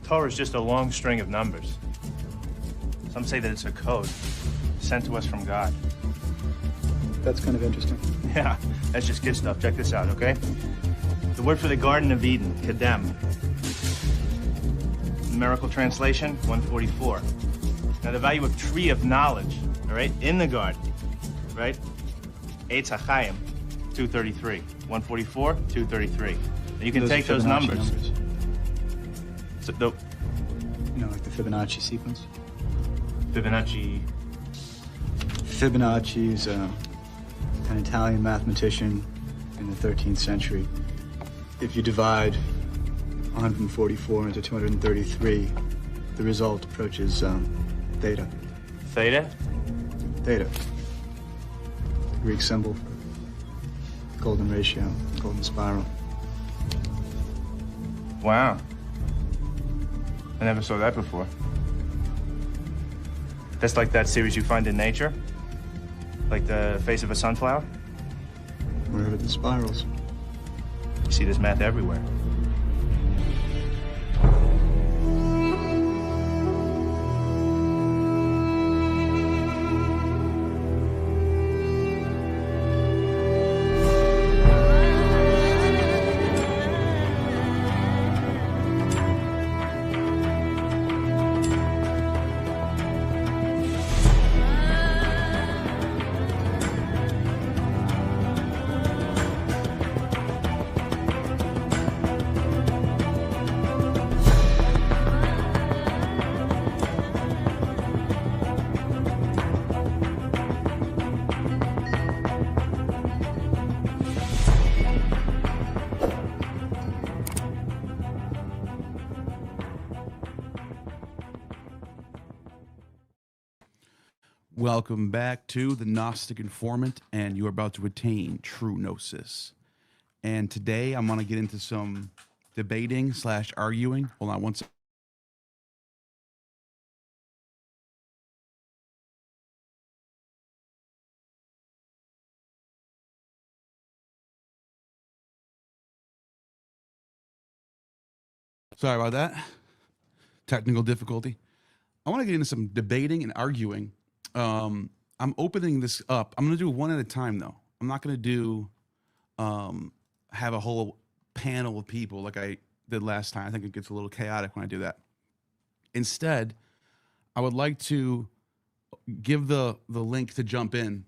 Torah is just a long string of numbers. Some say that it's a code sent to us from God. That's kind of interesting. Yeah, that's just kid stuff. Check this out, okay? The word for the Garden of Eden, Kedem. Numerical translation, 144. Now the value of tree of knowledge, all right, in the garden, right? Eitz HaChaim, 233. 144, 233. And you can take those numbers. So the, you know, like the Fibonacci sequence? Fibonacci. Fibonacci is an Italian mathematician in the 13th century. If you divide 144 into 233, the result approaches theta. Theta? Theta. The Greek symbol for golden ratio, golden spiral. Wow. I never saw that before. That's like that series you find in nature? Like the face of a sunflower? Wherever the spirals. You see this math everywhere. Welcome back to the Gnostic Informant, and you are about to attain true gnosis. And today I'm going to get into some debating / arguing. Hold on one second. Sorry about that. Technical difficulty. I want to get into some debating and arguing. I'm opening this up. I'm going to do one at a time, though. I'm not going to do have a whole panel of people like I did last time. I think it gets a little chaotic when I do that. Instead, I would like to give the link to jump in,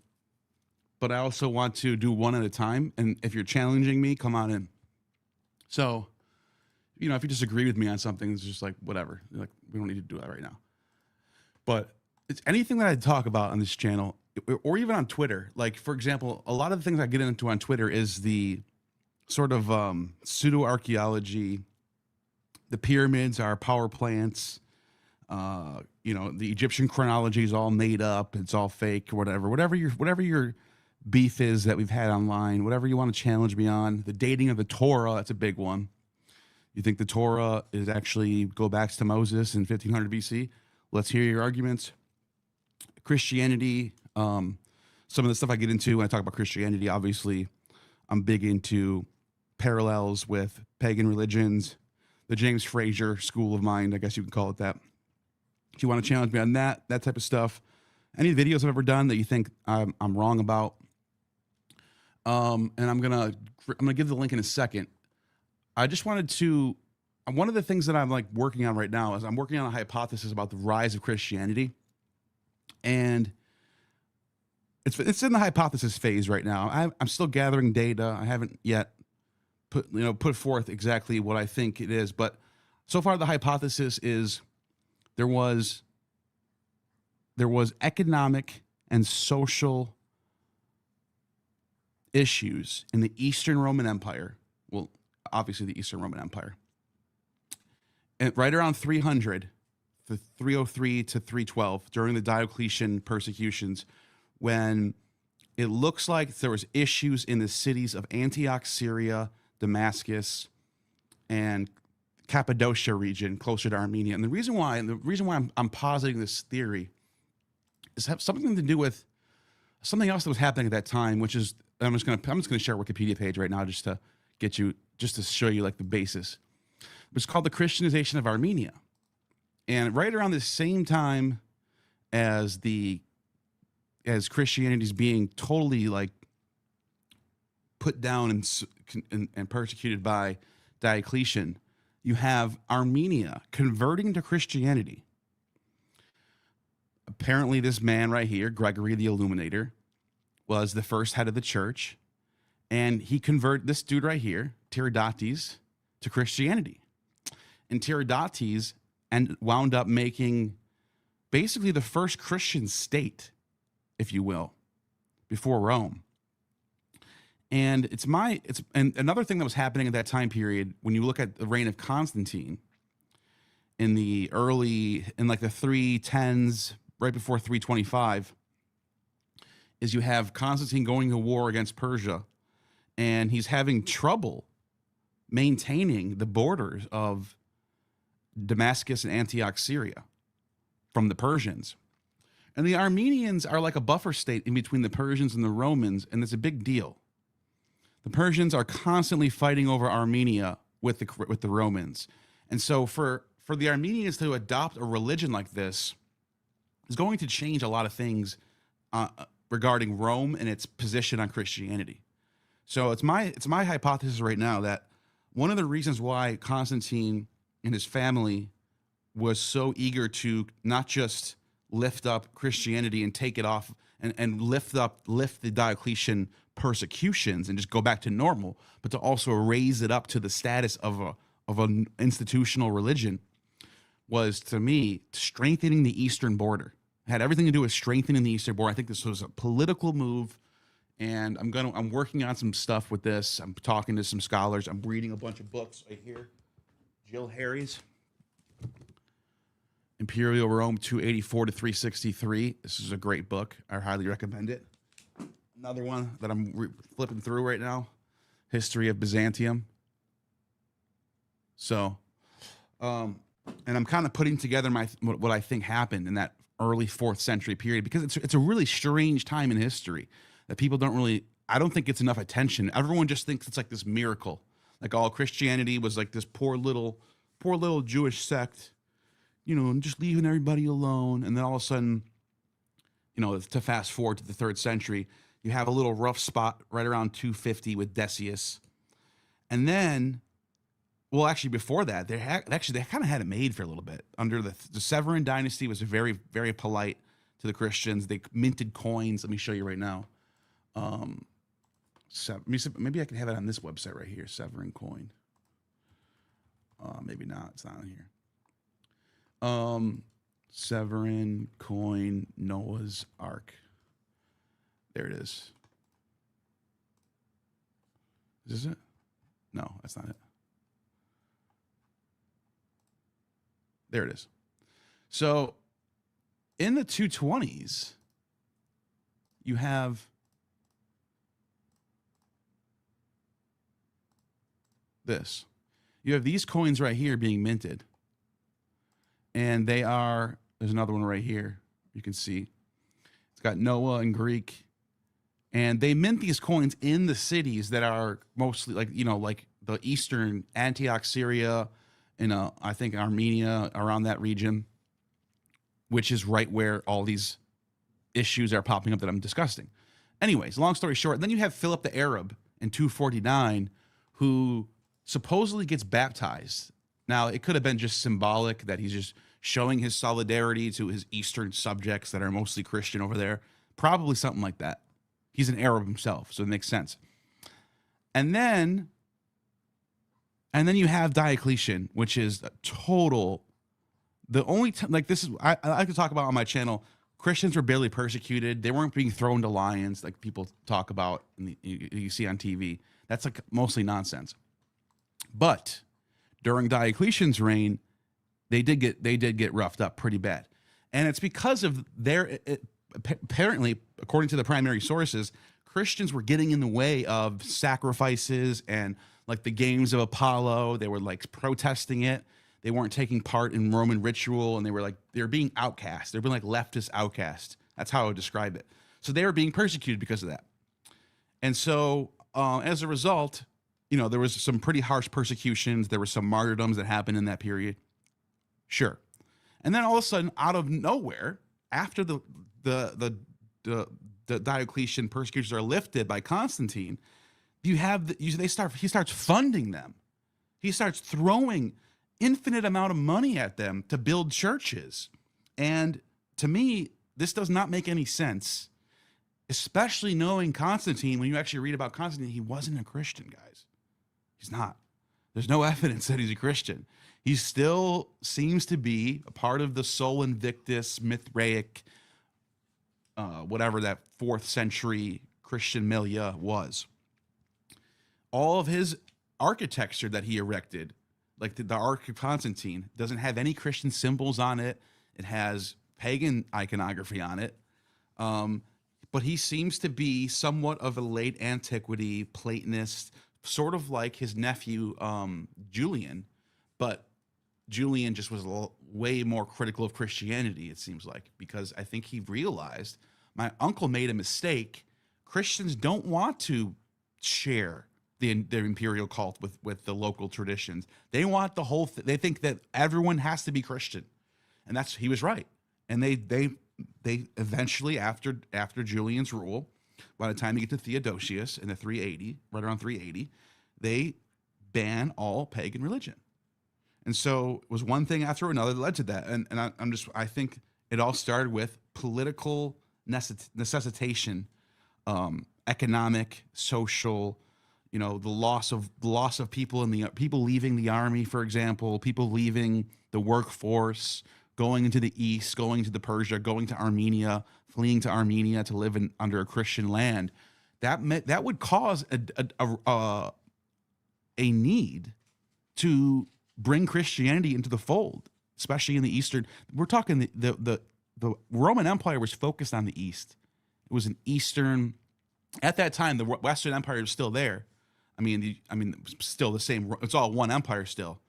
but I also want to do one at a time. And if you're challenging me, come on in. So, you know, if you disagree with me on something, it's just like, whatever. Like, we don't need to do that right now. But it's anything that I talk about on this channel or even on Twitter. Like, for example, a lot of the things I get into on Twitter is the sort of pseudo-archaeology. The pyramids are power plants. You know, the Egyptian chronology is all made up. It's all fake or whatever. Whatever your beef is that we've had online, whatever you want to challenge me on. The dating of the Torah, that's a big one. You think the Torah is actually go back to Moses in 1500 BC? Let's hear your arguments. Christianity, some of the stuff I get into when I talk about Christianity, obviously, I'm big into parallels with pagan religions, the James Fraser school of mind, I guess you can call it that. If you want to challenge me on that type of stuff, any videos I've ever done that you think I'm wrong about, and I'm gonna give the link in a second. I just wanted to. One of the things that I'm like working on right now is I'm working on a hypothesis about the rise of Christianity. And it's in the hypothesis phase right now. I'm still gathering data. I haven't yet put forth exactly what I think it is, but so far the hypothesis is there was economic and social issues in the Eastern Roman Empire. Well, obviously the Eastern Roman Empire. And right around 300, the 303 to 312, during the Diocletian persecutions, when it looks like there was issues in the cities of Antioch, Syria, Damascus, and Cappadocia region, closer to Armenia. And the reason why I'm positing this theory is have something to do with something else that was happening at that time, which is I'm just gonna share a Wikipedia page right now just to show you like the basis. It's called the Christianization of Armenia. And right around the same time as Christianity is being totally like put down and persecuted by Diocletian, you have Armenia converting to Christianity. Apparently, this man right here, Gregory the Illuminator, was the first head of the church, and he converted this dude right here, Tiridates, to Christianity. And Tiridates and wound up making basically the first Christian state, if you will, before Rome. And and another thing that was happening at that time period, when you look at the reign of Constantine in the 310s, right before 325, is you have Constantine going to war against Persia, and he's having trouble maintaining the borders of Damascus and Antioch, Syria, from the Persians. And the Armenians are like a buffer state in between the Persians and the Romans, and it's a big deal. The Persians are constantly fighting over Armenia with the Romans. And so for the Armenians to adopt a religion like this is going to change a lot of things regarding Rome and its position on Christianity. So it's my hypothesis right now that one of the reasons why Constantine and his family was so eager to not just lift up Christianity and take it off and lift the Diocletian persecutions and just go back to normal, but to also raise it up to the status of an institutional religion, was, to me, strengthening the eastern border. It had everything to do with strengthening the eastern border. I think this was a political move, and I'm working on some stuff with this. I'm talking to some scholars. I'm reading a bunch of books right here. Jill Harry's Imperial Rome 284 to 363. This is a great book. I highly recommend it. Another one that I'm flipping through right now, History of Byzantium. So, and I'm kind of putting together what I think happened in that early 4th century period, because it's a really strange time in history that people I don't think it's enough attention. Everyone just thinks it's like this miracle. Like all Christianity was like this poor little Jewish sect, and just leaving everybody alone. And then all of a sudden, to fast forward to the 3rd century, you have a little rough spot right around 250 with Decius. And then, well, actually before that, they kind of had it made for a little bit. Under the Severan dynasty was very, very polite to the Christians. They minted coins. Let me show you right now. Maybe I can have it on this website right here, Severan coin. Maybe not. It's not on here. Severan coin, Noah's Ark. There it is. Is this it? No, that's not it. There it is. So in the 220s, you have this. You have these coins right here being minted. And there's another one right here. You can see it's got Noah in Greek. And they mint these coins in the cities that are mostly like the eastern Antioch, Syria, and I think Armenia, around that region, which is right where all these issues are popping up that I'm discussing. Anyways, long story short, then you have Philip the Arab in 249, who supposedly gets baptized. Now, it could have been just symbolic that he's just showing his solidarity to his eastern subjects that are mostly Christian over there. Probably something like that. He's an Arab himself, so it makes sense. And then you have Diocletian, which is a total. The only this is I like to talk about on my channel. Christians were barely persecuted. They weren't being thrown to lions like people talk about and you see on TV. That's like mostly nonsense. But during Diocletian's reign, they did get roughed up pretty bad, and it's because of apparently, according to the primary sources, Christians were getting in the way of sacrifices and like the games of Apollo. They were like protesting it. They weren't taking part in Roman ritual, and they were being outcast. They were being like leftist outcast. That's how I would describe it. So they were being persecuted because of that. And so as a result, there was some pretty harsh persecutions. There were some martyrdoms that happened in that period. Sure. And then all of a sudden, out of nowhere, after the Diocletian persecutions are lifted by Constantine, he starts funding them. He starts throwing infinite amount of money at them to build churches. And to me, this does not make any sense, especially knowing Constantine. When you actually read about Constantine, he wasn't a Christian, guys. He's not. There's no evidence that he's a Christian. He still seems to be a part of the Sol Invictus, Mithraic, whatever that 4th century Christian milieu was. All of his architecture that he erected, like the Ark of Constantine, doesn't have any Christian symbols on it. It has pagan iconography on it. But he seems to be somewhat of a late antiquity Platonist, sort of like his nephew Julian, but Julian just was way more critical of Christianity, it seems like, because I think he realized my uncle made a mistake. Christians don't want to share their imperial cult with the local traditions. They want the whole they think that everyone has to be Christian. And he was right. And they eventually, after Julian's rule, by the time you get to Theodosius in the 380, right around 380, they ban all pagan religion. And so it was one thing after another that led to that. And I think it all started with political necessitation, economic, social, the loss of people people leaving the army, for example, people leaving the workforce, going into the East, going to the Persia, going to Armenia, fleeing to Armenia to live under a Christian land. That would cause a need to bring Christianity into the fold, especially in the Eastern. We're talking the Roman Empire was focused on the East. It was an Eastern. At that time, the Western Empire was still there. I mean, still the same. It's all one empire still,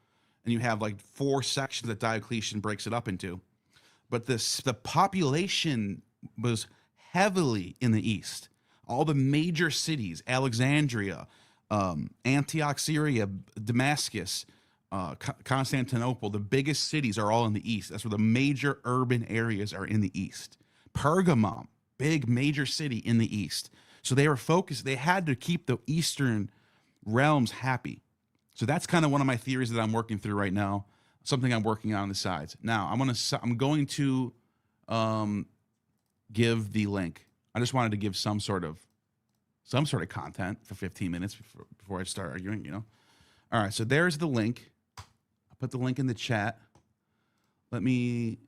and you have like 4 sections that Diocletian breaks it up into. But the population was heavily in the East. All the major cities: Alexandria, Antioch, Syria, Damascus, Constantinople, the biggest cities are all in the East. That's where the major urban areas are, in the East. Pergamum, big major city in the East. So they were focused. They had to keep the Eastern realms happy. So that's kind of one of my theories that I'm working through right now. Something I'm working on the sides. Now I'm going to give the link. I just wanted to give some sort of content for 15 minutes before I start arguing. All right. So there's the link. I put the link in the chat. Let me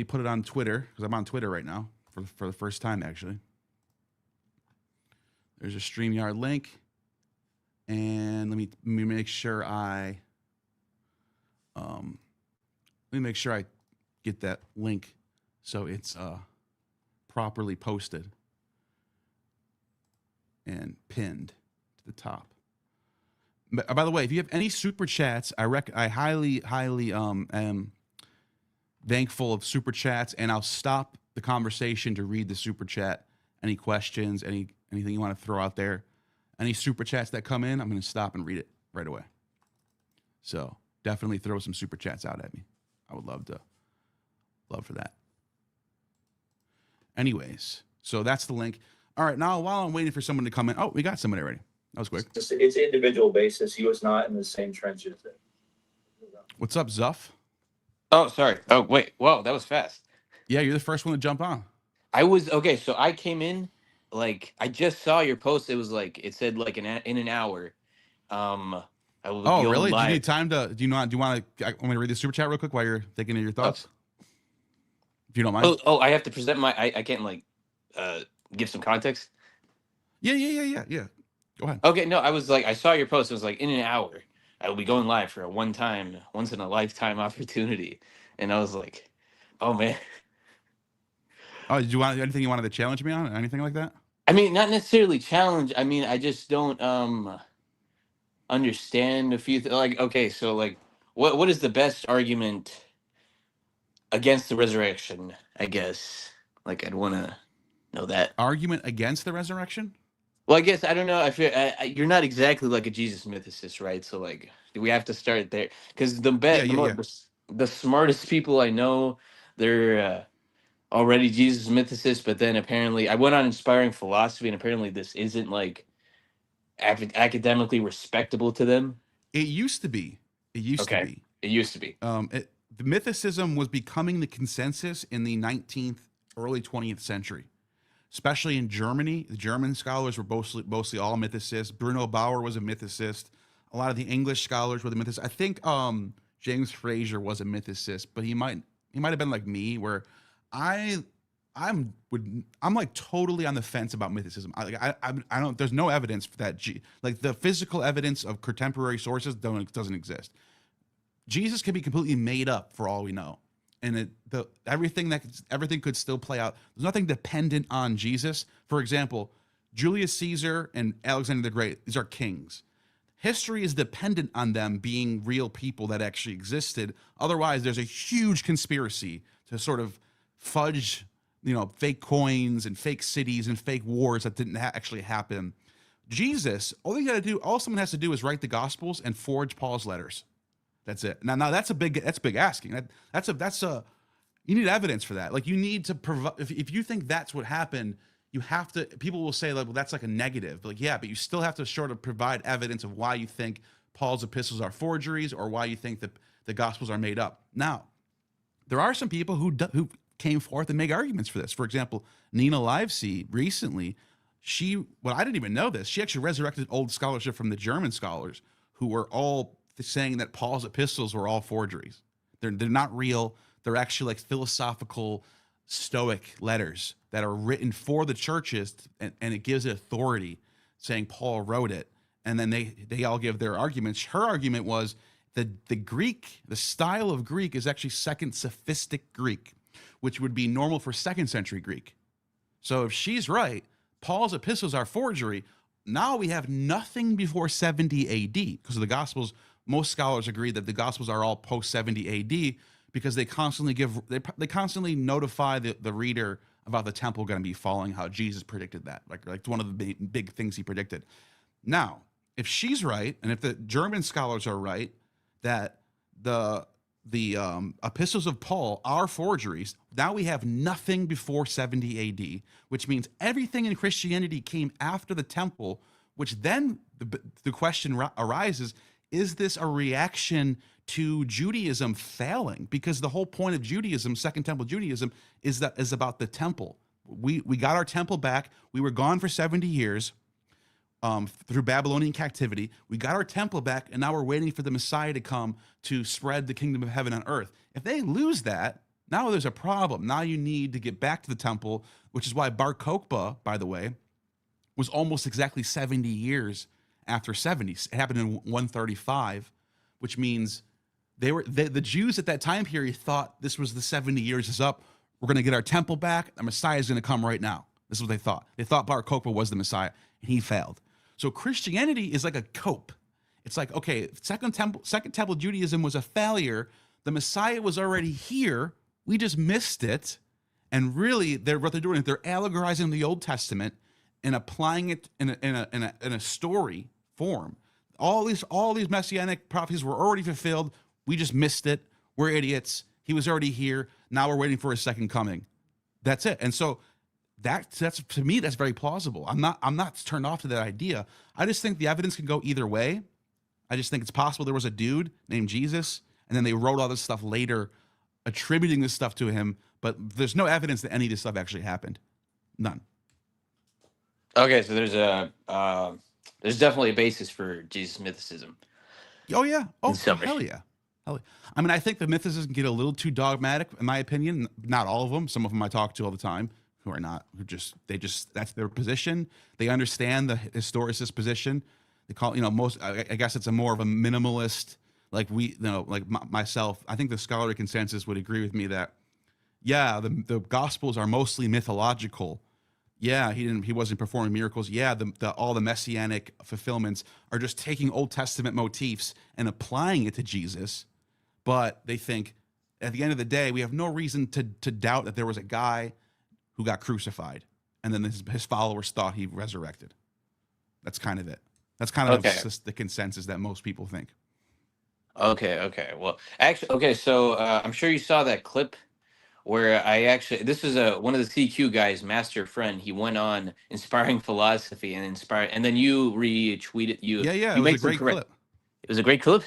put it on Twitter, because I'm on Twitter right now for the first time, actually. There's a StreamYard link. And let me make sure I get that link so it's properly posted and pinned to the top. But, by the way, if you have any super chats, I highly am thankful of super chats, and I'll stop the conversation to read the super chat. Any questions, anything you want to throw out there, any super chats that come in, I'm going to stop and read it right away. So definitely throw some super chats out at me. I would love for that. Anyways, so that's the link. All right, now while I'm waiting for someone to come in, we got somebody already. That was quick. It's individual basis. He was not in the same trenches. What's up, Zuff? Oh, sorry. Oh, wait. Whoa, that was fast. Yeah, you're the first one to jump on. Okay, so I came in, I just saw your post. It was it said in an hour. I will oh, be really? live. Do you need time to? Do you want to? I want me to read the super chat real quick while you're thinking of your thoughts, if you don't mind. Oh, I have to present my. I can't give some context. Yeah. Go ahead. Okay, no, I was I saw your post. It was in an hour. I will be going live for a once in a lifetime opportunity, and I was oh man. Oh, did you want anything you wanted to challenge me on? Anything like that? I mean, not necessarily challenge. I mean, I just don't understand a few okay, so what is the best argument against the resurrection? I guess I'd want to know that Argument against the resurrection? Well, I guess I don't know if you're not exactly a Jesus mythicist, right? So do we have to start there? Because the smartest people I know, they're already Jesus mythicists, but then apparently I went on Inspiring Philosophy, and apparently this isn't like academically respectable to them. It used to be. It used to Okay, be. it used to be. The mythicism was becoming the consensus in the 19th, early 20th century, especially in Germany. The German scholars were mostly all mythicists. Bruno Bauer was a mythicist. A lot of the English scholars were the mythicists. I think James Frazer was a mythicist, but he might have been like me, where I'm like totally on the fence about mythicism. I don't. There's no evidence for that. Like the physical evidence of contemporary sources doesn't exist. Jesus could be completely made up for all we know, and everything could still play out. There's nothing dependent on Jesus. For example, Julius Caesar and Alexander the Great, these are kings. History is dependent on them being real people that actually existed. Otherwise, there's a huge conspiracy to sort of fudge, fake coins and fake cities and fake wars that didn't actually happen. Jesus, all someone has to do is write the Gospels and forge Paul's letters. That's it. Now that's big asking. You need evidence for that. Like you need to provide. If you think that's what happened, you have to. People will say, like, well, that's like a negative. But like, yeah, but you still have to sort of provide evidence of why you think Paul's epistles are forgeries or why you think that the Gospels are made up. Now, there are some people who came forth and make arguments for this. For example, Nina Livesey recently, I didn't even know this. She actually resurrected old scholarship from the German scholars who were all saying that Paul's epistles were all forgeries. They're not real. They're actually like philosophical Stoic letters that are written for the churches, and it gives it authority, saying Paul wrote it. And then they all give their arguments. Her argument was that the style of Greek is actually second sophistic Greek, which would be normal for second century Greek. So if she's right, Paul's epistles are forgery. Now we have nothing before 70 AD because of the Gospels. Most scholars agree that the Gospels are all post 70 AD because they constantly notify the reader about the temple going to be falling, how Jesus predicted that, like one of the big things he predicted. Now, if she's right, and if the German scholars are right, that the epistles of Paul are forgeries, now we have nothing before 70 AD, which means everything in Christianity came after the temple, which then the question arises, is this a reaction to Judaism failing? Because the whole point of Judaism, Second Temple Judaism, is about the temple. We got our temple back. We were gone for 70 years through Babylonian captivity. We got our temple back, and now we're waiting for the Messiah to come to spread the kingdom of heaven on earth. If they lose that, now there's a problem. Now you need to get back to the temple, which is why Bar Kokhba, by the way, was almost exactly 70 years after 70. It happened in 135, which means the Jews at that time period thought this was the 70 years is up. We're going to get our temple back. The Messiah is going to come right now. This is what they thought. They thought Bar Kokhba was the Messiah, and he failed. So Christianity is like a cope. It's like, okay, Second Temple Judaism was a failure. The Messiah was already here. We just missed it. And really, what they're doing is they're allegorizing the Old Testament and applying it in a story form. All these messianic prophecies were already fulfilled. We just missed it. We're idiots. He was already here. Now we're waiting for his second coming. That's it. And so that's to me, that's very plausible. I'm not turned off to that idea. I just think the evidence can go either way. I just think it's possible there was a dude named Jesus, and then they wrote all this stuff later, attributing this stuff to him. But there's no evidence that any of this stuff actually happened. None. Okay, so there's definitely a basis for Jesus mythicism. Oh yeah. Oh Some hell yeah. I mean, I think the mythicists can get a little too dogmatic, in my opinion. Not all of them. Some of them I talk to all the time who are not. That's their position. They understand the historicist position. They call I guess it's a more of a minimalist. Like myself. I think the scholarly consensus would agree with me that yeah, the Gospels are mostly mythological. Yeah, he wasn't performing miracles. Yeah, all the messianic fulfillments are just taking Old Testament motifs and applying it to Jesus. But they think at the end of the day, we have no reason to doubt that there was a guy who got crucified, and then his followers thought he resurrected. That's kind of it. That's kind of the consensus that most people think. Okay. Well, actually, okay. So I'm sure you saw that clip where I actually this is one of the CQ guys, Master Friend. He went on inspiring philosophy and inspired, and then you retweeted Yeah, it you was a made some great correct. clip. It was a great clip.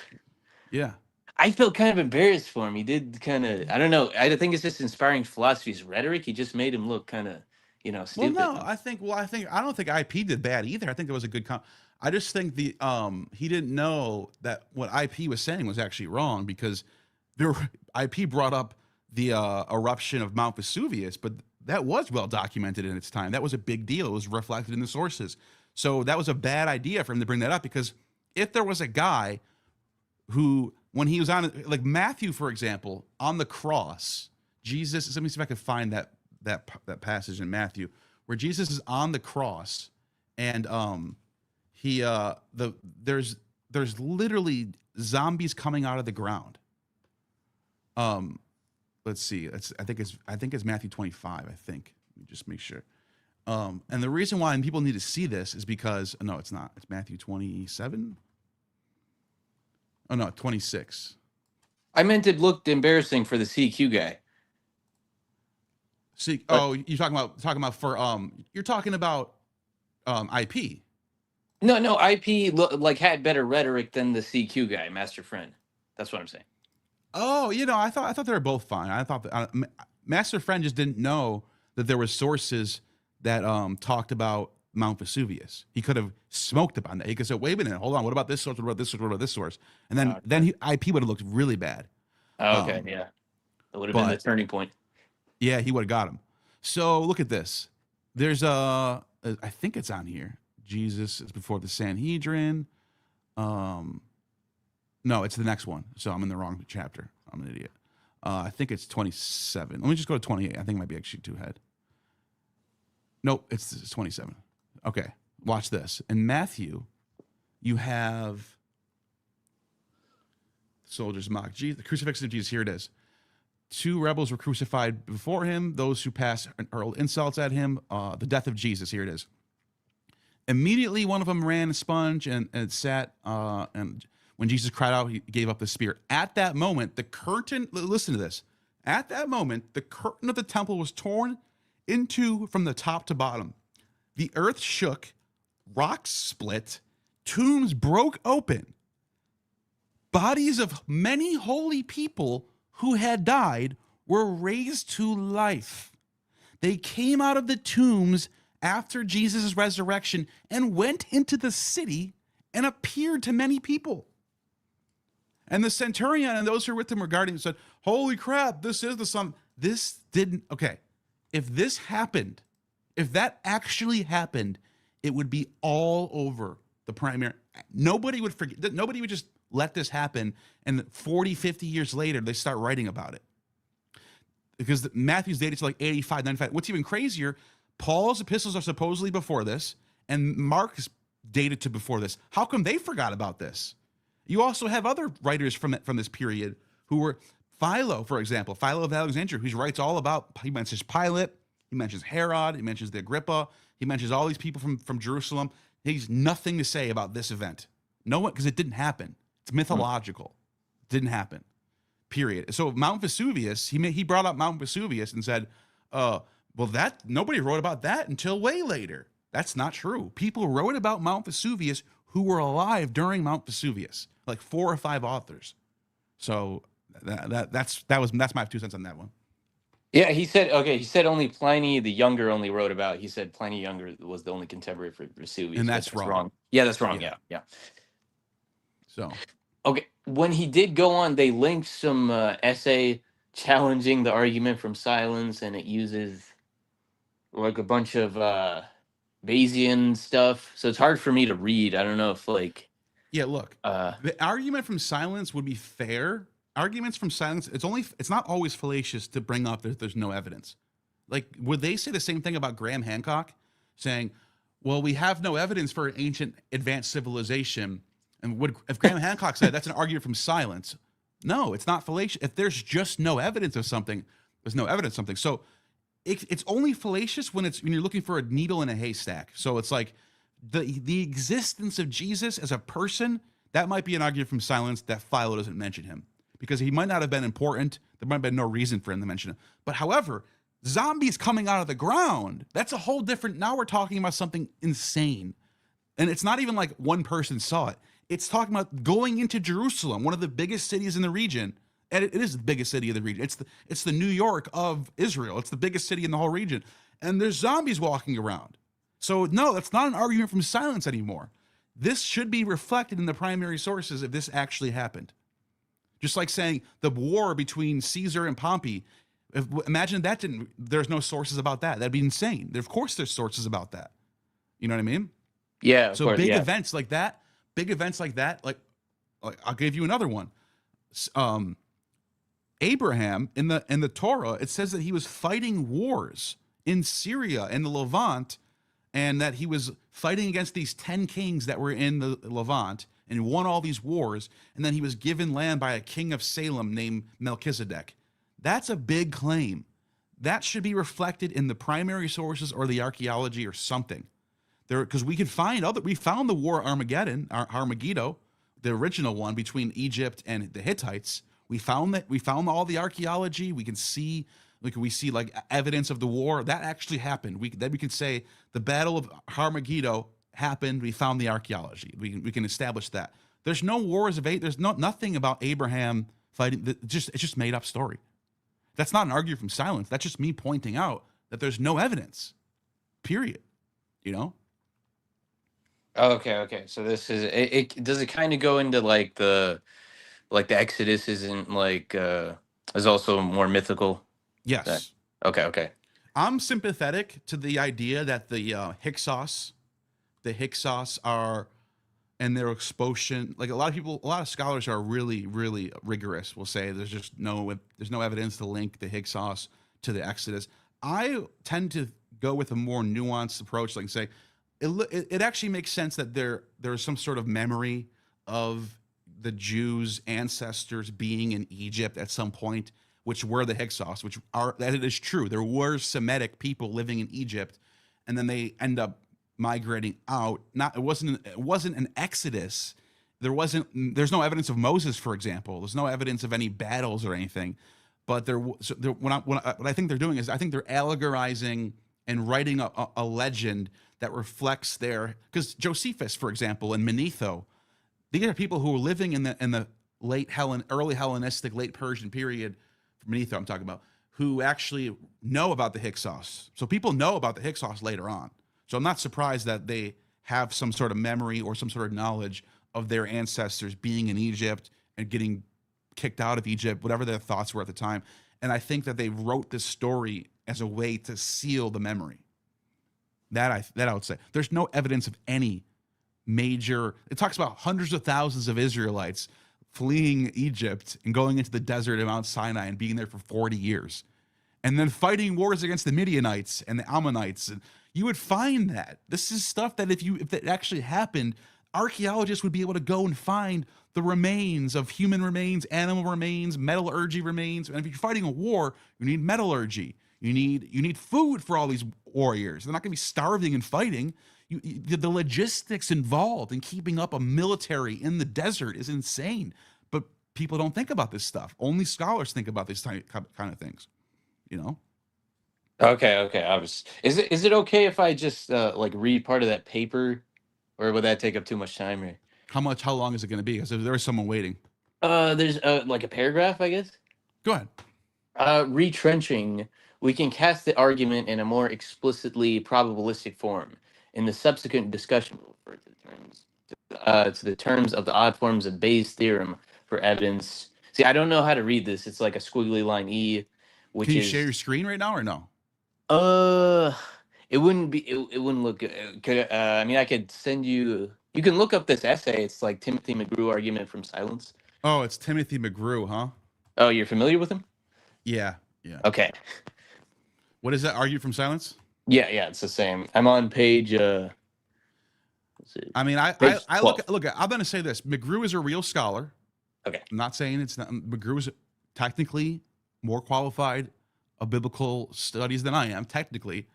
Yeah. I felt kind of embarrassed for him. He did kind of, I don't know. I think it's just inspiring philosophy's rhetoric. He just made him look kind of, Well, stupid. no, I don't think IP did bad either. I think it was a good I just think he didn't know that what IP was saying was actually wrong, because IP brought up the eruption of Mount Vesuvius, but that was well documented in its time. That was a big deal. It was reflected in the sources. So that was a bad idea for him to bring that up, because if there was a guy who, when he was on, like Matthew, for example, on the cross, Jesus, let me see if I can find that passage in Matthew where Jesus is on the cross, and there's literally zombies coming out of the ground. Let's see. I think it's Matthew 25. I think. Let me just make sure. And the reason why people need to see this is because no, it's not. It's Matthew 27. Oh no, 26. I meant it looked embarrassing for the CQ guy. See, you're talking about for you're talking about IP. No, IP had better rhetoric than the CQ guy, Master Friend. That's what I'm saying. Oh, I thought they were both fine. I thought that, Master Friend just didn't know that there were sources that talked about Mount Vesuvius. He could have smoked upon that. He could say, "Wait a minute, hold on. What about this source? What about this source? What about this source?" And then IP would have looked really bad. Okay, yeah, that would have been the turning point. Yeah, he would have got him. So look at this. There's I think it's on here. Jesus is before the Sanhedrin. No, it's the next one. So I'm in the wrong chapter. I'm an idiot. I think it's 27. Let me just go to 28. I think it might be actually two ahead. Nope, it's 27. Okay, watch this. In Matthew, you have soldiers mock Jesus. The crucifixion of Jesus. Here it is. 2 rebels were crucified before him. Those who passed hurled insults at him. The death of Jesus. Here it is. Immediately, one of them ran a sponge and sat. And when Jesus cried out, he gave up the spirit. At that moment, the curtain. Listen to this. At that moment, the curtain of the temple was torn into from the top to bottom. The earth shook. Rocks split. Tombs broke open. Bodies of many holy people who had died were raised to life. They came out of the tombs after Jesus' resurrection and went into the city and appeared to many people. And the centurion and those who were with him regarding said, "Holy crap, this is the Son." This didn't, okay. If this happened, if that actually happened, it would be all over the primary. Nobody would forget. Nobody would just let this happen, and 40, 50 years later, they start writing about it. Because Matthew's dated to like 85, 95. What's even crazier, Paul's epistles are supposedly before this, and Mark's dated to before this. How come they forgot about this? You also have other writers from this period who were, Philo, for example, Philo of Alexandria, who writes all about, he mentions Pilate, he mentions Herod, he mentions the Agrippa, he mentions all these people from Jerusalem. He has nothing to say about this event. No one, because it didn't happen. It's mythological. It didn't happen. Period. So Mount Vesuvius, he brought up Mount Vesuvius and said, well, that nobody wrote about that until way later. That's not true. People wrote about Mount Vesuvius who were alive during Mount Vesuvius, like 4 or 5 authors. So that's my 2 cents on that one. Yeah, he said only Pliny the Younger only wrote about. He said Pliny Younger was the only contemporary for Vesuvius. And that's wrong. Yeah, that's wrong. Yeah. So okay, when he did go on, they linked some essay challenging the argument from silence, and it uses like a bunch of Bayesian stuff. So it's hard for me to read. I don't know if yeah, look, the argument from silence would be fair. Arguments from silence, it's not always fallacious to bring up that there's no evidence. Like, would they say the same thing about Graham Hancock, saying, well, we have no evidence for an ancient advanced civilization? And if Graham Hancock said that's an argument from silence? No, it's not fallacious. If there's just no evidence of something, there's no evidence of something. So it's only fallacious when you're looking for a needle in a haystack. So it's like the existence of Jesus as a person, that might be an argument from silence that Philo doesn't mention him because he might not have been important. There might have been no reason for him to mention him. But however, zombies coming out of the ground, that's a whole different, now we're talking about something insane. And it's not even like one person saw it. It's talking about going into Jerusalem, one of the biggest cities in the region. And it is the biggest city of the region. It's the New York of Israel. It's the biggest city in the whole region. And there's zombies walking around. So no, that's not an argument from silence anymore. This should be reflected in the primary sources if this actually happened. Just like saying the war between Caesar and Pompey, imagine that there's no sources about that. That'd be insane. Of course there's sources about that. You know what I mean? Yeah. So course, big yeah. events like that, like I'll give you another one. Abraham in the Torah, it says that he was fighting wars in Syria and the Levant, and that he was fighting against these 10 kings that were in the Levant and won all these wars. And then he was given land by a king of Salem named Melchizedek. That's a big claim. That should be reflected in the primary sources or the archaeology or something. There, because we found the war Armageddon, Armageddon, the original one between Egypt and the Hittites. We found all the archaeology. We see like evidence of the war that actually happened. We can say the Battle of Armageddon happened. We found the archaeology. We can establish that. There's no wars of eight. There's nothing about Abraham fighting. It's just made up story. That's not an argument from silence. That's just me pointing out that there's no evidence. Period. You know. Okay. So this is it. Does it kind of go into like the Exodus isn't like is also more mythical? Yes. Okay. I'm sympathetic to the idea that the Hyksos are, and their expulsion. Like a lot of scholars are really, really rigorous. Will say there's no evidence to link the Hyksos to the Exodus. I tend to go with a more nuanced approach, like say it actually makes sense that there's some sort of memory of the Jews' ancestors being in Egypt at some point, which were the Hyksos, that it is true. There were Semitic people living in Egypt, and then they end up migrating out. It wasn't an exodus. There's no evidence of Moses, for example. There's no evidence of any battles or anything. But what I think they're doing is I think they're allegorizing and writing a legend that reflects because Josephus, for example, and Manetho, these are people who were living in the early Hellenistic, late Persian period. Manetho, I'm talking about, who actually know about the Hyksos. So people know about the Hyksos later on. So I'm not surprised that they have some sort of memory or some sort of knowledge of their ancestors being in Egypt and getting kicked out of Egypt, whatever their thoughts were at the time. And I think that they wrote this story as a way to seal the memory. That I would say. There's no evidence of any major. It talks about hundreds of thousands of Israelites fleeing Egypt and going into the desert of Mount Sinai and being there for 40 years. And then fighting wars against the Midianites and the Ammonites. And you would find that. This is stuff that if that actually happened, archaeologists would be able to go and find the remains of human remains, animal remains, metallurgy remains. And if you're fighting a war, you need metallurgy. You need food for all these warriors. They're not going to be starving and fighting. The logistics involved in keeping up a military in the desert is insane. But people don't think about this stuff. Only scholars think about these kind of things. You know? Okay. Is it okay if I just like read part of that paper, or would that take up too much time here? How long is it going to be? Because there is someone waiting. There's like a paragraph, I guess. Go ahead. Retrenching, we can cast the argument in a more explicitly probabilistic form. In the subsequent discussion, we'll refer to the terms of the odd forms of Bayes' theorem for evidence. See, I don't know how to read this. It's like a squiggly line E, which Can you share your screen right now or no? It wouldn't be. It wouldn't look good. I mean, I could send you. You can look up this essay. It's like Timothy McGrew argument from silence. Oh, it's Timothy McGrew, huh? Oh, you're familiar with him? Yeah. Okay. What is that? Argue from silence? Yeah, it's the same. I'm on page. I mean, I look. I'm going to say this. McGrew is a real scholar. Okay. I'm not saying it's not. McGrew is technically more qualified of biblical studies than I am. Technically,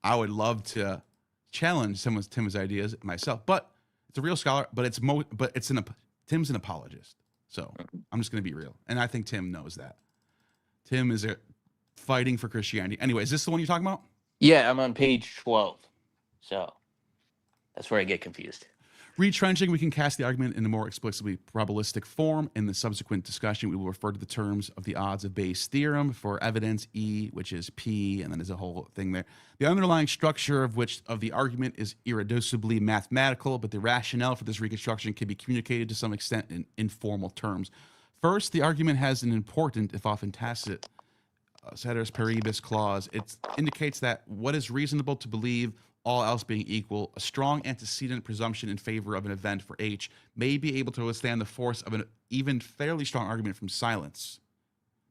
I would love to challenge some of Tim's ideas myself, but it's a real scholar. But it's in a Tim's an apologist. So I'm just going to be real. And I think Tim knows that. Tim is fighting for Christianity. Anyway, is this the one you're talking about? Yeah, I'm on page 12. So that's where I get confused. Retrenching, we can cast the argument in a more explicitly probabilistic form. In the subsequent discussion, we will refer to the terms of the odds of base theorem for evidence E, which is P, and then there's a whole thing there. The underlying structure of the argument is irreducibly mathematical, but the rationale for this reconstruction can be communicated to some extent in informal terms. First, the argument has an important, if often tacit, ceteris paribus clause. It indicates that what is reasonable to believe, all else being equal, a strong antecedent presumption in favor of an event for H may be able to withstand the force of an even fairly strong argument from silence.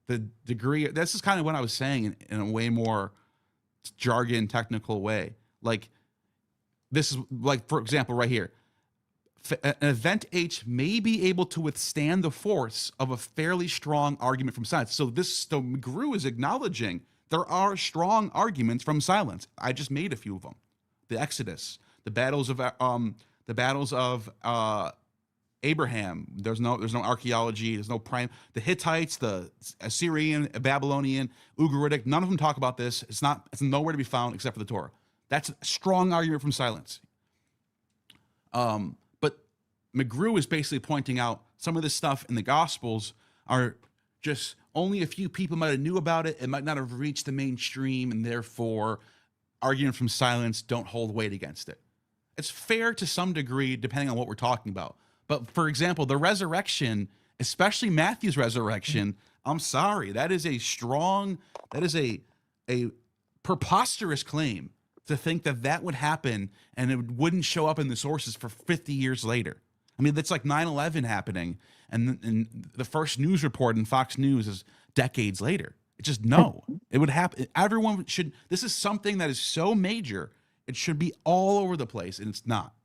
The degree, this is kind of what I was saying in a way more jargon, technical way. Like, this is like, for example, right here, an event H may be able to withstand the force of a fairly strong argument from silence. So McGrew is acknowledging there are strong arguments from silence. I just made a few of them. The Exodus, the battles of Abraham. There's no archaeology. There's no prime. The Hittites, the Assyrian, Babylonian, Ugaritic. None of them talk about this. It's nowhere to be found except for the Torah. That's a strong argument from silence. But McGrew is basically pointing out some of this stuff in the Gospels are just only a few people might have knew about it. It might not have reached the mainstream, and therefore arguments from silence don't hold weight against it. It's fair to some degree, depending on what we're talking about. But for example, the resurrection, especially Matthew's resurrection, I'm sorry, that is a preposterous claim to think that would happen and it wouldn't show up in the sources for 50 years later. I mean, that's like 9/11 happening, and the first news report in Fox News is decades later. It's just, no, it would happen. Everyone should, this is something that is so major, it should be all over the place, and it's not.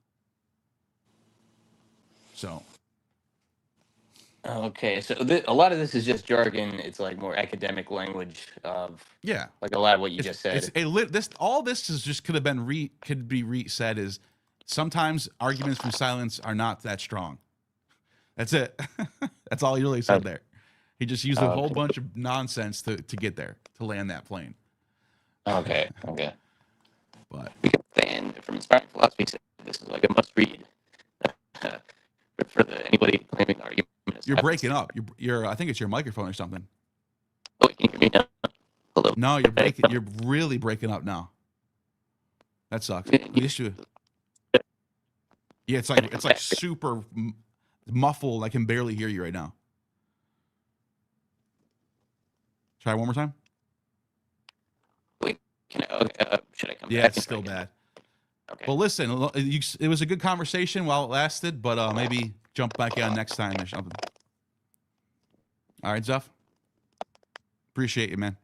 So. Okay, so a lot of this is just jargon. It's like more academic language of, yeah, like a lot of what you just said. All this is just could be said is sometimes arguments from silence are not that strong. That's it. That's all he really said there. He just used a whole bunch of nonsense to get there, to land that plane. Okay. But Fan from Inspiring Philosophy said this is like a must-read for anybody claiming the argument. You're breaking up. You're. I think it's your microphone or something. Oh, can you hear me now? Hello. No, you're breaking. You're really breaking up now. That sucks. Yeah, it's like super muffled. I can barely hear you right now. Try one more time. Wait, should I come back? Yeah, it's still bad. Okay. Well, listen, it was a good conversation while it lasted, but maybe jump back on next time or something. All right, Zuff. Appreciate you, man.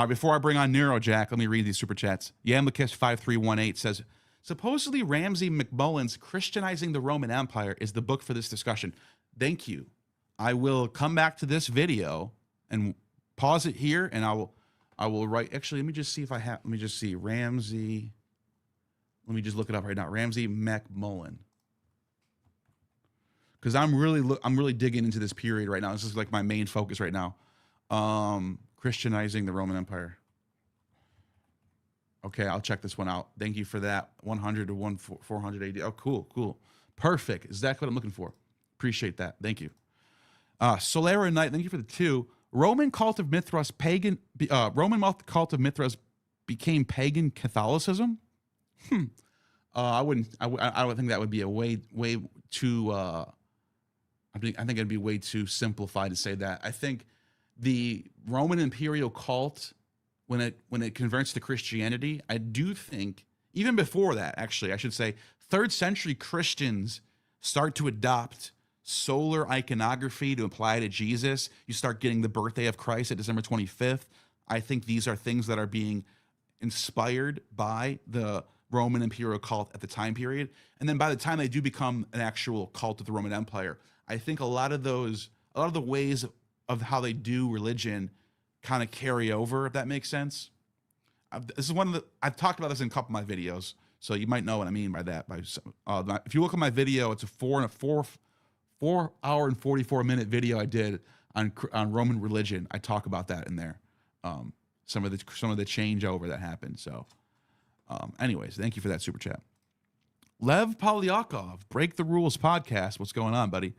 Before I bring on Neurojack, let me read these super chats. Yamlikish5318 says, supposedly Ramsey McMullen's Christianizing the Roman Empire is the book for this discussion. Thank you. I will come back to this video and pause it here, and I will write. Actually, let me just see if I have. Let me just see Ramsey. Let me just look it up right now. Ramsey McMullen. Because I'm really digging into this period right now. This is like my main focus right now. Christianizing the Roman Empire. Okay, I'll check this one out. Thank you for that. 100 to 480. Oh, cool. Perfect. Exactly what I'm looking for. Appreciate that. Thank you. Solera Knight, thank you for the 2. Roman cult of Mithras became pagan Catholicism. I would think that would be a way too. I think it'd be way too simplified to say that. I think the Roman imperial cult, when it converts to Christianity, I do think even before that, actually, I should say, 3rd century Christians start to adopt solar iconography to apply to Jesus. You start getting the birthday of Christ at December 25th. I think these are things that are being inspired by the Roman imperial cult at the time period. And then by the time they do become an actual cult of the Roman Empire, I think a lot of the ways of how they do religion kind of carry over, if that makes sense. This is I've talked about this in a couple of my videos, so you might know what I mean by that. If you look at my video, it's a 4 4-hour and 44-minute video I did on Roman religion. I talk about that in there. Some of the changeover that happened. So, anyways, thank you for that super chat. Lev Polyakov, Break the Rules podcast. What's going on, buddy?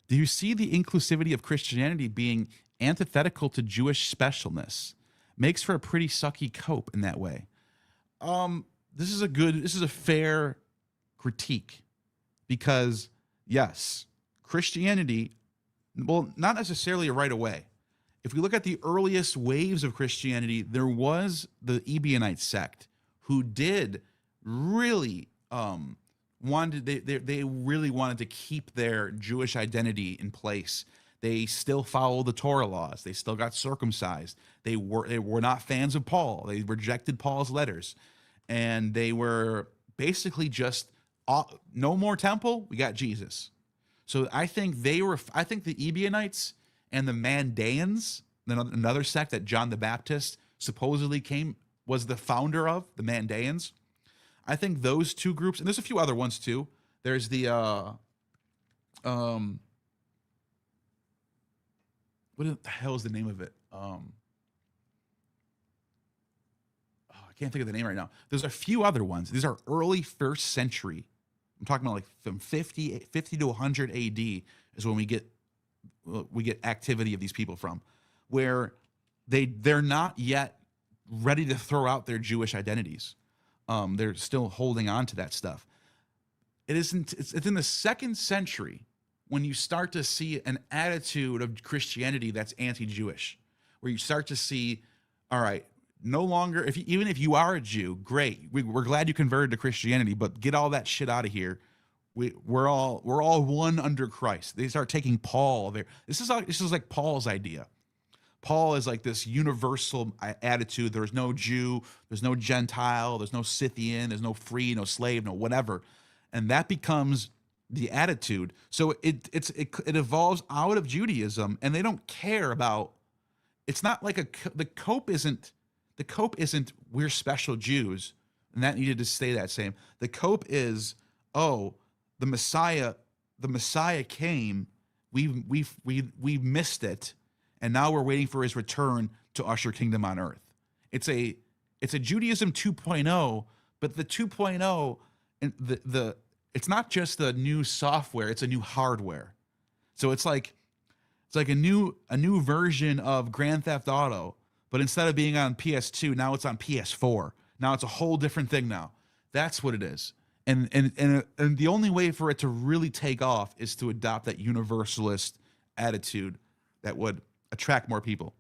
Do you see the inclusivity of Christianity being antithetical to Jewish specialness? Makes for a pretty sucky cope in that way. This is a fair critique, because yes, Christianity, well, not necessarily right away. If we look at the earliest waves of Christianity, there was the Ebionite sect who did really they really wanted to keep their Jewish identity in place. They still followed the Torah laws. They still got circumcised. They were not fans of Paul. They rejected Paul's letters, and they were basically just no more temple. We got Jesus. So I think the Ebionites and the Mandaeans, another sect that John the Baptist supposedly was the founder of, the Mandaeans. I think those two groups, and there's a few other ones too. There's the what the hell is the name of it? I can't think of the name right now. There's a few other ones. These are early first century. I'm talking about like from 50 to 100 AD is when we get activity of these people from, where they're not yet ready to throw out their Jewish identities. They're still holding on to that stuff. It's in the 2nd century when you start to see an attitude of Christianity that's anti-Jewish, where you start to see, all right, no longer, even if you are a Jew, great, we're glad you converted to Christianity, but get all that shit out of here. We're all one under Christ. They start taking Paul there. This is like Paul's idea. Paul is like this universal attitude. There's no Jew, there's no Gentile, there's no Scythian, there's no free, no slave, no whatever. And that becomes the attitude. So it evolves out of Judaism, and they don't care about, it's not like the cope isn't we're special Jews, and that needed to stay that same. The cope is, oh, the Messiah came, we missed it, and now we're waiting for his return to usher kingdom on earth. It's a Judaism 2.0, but the 2.0 and it's not just the new software, it's a new hardware. So it's like a new version of Grand Theft Auto, but instead of being on PS2, now it's on PS4. Now it's a whole different thing now. That's what it is. And the only way for it to really take off is to adopt that universalist attitude that would attract more people.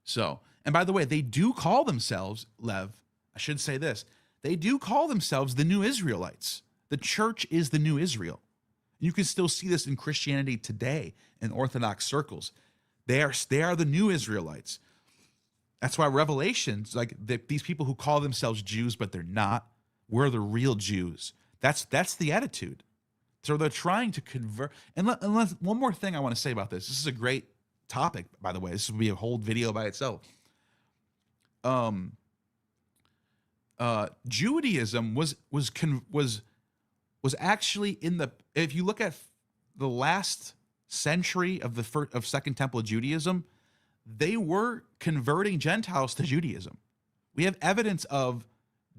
So, and by the way, they do call themselves, Lev, I should say this, they do call themselves the New Israelites. The church is the New Israel. You can still see this in Christianity today in Orthodox circles. They are the New Israelites. That's why Revelations, like these people who call themselves Jews, but they're not, we're the real Jews. That's the attitude. So they're trying to convert. And one more thing I want to say about this. This is a great topic, by the way. This would be a whole video by itself. Judaism was actually in the, if you look at the last century of Second Temple Judaism, they were converting Gentiles to Judaism. We have evidence of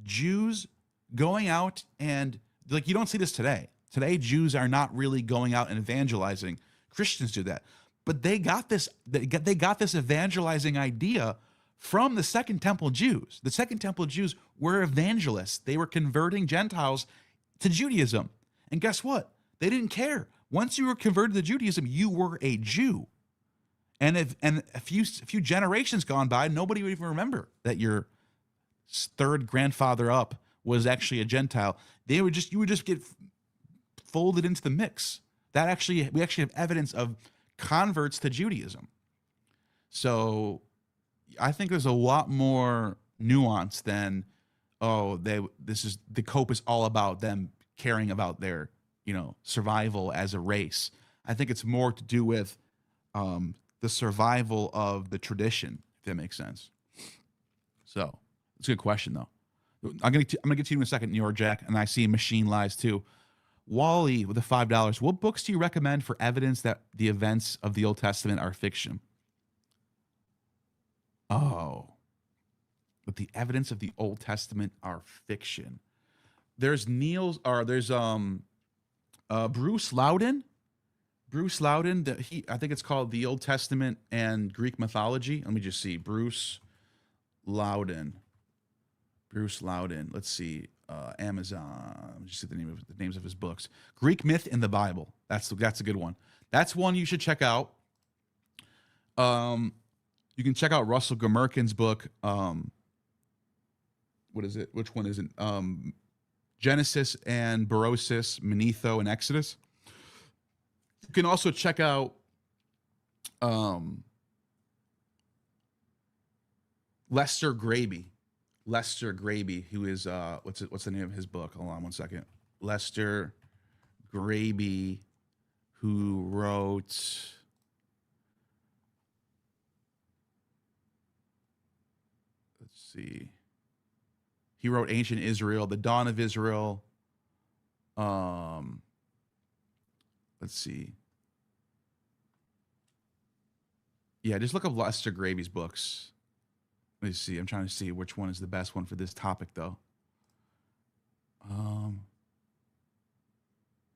Jews going out and, like, you don't see this today. Today, Jews are not really going out and evangelizing. Christians do that. But they got this evangelizing idea from the Second Temple Jews. The Second Temple Jews were evangelists. They were converting Gentiles to Judaism. And guess what? They didn't care. Once you were converted to Judaism, you were a Jew. And a few generations gone by, nobody would even remember that your third grandfather up was actually a Gentile. You would just get folded into the mix. We actually have evidence of converts to Judaism. So I think there's a lot more nuance than, the cope is all about them caring about their, survival as a race. I think it's more to do with the survival of the tradition, if that makes sense. So it's a good question, though. I'm gonna get to you in a second, New York Jack, and I see Machine Lies too. Wally with the $5. What books do you recommend for evidence that the events of the Old Testament are fiction? Oh, but the evidence of the Old Testament are fiction. There's Bruce Loudon. Bruce Loudon, I think it's called The Old Testament and Greek Mythology. Let me just see. Bruce Loudon. Let's see. Amazon. Let me just see the names of his books. Greek Myth in the Bible. That's a good one. That's one you should check out. You can check out Russell Gummerkin's book. What is it? Which one is it? Genesis and Berosus, Manetho and Exodus. You can also check out Lester Graby. Lester Graby, who is what's the name of his book? Hold on one second. Lester Graby, who wrote he wrote Ancient Israel, The Dawn of Israel. Let's see. Yeah, just look up Lester Graby's books. Let me see. I'm trying to see which one is the best one for this topic, though.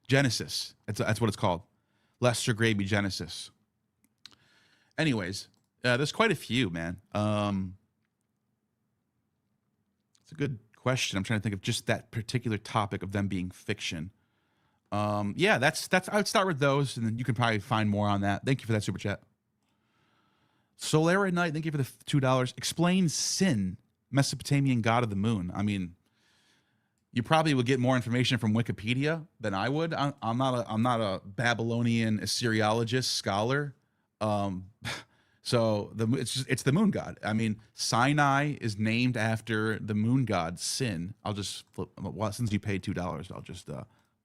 Genesis. That's what it's called. Lester Graby Genesis. Anyways, there's quite a few, man. It's a good question. I'm trying to think of just that particular topic of them being fiction. Yeah, that's. I would start with those, and then you can probably find more on that. Thank you for that super chat. Solera Knight, thank you for the $2. Explain Sin, Mesopotamian god of the moon. I mean, you probably would get more information from Wikipedia than I would. I'm not a Babylonian Assyriologist scholar. So it's the moon god. I mean, Sinai is named after the moon god Sin. I'll just flip. Well, since you paid $2, I'll just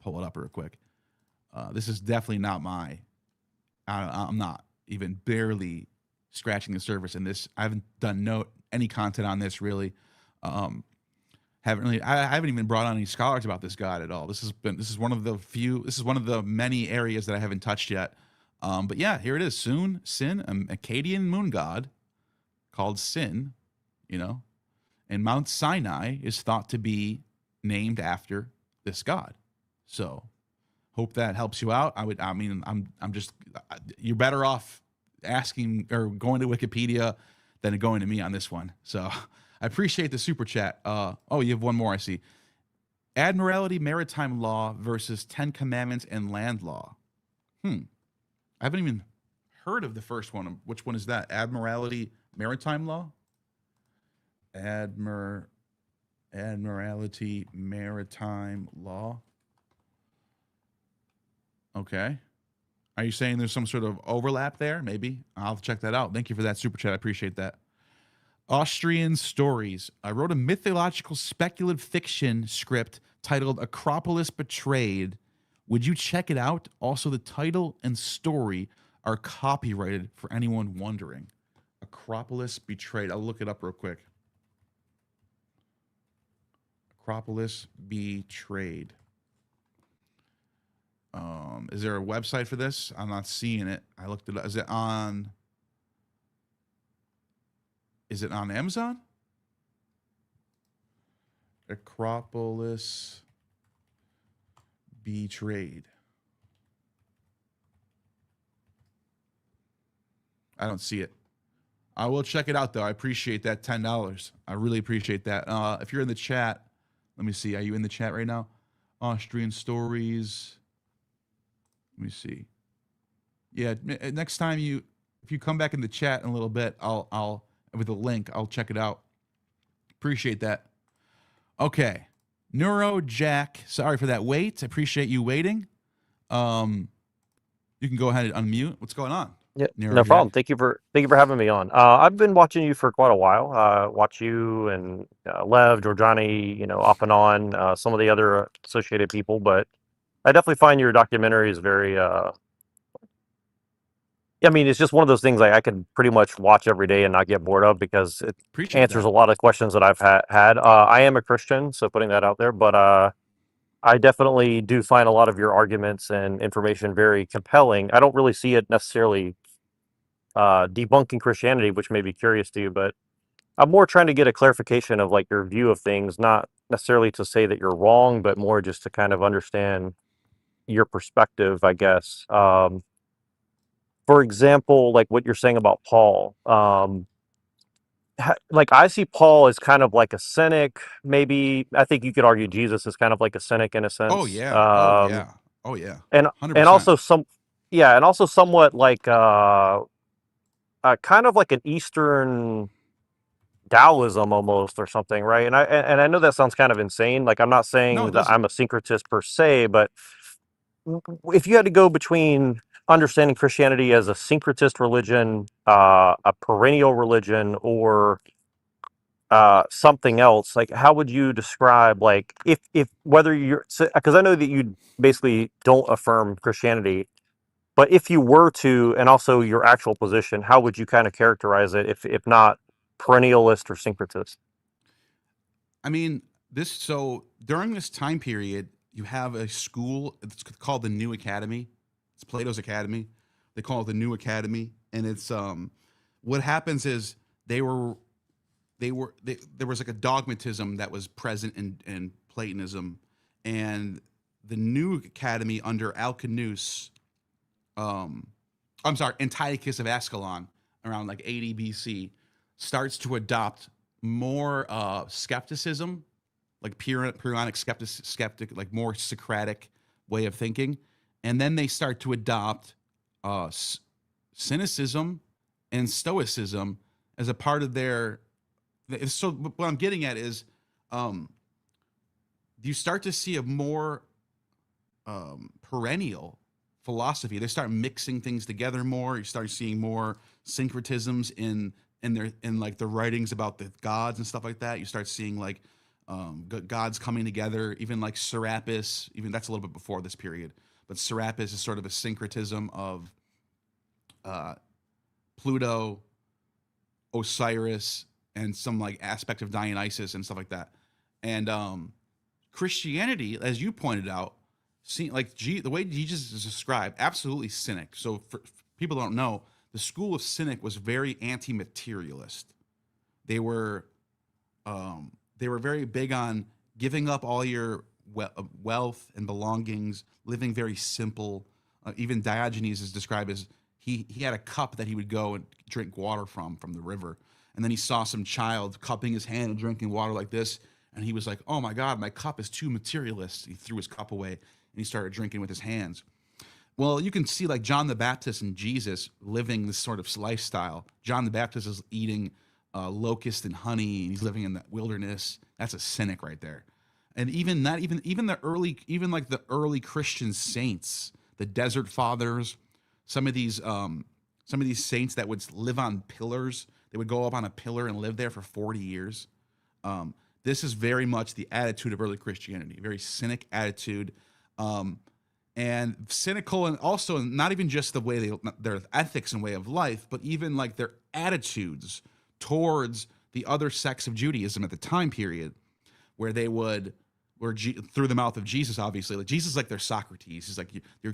pull it up real quick. This is definitely not I'm not even barely scratching the surface in this. I haven't done any content on this really. I haven't even brought on any scholars about this god at all. This is one of the many areas that I haven't touched yet. But yeah, here it is. Sin, an Akkadian moon god called Sin, and Mount Sinai is thought to be named after this god. So hope that helps you out. You're better off asking or going to Wikipedia than going to me on this one. So I appreciate the super chat. You have one more, I see. Admiralty maritime law versus 10 commandments and land law. I haven't even heard of the first one. Which one is that? Admiralty maritime law? Admiralty maritime law. Okay. Are you saying there's some sort of overlap there? Maybe. I'll check that out. Thank you for that super chat. I appreciate that. Austrian Stories. I wrote a mythological speculative fiction script titled Acropolis Betrayed. Would you check it out? Also, the title and story are copyrighted for anyone wondering. Acropolis Betrayed. I'll look it up real quick. Acropolis Betrayed. Is there a website for this? I'm not seeing it. I looked it up. Is it on Amazon? Acropolis Betrayed. I don't see it. I will check it out, though. I appreciate that $10. I really appreciate that. If you're in the chat, let me see. Are you in the chat right now? Austrian Stories. Let me see. Yeah, next time if you come back in the chat in a little bit, I'll with a link, I'll check it out. Appreciate that. Okay. Neuro Jack, sorry for that wait. I appreciate you waiting. You can go ahead and unmute. What's going on? Yeah, Neuro no Jack? problem. Thank you for having me on. I've been watching you for quite a while. Watch you and Lev, Georgiani, off and on, some of the other associated people, but I definitely find your documentaries very. It's just one of those things I can pretty much watch every day and not get bored of because it Appreciate answers that. a lot of questions that I've had. I am a Christian, so putting that out there, but I definitely do find a lot of your arguments and information very compelling. I don't really see it necessarily debunking Christianity, which may be curious to you, but I'm more trying to get a clarification of like your view of things, not necessarily to say that you're wrong, but more just to kind of understand your perspective, I guess. For example, like what you're saying about Paul. Like I see Paul as kind of like a cynic, maybe. I think you could argue Jesus is kind of like a cynic in a Oh sense. yeah. Oh yeah. Oh yeah. And 100%. also yeah, and also somewhat like kind of like an Eastern Taoism almost or something, right? And I know that sounds kind of insane. Like I'm not No, saying it that doesn't. I'm a syncretist per se, but if you had to go between understanding Christianity as a syncretist religion, a perennial religion, or something else, like how would you describe like if whether you're, because I know that you basically don't affirm Christianity, but if you were to, and also your actual position, how would you kind of characterize it if not perennialist or syncretist? I mean, so during this time period, you have a school, it's called the New Academy. It's Plato's Academy. They call it the New Academy. And it's what happens is they were there was like a dogmatism that was present in Platonism, and the New Academy under Alcinous, I'm sorry, Antiochus of Ascalon around like 80 BC starts to adopt more skepticism, like Pyrrhonic skeptic, like more Socratic way of thinking, and then they start to adopt uh, cynicism and Stoicism as a part of their. So what I'm getting at is, um, you start to see a more perennial philosophy. They start mixing things together more. You start seeing more syncretisms in like the writings about the gods and stuff like that. You start seeing like gods coming together. Even like Serapis, even that's a little bit before this period. But Serapis is sort of a syncretism of uh, Pluto, Osiris, and some like aspect of Dionysus and stuff like that. And Christianity, as you pointed out, like the way Jesus is described, absolutely cynic. So for people don't know, the school of cynic was very anti-materialist. They were very big on giving up all your wealth and belongings, living very simple. Even Diogenes is described as he had a cup that he would go and drink water from the river, and then he saw some child cupping his hand and drinking water like this, and he was like, "Oh my God, my cup is too materialist." He threw his cup away and he started drinking with his hands. Well, you can see like John the Baptist and Jesus living this sort of lifestyle. John the Baptist is eating locust and honey, and he's living in the wilderness. That's a cynic right there. And even that, even the early, even like the early Christian saints, the Desert Fathers, some of these saints that would live on pillars. They would go up on a pillar and live there for 40 years. This is very much the attitude of early Christianity, very cynic attitude. And cynical, and also not even just the way their ethics and way of life, but even like their attitudes towards the other sects of Judaism at the time period, where they would, through the mouth of Jesus, obviously, like Jesus is like their Socrates. He's like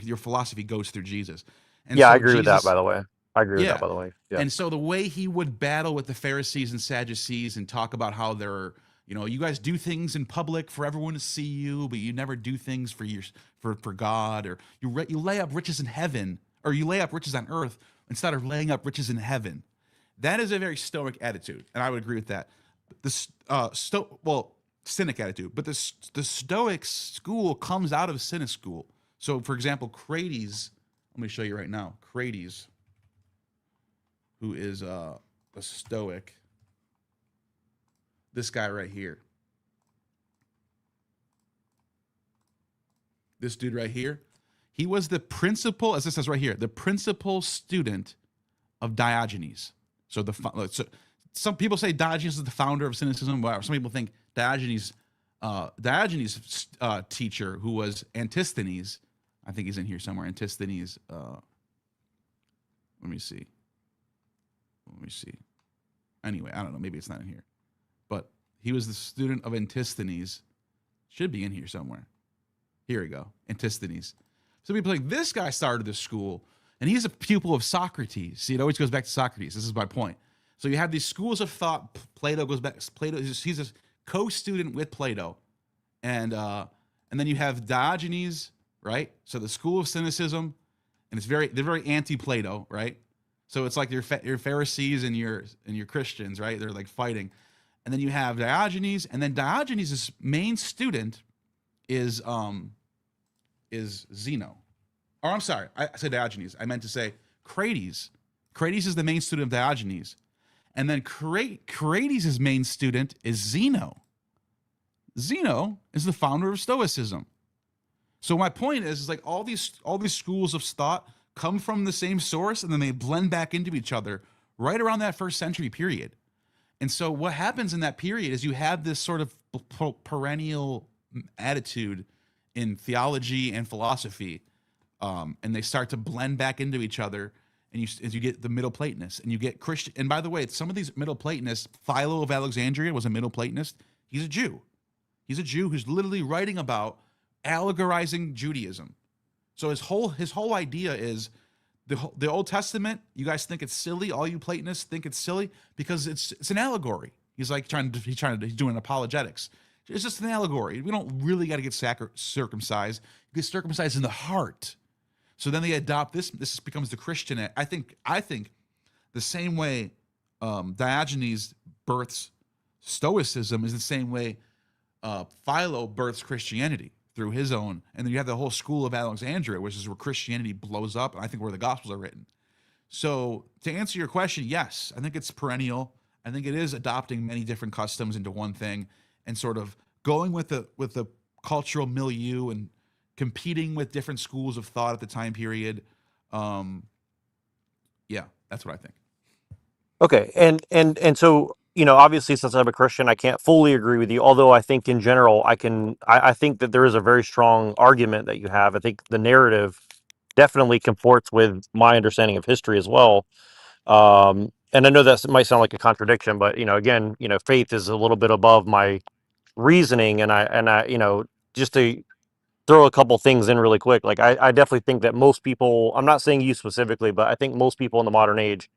your philosophy goes through Jesus, and Yeah, I so agree with that, by Jesus, the way. I agree with that, yeah, by the way. Yeah. and so the way he would battle with the Pharisees and Sadducees and talk about how they're, you guys do things in public for everyone to see you, but you never do things for God, or you lay up riches in heaven, or you lay up riches on earth instead of laying up riches in heaven. That is a very Stoic attitude, and I would agree with that. Cynic attitude, but the Stoic school comes out of Cynic school. So, for example, Crates. Let me show you right now. Crates, who is a Stoic. This guy right here. This dude right here. He was the principal, as it says right here, the principal student of Diogenes. So some people say Diogenes is the founder of Cynicism. Some people think Diogenes' teacher, who was Antisthenes, I think he's in here somewhere. Antisthenes. Let me see. Anyway, I don't know. Maybe it's not in here. But he was the student of Antisthenes. Should be in here somewhere. Here we go. Antisthenes. So people are like, this guy started this school, and he's a pupil of Socrates. See, it always goes back to Socrates. This is my point. So you have these schools of thought. Plato goes back. Plato, he's a co-student with Plato, and then you have Diogenes, right? So the school of cynicism, and they're very anti-Plato, right? So it's like your Pharisees and your Christians, right? They're like fighting, and then you have Diogenes, and then Diogenes' main student is Zeno. Or I'm sorry, I said Diogenes. I meant to say Crates. Crates is the main student of Diogenes. And then Crates' main student is Zeno. Zeno is the founder of Stoicism. So my point is like all these schools of thought come from the same source, and then they blend back into each other right around that first century period. And so what happens in that period is you have this sort of perennial attitude in theology and philosophy, and they start to blend back into each other. And you get the Middle Platonists, and you get Christian. And by the way, some of these Middle Platonists, Philo of Alexandria was a Middle Platonist. He's a Jew. He's a Jew who's literally writing about allegorizing Judaism. So his whole idea is the Old Testament. You guys think it's silly. All you Platonists think it's silly because it's an allegory. He's like he's doing apologetics. It's just an allegory. We don't really got to get circumcised. You get circumcised in the heart. So then they adopt this. This becomes the Christian. I think the same way Diogenes births Stoicism is the same way Philo births Christianity through his own. And then you have the whole school of Alexandria, which is where Christianity blows up, and I think where the Gospels are written. So to answer your question, yes, I think it's perennial. I think it is adopting many different customs into one thing and sort of going with the cultural milieu and competing with different schools of thought at the time period. Yeah, that's what I think. Okay, and so obviously, since I'm a Christian, I can't fully agree with you. Although I think in general, I think that there is a very strong argument that you have. I think the narrative definitely comports with my understanding of history as well. And I know that might sound like a contradiction, but again, faith is a little bit above my reasoning, and I just to throw a couple things in really quick. Like I definitely think that most people, I'm not saying you specifically, but I think most people in the modern age,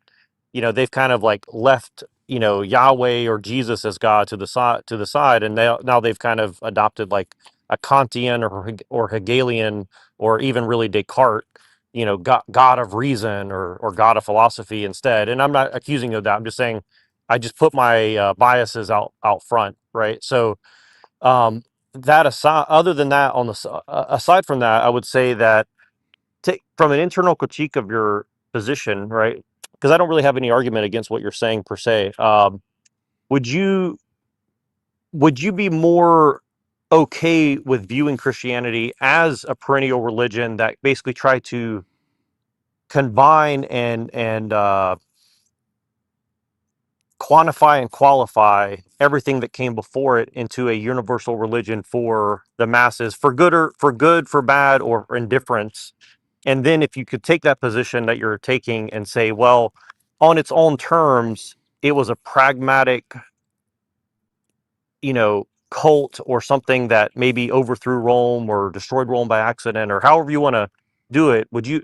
they've kind of like left, Yahweh or Jesus as God to the side, and now they've kind of adopted like a Kantian or Hegelian or even really Descartes, God of reason or God of philosophy instead. And I'm not accusing you of that. I'm just saying I just put my biases out front, right? So that aside, other than that, aside from that, I would say that from an internal critique of your position, right? Because I don't really have any argument against what you're saying per se. Would you be more okay with viewing Christianity as a perennial religion that basically tried to combine and quantify and qualify everything that came before it into a universal religion for the masses, for good, for bad, or for indifference? And then if you could take that position that you're taking and say, well, on its own terms, it was a pragmatic, cult or something that maybe overthrew Rome or destroyed Rome by accident, or however you want to do it, would you,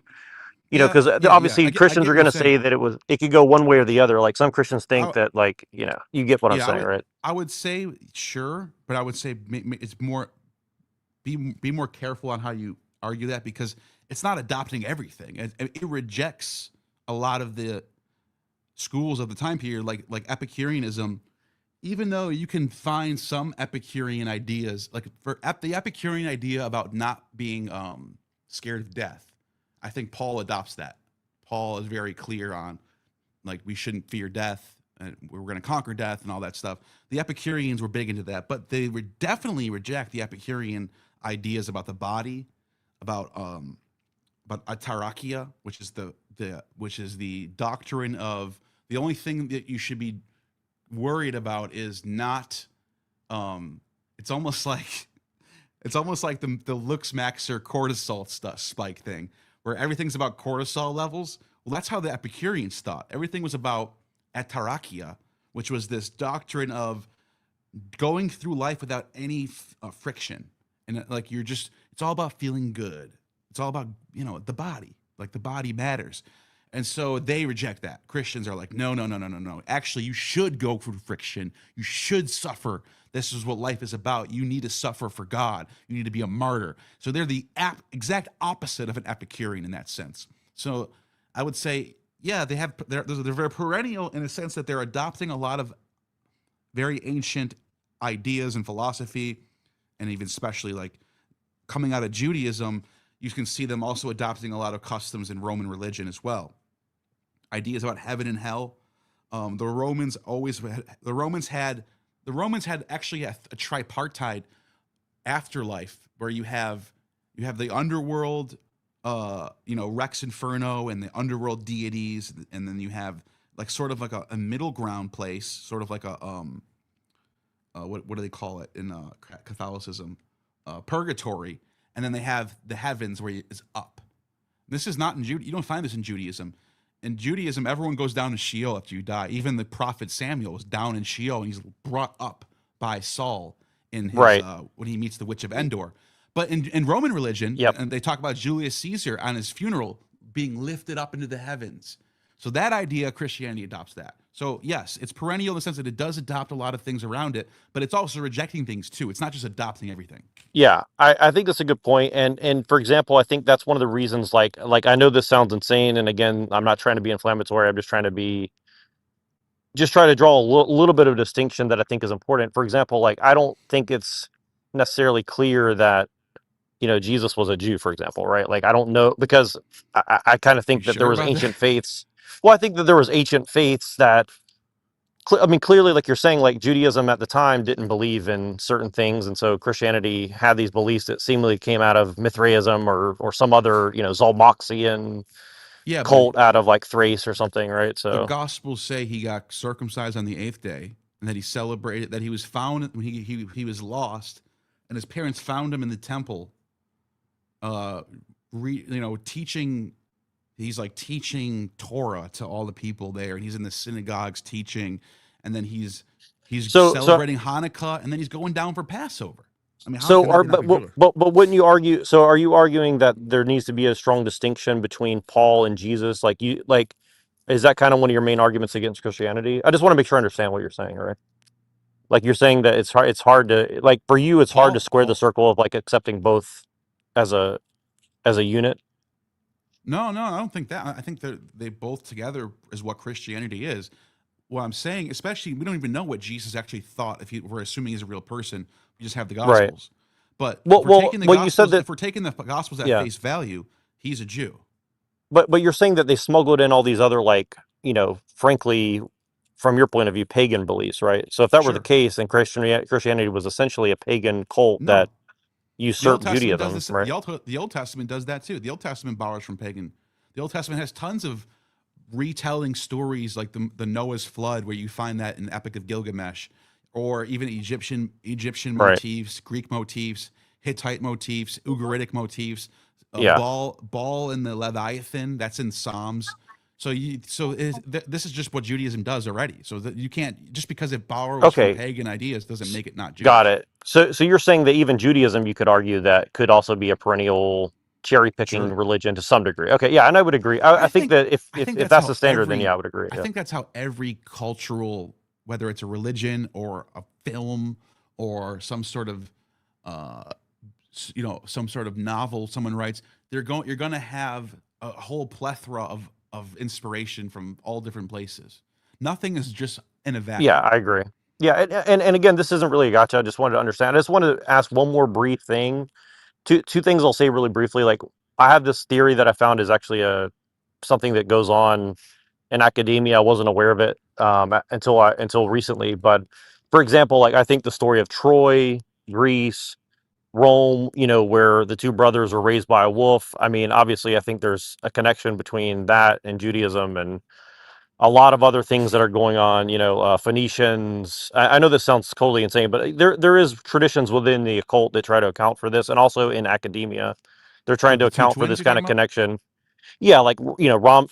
because obviously Christians are going to say that it could go one way or the other. Like some Christians think that, like, you get what I'm saying, right? I would say sure, but I would say it's more, be more careful on how you argue that, because it's not adopting everything. It rejects a lot of the schools of the time period, like Epicureanism. Even though you can find some Epicurean ideas, like for the Epicurean idea about not being scared of death, I think Paul adopts that. Paul is very clear on, like, we shouldn't fear death, and we're going to conquer death and all that stuff. The Epicureans were big into that, but they would definitely reject the Epicurean ideas about the body, about atarakia, which is the doctrine of the only thing that you should be worried about is not. It's almost like the Lux-Maxer cortisol spike thing, where everything's about cortisol levels. Well, that's how the Epicureans thought. Everything was about atarakia, which was this doctrine of going through life without any friction, and like you're It's all about feeling good. It's all about, the body. Like the body matters. And so they reject that. Christians are like, no, no, no, no, no, no. Actually, you should go through friction. You should suffer. This is what life is about. You need to suffer for God. You need to be a martyr. So they're the exact opposite of an Epicurean in that sense. So I would say, yeah, they're very perennial in a sense that they're adopting a lot of very ancient ideas and philosophy, and even especially like coming out of Judaism, you can see them also adopting a lot of customs in Roman religion as well. Ideas about heaven and hell. The Romans had actually a tripartite afterlife where you have the underworld, Rex Inferno and the underworld deities, and then you have like sort of like a middle ground place, sort of like a what do they call it in Catholicism? Purgatory, and then they have the heavens where it's up. This is not in Judaism. You don't find this in Judaism. In Judaism, everyone goes down to Sheol after you die. Even the prophet Samuel was down in Sheol, and he's brought up by Saul in his when he meets the witch of Endor. But in Roman religion, and they talk about Julius Caesar on his funeral being lifted up into the heavens. So that idea, Christianity adopts that. So yes, it's perennial in the sense that it does adopt a lot of things around it, but it's also rejecting things too. It's not just adopting everything. Yeah, I think that's a good point. And for example, I think that's one of the reasons, like I know this sounds insane, and again, I'm not trying to be inflammatory. I'm just trying to draw a little bit of a distinction that I think is important. For example, like I don't think it's necessarily clear that Jesus was a Jew, for example, right? Like I don't know, because I kind of think that there was ancient faiths. Well, I think that there was ancient faiths that, clearly, like you're saying, like Judaism at the time didn't believe in certain things, and so Christianity had these beliefs that seemingly came out of Mithraism or some other, Zalmoxian cult out of like Thrace or something, right? So the Gospels say he got circumcised on the 8th day, and that he celebrated that he was found when he was lost, and his parents found him in the temple, teaching. He's like teaching Torah to all the people there, and he's in the synagogues teaching, and then he's celebrating Hanukkah, and then he's going down for Passover. I mean, but wouldn't you argue? So, are you arguing that there needs to be a strong distinction between Paul and Jesus? Is that kind of one of your main arguments against Christianity? I just want to make sure I understand what you're saying, right? Like you're saying that it's hard to, like, for you, it's hard to square the circle of like accepting both as a unit. No, I don't think that. I think they both together is what Christianity is. What I'm saying, especially, we don't even know what Jesus actually thought. If we're assuming he's a real person, we just have the Gospels. Right. But if we're taking the Gospels at face value, he's a Jew. But you're saying that they smuggled in all these other, like, frankly, from your point of view, pagan beliefs, right? So if that were the case, then Christianity was essentially a pagan cult that usurped Judaism, right? The Old Testament does that too. The Old Testament borrows from pagan. The Old Testament has tons of retelling stories like the Noah's flood, where you find that in the Epic of Gilgamesh, or even Egyptian motifs, Greek motifs, Hittite motifs, Ugaritic motifs. Baal and the Leviathan, that's in Psalms. This is just what Judaism does already. So that you can't, just because it borrows from pagan ideas doesn't make it not Jewish. Got it. So you're saying that even Judaism, you could argue that could also be a perennial cherry-picking religion to some degree. Okay, yeah, and I would agree. I think that if that's the standard, then I would agree. I think that's how every cultural, whether it's a religion or a film or some sort of some sort of novel someone writes, you're going to have a whole plethora of inspiration from all different places. Nothing is just in a vacuum. Yeah, I agree. Yeah, and again, this isn't really a gotcha. I just wanted to understand. I just wanted to ask one more brief thing. Two things I'll say really briefly. Like, I have this theory that I found is actually something that goes on in academia. I wasn't aware of it until recently. But for example, like I think the story of Troy, Greece, Rome, where the two brothers were raised by a wolf. I mean, obviously, I think there's a connection between that and Judaism and a lot of other things that are going on. Phoenicians. I know this sounds totally insane, but there is traditions within the occult that try to account for this, and also in academia, they're trying to account for this kind of connection. Yeah, like Rome,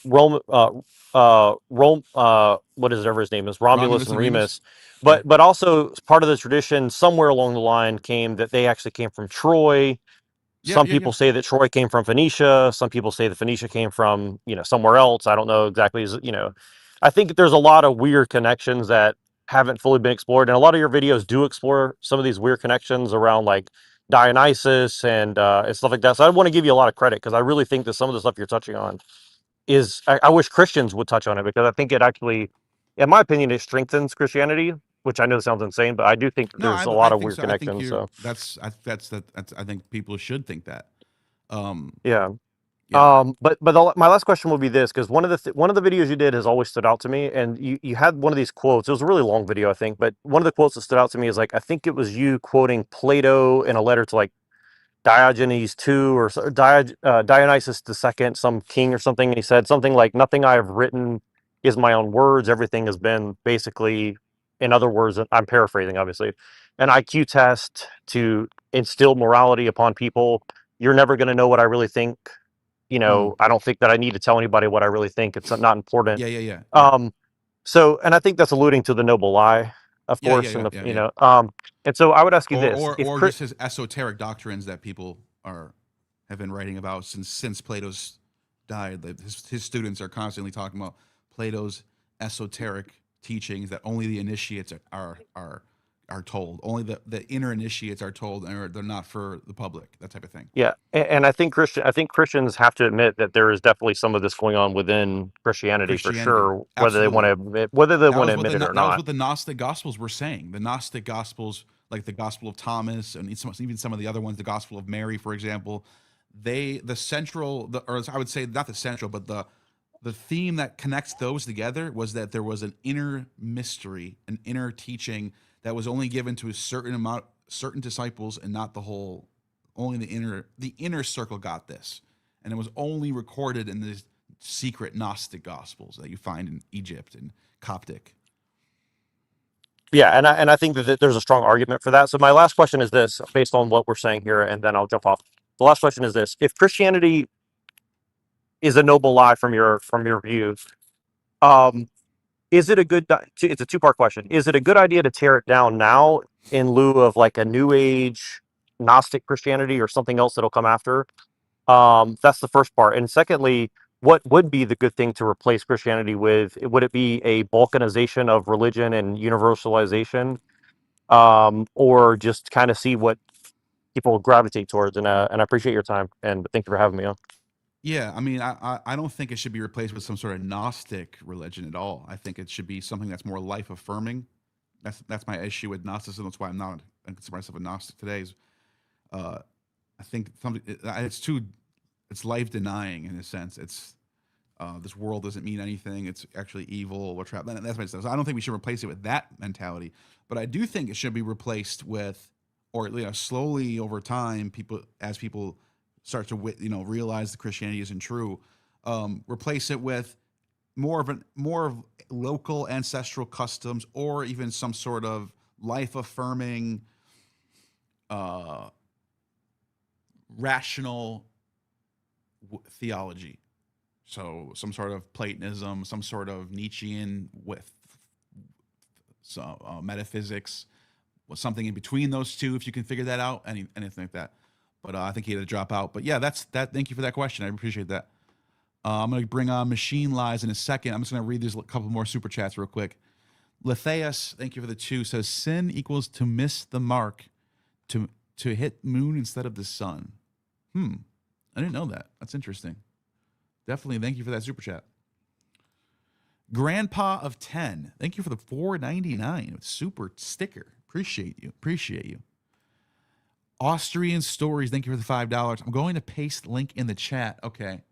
whatever his name is, Romulus and Remus. But also part of the tradition somewhere along the line came that they actually came from Troy, Some people say that Troy came from Phoenicia. Some people say that Phoenicia came from, somewhere else. I don't know exactly. I think there's a lot of weird connections that haven't fully been explored. And a lot of your videos do explore some of these weird connections around like Dionysus and stuff like that. So I want to give you a lot of credit because I really think that some of the stuff you're touching on I wish Christians would touch on it because I think it actually, in my opinion, it strengthens Christianity, which I know sounds insane, but I do think No, there's a I lot of think weird so. I think connections. So that's I think people should think that. yeah. Yeah. My last question will be this, because one of the videos you did has always stood out to me, and you had one of these quotes. It was a really long video, I think, but one of the quotes that stood out to me is like, I think it was you quoting Plato in a letter to like Diogenes II or Dionysus II, some king or something, and he said something like, "Nothing I have written is my own words. Everything has been basically, in other words, I'm paraphrasing, obviously, an IQ test to instill morality upon people. You're never going to know what I really think. I don't think that I need to tell anybody what I really think. It's not important." Yeah. So, and I think that's alluding to the noble lie, of course, and and so I would ask you this: or just his esoteric doctrines that people have been writing about since Plato's died. His students are constantly talking about Plato's esoteric teachings that only the initiates are told. Only the inner initiates are told, and they're not for the public. That type of thing. Yeah, and I think Christians have to admit that there is definitely some of this going on within Christianity for sure, whether they want to admit it or not. That was what the Gnostic Gospels were saying. The Gnostic Gospels, like the Gospel of Thomas, and even some of the other ones, the Gospel of Mary, for example, or I would say not the central, but the theme that connects those together was that there was an inner mystery, an inner teaching that was only given to certain disciples and not the whole. Only the inner circle got this, and it was only recorded in the secret Gnostic Gospels that you find in Egypt and Coptic. Yeah, and I think that there's a strong argument for that. So my last question is this, based on what we're saying here, and then I'll jump off. The last question is this: if Christianity is a noble lie from your view, is it a good? It's a two-part question. Is it a good idea to tear it down now in lieu of like a New Age Gnostic Christianity or something else that'll come after? That's the first part. And secondly, what would be the good thing to replace Christianity with? Would it be a balkanization of religion and universalization, or just kind of see what people gravitate towards? And I appreciate your time, and thank you for having me on. Yeah, I mean, I don't think it should be replaced with some sort of Gnostic religion at all. I think it should be something that's more life affirming. That's my issue with Gnosticism. That's why I consider myself a Gnostic today. I think it's life denying in a sense. It's this world doesn't mean anything. It's actually evil or trap. That's my stuff. So I don't think we should replace it with that mentality. But I do think it should be replaced with, or slowly over time, as people start to realize that Christianity isn't true, replace it with more of local ancestral customs, or even some sort of life affirming rational theology. So some sort of Platonism, some sort of Nietzschean with metaphysics, something in between those two, if you can figure that out, anything like that. But I think he had to drop out. But yeah, that's that. Thank you for that question. I appreciate that. I'm going to bring on Machine Lies in a second. I'm just going to read these couple more super chats real quick. Letheus, thank you for the 2, says sin equals to miss the mark, to hit moon instead of the sun. I didn't know that. That's interesting. Definitely thank you for that super chat. Grandpa of 10, thank you for the $4.99 super sticker. Appreciate you. Austrian Stories, thank you for the $5. I'm going to paste link in the chat. Okay.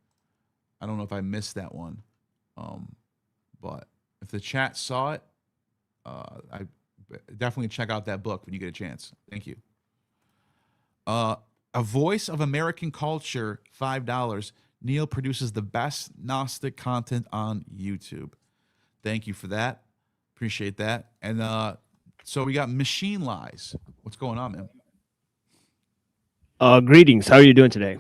I don't know if I missed that one. But if the chat saw it, I definitely check out that book when you get a chance. Thank you. A Voice of American Culture, $5. Neil produces the best Gnostic content on YouTube. Thank you for that. Appreciate that. And so we got Machine Lies. What's going on, man? Greetings. How are you doing today?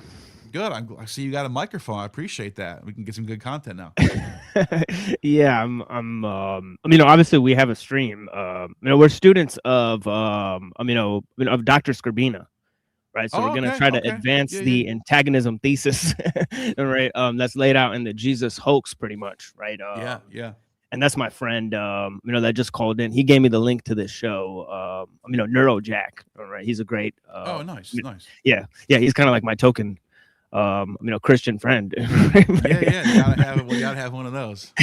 Good. I see you got a microphone. I appreciate that. We can get some good content now. Yeah, I'm obviously we have a stream. We're students of of Dr. Skrbina. right? So Oh, we're going to okay, try to okay. advance Yeah, the antagonism thesis, right? That's laid out in the Jesus hoax, pretty much, right? yeah. And that's my friend, that just called in. He gave me the link to this show, Neurojack, right? He's a great, Oh, nice. yeah, he's kind of like my token, Christian friend. Yeah. You gotta have one of those.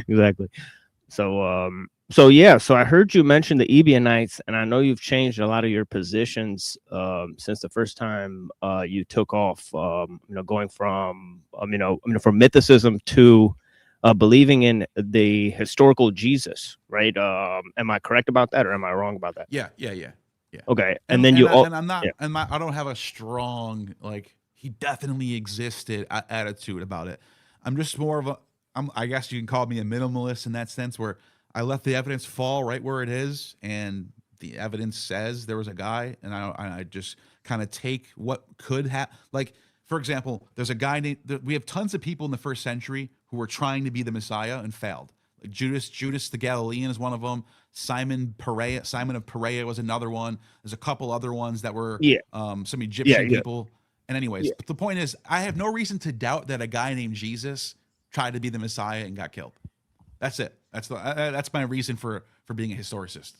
Exactly. So I heard you mention the Ebionites, and I know you've changed a lot of your positions since the first time you took off. Going from from mythicism to believing in the historical Jesus, right? Am I correct about that, or am I wrong about that? Yeah. Okay, And then I'm not, yeah. I don't have a strong like he definitely existed attitude about it. I'm just more of I guess you can call me a minimalist in that sense, where I let the evidence fall right where it is, and the evidence says there was a guy, and I just kind of take what could happen. Like, for example, there's a guy we have tons of people in the first century who were trying to be the Messiah and failed. Like Judas the Galilean is one of them. Simon of Perea was another one. There's a couple other ones that were some Egyptian people. And anyways, but the point is, I have no reason to doubt that a guy named Jesus tried to be the Messiah and got killed. That's it. That's my reason for being a historicist.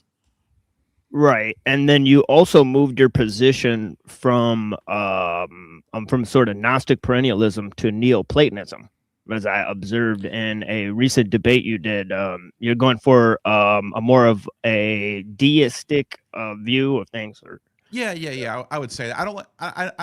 Right, and then you also moved your position from sort of Gnostic perennialism to Neoplatonism, as I observed in a recent debate you did. You're going for a more of a deistic view of things, or Yeah. I would say that. I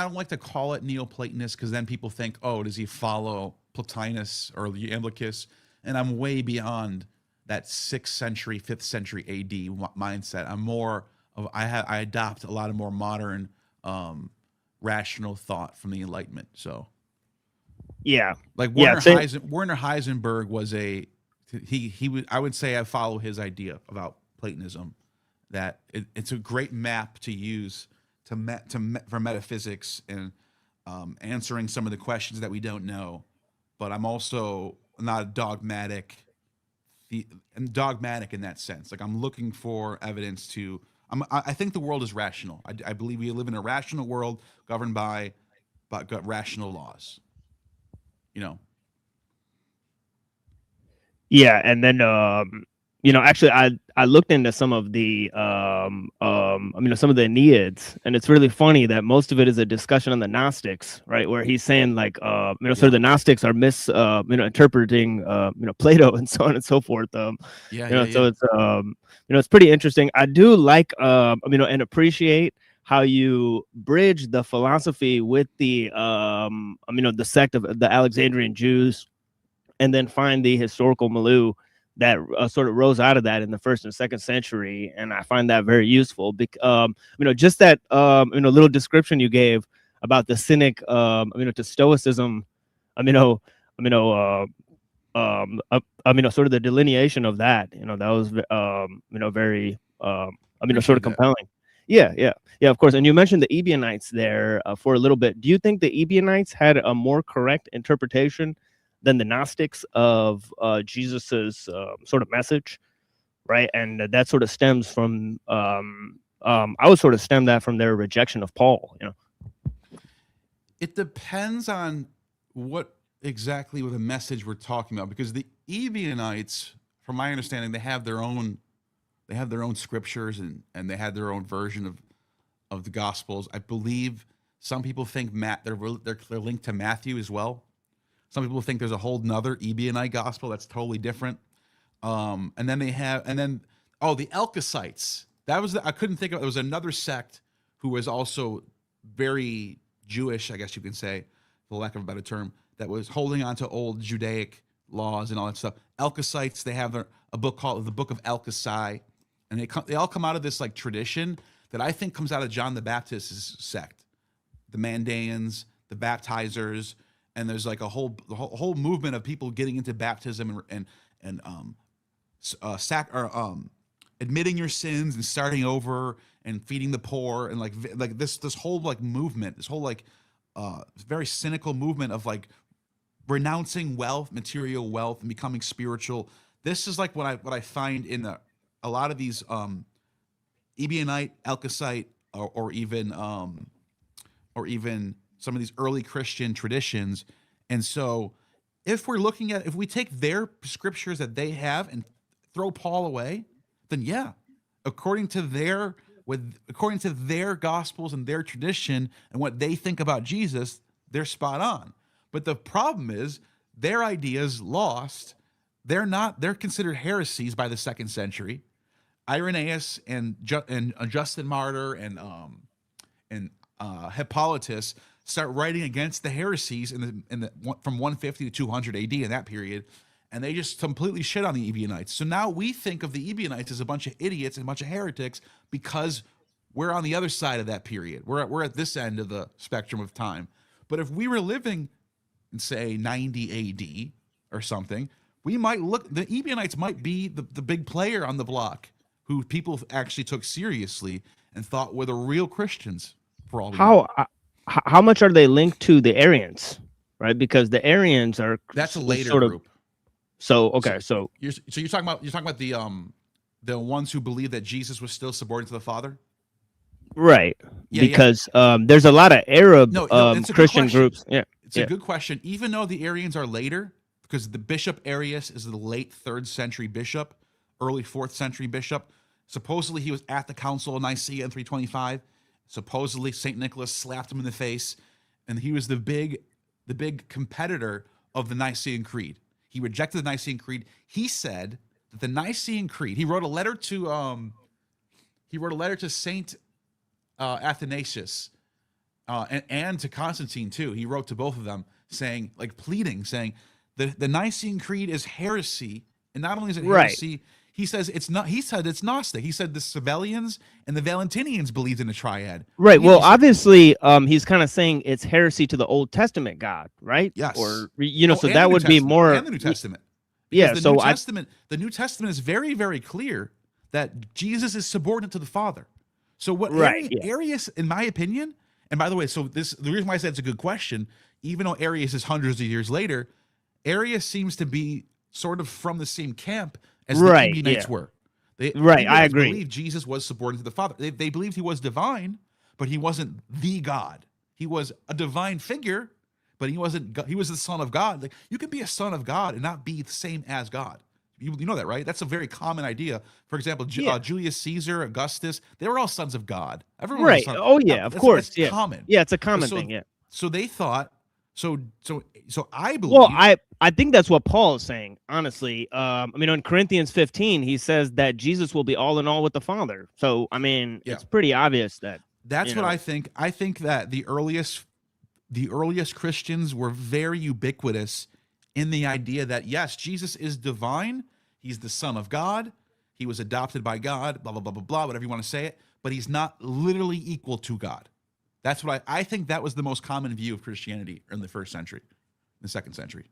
don't like to call it Neoplatonist, because then people think, oh, does he follow Plotinus or Iamblichus? And I'm way beyond that 6th century, 5th century AD mindset. I'm more of I adopt a lot of more modern, rational thought from the Enlightenment. So, yeah, like Werner Heisenberg was he would, I would say I follow his idea about Platonism, that it's a great map to use for metaphysics and answering some of the questions that we don't know. But I'm also not dogmatic in that sense. Like, I'm looking for evidence to. I think the world is rational. I believe we live in a rational world governed by rational laws. Yeah, and then actually I looked into some of the some of the Enneads, and it's really funny that most of it is a discussion on the Gnostics, right? Where he's saying like sort of the Gnostics are interpreting Plato and so on and so forth. So it's it's pretty interesting. I do like and appreciate how you bridge the philosophy with the the sect of the Alexandrian Jews, and then find the historical milieu that sort of rose out of that in the 1st and 2nd century, and I find that very useful. Just that little description you gave about the cynic, to Stoicism, sort of the delineation of that, that was very sort of compelling. Yeah, of course. And you mentioned the Ebionites there for a little bit. Do you think the Ebionites had a more correct interpretation than the Gnostics of Jesus's sort of message, right? And that sort of stems from I would sort of stem that from their rejection of Paul. It depends on what exactly with the message we're talking about, because the Ebionites, from my understanding, they have their own scriptures, and they had their own version of the Gospels. I believe some people think they're linked to Matthew as well. Some people think there's a whole nother Ebionite gospel that's totally different. And then the Elkosites. I couldn't think of. There was another sect who was also very Jewish, I guess you can say, for lack of a better term, that was holding on to old Judaic laws and all that stuff. Elkosites, they have a book called the Book of Elkosai, and they all come out of this like tradition that I think comes out of John the Baptist's sect, the Mandaeans, the baptizers. And there's like a whole movement of people getting into baptism and admitting your sins and starting over and feeding the poor, and like this whole like movement, this whole like very cynical movement of like renouncing material wealth, and becoming spiritual. This is like what I find in a lot of these Ebionite, Elkosite or even some of these early Christian traditions. And so if we take their scriptures that they have and throw Paul away, then yeah, according to their gospels and their tradition and what they think about Jesus, they're spot on. But the problem is their ideas lost. They're considered heresies by the 2nd century. Irenaeus and Justin Martyr and Hippolytus start writing against the heresies from 150 to 200 AD in that period, and they just completely shit on the Ebionites. So now we think of the Ebionites as a bunch of idiots and a bunch of heretics because we're on the other side of that period. We're at this end of the spectrum of time. But if we were living in, say, 90 AD or something, the Ebionites might be the big player on the block who people actually took seriously and thought were the real Christians. For all we know. How much are they linked to the Arians, right? Because the Arians that's a later sort of group. So okay, so you're talking about the ones who believe that Jesus was still subordinate to the Father, right? Yeah, because there's a lot of Arab Christian groups. Yeah, it's a good question. Even though the Arians are later, because the Bishop Arius is the late 3rd century bishop, early 4th century bishop. Supposedly he was at the Council of Nicaea in 325. Supposedly St. Nicholas slapped him in the face, and he was the big competitor of the Nicene Creed. He rejected the Nicene Creed. He said that the Nicene Creed, he wrote a letter to Saint Athanasius and to Constantine too. He wrote to both of them saying the Nicene Creed is heresy, and not only is it heresy, right. He said it's Gnostic. He said the Sabellians and the Valentinians believed in a triad. Right. Well, obviously, he's kind of saying it's heresy to the Old Testament God, right? Yes. Or so that would be more and the New Testament. Yeah. The New Testament is very, very clear that Jesus is subordinate to the Father. So what Arius, in my opinion, and by the way, the reason why I said it's a good question, even though Arius is hundreds of years later, Arius seems to be sort of from the same camp as the Ebionites were. I agree. Believed Jesus was subordinate to the Father. They believed he was divine, but he wasn't the God. He was a divine figure, but he wasn't. He was the Son of God. Like, you can be a son of God and not be the same as God. You know that, right? That's a very common idea. For example, Julius Caesar, Augustus, they were all sons of God. Everyone was a son. Oh yeah, of course. That's common. Yeah, it's a common thing. Yeah. So they thought. So I believe. Well, I think that's what Paul is saying. Honestly, in Corinthians 15, he says that Jesus will be all in all with the Father. So it's pretty obvious that. That's what I think. I think that the earliest Christians were very ubiquitous in the idea that yes, Jesus is divine. He's the Son of God. He was adopted by God. Blah blah blah blah blah. Whatever you want to say it, but he's not literally equal to God. That's what I think that was the most common view of Christianity in the 1st century, the 2nd century.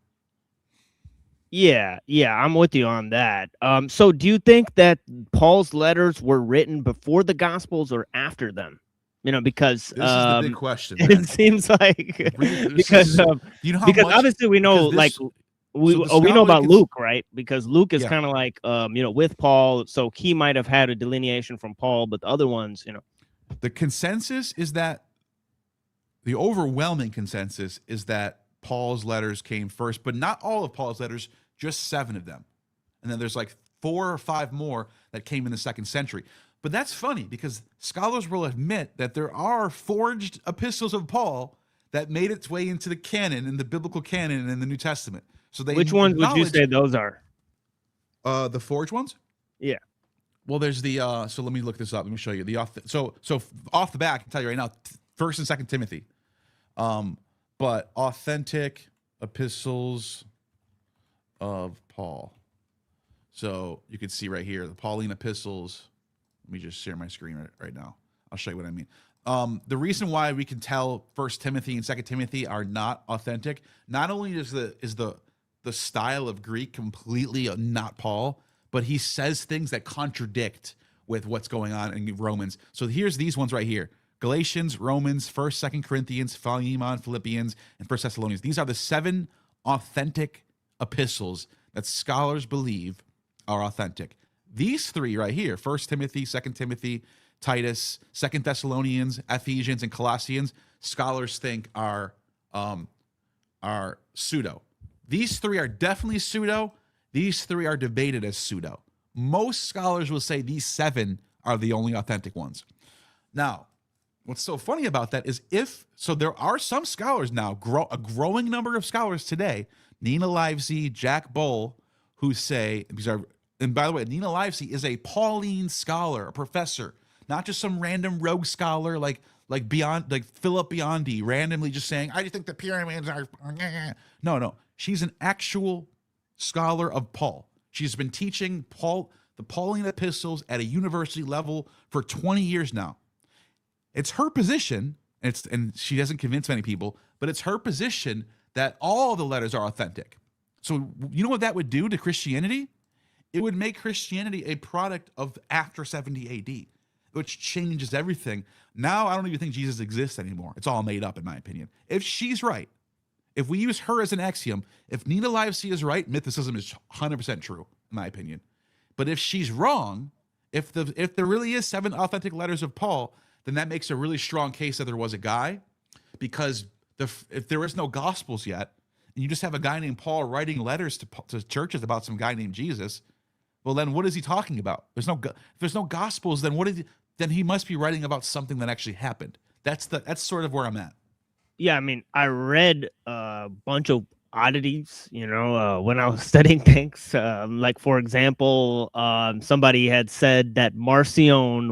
Yeah, I'm with you on that. So do you think that Paul's letters were written before the Gospels or after them? Because this is the big question. Man. It seems like because obviously we know we know about Luke, right? Because Luke is kind of like with Paul, so he might have had a delineation from Paul, but the other ones, the consensus is that. The overwhelming consensus is that Paul's letters came first, but not all of Paul's letters, just 7 of them. And then there's like 4 or 5 more that came in the 2nd century. But that's funny because scholars will admit that there are forged epistles of Paul that made its way into the canon, in the biblical canon and in the New Testament. So which ones would you say those are? The forged ones? Yeah. Well, there's the so let me look this up. Let me show you the so off the bat, I can tell you right now, 1st and 2nd Timothy. But authentic epistles of Paul. So you can see right here, the Pauline epistles. Let me just share my screen right now. I'll show you what I mean. The reason why we can tell 1 Timothy and 2 Timothy are not authentic, not only is the style of Greek completely not Paul, but he says things that contradict with what's going on in Romans. So here's these ones right here. Galatians, Romans, 1st, 2nd Corinthians, Philemon, Philippians, and 1 Thessalonians. These are the 7 authentic epistles that scholars believe are authentic. These 3 right here, 1 Timothy, 2 Timothy, Titus, 2 Thessalonians, Ephesians, and Colossians, scholars think are pseudo. These three are definitely pseudo. These three are debated as pseudo. Most scholars will say these 7 are the only authentic ones. Now, what's so funny about that is there are some scholars now, a growing number of scholars today, Nina Livesey, Jack Bull, who say, and by the way, Nina Livesey is a Pauline scholar, a professor, not just some random rogue scholar like Philip Biondi, randomly just saying, I just think the pyramids are. No. She's an actual scholar of Paul. She's been teaching the Pauline epistles at a university level for 20 years now. It's her position, and she doesn't convince many people, but it's her position that all the letters are authentic. So you know what that would do to Christianity? It would make Christianity a product of after 70 AD, which changes everything. Now I don't even think Jesus exists anymore. It's all made up, in my opinion. If she's right, if we use her as an axiom, if Nina Livesey is right, mythicism is 100% true, in my opinion. But if she's wrong, if there really is 7 authentic letters of Paul, then that makes a really strong case that there was a guy, because if there is no Gospels yet, and you just have a guy named Paul writing letters to churches about some guy named Jesus, well, then what is he talking about? If there's no Gospels, then then he must be writing about something that actually happened. That's sort of where I'm at. Yeah, I mean, I read a bunch of oddities, when I was studying things. Like, for example, somebody had said that Marcion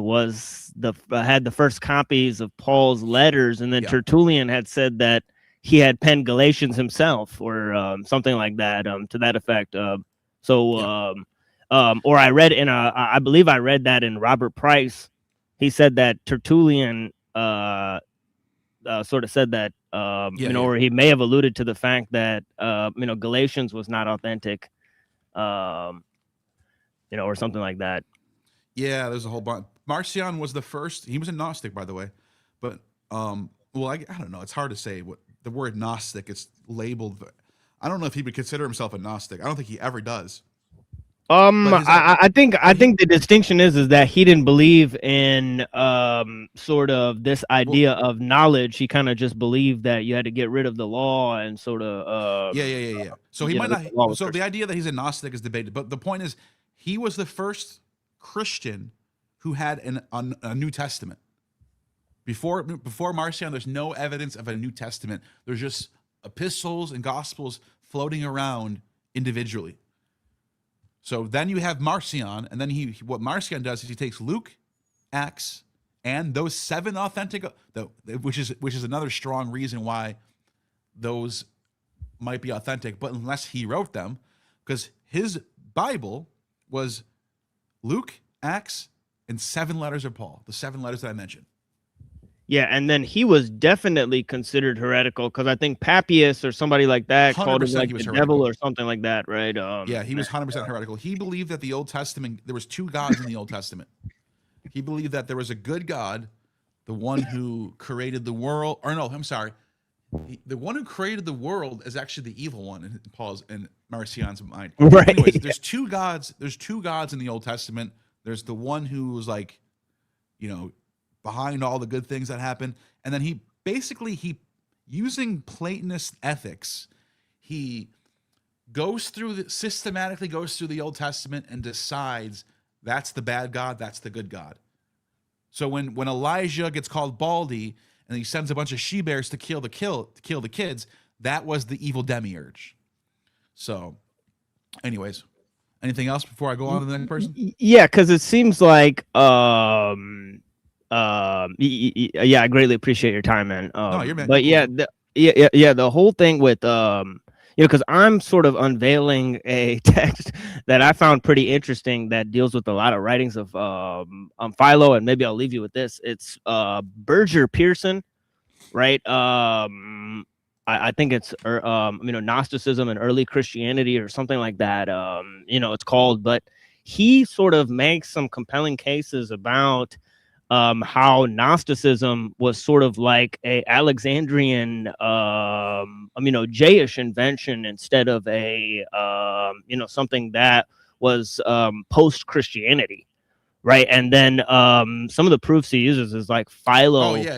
had the first copies of Paul's letters, and then Tertullian had said that he had penned Galatians himself, or something like that, to that effect. Or I read I believe I read that in Robert Price. He said that Tertullian sort of said that, or he may have alluded to the fact that, Galatians was not authentic, or something like that. Yeah, there's a whole bunch. Marcion was the first. He was a Gnostic, by the way. But, I don't know. It's hard to say what the word Gnostic is labeled. I don't know if he would consider himself a Gnostic. I don't think he ever does. I think the distinction is that he didn't believe in sort of this idea of knowledge. He kind of just believed that you had to get rid of the law and sort of So he might not. So the idea that he's a Gnostic is debated, but the point is, he was the first Christian who had a New Testament. Before Marcion, there's no evidence of a New Testament. There's just epistles and gospels floating around individually. So then you have Marcion, and then what Marcion does is he takes Luke, Acts, and those 7 authentic, which is another strong reason why those might be authentic, but unless he wrote them, because his Bible was Luke, Acts, and 7 letters of Paul, the 7 letters that I mentioned. Yeah, and then he was definitely considered heretical, because I think Papias or somebody like that called him like the devil or something like that, right? He was 100% heretical. He believed that the Old Testament, there was 2 gods in the Old Testament. He believed that there was a good God, the one who created the world, or no, I'm sorry. The one who created the world is actually the evil one in Paul's and Marcion's mind. Right. Anyways, there's 2 gods. There's 2 gods in the Old Testament. There's the one who was like, behind all the good things that happen. And then he using Platonist ethics, he systematically goes through the Old Testament and decides that's the bad God, that's the good God. So when Elijah gets called Baldy and he sends a bunch of she-bears to kill the kids, that was the evil demiurge. So anyways, anything else before I go on to the next person? Yeah, because it seems like I greatly appreciate your time, man. No, you're man. But the whole thing with because I'm sort of unveiling a text that I found pretty interesting that deals with a lot of writings of Philo, and maybe I'll leave you with this. It's Berger Pearson, right? I think it's Gnosticism and Early Christianity or something like that. It's called, but he sort of makes some compelling cases about how Gnosticism was sort of like a Alexandrian, Jayish invention instead of a, something that was post-Christianity, right? And then some of the proofs he uses is like Philo. Oh yeah.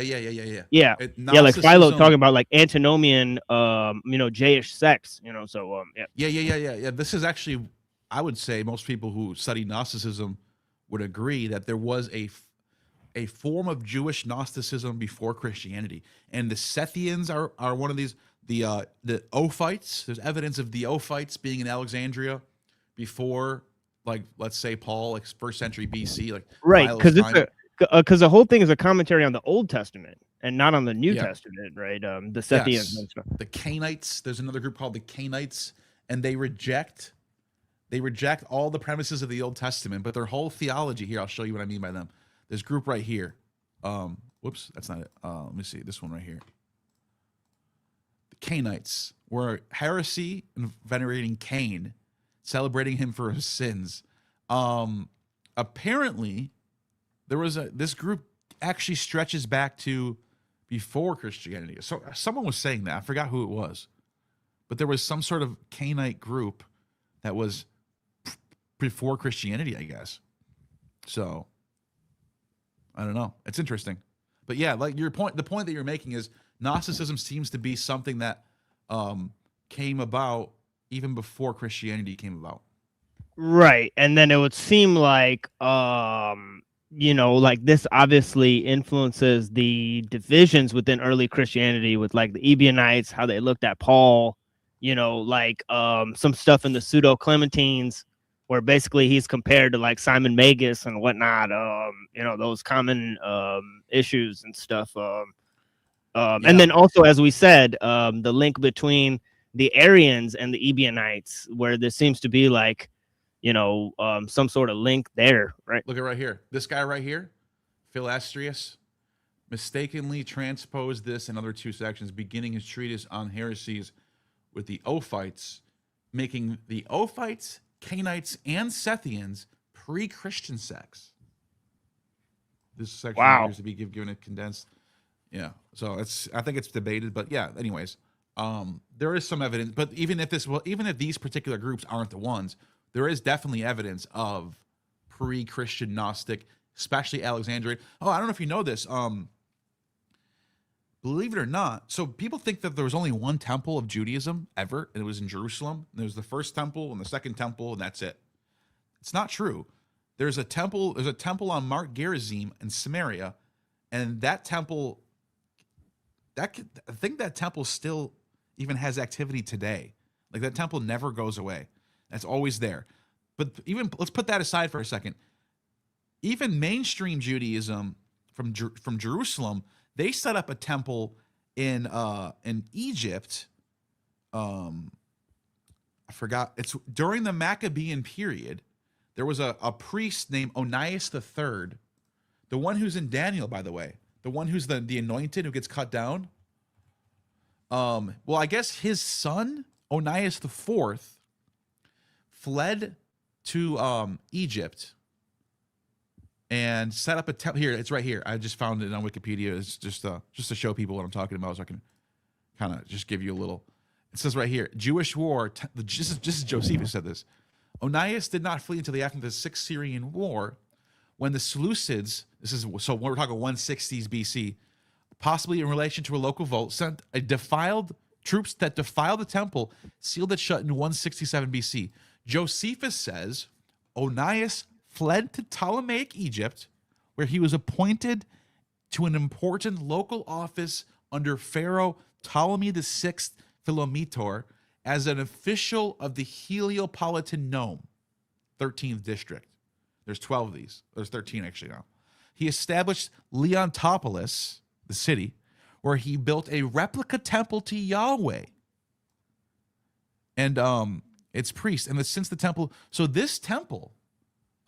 Yeah, like Philo talking about like antinomian, Jayish sects, So Yeah. This is actually, I would say, most people who study Gnosticism would agree that there was a form of Jewish Gnosticism before Christianity, and the Sethians are one of these. The Ophites. There's evidence of the Ophites being in Alexandria before, like, let's say Paul, like 1st century BC, like right, because the whole thing is a commentary on the Old Testament and not on the New Testament, right? The Sethians and stuff. The Canaanites. There's another group called the Canaanites, and they reject all the premises of the Old Testament, but their whole theology here. I'll show you what I mean by them. This group right here. Whoops, that's not it. Let me see this one right here. The Cainites were heresy and venerating Cain, celebrating him for his sins. Apparently, there was this group actually stretches back to before Christianity. So someone was saying that. I forgot who it was, but there was some sort of Cainite group that was before Christianity, I guess. So I don't know. It's interesting, but yeah, like the point that you're making is Gnosticism seems to be something that came about even before Christianity came about. Right. And then it would seem like, like this obviously influences the divisions within early Christianity with like the Ebionites, how they looked at Paul, some stuff in the Pseudo-Clementines where basically he's compared to like Simon Magus and whatnot, those common issues and stuff. And then also, as we said, the link between the Arians and the Ebionites, where there seems to be like, some sort of link there, right? Look at right here. This guy right here, Philastrius, mistakenly transposed this and other two sections, beginning his treatise on heresies with the Ophites, making the Ophites, Cainites, and Sethians pre-Christian sects. This section appears to be given a condensed. Yeah, so I think it's debated, but yeah. Anyways, there is some evidence, but even if these particular groups aren't the ones, there is definitely evidence of pre-Christian Gnostic, especially Alexandria. Oh, I don't know if you know this. Believe it or not, so people think that there was only one temple of Judaism ever, and it was in Jerusalem. There was the first temple and the second temple, and that's it. It's not true. There's a temple on Mount Gerizim in Samaria, and that temple, I think that temple still even has activity today. Like that temple never goes away. That's always there. But even let's put that aside for a second. Even mainstream Judaism from Jerusalem, they set up a temple in Egypt. I forgot. It's during the Maccabean period. There was a priest named Onias III, the one who's in Daniel, by the way, the one who's the anointed who gets cut down. Well, I guess his son Onias IV fled to Egypt and set up a temple. Here, it's right here. I just found it on Wikipedia. It's just to show people what I'm talking about, so I can kind of just give you a little. It says right here, Jewish war. This is Josephus said this. Onias did not flee until after the Sixth Syrian War, when the Seleucids, so we're talking 160s BC, possibly in relation to a local vote, sent troops that defiled the temple, sealed it shut in 167 BC. Josephus says Onias fled to Ptolemaic Egypt, where he was appointed to an important local office under Pharaoh Ptolemy VI Philometor as an official of the Heliopolitan Nome, 13th district. There's 12 of these. There's 13 actually now. He established Leontopolis, the city, where he built a replica temple to Yahweh. And its priests. And since the temple, so this temple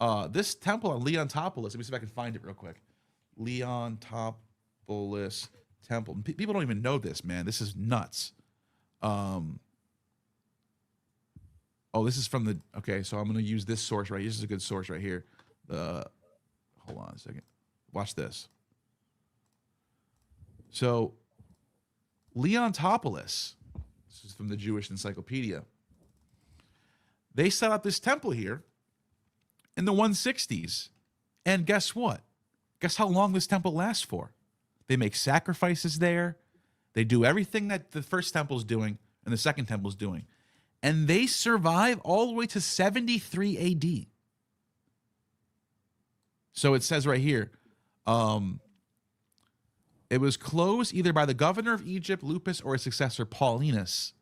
on Leontopolis, let me see if I can find it real quick. Leontopolis temple. People don't even know this, man. This is nuts. This is from okay, so I'm going to use this source right here. This is a good source right here. Hold on a second. Watch this. So, Leontopolis, this is from the Jewish Encyclopedia. They set up this temple here in the 160s, And guess what? Guess how long this temple lasts for? They make sacrifices there. They do everything that the first temple's doing and the second temple's doing. And they survive all the way to 73 AD. So it says right here, it was closed either by the governor of Egypt, Lupus, or his successor, Paulinus.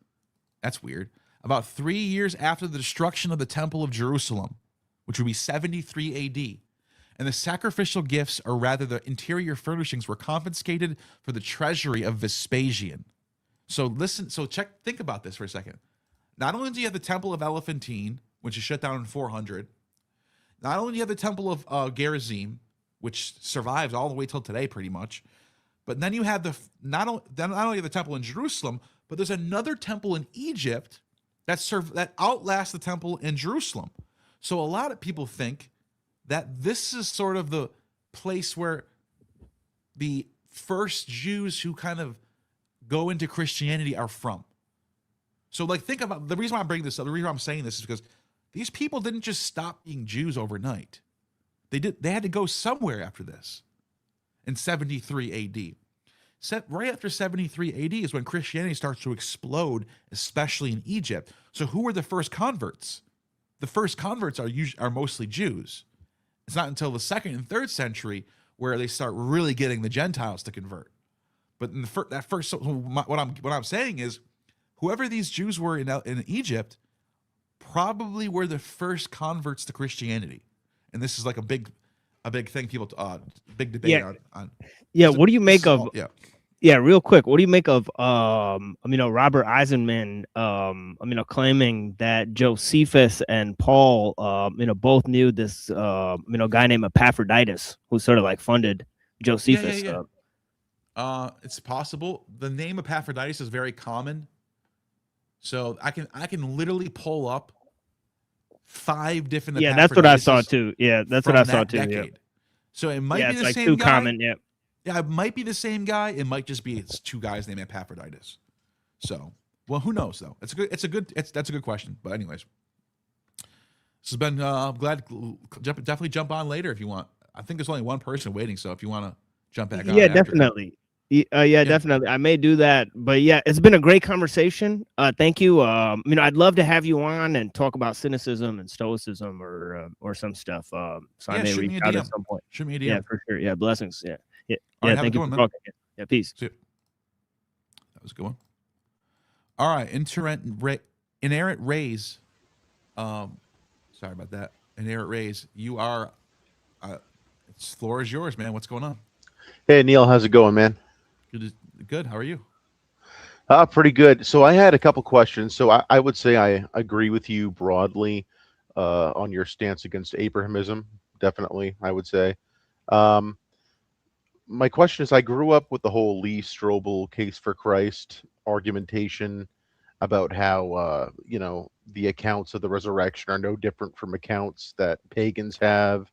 That's weird. About 3 years after the destruction of the Temple of Jerusalem, which would be 73 AD. And the sacrificial gifts, or rather the interior furnishings, were confiscated for the treasury of Vespasian. So think about this for a second. Not only do you have the Temple of Elephantine, which is shut down in 400, not only do you have the Temple of Gerizim, which survives all the way till today pretty much, but then you have not only the temple in Jerusalem, but there's another temple in Egypt that outlasts the temple in Jerusalem. So a lot of people think that this is sort of the place where the first Jews who kind of go into Christianity are from. So like think about the reason why I'm bringing this up, the reason why I'm saying this is because these people didn't just stop being Jews overnight. They had to go somewhere after this. In 73 AD. Right after 73 AD is when Christianity starts to explode, especially in Egypt. So who were the first converts? The first converts are mostly Jews. It's not until the 2nd and 3rd century where they start really getting the Gentiles to convert. But in what I'm saying is, whoever these Jews were in Egypt probably were the first converts to Christianity. And this is like a big thing people big debate on. Yeah, what do you make of real quick, what do you make of Robert Eisenman claiming that Josephus and Paul both knew this guy named Epaphroditus who sort of like funded Josephus? It's possible. The name Epaphroditus is very common. So I can literally pull up 5 different that's what I saw too. Yeah, that's what I saw too. Yeah. So it might be the like same too guy. Common, yeah. Yeah, it might be the same guy. It might just be 2 guys named Epaphroditus. So, well, who knows though? That's a good question. But anyways, this has been. I'm glad. Definitely jump on later if you want. I think there's only one person waiting, so if you want to jump back on. Yeah, definitely. Definitely. I may do that. But yeah, it's been a great conversation. Thank you. I'd love to have you on and talk about cynicism and stoicism or some stuff. So I may reach out at some point. Shoot me a DM. Yeah, for sure. Yeah, blessings. Yeah. Yeah. All right, thank you for talking. Yeah, peace. See you. That was a good one. All right, inerrant rays. Sorry about that. Inerrant rays. You are. Floor is yours, man. What's going on? Hey Neil, how's it going, man? Good. How are you? Pretty good. So I had a couple questions. So I would say I agree with you broadly on your stance against Abrahamism. Definitely, I would say. My question is, I grew up with the whole Lee Strobel case for Christ argumentation about how the accounts of the resurrection are no different from accounts that pagans have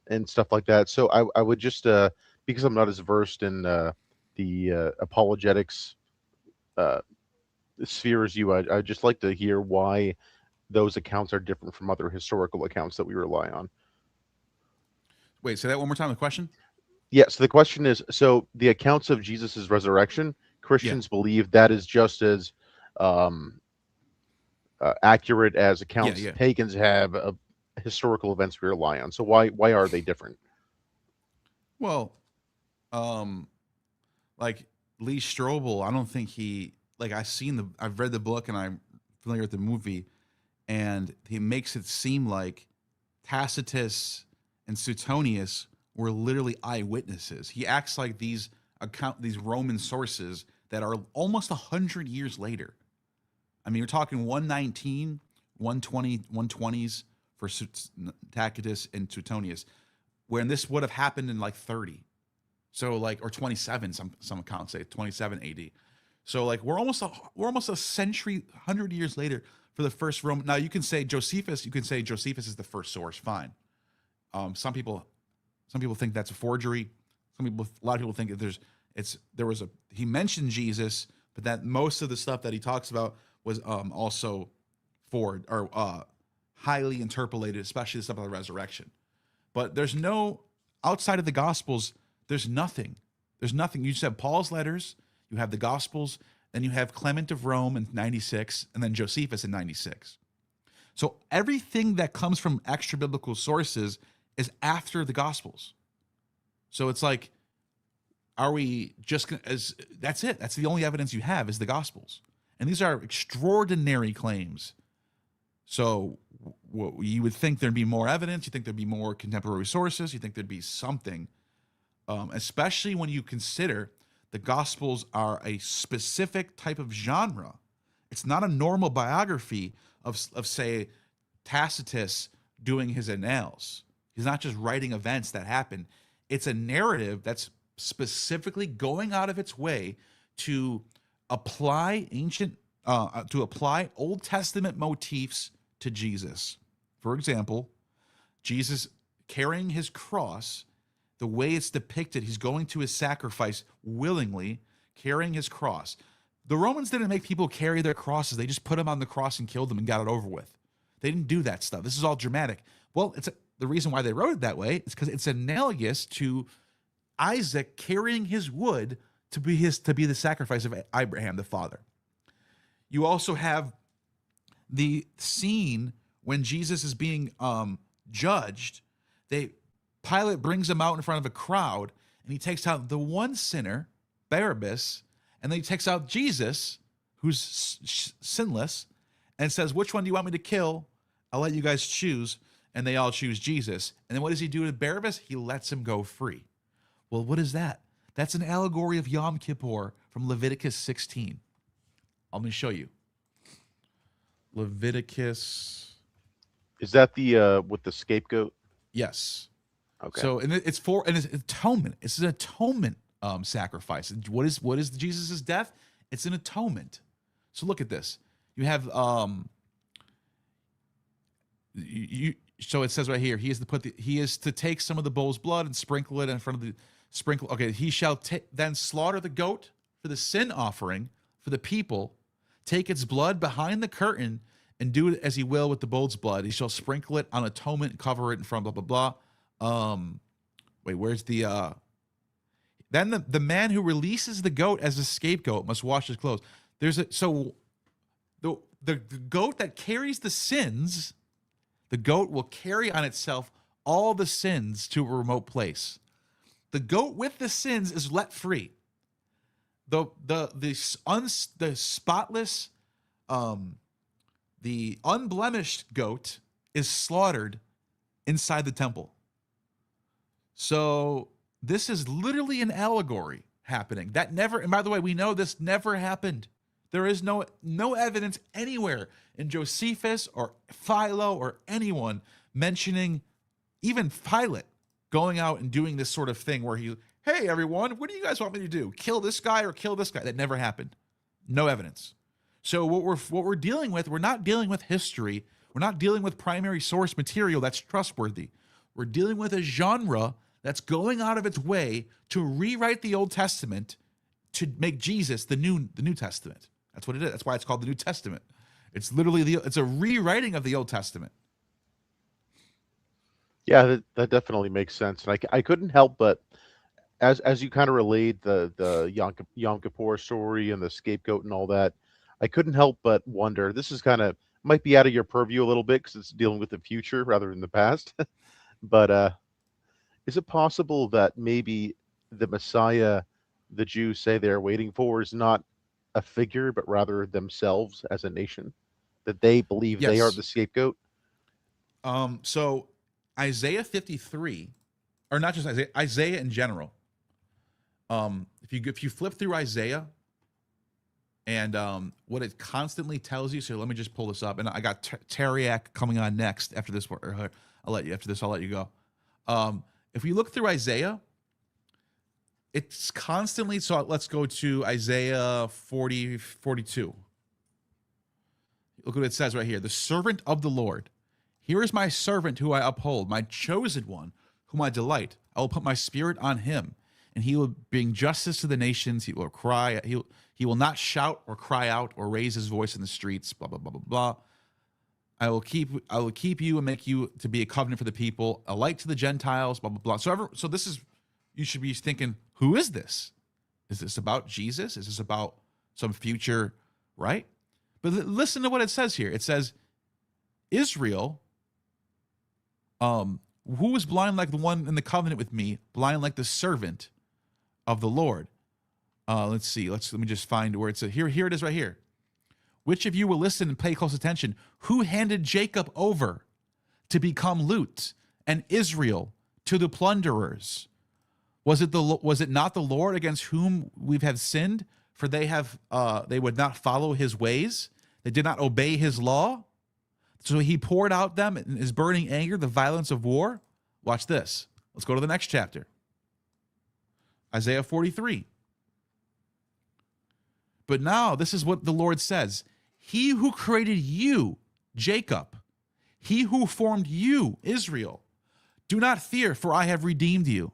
and stuff like that. So I would just because I'm not as versed in the apologetics sphere as you, I'd just like to hear why those accounts are different from other historical accounts that we rely on. Wait, say that one more time, the question? Yeah, so the question is, so the accounts of Jesus's resurrection, Christians believe that is just as accurate as accounts pagans have of historical events we rely on. So why are they different? Well, like Lee Strobel, I don't think I've read the book and I'm familiar with the movie, and he makes it seem like Tacitus and Suetonius were literally eyewitnesses. He acts like these Roman sources that are almost 100 years later. I mean, you're talking 119, 120, 120s for Tacitus and Suetonius, when this would have happened in like 30. So or 27, some accounts say 27 AD. So we're almost a century, 100 years later for the first Roman. Now you can say Josephus is the first source, fine. Some people think that's a forgery. A lot of people think that he mentioned Jesus, but that most of the stuff that he talks about was also highly interpolated, especially the stuff about the resurrection. But there's no outside of the Gospels, there's nothing. There's nothing. You just have Paul's letters, you have the Gospels, then you have Clement of Rome in 96, and then Josephus in 96. So everything that comes from extra biblical sources is after the Gospels. So it's like, are we just gonna, as that's it? That's the only evidence you have is the Gospels, and these are extraordinary claims. So you would think there'd be more evidence. You think there'd be more contemporary sources. You think there'd be something, especially when you consider the Gospels are a specific type of genre. It's not a normal biography of say, Tacitus doing his annals. He's not just writing events that happen. It's a narrative that's specifically going out of its way to apply Old Testament motifs to Jesus. For example, Jesus carrying his cross, the way it's depicted, he's going to his sacrifice willingly, carrying his cross. The Romans didn't make people carry their crosses. They just put them on the cross and killed them and got it over with. They didn't do that stuff. This is all dramatic. Well, the reason why they wrote it that way is because it's analogous to Isaac carrying his wood to be the sacrifice of Abraham, the father. You also have the scene when Jesus is being judged. Pilate brings him out in front of a crowd, and he takes out the one sinner, Barabbas, and then he takes out Jesus, who's sinless, and says, "Which one do you want me to kill? I'll let you guys choose." And they all choose Jesus. And then what does he do to Barabbas? He lets him go free. Well, what is that? That's an allegory of Yom Kippur from Leviticus 16. Let me show you. Leviticus. Is that the with the scapegoat? Yes. Okay. So, and it's atonement. It's an atonement sacrifice. And what is Jesus' death? It's an atonement. So look at this. You have so it says right here, he is to take some of the bull's blood and sprinkle it in front of the sprinkle. Okay, he shall then slaughter the goat for the sin offering for the people, take its blood behind the curtain, and do it as he will with the bull's blood. He shall sprinkle it on atonement and cover it in front, blah, blah, blah. Wait, where's the then the man who releases the goat as a scapegoat must wash his clothes. The goat that carries the sins, the goat will carry on itself all the sins to a remote place. The goat with the sins is let free. The spotless, the unblemished goat is slaughtered inside the temple. So this is literally an allegory happening. That never, and by the way, we know this never happened. There is no evidence anywhere in Josephus or Philo or anyone mentioning even Pilate going out and doing this sort of thing where hey, everyone, what do you guys want me to do? Kill this guy or kill this guy? That never happened. No evidence. So what we're dealing with, we're not dealing with history. We're not dealing with primary source material that's trustworthy. We're dealing with a genre that's going out of its way to rewrite the Old Testament to make Jesus the New Testament. That's what it is. That's why it's called the New Testament. It's literally it's a rewriting of the Old Testament. Yeah, that definitely makes sense. And I couldn't help but, as you kind of relayed the Yom Kippur story and the scapegoat and all that, I couldn't help but wonder, this is might be out of your purview a little bit because it's dealing with the future rather than the past. But is it possible that maybe the Messiah the Jews say they're waiting for is not a figure, but rather themselves as a nation? That they believe they are the scapegoat? So Isaiah 53, or not just Isaiah in general. If you flip through Isaiah and what it constantly tells you, so let me just pull this up. And I got Teriak coming on next after this. I'll let you go. If we look through Isaiah, it's constantly, so let's go to Isaiah 42. Look what it says right here. The servant of the Lord. Here is my servant who I uphold, my chosen one, whom I delight. I will put my spirit on him, and he will bring justice to the nations. He will cry. He will not shout or cry out or raise his voice in the streets, blah, blah, blah, blah, blah. I will keep you and make you to be a covenant for the people, a light to the Gentiles, blah, blah, blah. So this is, you should be thinking, who is this? Is this about Jesus? Is this about some future, right? But listen to what it says here. It says, Israel, who was blind like the one in the covenant with me, blind like the servant of the Lord. Let's see. Let me just find where it says. Here it is right here. Which of you will listen and pay close attention? Who handed Jacob over to become loot and Israel to the plunderers? Was it not the Lord against whom we have sinned? For they would not follow his ways. They did not obey his law. So he poured out them in his burning anger, the violence of war. Watch this. Let's go to the next chapter. Isaiah 43. But now this is what the Lord says. He who created you, Jacob, he who formed you, Israel, do not fear, for I have redeemed you.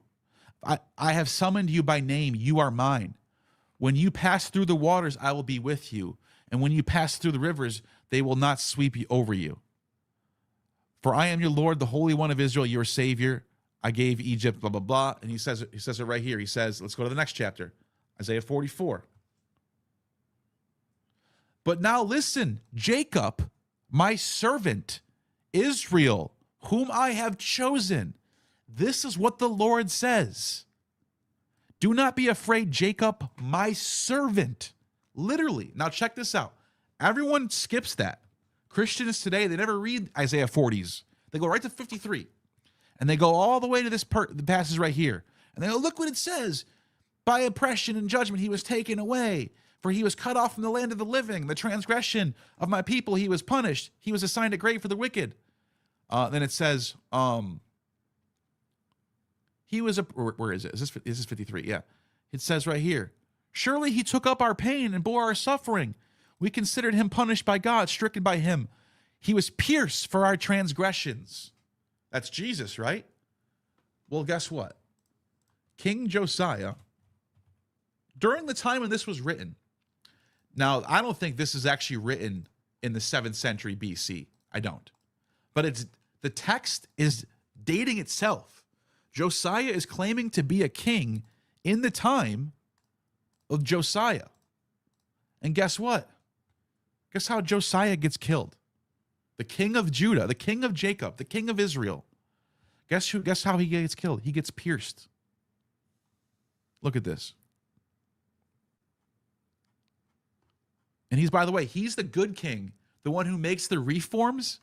I have summoned you by name. You are mine. When you pass through the waters, I will be with you. And when you pass through the rivers, they will not sweep over you. For I am your Lord, the Holy One of Israel, your Savior. I gave Egypt, blah, blah, blah. And he says it right here. He says, let's go to the next chapter, Isaiah 44. But now listen, Jacob, my servant, Israel, whom I have chosen. This is what the Lord says. Do not be afraid, Jacob, my servant. Literally. Now check this out. Everyone skips that. Christians today, they never read Isaiah 40s. They go right to 53. And they go all the way to the passage right here. And they go, look what it says. By oppression and judgment he was taken away. For he was cut off from the land of the living. The transgression of my people he was punished. He was assigned a grave for the wicked. Then it says, he was where is it? Is this 53? Yeah. It says right here, surely he took up our pain and bore our suffering. We considered him punished by God, stricken by him. He was pierced for our transgressions. That's Jesus, right? Well, guess what? King Josiah, during the time when this was written, now I don't think this is actually written in the 7th century BC. I don't. But the text is dating itself. Josiah is claiming to be a king in the time of Josiah. And guess what? Guess how Josiah gets killed? The king of Judah, the king of Jacob, the king of Israel. Guess how he gets killed? He gets pierced. Look at this. And by the way, he's the good king, the one who makes the reforms.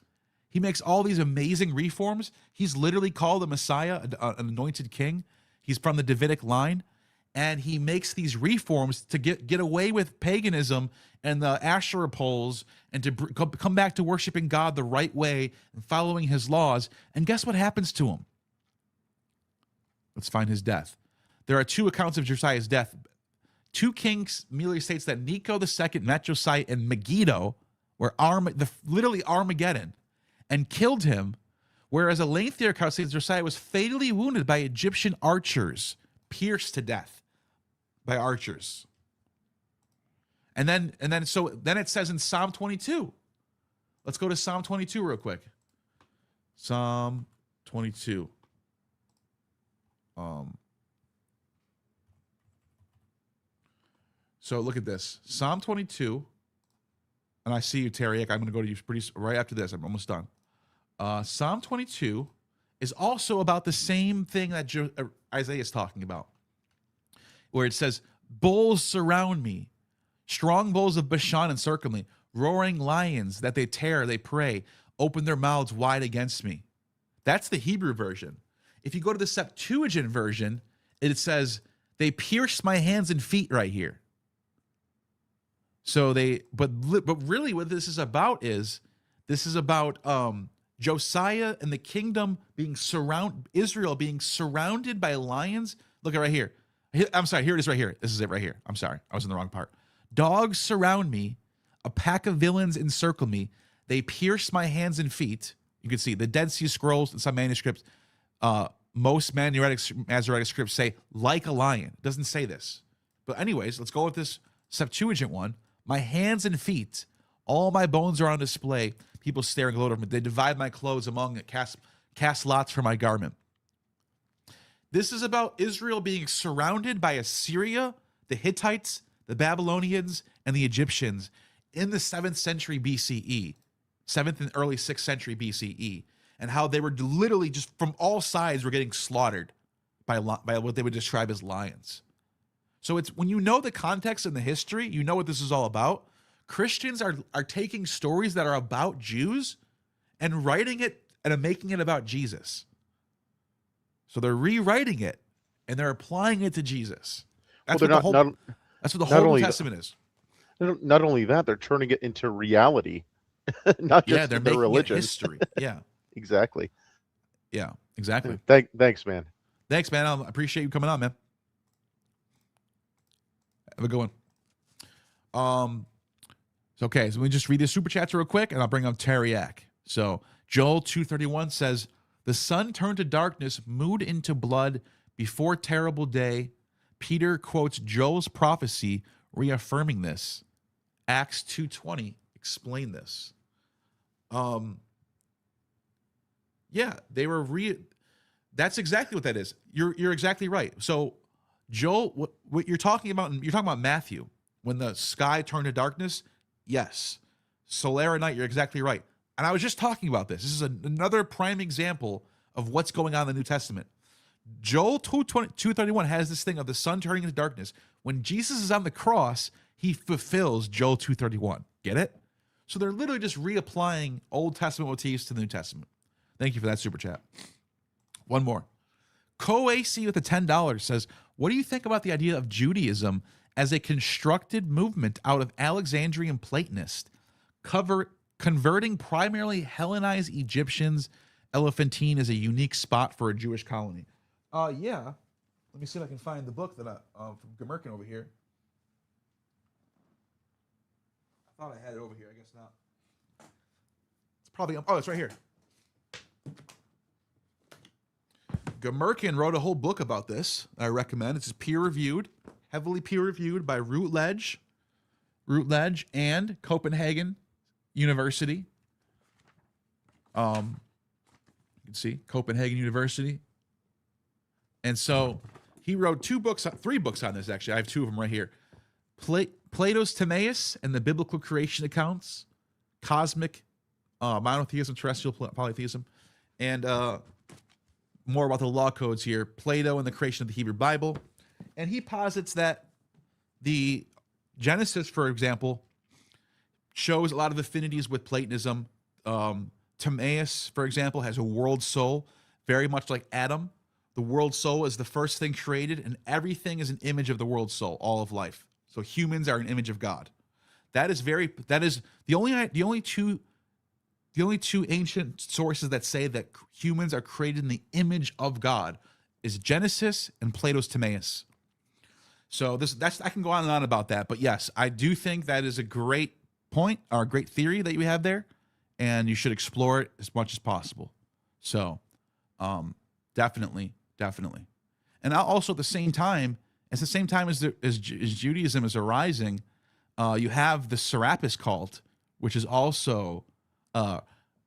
He makes all these amazing reforms. He's literally called the Messiah, an anointed king. He's from the Davidic line. And he makes these reforms to get away with paganism and the Asherah poles and to come back to worshiping God the right way and following his laws. And guess what happens to him? Let's find his death. There are two accounts of Josiah's death. 2 Kings merely states that Necho II met Josiah in Megiddo, where literally Armageddon, and killed him, whereas a lengthier account states Josiah was fatally wounded by Egyptian archers, pierced to death by archers. And then it says in Psalm 22. Let's go to Psalm 22 real quick. Psalm 22. So look at this. Psalm 22. And I see you, Tariq. I'm going to go to you right after this. I'm almost done. Psalm 22 is also about the same thing that Isaiah is talking about, where it says, bulls surround me, strong bulls of Bashan encircle me, roaring lions that they tear, they prey, open their mouths wide against me. That's the Hebrew version. If you go to the Septuagint version, it says, they pierced my hands and feet right here. So but really what this is about Josiah and the kingdom Israel being surrounded by lions. Look at right here. I'm sorry, here it is right here. This is it right here. I'm sorry, I was in the wrong part. Dogs surround me, a pack of villains encircle me. They pierce my hands and feet. You can see the Dead Sea Scrolls and some manuscripts. Most Masoretic scripts say like a lion. It doesn't say this. But anyways, let's go with this Septuagint one. My hands and feet, all my bones are on display. People stare and gloat over me. They divide my clothes among it, cast lots for my garment. This is about Israel being surrounded by Assyria, the Hittites, the Babylonians, and the Egyptians in the 7th century BCE, 7th and early 6th century BCE, and how they were literally just from all sides were getting slaughtered by what they would describe as lions. So it's when you know the context and the history, you know what this is all about. Christians are taking stories that are about Jews and writing it and making it about Jesus. So they're rewriting it and they're applying it to Jesus. That's what the whole New Testament is. Not only that, they're turning it into reality, not just they're their making religion. it history. Yeah, exactly. Yeah, exactly. Thanks, man. Thanks, man. I appreciate you coming on, man. Have a good one. Okay, so let me just read the super chats real quick, and I'll bring up Teriak. So Joel 2:31 says, "The sun turned to darkness, moved into blood before terrible day." Peter quotes Joel's prophecy, reaffirming this. Acts 2:20 explain this. Yeah, they were That's exactly what that is. You're exactly right. So Joel, what you're talking about Matthew, when the sky turned to darkness. Yes. Solar night, you're exactly right. And I was just talking about this. This is another prime example of what's going on in the New Testament. Joel 2:31 has this thing of the sun turning into darkness. When Jesus is on the cross, he fulfills Joel 2:31. Get it? So they're literally just reapplying Old Testament motifs to the New Testament. Thank you for that super chat. One more. CoAC with a $10 says, "What do you think about the idea of Judaism as a constructed movement out of Alexandrian Platonists, converting primarily Hellenized Egyptians? Elephantine is a unique spot for a Jewish colony." Yeah. Let me see if I can find the book that from Gmerkin over here. I thought I had it over here. I guess not. It's probably it's right here. Gmerkin wrote a whole book about this. I recommend. It's peer-reviewed, heavily peer-reviewed by Routledge and Copenhagen University. You can see Copenhagen University. And so he wrote 3 books on this, actually. I have 2 of them right here. Plato's Timaeus and the Biblical Creation Accounts, Cosmic Monotheism, Terrestrial Polytheism, and more about the law codes here, Plato and the creation of the Hebrew Bible. And he posits that the Genesis, for example, shows a lot of affinities with Platonism. Timaeus, for example, has a world soul, very much like Adam. The world soul is the first thing created, and everything is an image of the world soul, all of life. So humans are an image of God. That is the only two ancient sources that say that humans are created in the image of God is Genesis and Plato's Timaeus. So I can go on and on about that, but yes, I do think that is a great point or a great theory that you have there, and you should explore it as much as possible. So, definitely. And also at the same time as Judaism is arising, you have the Serapis cult, which is also a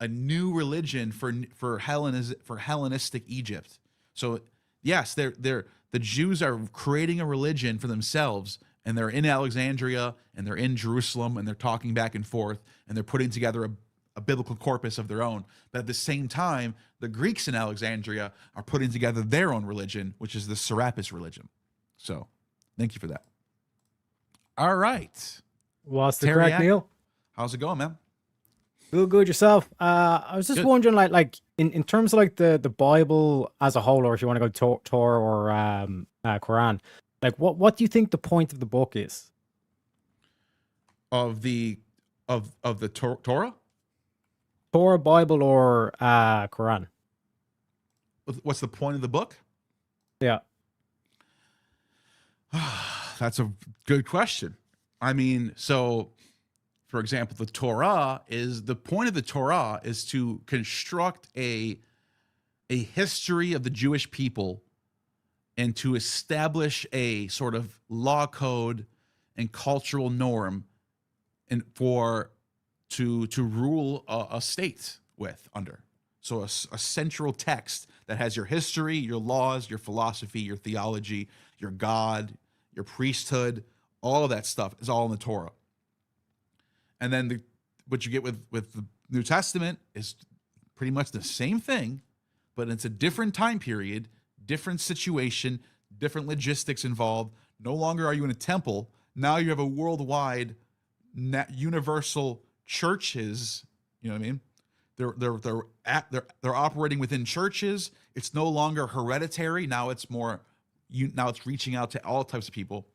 new religion for Hellenistic Egypt. So yes, the Jews are creating a religion for themselves, and they're in Alexandria and they're in Jerusalem and they're talking back and forth and they're putting together a biblical corpus of their own. But at the same time, the Greeks in Alexandria are putting together their own religion, which is the Serapis religion. So thank you for that. All right. What's the crack, Neil? How's it going, man? Good yourself. I was just wondering, like in terms of like the Bible as a whole, or if you want to go Torah or Quran, like what do you think the point of the book is? Of the Torah? Torah, Bible, or Quran? What's the point of the book? Yeah. That's a good question. I mean, so for example, the point of the Torah is to construct a history of the Jewish people and to establish a sort of law code and cultural norm and for to rule a state with under. So a central text that has your history, your laws, your philosophy, your theology, your God, your priesthood, all of that stuff is all in the Torah. And then what you get with the New Testament is pretty much the same thing, but it's a different time period, different situation, different logistics involved. No longer are you in a temple. Now you have a worldwide, universal churches. You know what I mean? They're operating within churches. It's no longer hereditary. Now it's more. Now it's reaching out to all types of people.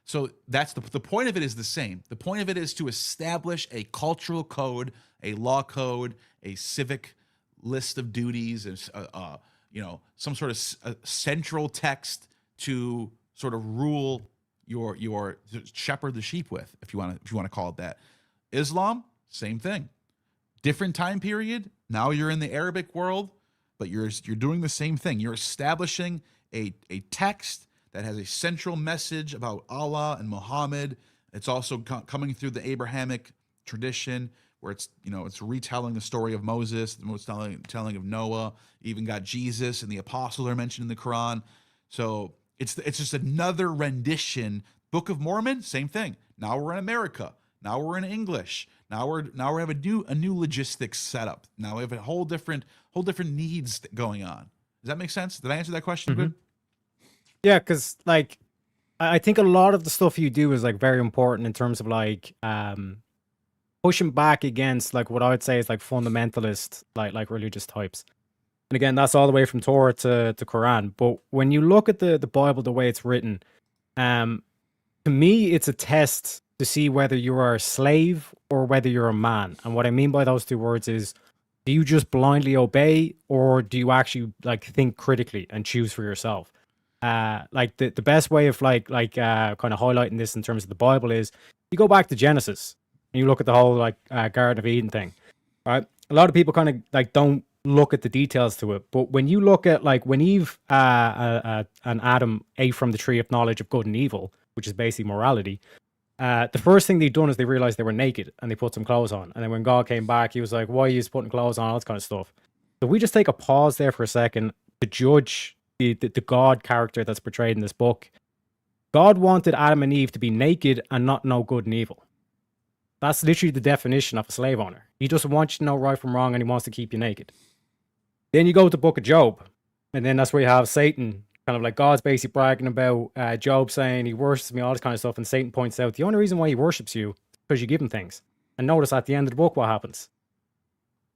So that's the point of it is the same. The point of it is to establish a cultural code, a law code, a civic list of duties, and some sort of central text to sort of rule your shepherd the sheep with, if you want to call it that. Islam, same thing. Different time period. Now you're in the Arabic world, but you're doing the same thing. You're establishing a text that has a central message about Allah and Muhammad. It's also coming through the Abrahamic tradition, where it's retelling the story of Moses, it's telling of Noah. Even got Jesus and the apostles are mentioned in the Quran. So it's just another rendition. Book of Mormon, same thing. Now we're in America. Now we're in English. Now we have a new logistics setup. Now we have a whole different needs going on. Does that make sense? Did I answer that question good? Yeah, because like I think a lot of the stuff you do is like very important in terms of like pushing back against like what I would say is like fundamentalist like religious types. And again, that's all the way from Torah to Quran. But when you look at the Bible, the way it's written, to me, it's a test to see whether you are a slave or whether you're a man. And what I mean by those two words is, do you just blindly obey, or do you actually like think critically and choose for yourself? Like the best way of kind of highlighting this in terms of the Bible is you go back to Genesis and you look at the whole Garden of Eden thing, right? A lot of people kind of like don't look at the details to it, but when you look at like when Eve and Adam ate from the tree of knowledge of good and evil, which is basically morality, the first thing they'd done is they realized they were naked and they put some clothes on. And then when God came back, he was like, why are you putting clothes on, all that kind of stuff. So we just take a pause there for a second to judge the God character that's portrayed in this book. God wanted Adam and Eve to be naked and not know good and evil. That's literally the definition of a slave owner. He doesn't want you to know right from wrong, and he wants to keep you naked. Then you go to the book of Job, and then that's where you have Satan, kind of like God's basically bragging about Job saying he worships me, all this kind of stuff, and Satan points out the only reason why he worships you is because you give him things. And notice at the end of the book what happens.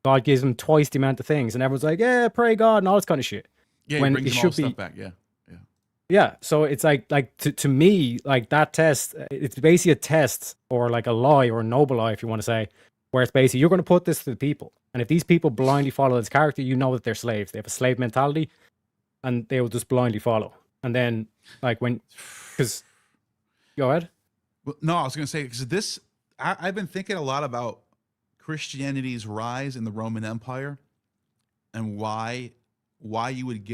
God gives him twice the amount of things, and everyone's like, yeah, pray God, and all this kind of shit. Yeah, when he brings it all the should stuff be back. Yeah. Yeah, so it's like to me, like that test, it's basically a test or like a lie or a noble lie, if you want to say, where it's basically you're going to put this to the people. And if these people blindly follow this character, you know that they're slaves. They have a slave mentality and they will just blindly follow. And then like because go ahead. Well, no, I was going to say, because I've been thinking a lot about Christianity's rise in the Roman Empire and why you would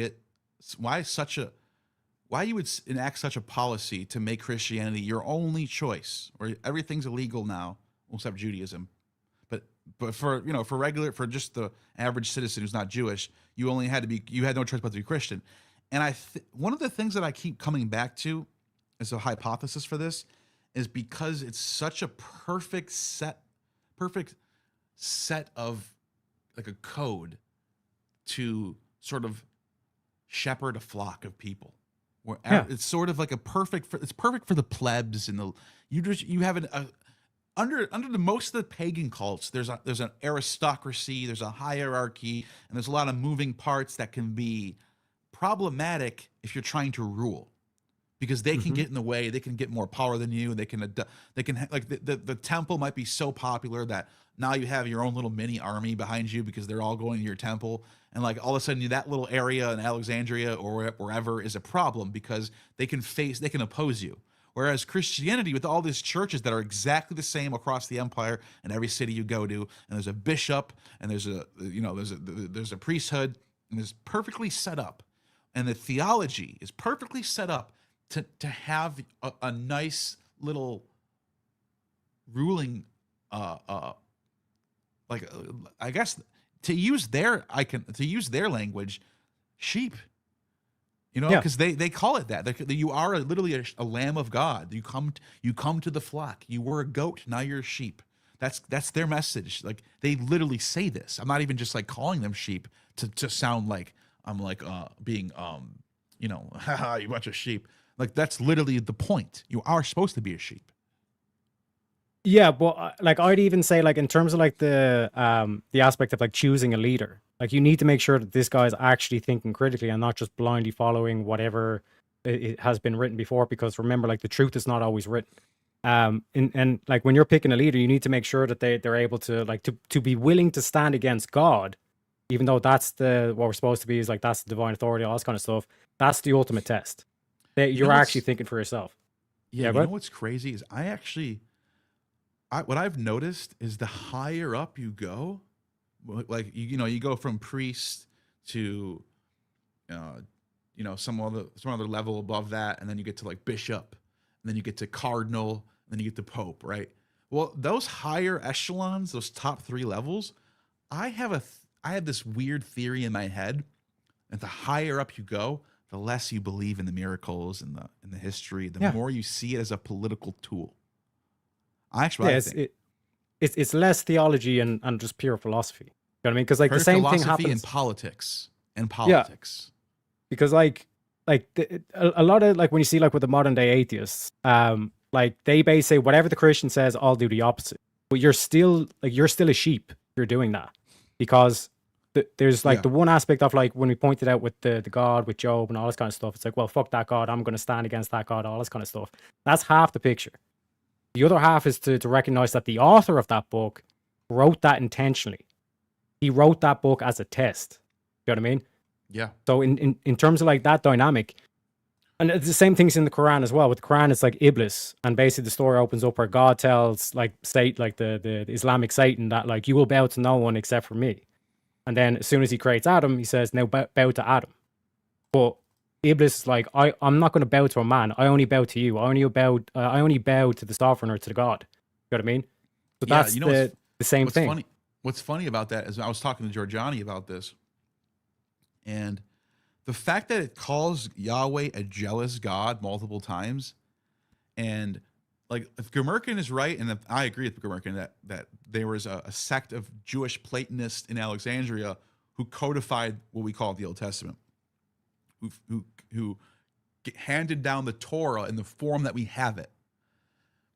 enact such a policy to make Christianity your only choice, or everything's illegal now except Judaism. But for just the average citizen who's not Jewish, you had no choice but to be Christian. And one of the things that I keep coming back to as a hypothesis for this is because it's such a perfect set of like a code to sort of shepherd a flock of people. It's sort of like it's perfect for the plebs and you have under the most of the pagan cults, there's an aristocracy, there's a hierarchy, and there's a lot of moving parts that can be problematic if you're trying to rule, because they can get in the way, they can get more power than you, they can like the temple might be so popular that now you have your own little mini army behind you because they're all going to your temple. And like all of a sudden that little area in Alexandria or wherever is a problem because they can oppose you. Whereas Christianity, with all these churches that are exactly the same across the empire in every city you go to, and there's a bishop and there's a priesthood, and it's perfectly set up. And the theology is perfectly set up to have a nice little ruling I guess to use their language, sheep. You know, Yeah. because they call it that. You are literally a lamb of God. You come to the flock. You were a goat, now you're a sheep. That's their message. Like they literally say this. I'm not even just like calling them sheep to sound like I'm like being you know, haha, you bunch of sheep. Like that's literally the point. You are supposed to be a sheep. Yeah, but like I'd even say like in terms of like the aspect of like choosing a leader, like you need to make sure that this guy is actually thinking critically and not just blindly following whatever it has been written before. Because remember, like the truth is not always written. And like when you're picking a leader, you need to make sure that they're able to like to be willing to stand against God, even though that's what we're supposed to be, is like that's the divine authority, all this kind of stuff. That's the ultimate test. That you're actually thinking for yourself. Yeah, you know what's crazy is what I've noticed is the higher up you go, like you go from priest to some other level above that, and then you get to like bishop, and then you get to cardinal, and then you get to pope, right? Well, those higher echelons, those top 3 levels, I have this weird theory in my head that the higher up you go, the less you believe in the miracles and the history, the more you see it as a political tool. It's less theology and just pure philosophy. You know what I mean? Because like the same thing happens in politics. Yeah, because like a lot of like when you see like with the modern day atheists, like they basically say whatever the Christian says, I'll do the opposite. But you're still a sheep. You're doing that because there's like the one aspect of like when we pointed out with the God with Job and all this kind of stuff. It's like, well, fuck that God. I'm going to stand against that God. All this kind of stuff. That's half the picture. The other half is to recognize that the author of that book wrote that intentionally. He wrote that book as a test. You know what I mean? Yeah. So in terms of like that dynamic, and it's the same things in the Quran as well. With the Quran, it's like Iblis, and basically the story opens up where God tells like the Islamic Satan that like you will bow to no one except for me. And then as soon as he creates Adam, he says, now bow to Adam. But Iblis is like, I'm not going to bow to a man. I only bow to you. I only bow to the sovereign or to the God. You know what I mean? So that's the same thing. What's funny about that is I was talking to Giorgiani about this, and the fact that it calls Yahweh a jealous God multiple times, and like if Gurmerkin is right, and I agree with Gurmerkin that there was a sect of Jewish Platonists in Alexandria who codified what we call the Old Testament, who handed down the Torah in the form that we have it.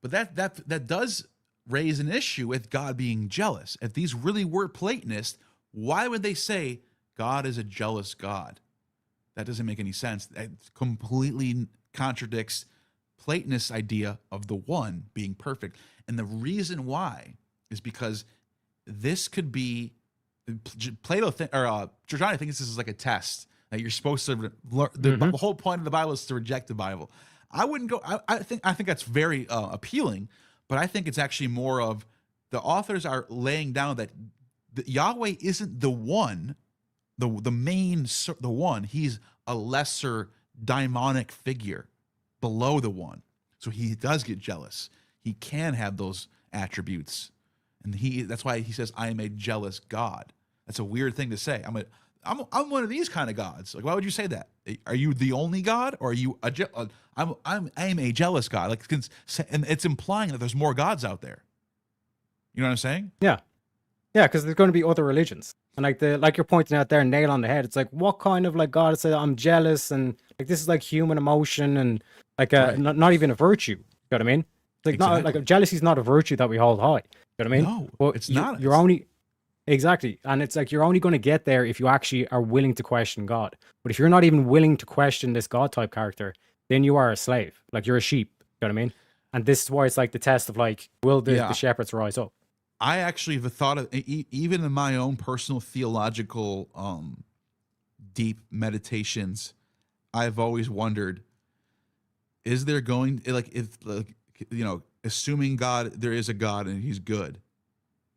But that does raise an issue with God being jealous. If these really were Platonists, why would they say God is a jealous God? That doesn't make any sense. That completely contradicts Platonist idea of the one being perfect. And the reason why is because this could be Giorgiani thinks this is like a test that you're supposed to learn. The whole point of the Bible is to reject the Bible. I wouldn't go. I think that's very appealing, but I think it's actually more of the authors are laying down that Yahweh isn't the one, the main, the one. He's a lesser daimonic figure below the one. So he does get jealous. He can have those attributes, and that's why he says, "I am a jealous God." That's a weird thing to say. I'm one of these kind of gods. Like, why would you say that? Are you the only God, or are you I am a jealous God? Like, and it's implying that there's more gods out there. You know what I'm saying? Yeah, because there's going to be other religions, and like you're pointing out there, nail on the head. It's like, what kind of like God said I'm jealous, and like this is like human emotion, and like not even a virtue. You know what I mean? It's like not like jealousy is not a virtue that we hold high. You know what I mean? No, well, it's not. You're only exactly, and it's like you're only going to get there if you actually are willing to question God. But if you're not even willing to question this God type character, then you are a slave. Like you're a sheep. You know what I mean? And this is why it's like the test of like, will the shepherds rise up? I actually have thought of, even in my own personal theological deep meditations, I've always wondered, is there going, like, if, like, you know, assuming God, there is a God and he's good,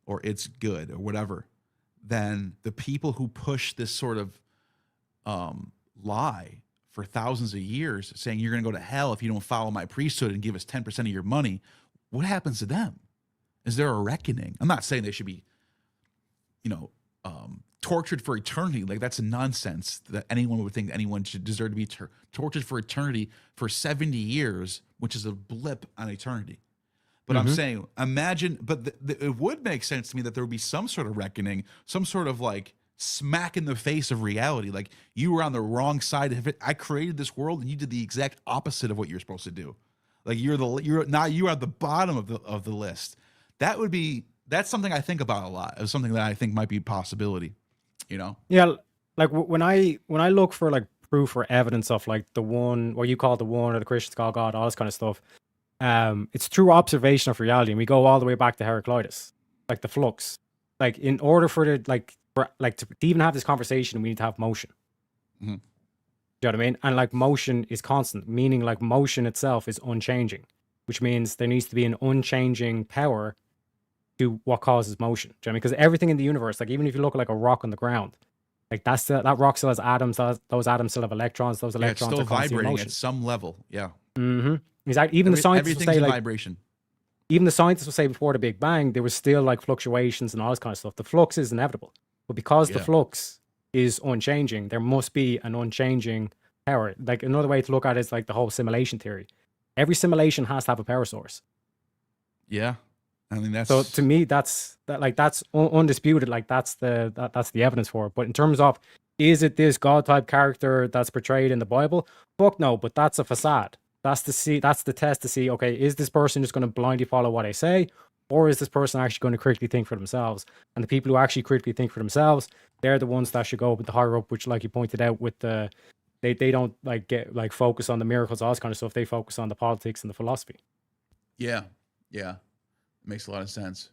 or it's good, or whatever, then the people who push this sort of lie for thousands of years, saying you're going to go to hell if you don't follow my priesthood and give us 10% of your money, what happens to them? Is there a reckoning? I'm not saying they should be, tortured for eternity. Like, that's nonsense that anyone would think anyone should deserve to be tortured for eternity for 70 years, which is a blip on eternity. But I'm saying, imagine, but it would make sense to me that there would be some sort of reckoning, some sort of like smack in the face of reality. Like, you were on the wrong side of it. I created this world and you did the exact opposite of what you're supposed to do. Like, you are at the bottom of the list. That's something I think about a lot. It's something that I think might be a possibility, Yeah, like when I look for like proof or evidence of like the one, what you call the one, or the Christians call God, all this kind of stuff, it's through observation of reality, and we go all the way back to Heraclitus, like the flux. Like, in order for the to even have this conversation, we need to have motion. Mm-hmm. You know what I mean? And like, motion is constant, meaning like motion itself is unchanging, which means there needs to be an unchanging power to what causes motion. Do you know what I mean? Because everything in the universe, like, even if you look at like a rock on the ground, like that rock still has atoms. Those atoms still have electrons. Those electrons it's are still constantly in vibrating motion. at some level. Yeah. Mm-hmm. Exactly. Even the scientists will everything's say, in like, vibration. even the scientists will say before the Big Bang, there was still like fluctuations and all this kind of stuff. The flux is inevitable, but because the flux is unchanging, there must be an unchanging power. Like, another way to look at it is like the whole simulation theory. Every simulation has to have a power source. Yeah. I mean, that's, so to me, that's undisputed. Like, that's the evidence for it. But in terms of, is it this God type character that's portrayed in the Bible? Fuck no. But that's a facade. That's the test to see, okay, is this person just going to blindly follow what I say, or is this person actually going to critically think for themselves? And the people who actually critically think for themselves, they're the ones that should go with the higher up, which, like you pointed out, with the they don't like get like focus on the miracles, all this kind of stuff. They focus on the politics and the philosophy. Yeah. It makes a lot of sense.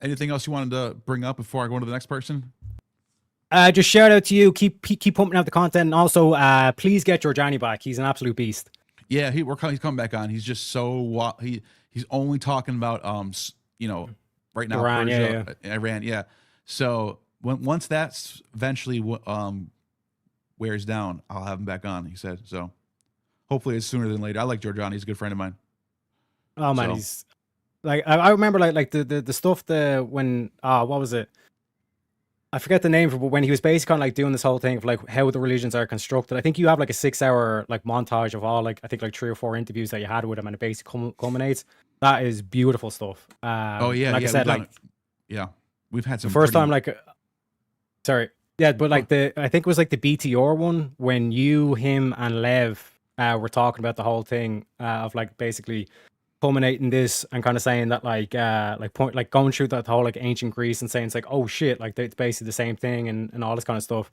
Anything else you wanted to bring up before I go on to the next person? Just shout out to you. Keep pumping out the content, and also please get Giorgiani back. He's an absolute beast. Yeah, he's coming back on. He's just so he's only talking about right now Iran, Persia, Iran. Yeah. So once that's eventually wears down, I'll have him back on. He said so. Hopefully it's sooner than later. I like Giorgiani. He's a good friend of mine. Oh man, he's like, I remember like the stuff when what was it? I forget the name for, but when he was basically kind of like doing this whole thing of like how the religions are constructed. I think you have like a 6-hour like montage of all, like, I think like 3 or 4 interviews that you had with him, and it basically culminates. That is beautiful stuff. Like I said, like, we've had some the first time, like, sorry, yeah, but like I think it was like the BTR one when you, him, and Lev were talking about the whole thing of like basically culminating this and kind of saying that like going through that whole like ancient Greece and saying it's like, oh shit, like it's basically the same thing and all this kind of stuff.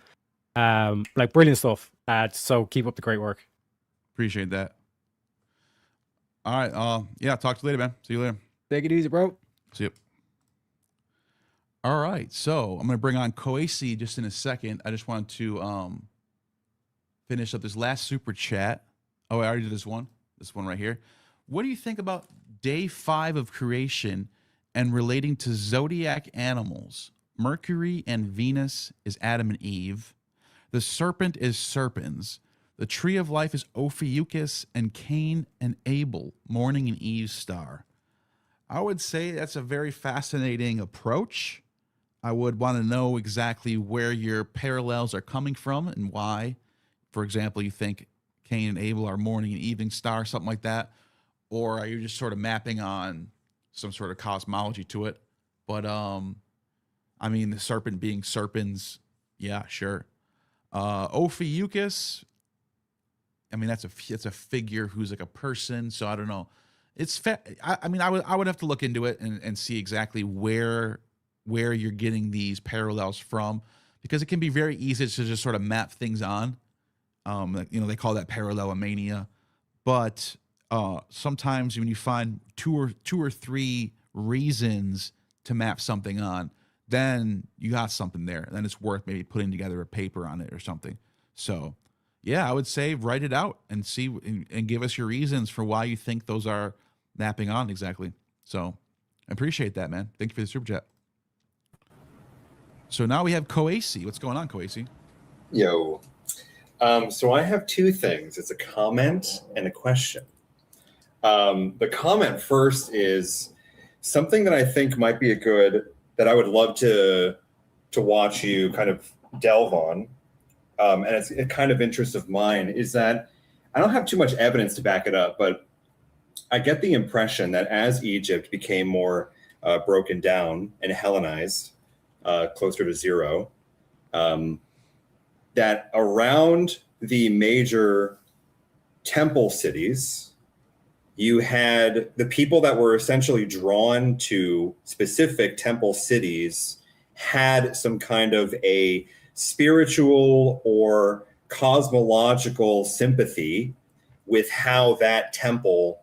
Like, brilliant stuff. So keep up the great work. Appreciate that. All right. Yeah, talk to you later, man. See you later. Take it easy, bro. See you. All right. So I'm gonna bring on Koasi just in a second. I just wanted to finish up this last super chat. Oh, I already did this one right here. What do you think about day 5 of creation and relating to zodiac animals? Mercury and Venus is Adam and Eve. The serpent is serpens. The tree of life is Ophiuchus, and Cain and Abel, morning and Eve's star. I would say that's a very fascinating approach. I would want to know exactly where your parallels are coming from and why. For example, you think Cain and Abel are morning and evening star, something like that. Or are you just sort of mapping on some sort of cosmology to it? But I mean, the serpent being serpens, yeah, sure. Ophiuchus, I mean, it's a figure who's like a person, so I don't know. I would have to look into it and see exactly where you're getting these parallels from, because it can be very easy to just sort of map things on. They call that parallelomania, but sometimes when you find two or three reasons to map something on, then you got something there. Then it's worth maybe putting together a paper on it or something. So, yeah, I would say write it out and see and give us your reasons for why you think those are mapping on exactly. So, I appreciate that, man. Thank you for the super chat. So now we have Koasi. What's going on, Koasi? Yo. So I have 2 things. It's a comment and a question. The comment first is, something that I think might be that I would love to watch you kind of delve on, and it's a kind of interest of mine, is that I don't have too much evidence to back it up, but I get the impression that as Egypt became more broken down and Hellenized, closer to zero, that around the major temple cities, you had the people that were essentially drawn to specific temple cities had some kind of a spiritual or cosmological sympathy with how that temple,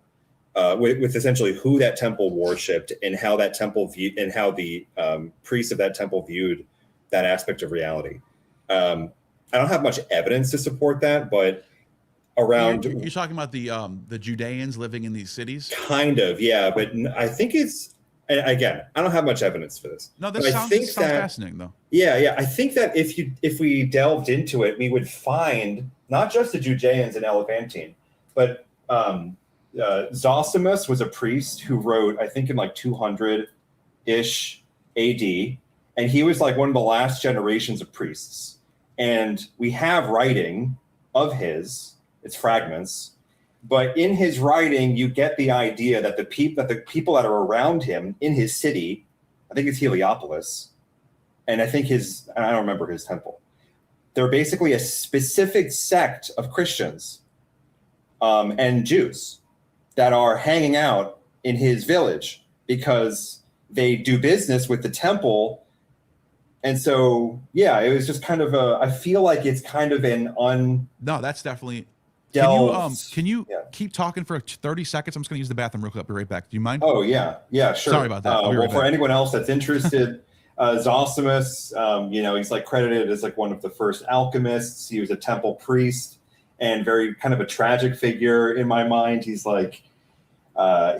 with essentially who that temple worshipped and how that temple viewed, and how the priests of that temple viewed that aspect of reality. I don't have much evidence to support that, but around you're talking about the Judeans living in these cities, kind of, yeah. But I think it's, again, I don't have much evidence for this. No, this sounds fascinating though. Yeah, I think that if we delved into it, we would find not just the Judeans and Elephantine, but Zosimus was a priest who wrote, I think, in like 200-ish AD, and he was like one of the last generations of priests. And we have writing of his, it's fragments, but in his writing, you get the idea that the people that are around him in his city, I think it's Heliopolis, and I don't remember his temple. They're basically a specific sect of Christians and Jews that are hanging out in his village because they do business with the temple. And so, yeah, it was just kind of I feel like it's kind of an No, that's definitely. delves. Can you keep talking for 30 seconds? I'm just going to use the bathroom real quick. I'll be right back. Do you mind? Oh, yeah, sure. Sorry about that. Well, for anyone else that's interested, Zosimus, he's like credited as like one of the first alchemists. He was a temple priest and very kind of a tragic figure in my mind. He's like,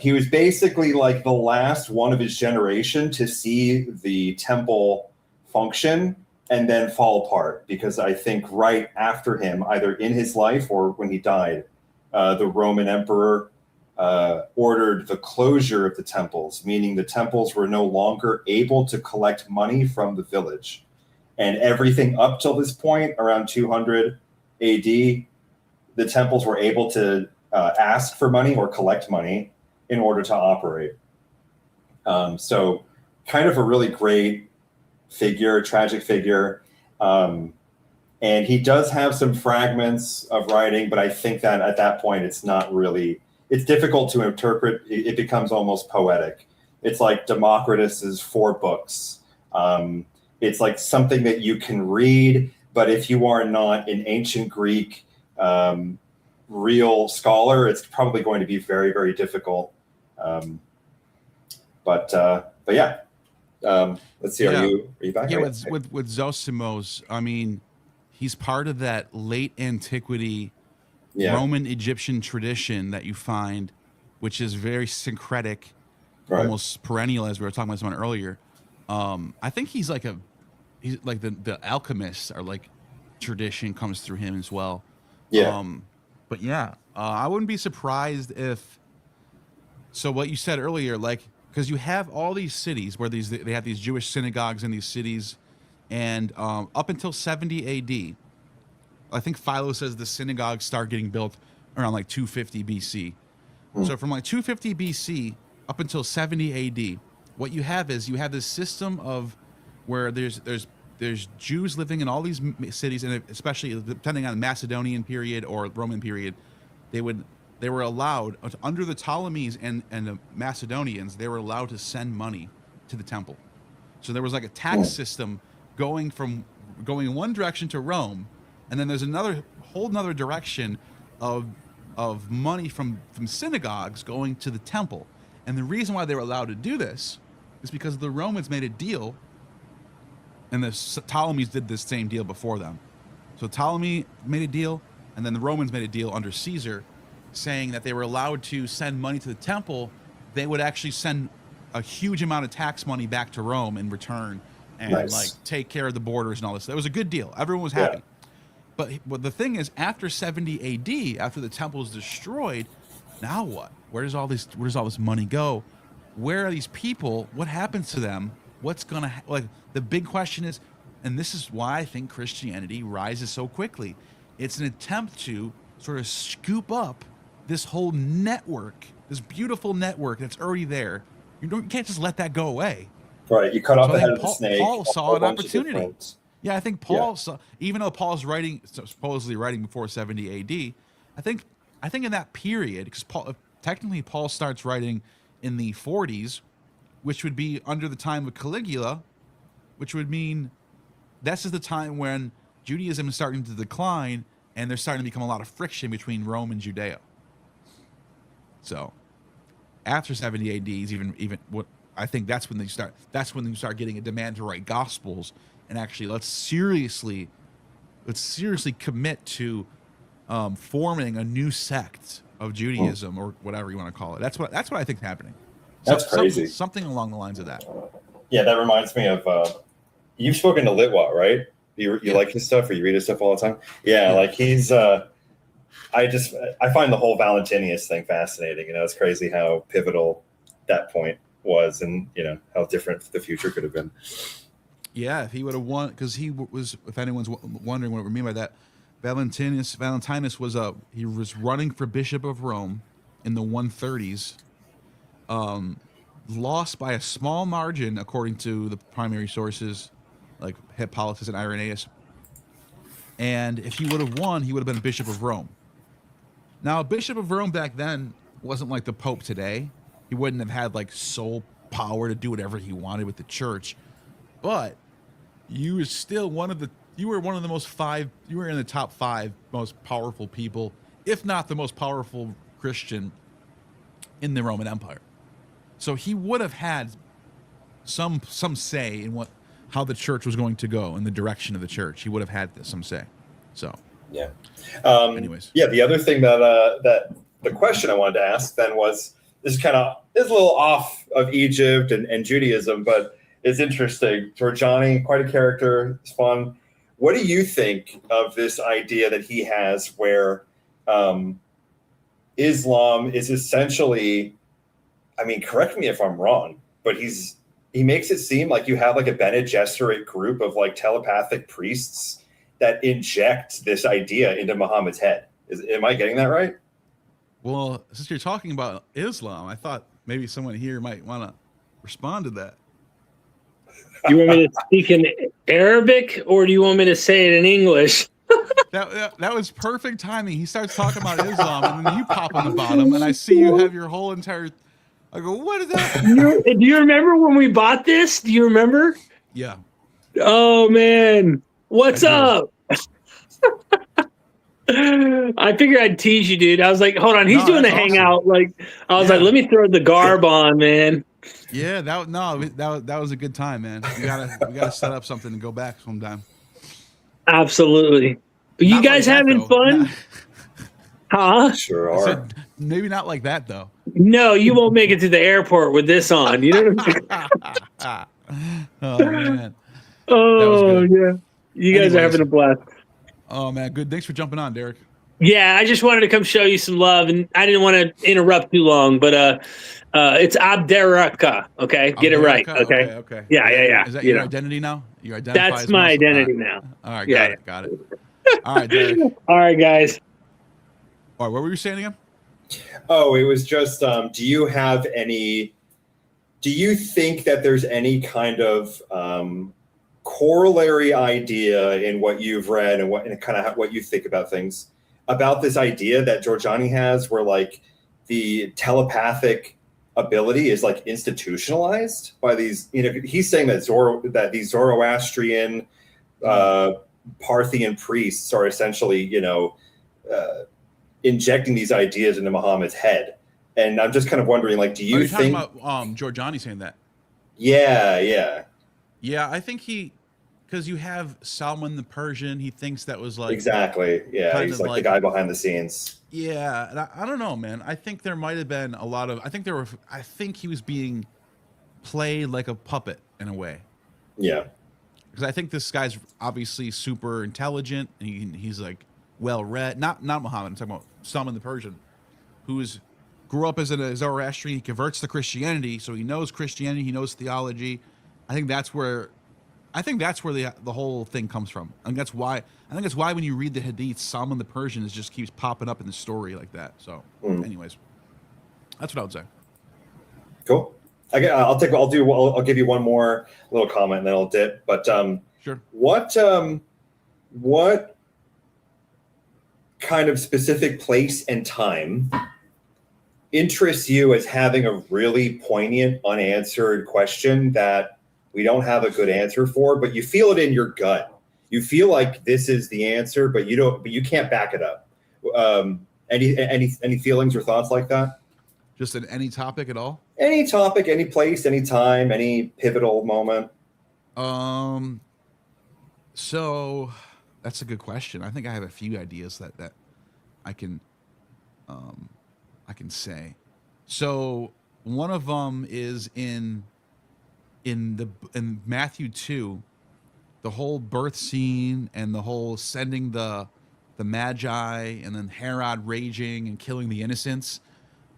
he was basically like the last one of his generation to see the temple function and then fall apart, because I think right after him, either in his life or when he died, the Roman emperor ordered the closure of the temples, meaning the temples were no longer able to collect money from the village. And everything up till this point, around 200 AD, the temples were able to ask for money or collect money in order to operate. So kind of a really great figure, tragic figure. And he does have some fragments of writing, but I think that at that point, it's difficult to interpret. It becomes almost poetic. It's like Democritus's 4 books. It's like something that you can read, but if you are not an ancient Greek real scholar, it's probably going to be very, very difficult. But yeah. Let's see. Are you back? Yeah, with Zosimos, I mean, he's part of that late antiquity Roman Egyptian tradition that you find, which is very syncretic, almost perennial, as we were talking about someone earlier. I think he's like the alchemists are like tradition comes through him as well. Yeah. But yeah, I wouldn't be surprised if. So what you said earlier, like. Because you have all these cities where they have these Jewish synagogues in these cities, and up until 70 AD, I think Philo says the synagogues start getting built around like 250 BC. So from like 250 BC up until 70 AD, what you have is this system of where there's Jews living in all these cities, and especially depending on the Macedonian period or Roman period, they were allowed, under the Ptolemies and the Macedonians, they were allowed to send money to the temple. So there was like a tax system going in one direction to Rome, and then there's whole another direction of money from synagogues going to the temple. And the reason why they were allowed to do this is because the Romans made a deal, and the Ptolemies did this same deal before them. So Ptolemy made a deal, and then the Romans made a deal under Caesar, saying that they were allowed to send money to the temple. They would actually send a huge amount of tax money back to Rome in return, and like take care of the borders and all this. That was a good deal. Everyone was happy. But the thing is, after 70 AD, after the temple is destroyed, now what? Where does all this money go? where are these people? What happens to them? What's going to like the big question is, and this is why I think Christianity rises so quickly. It's an attempt to sort of scoop up this whole network, this beautiful network that's already there. You can't just let that go away. Right. You cut off So the I head think of the snake. Paul saw an opportunity. Yeah, I think Paul Yeah. saw, even though Paul's supposedly writing before 70 AD, I think in that period, because technically Paul starts writing in the 40s, which would be under the time of Caligula, which would mean this is the time when Judaism is starting to decline and there's starting to become a lot of friction between Rome and Judea. So after 70 AD is even what I think that's when you start getting a demand to write gospels and actually let's seriously commit to forming a new sect of Judaism or whatever you want to call it. That's what I think is happening. That's crazy. Something along the lines of that. Yeah, that reminds me of you've spoken to Litwat, right? You like his stuff or you read his stuff all the time? Yeah. Like he's I find the whole Valentinius thing fascinating. You know, it's crazy how pivotal that point was and, you know, how different the future could have been. Yeah, if he would have won, because he was, if anyone's wondering what we mean by that, Valentinus he was running for Bishop of Rome in the 130s, lost by a small margin according to the primary sources like Hippolytus and Irenaeus. And if he would have won, he would have been Bishop of Rome. Now, a Bishop of Rome back then wasn't like the Pope today. He wouldn't have had like sole power to do whatever he wanted with the church. But you were still you were in the top 5 most powerful people, if not the most powerful Christian in the Roman Empire. So he would have had some say in how the church was going to go, in the direction of the church. He would have had some say. So yeah. Anyways, yeah. The other thing that the question I wanted to ask then was, this is a little off of Egypt and Judaism, but it's interesting. Giorgiani, quite a character. It's fun. What do you think of this idea that he has where Islam is essentially, I mean, correct me if I'm wrong, but he makes it seem like you have like a Bene Gesserit group of like telepathic priests that inject this idea into Muhammad's head. Am I getting that right? Well, since you're talking about Islam, I thought maybe someone here might want to respond to that. You want me to speak in Arabic, or do you want me to say it in English? That was perfect timing. He starts talking about Islam, and then you pop on the bottom, and I see you have your whole entire. I go, what is that? Do you remember when we bought this? Do you remember? Yeah. Oh man, what's up? I figured I'd tease you, dude. I was like, hold on, he's doing a hangout. Like, I was like, let me throw the garb on, man. Yeah, that was a good time, man. We gotta set up something and go back sometime. Absolutely. You Not guys like that, having though. fun? Huh? Sure I are. said, maybe not like that though. No, you won't make it to the airport with this on. You know what I'm saying? Oh man. Oh yeah. You guys are having a blast. Oh man, good. Thanks for jumping on, Derek. Yeah, I just wanted to come show you some love, and I didn't want to interrupt too long, but it's Abderraka. Okay, get it right. Okay. Okay. Yeah. Is that your identity now? You identify That's as my Muslim? identity now. All right. Yeah, Got it. All right, Derek. All right, guys. All right, what were you saying again? Oh, it was just, do you think that there's any kind of corollary idea in what you've read and kind of what you think about things about this idea that Giorgiani has where like the telepathic ability is like institutionalized by these, you know, he's saying that these Zoroastrian Parthian priests are essentially, you know, injecting these ideas into Muhammad's head. And I'm just kind of wondering, like, do you think talking about Giorgiani saying that? Yeah. Yeah, I think because you have Salman the Persian, he thinks that was like exactly. Yeah, he's like the guy behind the scenes. Yeah, and I don't know, man. I think there might have been a lot of. I think he was being played like a puppet in a way. Yeah, because I think this guy's obviously super intelligent, and he's like well read. Not Muhammad. I'm talking about Salman the Persian, who is grew up as a Zoroastrian. He converts to Christianity, so he knows Christianity. He knows theology. I think that's where the whole thing comes from. I think that's why when you read the Hadith, Solomon the Persian just keeps popping up in the story like that. So, anyways, that's what I would say. Cool. I'll give you one more little comment and then I'll dip. But sure. What kind of specific place and time interests you as having a really poignant, unanswered question that we don't have a good answer for, but you feel it in your gut? You feel like this is the answer, but you can't back it up. Any feelings or thoughts like that? Just in any topic at all? Any topic, any place, any time, any pivotal moment. So that's a good question. I think I have a few ideas that I can say. So one of them is in Matthew 2, the whole birth scene and the whole sending the Magi and then Herod raging and killing the innocents.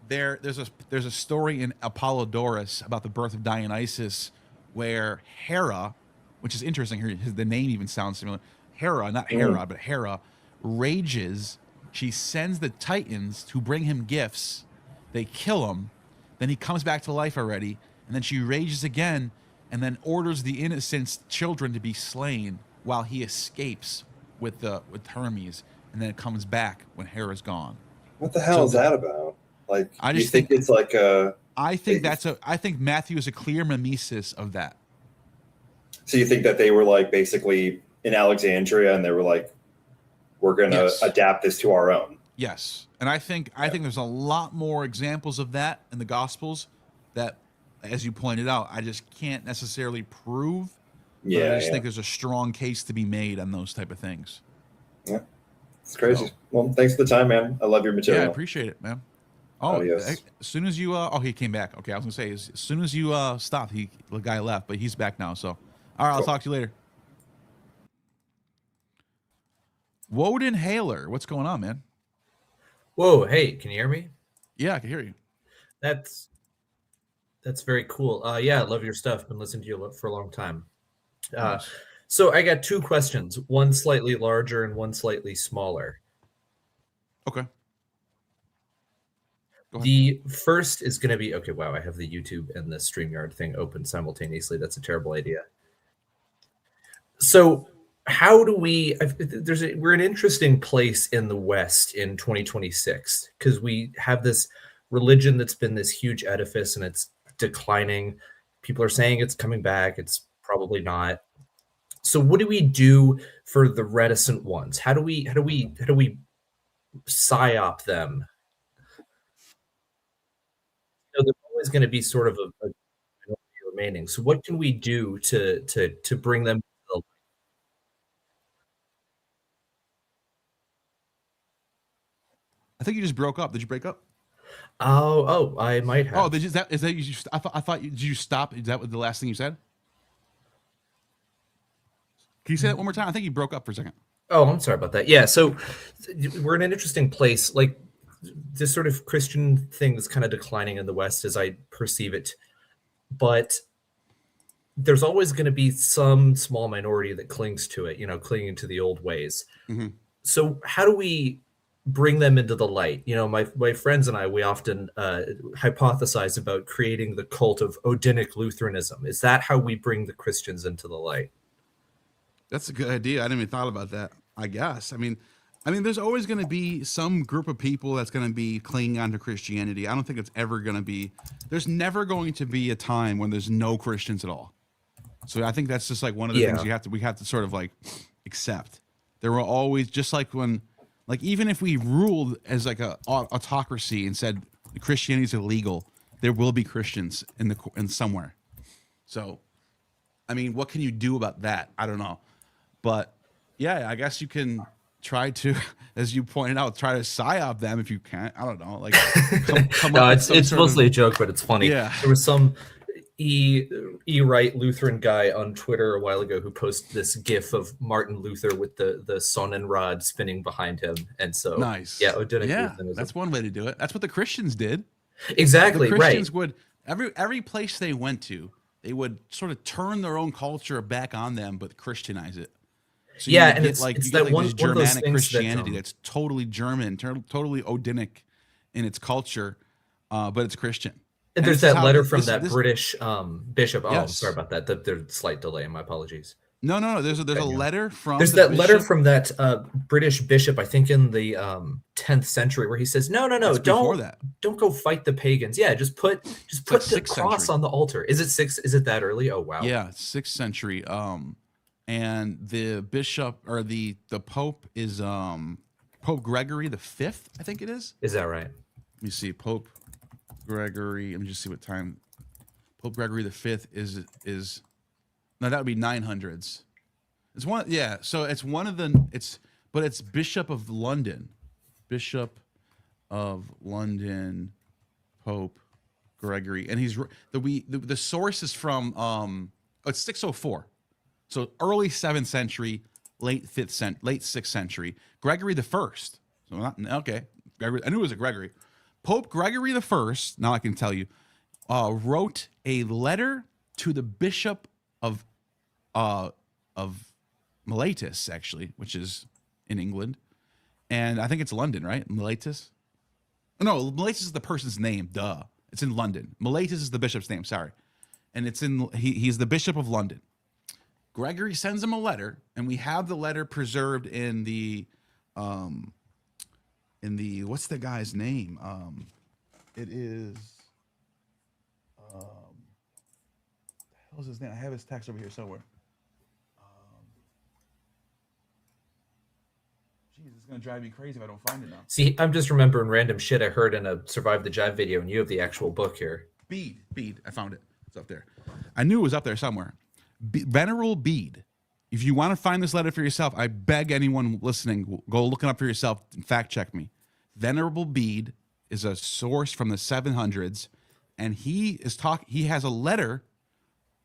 There's a story in Apollodorus about the birth of Dionysus, where Hera, which is interesting here, the name even sounds similar. Hera, not Hera, but Hera, rages. She sends the Titans to bring him gifts. They kill him. Then he comes back to life already. And then she rages again and then orders the innocent children to be slain while he escapes with Hermes. And then it comes back when Hera's gone. What the hell is that about? Like, I just think it's like a... I think Matthew is a clear mimesis of that. So you think that they were like basically in Alexandria and they were like, we're going to adapt this to our own. Yes. And I think there's a lot more examples of that in the Gospels that, as you pointed out, I just can't necessarily prove. I just think there's a strong case to be made on those type of things. Yeah. It's crazy. Well, thanks for the time, man. I love your material. Yeah, I appreciate it, man. Oh, as soon as you he came back. Okay, I was gonna say as soon as you stopped, the guy left, but he's back now. So, all right, I'll talk to you later. Woden Haler, what's going on, man? Whoa, hey, can you hear me? Yeah, I can hear you. That's very cool. Yeah, I love your stuff. Been listening to you for a long time. Nice. So I got two questions, one slightly larger and one slightly smaller. Okay. The first is going to be, okay, wow, I have the YouTube and the StreamYard thing open simultaneously. That's a terrible idea. So how do we, we're in an interesting place in the West in 2026 because we have this religion that's been this huge edifice and it's declining. People are saying it's coming back. It's probably not. So what do we do for the reticent ones? How do we psyop them? There's always going to be sort of a remaining. So what can we do to bring them to the... I think you just broke up. Did you break up? Oh, I might have. Oh, did you stop? Is that the last thing you said? Can you say that one more time? I think you broke up for a second. Oh, I'm sorry about that. Yeah, so we're in an interesting place. Like this sort of Christian thing is kind of declining in the West as I perceive it. But there's always going to be some small minority that clings to it, clinging to the old ways. Mm-hmm. So how do we bring them into the light? My friends and I, we often hypothesize about creating the cult of Odinic Lutheranism. Is that how we bring the Christians into the light? That's a good idea. I didn't even thought about that, I guess. I mean, there's always going to be some group of people that's going to be clinging on to Christianity. I don't think it's ever going to be, there's never going to be a time when there's no Christians at all. So I think that's just like one of the things we have to sort of like accept. There will always, just like when, like even if we ruled as like a autocracy and said Christianity is illegal, there will be Christians in somewhere. So, I mean, what can you do about that? I don't know. But yeah, I guess you can try to, as you pointed out, try to psyop them if you can't. I don't know. Like, come no, it's mostly a joke, but it's funny. Yeah. There was some right Lutheran guy on Twitter a while ago who posted this GIF of Martin Luther with the Sonnenrad spinning behind him, and so nice. Yeah, Odinic yeah, Lutheranism. that's one way to do it. That's what the Christians did. Exactly. The Christians Right. would every place they went to, they would sort of turn their own culture back on them, but Christianize it. So Yeah, you would and get it's like it's you that get like one this one of those Germanic things that Christianity that's totally German, totally Odinic in its culture, but it's Christian. and And there's this is that how letter from that this British bishop. Oh, I'm sorry yes. about that. The slight delay. My apologies. No. There's a letter from There's the that letter bishop. from that British bishop, I think in the 10th century, where he says, "No, It's before that. don't go fight the pagans. Yeah, just put like the 6th cross century. on the altar." Is it six? Is it that early? Oh wow. Yeah, 6th century. And the bishop or the Pope is Pope Gregory the Fifth, I think it is. Is that right? Let me see, Pope Gregory. Let me just see what time. Pope Gregory the Fifth is no, that would be 900s. It's one, yeah. So it's one of the but it's Bishop of London, Bishop of London, Pope Gregory, and he's the source is from it's 604. So early 7th century, late 6th century. Gregory the First. So not okay. Gregory, I knew it was a Gregory. Pope Gregory the First. Now I can tell you, wrote a letter to the Bishop of Miletus, actually, which is in England, and I think it's London, right? Miletus. No, Miletus is the person's name. Duh, it's in London. Miletus is the bishop's name. Sorry, and it's in he's the Bishop of London. Gregory sends him a letter, and we have the letter preserved in the what's the guy's name? It is the hell's his name? I have his text over here somewhere. Jeez, it's gonna drive me crazy if I don't find it now. See, I'm just remembering random shit I heard in a Survive the Jive video, and you have the actual book here. Bede. I found it. It's up there. I knew it was up there somewhere. Venerable Bede. If you want to find this letter for yourself, I beg anyone listening, go look it up for yourself and fact check me. Venerable Bede is a source from the 700s, and he has a letter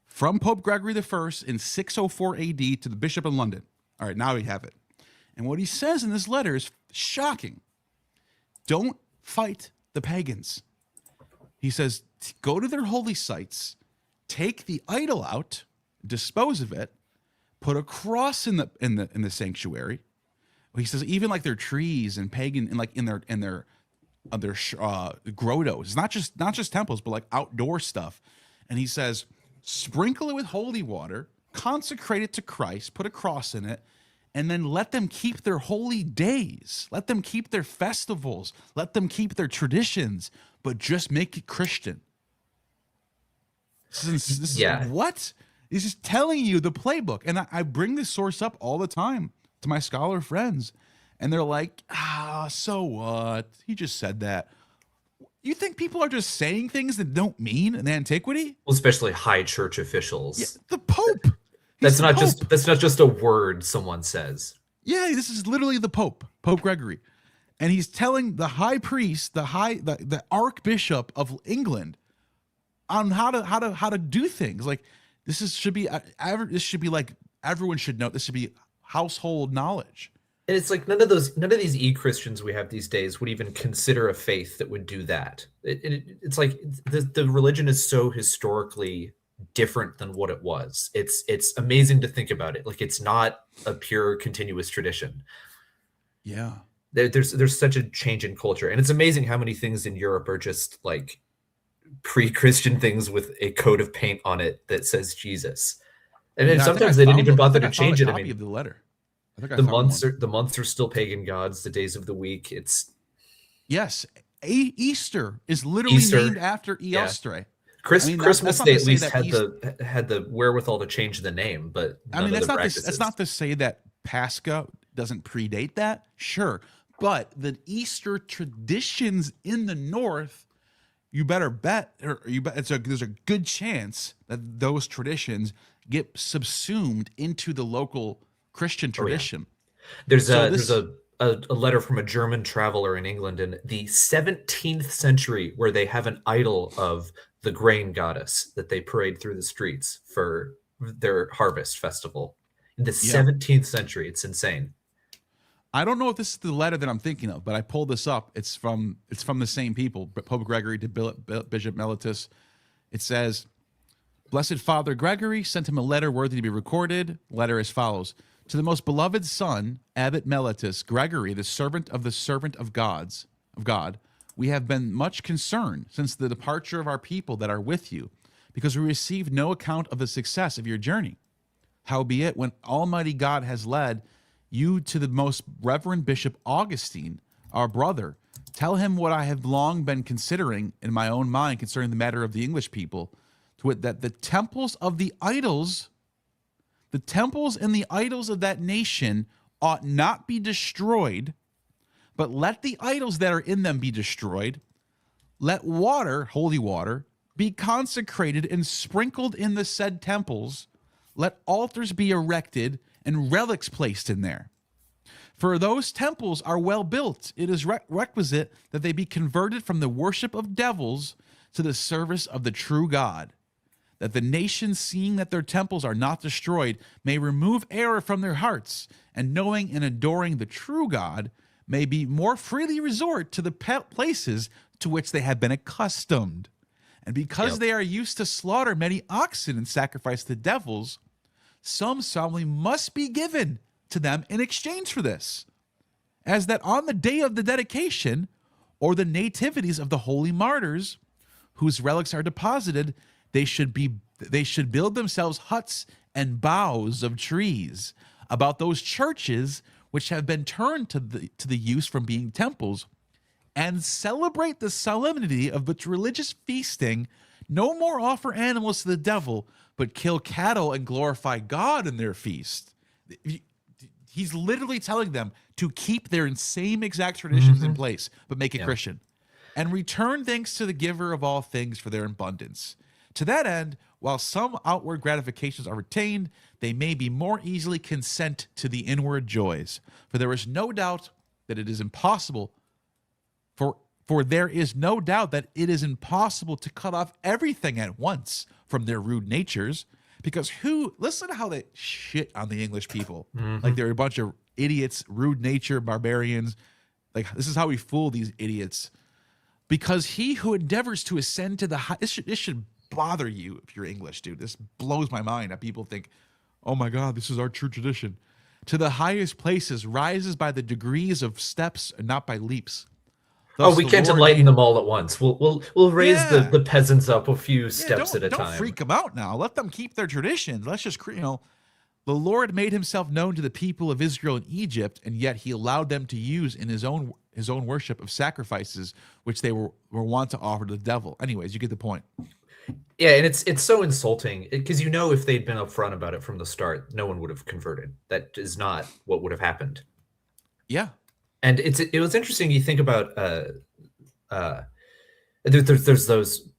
from Pope Gregory the First in 604 AD to the Bishop of London. All right, now we have it. And what he says in this letter is shocking. Don't fight the pagans. He says, go to their holy sites, take the idol out, dispose of it, put a cross in the sanctuary. He says even like their trees and pagan and like in their grottos. It's not just temples, but like outdoor stuff. And he says, sprinkle it with holy water, consecrate it to Christ, put a cross in it, and then let them keep their holy days. Let them keep their festivals. Let them keep their traditions, but just make it Christian. This is what? He's just telling you the playbook. And I bring this source up all the time to my scholar friends. And they're like, so what? He just said that. You think people are just saying things that don't mean in antiquity? Well, especially high church officials. Yeah, the Pope. That's not just a word someone says. Yeah, this is literally the Pope, Pope Gregory. And he's telling the high priest, the archbishop of England on how to do things. Like this should be like everyone should know. This should be household knowledge. And it's like none of these e-Christians we have these days would even consider a faith that would do that. It's like the religion is so historically different than what it was. It's amazing to think about it. Like it's not a pure continuous tradition. Yeah. There's such a change in culture. And it's amazing how many things in Europe are just like pre-Christian things with a coat of paint on it that says Jesus. And then sometimes they didn't even bother to change it. I mean, of the letter. The months are still pagan gods. The days of the week. It's Easter is literally named after Eostre. Yeah. Christmas they at least had the wherewithal to change the name, but I mean that's not to say that Pascha doesn't predate that. Sure, but the Easter traditions in the North, you better bet, there's a good chance that those traditions get subsumed into the local Christian tradition. There's a letter from a German traveler in England in the 17th century where they have an idol of the grain goddess that they parade through the streets for their harvest festival. In the 17th century, it's insane. I don't know if this is the letter that I'm thinking of, but I pulled this up. It's from the same people, Pope Gregory to Bishop Mellitus. It says, Blessed Father Gregory sent him a letter worthy to be recorded. Letter as follows. To the most beloved son, Abbot Mellitus, Gregory, the servant of God, we have been much concerned since the departure of our people that are with you, because we received no account of the success of your journey. Howbeit, when Almighty God has led you to the most Reverend Bishop Augustine, our brother, tell him what I have long been considering in my own mind concerning the matter of the English people, to wit, that the temples and the idols of that nation ought not be destroyed, but let the idols that are in them be destroyed. Let water, holy water, be consecrated and sprinkled in the said temples. Let altars be erected and relics placed in there. For those temples are well built, it is requisite that they be converted from the worship of devils to the service of the true God, that the nations, seeing that their temples are not destroyed, may remove error from their hearts, and knowing and adoring the true God, may be more freely resort to the places to which they have been accustomed. And because they are used to slaughter many oxen and sacrifice to devils, some solemnly must be given to them in exchange for this, as that on the day of the dedication, or the nativities of the holy martyrs, whose relics are deposited, they should build themselves huts and boughs of trees about those churches which have been turned to the use from being temples, and celebrate the solemnity of its religious feasting. No more offer animals to the devil, but kill cattle and glorify God in their feast. He's literally telling them to keep their same exact traditions in place, but make it Christian. And return thanks to the giver of all things for their abundance. To that end, while some outward gratifications are retained, they may be more easily consent to the inward joys. For there is no doubt that it is impossible for there is no doubt that it is impossible to cut off everything at once from their rude natures, because listen to how they shit on the English people. Like they're a bunch of idiots, rude nature, barbarians. Like, this is how we fool these idiots. Because he who endeavors to ascend to the high, this should bother you if you're English, dude. This blows my mind that people think, oh my God, this is our true tradition. To the highest places rises by the degrees of steps and not by leaps. Thus we can't enlighten them all at once. We'll raise the peasants up a few steps at a time. Don't freak them out now. Let them keep their traditions. Let's just, the Lord made himself known to the people of Israel in Egypt, and yet he allowed them to use in his own worship of sacrifices, which they were wont to offer to the devil. Anyways, you get the point. Yeah, and it's so insulting because if they'd been upfront about it from the start, no one would have converted. That is not what would have happened. Yeah. And it was interesting. You think about there's those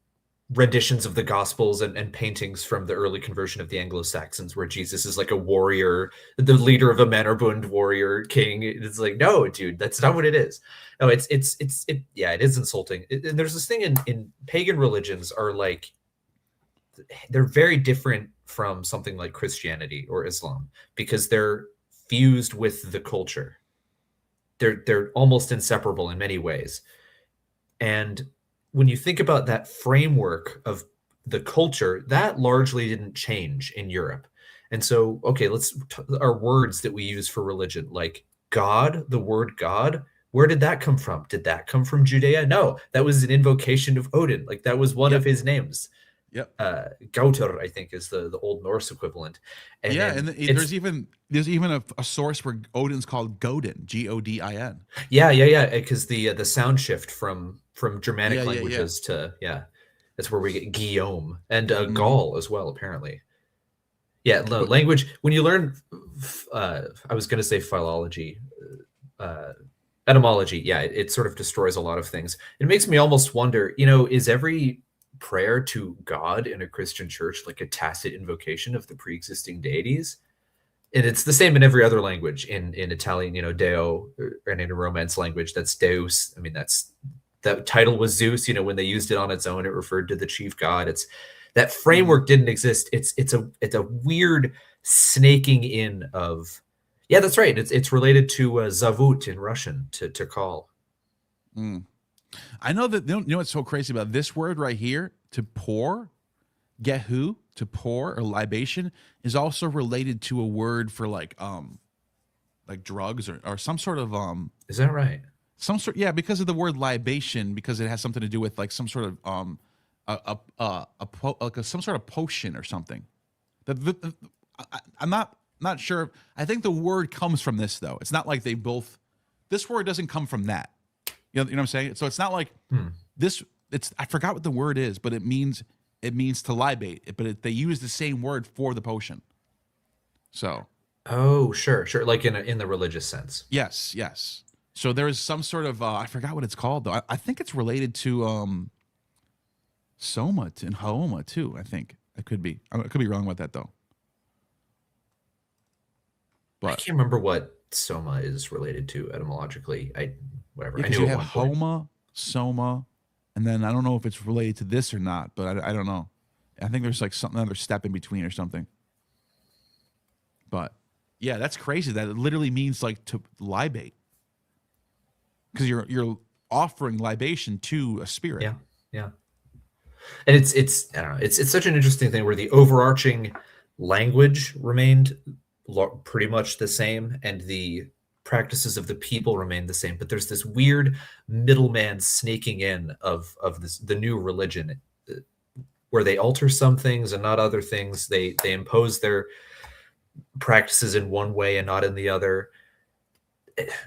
renditions of the Gospels and paintings from the early conversion of the Anglo-Saxons where Jesus is like a warrior, the leader of a Mannerbund warrior king. It's like, no, dude, that's not what it is. No, it is insulting. And there's this thing in pagan religions are like, they're very different from something like Christianity or Islam because they're fused with the culture. They're almost inseparable in many ways. And when you think about that framework of the culture, that largely didn't change in Europe. And so, okay, our words that we use for religion, like God, the word God, where did that come from? Did that come from Judea? No, that was an invocation of Odin. Like that was one of his names. Yep. Gauter, I think, is the Old Norse equivalent. And there's even a source where Odin's called Godin, Godin. Yeah, because the sound shift from Germanic languages to that's where we get Guillaume and Gaul as well, apparently. Yeah, language. When you learn, I was going to say philology, etymology. Yeah, it sort of destroys a lot of things. It makes me almost wonder. Is every prayer to God in a Christian church like a tacit invocation of the pre-existing deities? And it's the same in every other language. In Italian, Deo, and in a Romance language, that's Deus. I mean, that title was Zeus. When they used it on its own, it referred to the chief god. It's that framework didn't exist. It's a weird snaking in of Yeah, that's right. It's related to zavut in Russian, to call. I know that, you know what's so crazy about this word right here, to pour, gehu, to pour or libation, is also related to a word for like drugs or some sort of Is that right? Some sort, yeah, because of the word libation, because it has something to do with like some sort of some sort of potion or something. I'm not sure. I think the word comes from this though. It's not like they both. This word doesn't come from that. You know what I'm saying? So it's not like this. It's, I forgot what the word is, but it means to libate. But they use the same word for the potion. So. Oh, sure. Like in the religious sense. Yes. So there is some sort of I forgot what it's called though. I think it's related to soma and haoma too. I think it could be. I could be wrong about that though. But I can't remember what soma is related to etymologically. Whatever. Yeah, I knew you at have one point. homa, soma, and then I don't know if it's related to this or not. But I don't know. I think there's like another step in between or something. But yeah, that's crazy. That it literally means like to libate, because you're offering libation to a spirit. Yeah. And it's I don't know. It's such an interesting thing where the overarching language remained pretty much the same, and the practices of the people remained the same. But there's this weird middleman snaking in of the new religion, where they alter some things and not other things. They impose their practices in one way and not in the other.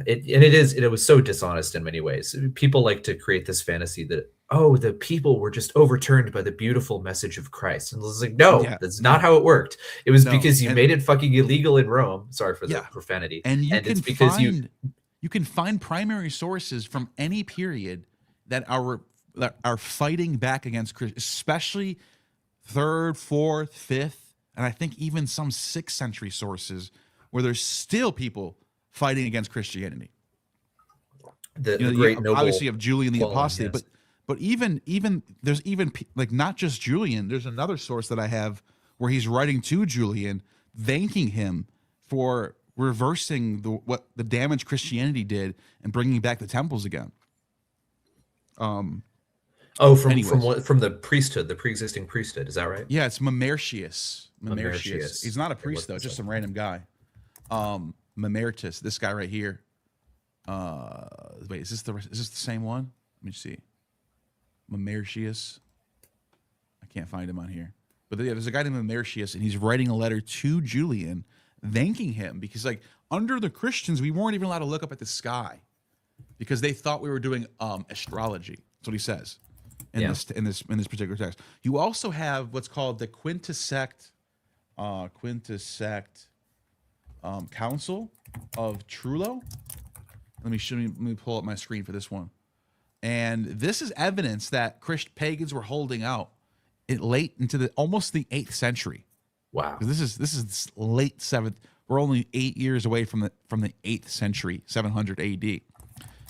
It was so dishonest in many ways. People like to create this fantasy that, oh, the people were just overturned by the beautiful message of Christ. And it's like, no, that's not how it worked. It was because you made it fucking illegal in Rome. Sorry for the profanity. And it's because you can find primary sources from any period that are fighting back against Christianity, especially 3rd, 4th, 5th, and I think even some 6th century sources where there's still people fighting against Christianity. The great noble, obviously of Julian the Pauline, Apostate, yes. but even there's even like not just Julian. There's another source that I have where he's writing to Julian, thanking him for reversing what the damage Christianity did and bringing back the temples again. From the priesthood, the pre-existing priesthood, is that right? Yeah, it's Mamertius. He's not a priest though, just some random guy. Mamertius, this guy right here. Wait, is this the same one? Let me see. Mamertius. I can't find him on here. But yeah, there's a guy named Mamertius, and he's writing a letter to Julian, thanking him because, like, under the Christians, we weren't even allowed to look up at the sky because they thought we were doing astrology. That's what he says in this particular text. You also have what's called the quintisect Council of Trullo. Let me pull up my screen for this one. And this is evidence that pagans were holding out late into almost the 8th century. Wow. This is late 7th. We're only 8 years away from the 8th century, 700 AD.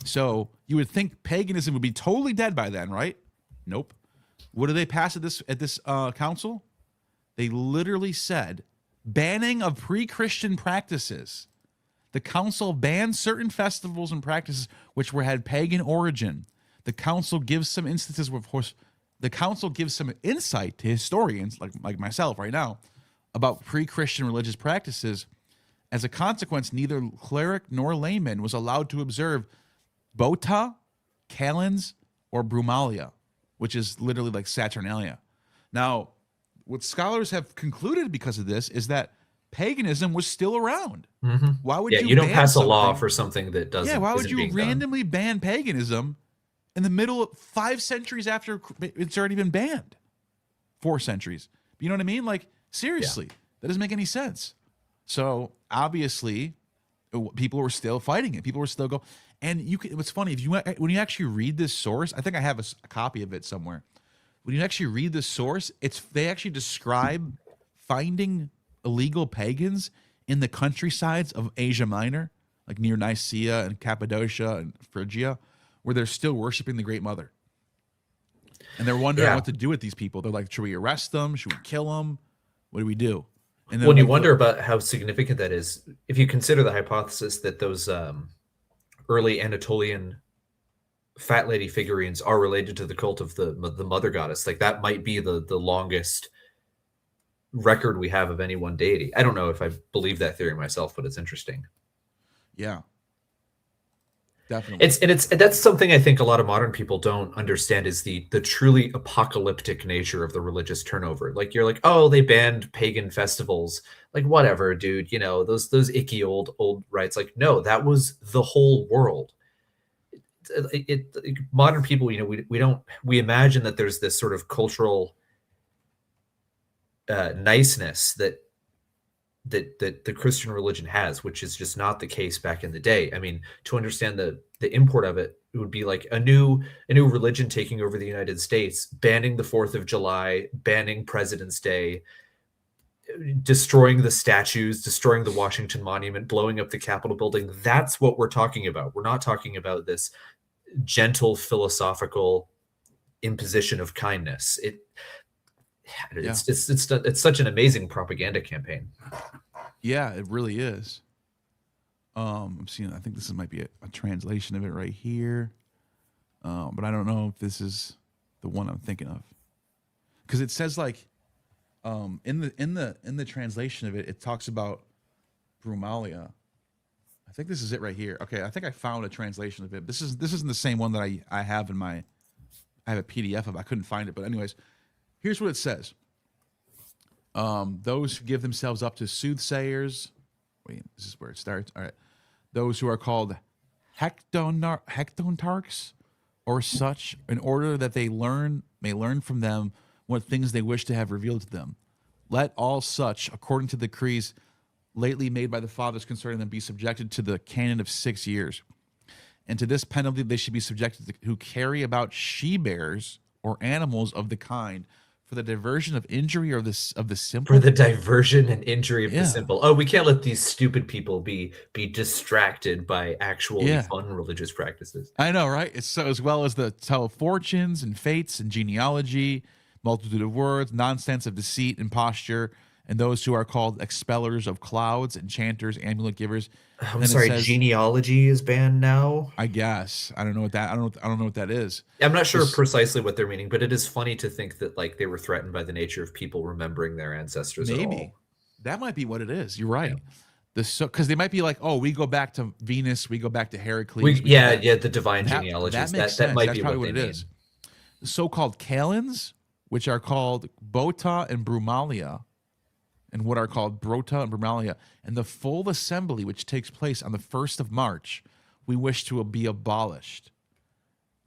So you would think paganism would be totally dead by then, right? Nope. What do they pass at this council? They literally said banning of pre-Christian practices. The council banned certain festivals and practices which had pagan origin. The council gives some instances the council gives some insight to historians like myself right now about pre-Christian religious practices. As a consequence, neither cleric nor layman was allowed to observe Bota, Kalends, or Brumalia, which is literally like Saturnalia. Now, what scholars have concluded because of this is that paganism was still around. Mm-hmm. Why would you don't pass a law something- for something that doesn't? Yeah, why would isn't you being done? randomly ban paganism in the middle of 5 centuries after it's already been banned? 4 centuries. You know what I mean? Like, seriously, that doesn't make any sense. So obviously, people were still fighting it. People were still going. And what's funny, when you actually read this source, I think I have a copy of it somewhere. When you actually read this source, they actually describe finding illegal pagans in the countrysides of Asia Minor, like near Nicaea and Cappadocia and Phrygia, where they're still worshiping the Great Mother. And they're wondering what to do with these people. They're like, should we arrest them? Should we kill them? What do we do? And then When you like wonder about how significant that is, if you consider the hypothesis that those early Anatolian fat lady figurines are related to the cult of the mother goddess, like that might be the longest record we have of any one deity. I don't know if I believe that theory myself, but it's interesting. Yeah. Definitely. That's something I think a lot of modern people don't understand is the truly apocalyptic nature of the religious turnover. Like you're like, oh, they banned pagan festivals. Like whatever, dude, you know, those icky old rites. Like, no, that was the whole world. Modern people, you know, we imagine that there's this sort of cultural niceness that the Christian religion has, which is just not the case back in the day. I mean, to understand the import of it, it would be like a new religion taking over the United States, banning the 4th of July, banning President's Day, destroying the statues, destroying the Washington Monument, blowing up the Capitol building. That's what we're talking about. We're not talking about this gentle philosophical imposition of kindness. It's such an amazing propaganda campaign. Yeah, it really is. I'm seeing. I think this might be a translation of it right here, but I don't know if this is the one I'm thinking of, because it says like, in the translation of it, it talks about Brumalia. I think this is it right here. Okay, I think I found a translation of it. This isn't the same one that I have in my. I have a PDF of. I couldn't find it, but anyways. Here's what it says. Those who give themselves up to soothsayers. Wait, this is where it starts. All right. Those who are called hectontarchs or such, in order that they may learn from them what things they wish to have revealed to them. Let all such, according to the decrees lately made by the fathers concerning them, be subjected to the canon of 6 years. And to this penalty they should be subjected to who carry about she-bears or animals of the kind, for the diversion of injury or of the simple. For the diversion and injury of the simple. Oh, we can't let these stupid people be distracted by actually fun religious practices. I know, right? It's so, as well as the tell of fortunes and fates and genealogy, multitude of words, nonsense of deceit and posture, and those who are called expellers of clouds, enchanters, amulet givers. I'm sorry, genealogy is banned now? I guess. I don't know what that I don't know what that is. I'm not sure precisely what they're meaning, but it is funny to think that like they were threatened by the nature of people remembering their ancestors. Maybe. That might be what it is. You're right. Yeah. Because they might be like, oh, we go back to Venus, we go back to Heracles. The divine genealogies. That might That's be probably what it mean. is. The so-called Kalends, which are called Bota and Brumalia, and what are called Brota and Brumalia, and the full assembly which takes place on the 1st of March, we wish to be abolished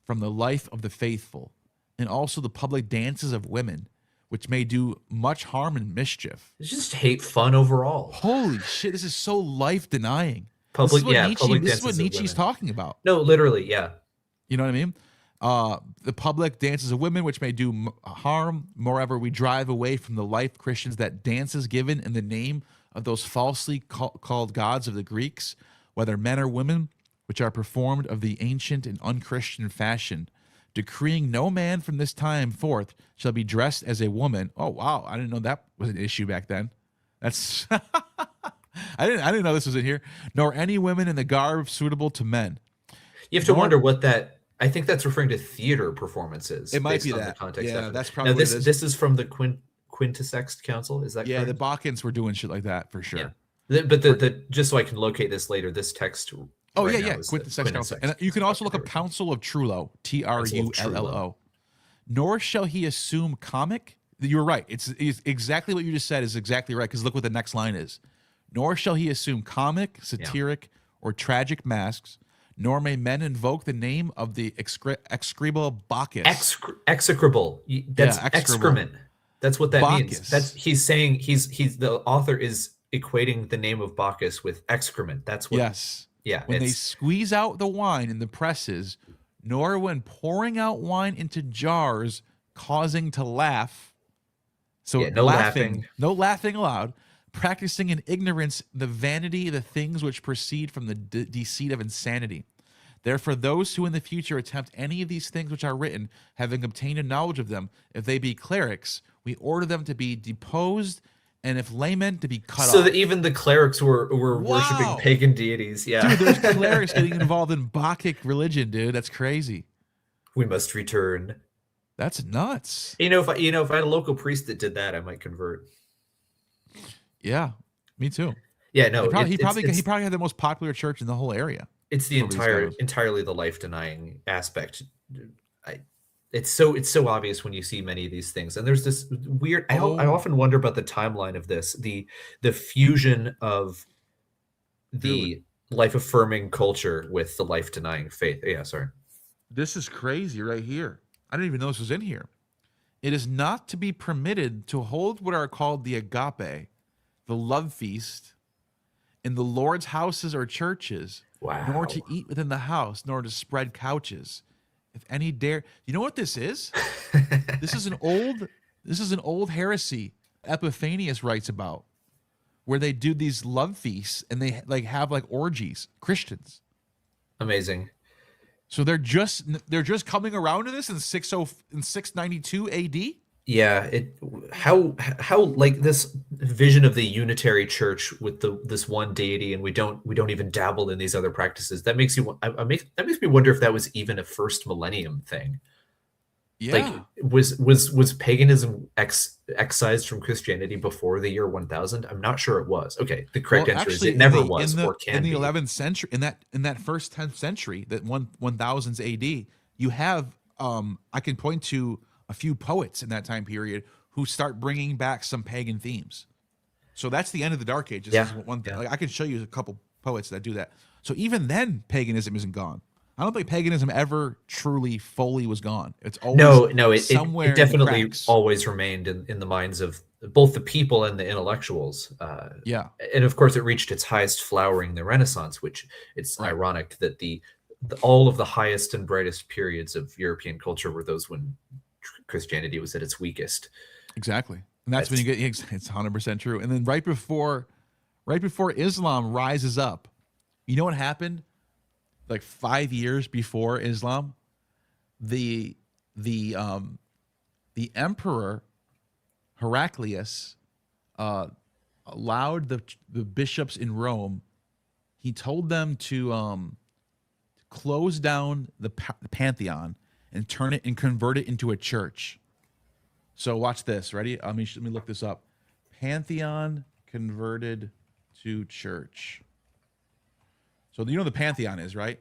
from the life of the faithful, and also the public dances of women, which may do much harm and mischief. It's just hate fun overall. Holy shit, this is so life-denying. This is what Nietzsche's talking about. No, literally, yeah. You know what I mean? The public dances of women, which may do harm. Moreover, we drive away from the life Christians that dances given in the name of those falsely called gods of the Greeks, whether men or women, which are performed of the ancient and unchristian fashion, decreeing no man from this time forth shall be dressed as a woman. Oh wow, I didn't know that was an issue back then. That's I didn't know this was in here. Nor any women in the garb suitable to men. You have to wonder what that. I think that's referring to theater performances. It might be on that. The context yeah, of that's probably now, this is from the Quintisext Council. Is that correct? The Bacchants were doing shit like that for sure. Yeah. But the just so I can locate this later, this text. Oh yeah. Quintisext Council, and you can also look up Council of Trullo, Trullo. Nor shall he assume comic. You were right. It's exactly what you just said is exactly right. Because look what the next line is. Nor shall he assume comic, satiric, or tragic masks. Nor may men invoke the name of the execrable Bacchus. Execrable. That's excrement. That's what that Bacchus. means. That's he's saying he's the author is equating the name of Bacchus with excrement. That's what. Yes. Yeah. When they squeeze out the wine in the presses, nor when pouring out wine into jars, causing to laugh. So no laughing aloud. Practicing in ignorance the vanity of the things which proceed from the deceit of insanity. Therefore, those who in the future attempt any of these things which are written, having obtained a knowledge of them, if they be clerics, we order them to be deposed and if laymen to be cut So off. that even the clerics were worshiping Wow. pagan deities. Yeah. Dude, there's clerics getting involved in Bacchic religion, dude. That's crazy. We must return. That's nuts. If I had a local priest that did that, I might convert. Yeah, me too. Yeah, no, he probably had the most popular church in the whole area. It's the entirely the life denying aspect. It's so obvious when you see many of these things, and there's this weird. I often wonder about the timeline of this, the fusion of the life affirming culture with the life denying faith. Yeah, sorry. This is crazy right here. I didn't even know this was in here. It is not to be permitted to hold what are called the agape, the love feast, in the Lord's houses or churches, nor to eat within the house, nor to spread couches. If any dare, you know what this is? This is an old heresy Epiphanius writes about, where they do these love feasts and they have orgies. Christians. Amazing. So they're just coming around to this in 692 AD. Yeah, how like this vision of the unitary church with this one deity, and we don't even dabble in these other practices. That makes me wonder if that was even a first millennium thing. Yeah. Like was paganism excised from Christianity before the year 1000? I'm not sure it was. Okay, the correct answer is it never was or can be. In the 11th century, in that first 10th century, that 1000s AD, you have I can point to a few poets in that time period who start bringing back some pagan themes. So that's the end of the Dark Ages. Yeah. One thing. I can show you a couple poets that do that. So even then, paganism isn't gone. I don't think paganism ever truly fully was gone. It's always somewhere it definitely in the cracks. always remained in the minds of both the people and the intellectuals. Yeah. And of course, it reached its highest flowering in the Renaissance, which it's ironic that all of the highest and brightest periods of European culture were those when Christianity was at its weakest. Exactly. And that's when you get, it's 100% true. And then right before Islam rises up, you know what happened? Like 5 years before Islam, the emperor Heraclius allowed the bishops in Rome. He told them to close down the Pantheon and turn it and convert it into a church. So watch this. Ready? Let me look this up. Pantheon converted to church. So you know the Pantheon is, right?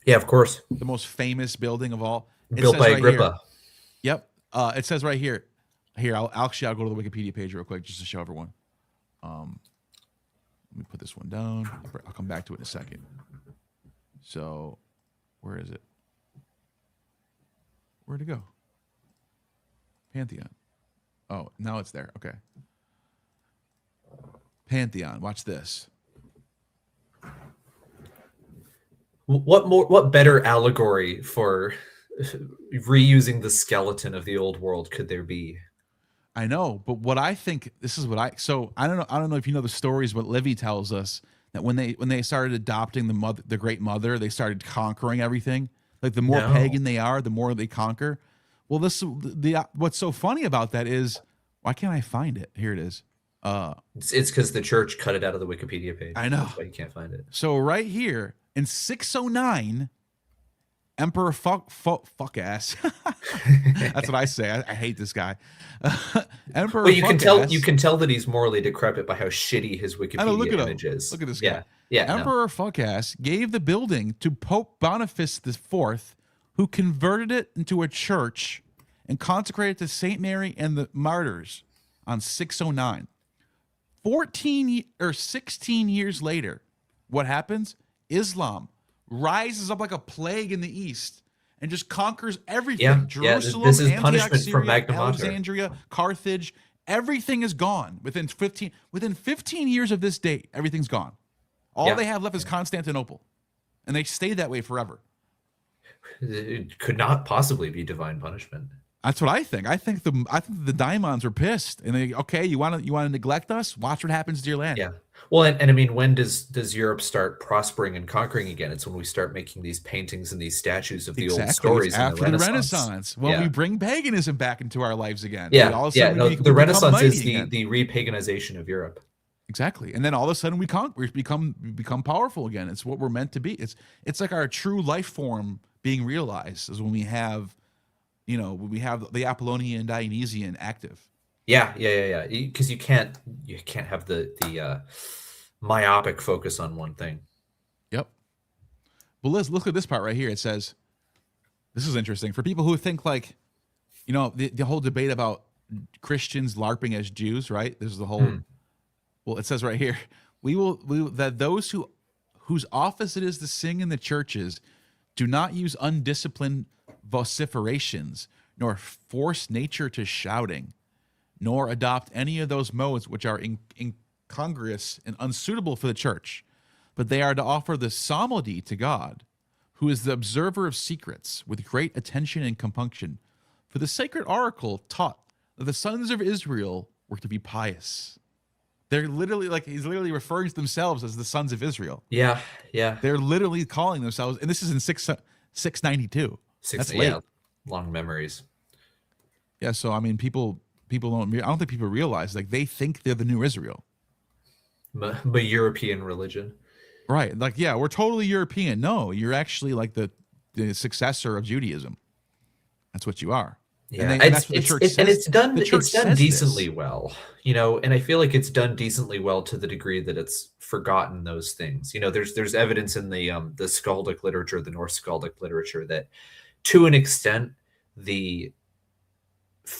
Yeah, of course. The most famous building of all. Built by Agrippa. Yep. It says right here. Here, I'll go to the Wikipedia page real quick just to show everyone. Let me put this one down. I'll come back to it in a second. So, where is it? Where'd it go? Pantheon. Oh, now it's there. Okay. Pantheon. Watch this. What better allegory for reusing the skeleton of the old world could there be? I know, but what I think, so I don't know if you know the stories, but Livy tells us that when they started adopting the Great Mother, they started conquering everything. Like the more pagan they are, the more they conquer. Well, what's so funny about that is, why can't I find it? Here it is. It's because the church cut it out of the Wikipedia page. I know. That's why you can't find it. So right here in 609, Emperor fuck ass. That's what I say. I hate this guy. Emperor. Well, you can tell that he's morally decrepit by how shitty his Wikipedia image is. Look at this guy. Yeah. Emperor fuckass gave the building to Pope Boniface IV, who converted it into a church and consecrated it to Saint Mary and the martyrs on 609. 16 years later, what happens? Islam rises up like a plague in the east and just conquers everything. Yeah, Jerusalem, this is Antioch, punishment Syria, from Magna Mater. Alexandria, Carthage, everything is gone within 15 years of this date. Everything's gone. All they have left is Constantinople, and they stay that way forever. It could not possibly be divine punishment. That's what I think. I think the daimons are pissed, and you want to neglect us? Watch what happens to your land. Yeah. Well, and I mean, when does Europe start prospering and conquering again? It's when we start making these paintings and these statues of the old stories It's in after the the Renaissance. Renaissance, when we bring paganism back into our lives again. Yeah, all of a yeah. sudden No, we the Renaissance is again. the repaganization of Europe. Exactly, and then all of a sudden we become powerful again. It's what we're meant to be. It's like our true life form being realized is when we have, when we have the Apollonian and Dionysian active. Yeah. Because you can't have the myopic focus on one thing. Yep. Well, let's look at this part right here. It says, this is interesting for people who think like, the whole debate about Christians LARPing as Jews, right? This is the whole. Well, it says right here, we will that those whose office it is to sing in the churches do not use undisciplined vociferations, nor force nature to shouting, nor adopt any of those modes which are incongruous and unsuitable for the church, but they are to offer the psalmody to God, who is the observer of secrets, with great attention and compunction. For the sacred oracle taught that the sons of Israel were to be pious. They're literally he's literally referring to themselves as the sons of Israel. Yeah. They're literally calling themselves, and this is in 692. That's late. Yeah, long memories. Yeah, so I mean, people don't. I don't think people realize they think they're the new Israel. But European religion, right? We're totally European. No, you're actually the successor of Judaism. That's what you are. Yeah, and that's what the church says. And it's done decently this. well, and I feel like it's done decently well to the degree that it's forgotten those things. There's evidence in the skaldic literature, the Norse skaldic literature, that to an extent the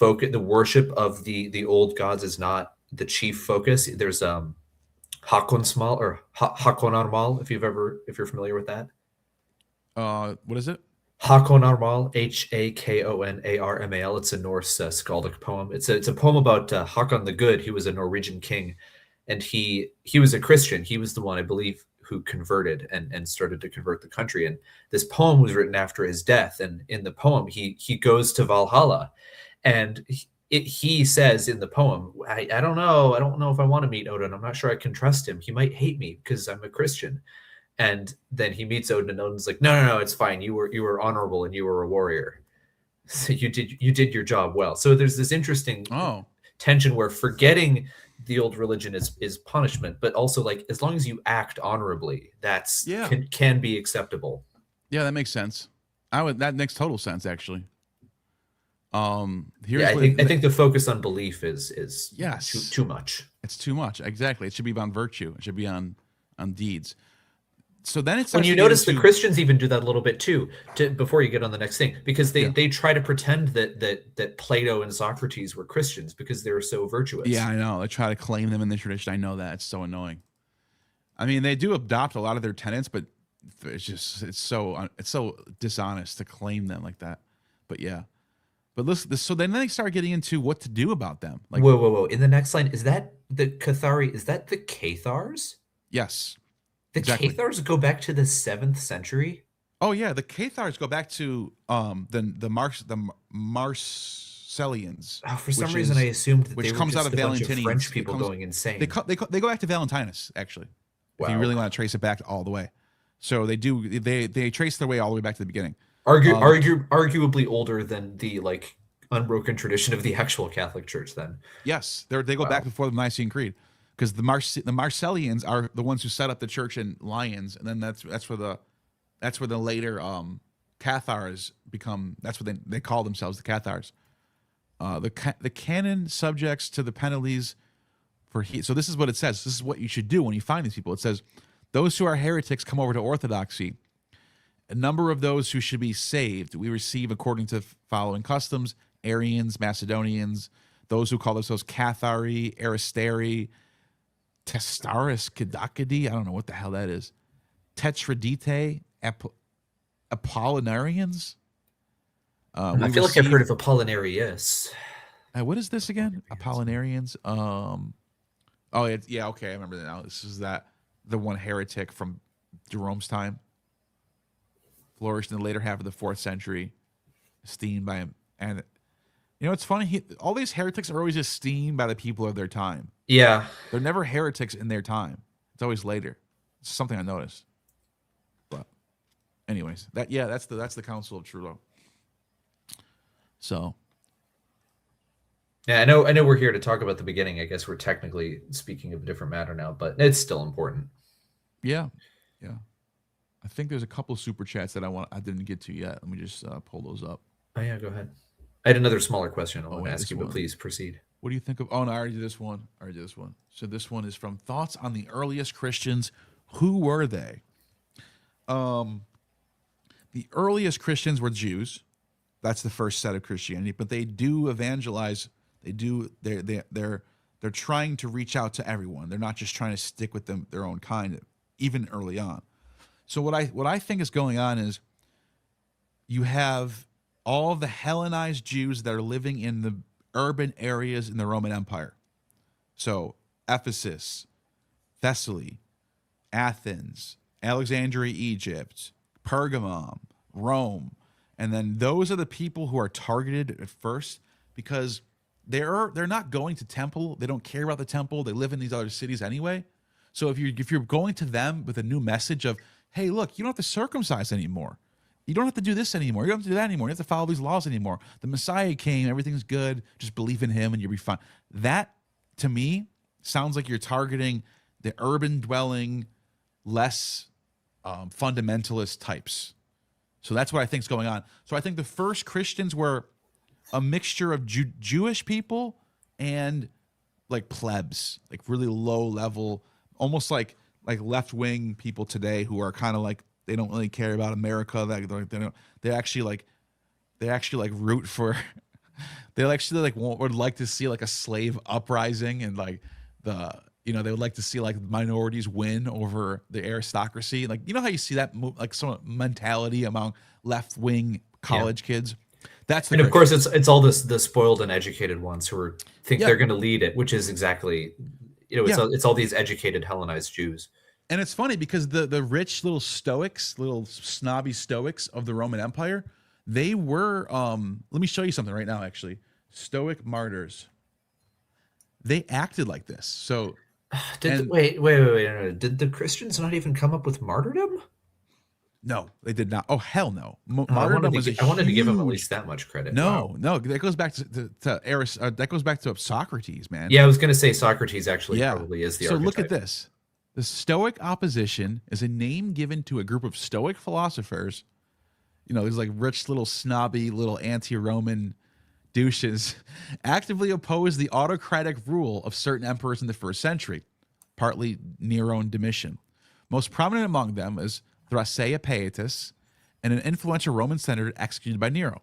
worship of the old gods is not the chief focus. There's Hakonarmal or Hakonarmal, if you're familiar with that. What is it? Hakonarmal, Hakonarmal. It's a Norse skaldic poem. It's a poem about Hakon the Good. He was a Norwegian king, and he was a Christian. He was the one, I believe, who converted and started to convert the country. And this poem was written after his death. And in the poem, he goes to Valhalla, and he says in the poem, I don't know if I want to meet Odin. I'm not sure I can trust him. He might hate me because I'm a Christian. And then he meets Odin, and Odin's like, no, it's fine. You were honorable and you were a warrior. So you did your job well. So there's this interesting tension where forgetting the old religion is punishment, but also as long as you act honorably, that's can be acceptable. Yeah, that makes sense. That makes total sense, actually. I think the focus on belief is too much. It's too much. Exactly. It should be on virtue. It should be on deeds. So then it's when you notice the Christians even do that a little bit too. Before you get on the next thing, because they try to pretend that Plato and Socrates were Christians because they were so virtuous. Yeah, I know. They try to claim them in the tradition. I know that. It's so annoying. I mean, they do adopt a lot of their tenets, but it's so dishonest to claim them like that. But yeah. But listen, so then they start getting into what to do about them. Whoa! In the next line, is that the Cathari? Is that the Cathars? Yes. The Cathars go back to the 7th century. Oh yeah, the Cathars go back to the Marcellians. Oh, for some reason, I assumed that which they comes were out of just a bunch Valentinus. French people going insane. They go back to Valentinus, actually. Wow. If you really want to trace it back all the way, so they do. They trace their way all the way back to the beginning. Arguably older than the unbroken tradition of the actual Catholic Church. Then yes, they go back before the Nicene Creed. Because the Marcellians are the ones who set up the church in Lyons, and then that's where the later Cathars become. That's what they call themselves, the Cathars. The canon subjects to the penalties for so this is what it says. This is what you should do when you find these people. It says those who are heretics come over to orthodoxy. A number of those who should be saved we receive according to following customs: Arians, Macedonians, those who call themselves Cathari, Aristeri, Testaris Kadakadi, I don't know what the hell that is. Tetradite, Apollinarians. I feel like I've heard of Apollinarius. What is this again? Apollinarians. Oh yeah, okay, I remember that now. This is the one heretic from Jerome's time. Flourished in the later half of the 4th century, esteemed by him. And it's funny. All these heretics are always esteemed by the people of their time. Yeah, they're never heretics in their time. It's always later. It's something I noticed. But anyways, that's the Council of Truro. So yeah, I know we're here to talk about the beginning. I guess we're technically speaking of a different matter now, but it's still important. Yeah. I think there's a couple super chats that I didn't get to yet. Let me just pull those up. Oh yeah, go ahead. I had another smaller question I want to wait, ask you, this but one. please proceed. What do you think of? Oh no, I already did this one. So this one is from Thoughts on the Earliest Christians. Who were they? The earliest Christians were Jews. That's the first set of Christianity, but they do evangelize. They're trying to reach out to everyone. They're not just trying to stick with their own kind, even early on. So what I think is going on is you have all the Hellenized Jews that are living in the urban areas in the Roman Empire. So Ephesus, Thessaly, Athens, Alexandria, Egypt, Pergamum, Rome. And then those are the people who are targeted at first because they're not going to temple. They don't care about the temple. They live in these other cities anyway. So if you're going to them with a new message of, hey, look, you don't have to circumcise anymore. You don't have to do this anymore. You don't have to do that anymore. You don't have to follow these laws anymore. The Messiah came. Everything's good. Just believe in him and you'll be fine. That, to me, sounds like you're targeting the urban dwelling, less fundamentalist types. So that's what I think is going on. So I think the first Christians were a mixture of Jewish people and like plebs, like really low level, almost like left-wing people today who are kind of like, they don't really care about America. They actually root for, they actually like would like to see like a slave uprising and like they would like to see like minorities win over the aristocracy. Like, you know how you see that like some mentality among left-wing college kids? That's the, and of course it's all the spoiled and educated ones who think they're going to lead it, which is exactly, it's all these educated Hellenized Jews. And it's funny because the rich little stoics, little snobby stoics of the Roman Empire, they were, let me show you something right now, actually. Stoic martyrs. They acted like this. So wait. No. Did the Christians not even come up with martyrdom? No, they did not. Oh, hell no. Martyrdom was I wanted to give them at least that much credit. No, that goes back that goes back to Socrates, man. Yeah, I was going to say Socrates actually probably is the archetype. So look at this. The Stoic opposition is a name given to a group of Stoic philosophers. These like rich little snobby little anti-Roman douches actively oppose the autocratic rule of certain emperors in the first century, partly Nero and Domitian. Most prominent among them is Thrasea Pietas, and an influential Roman senator executed by Nero.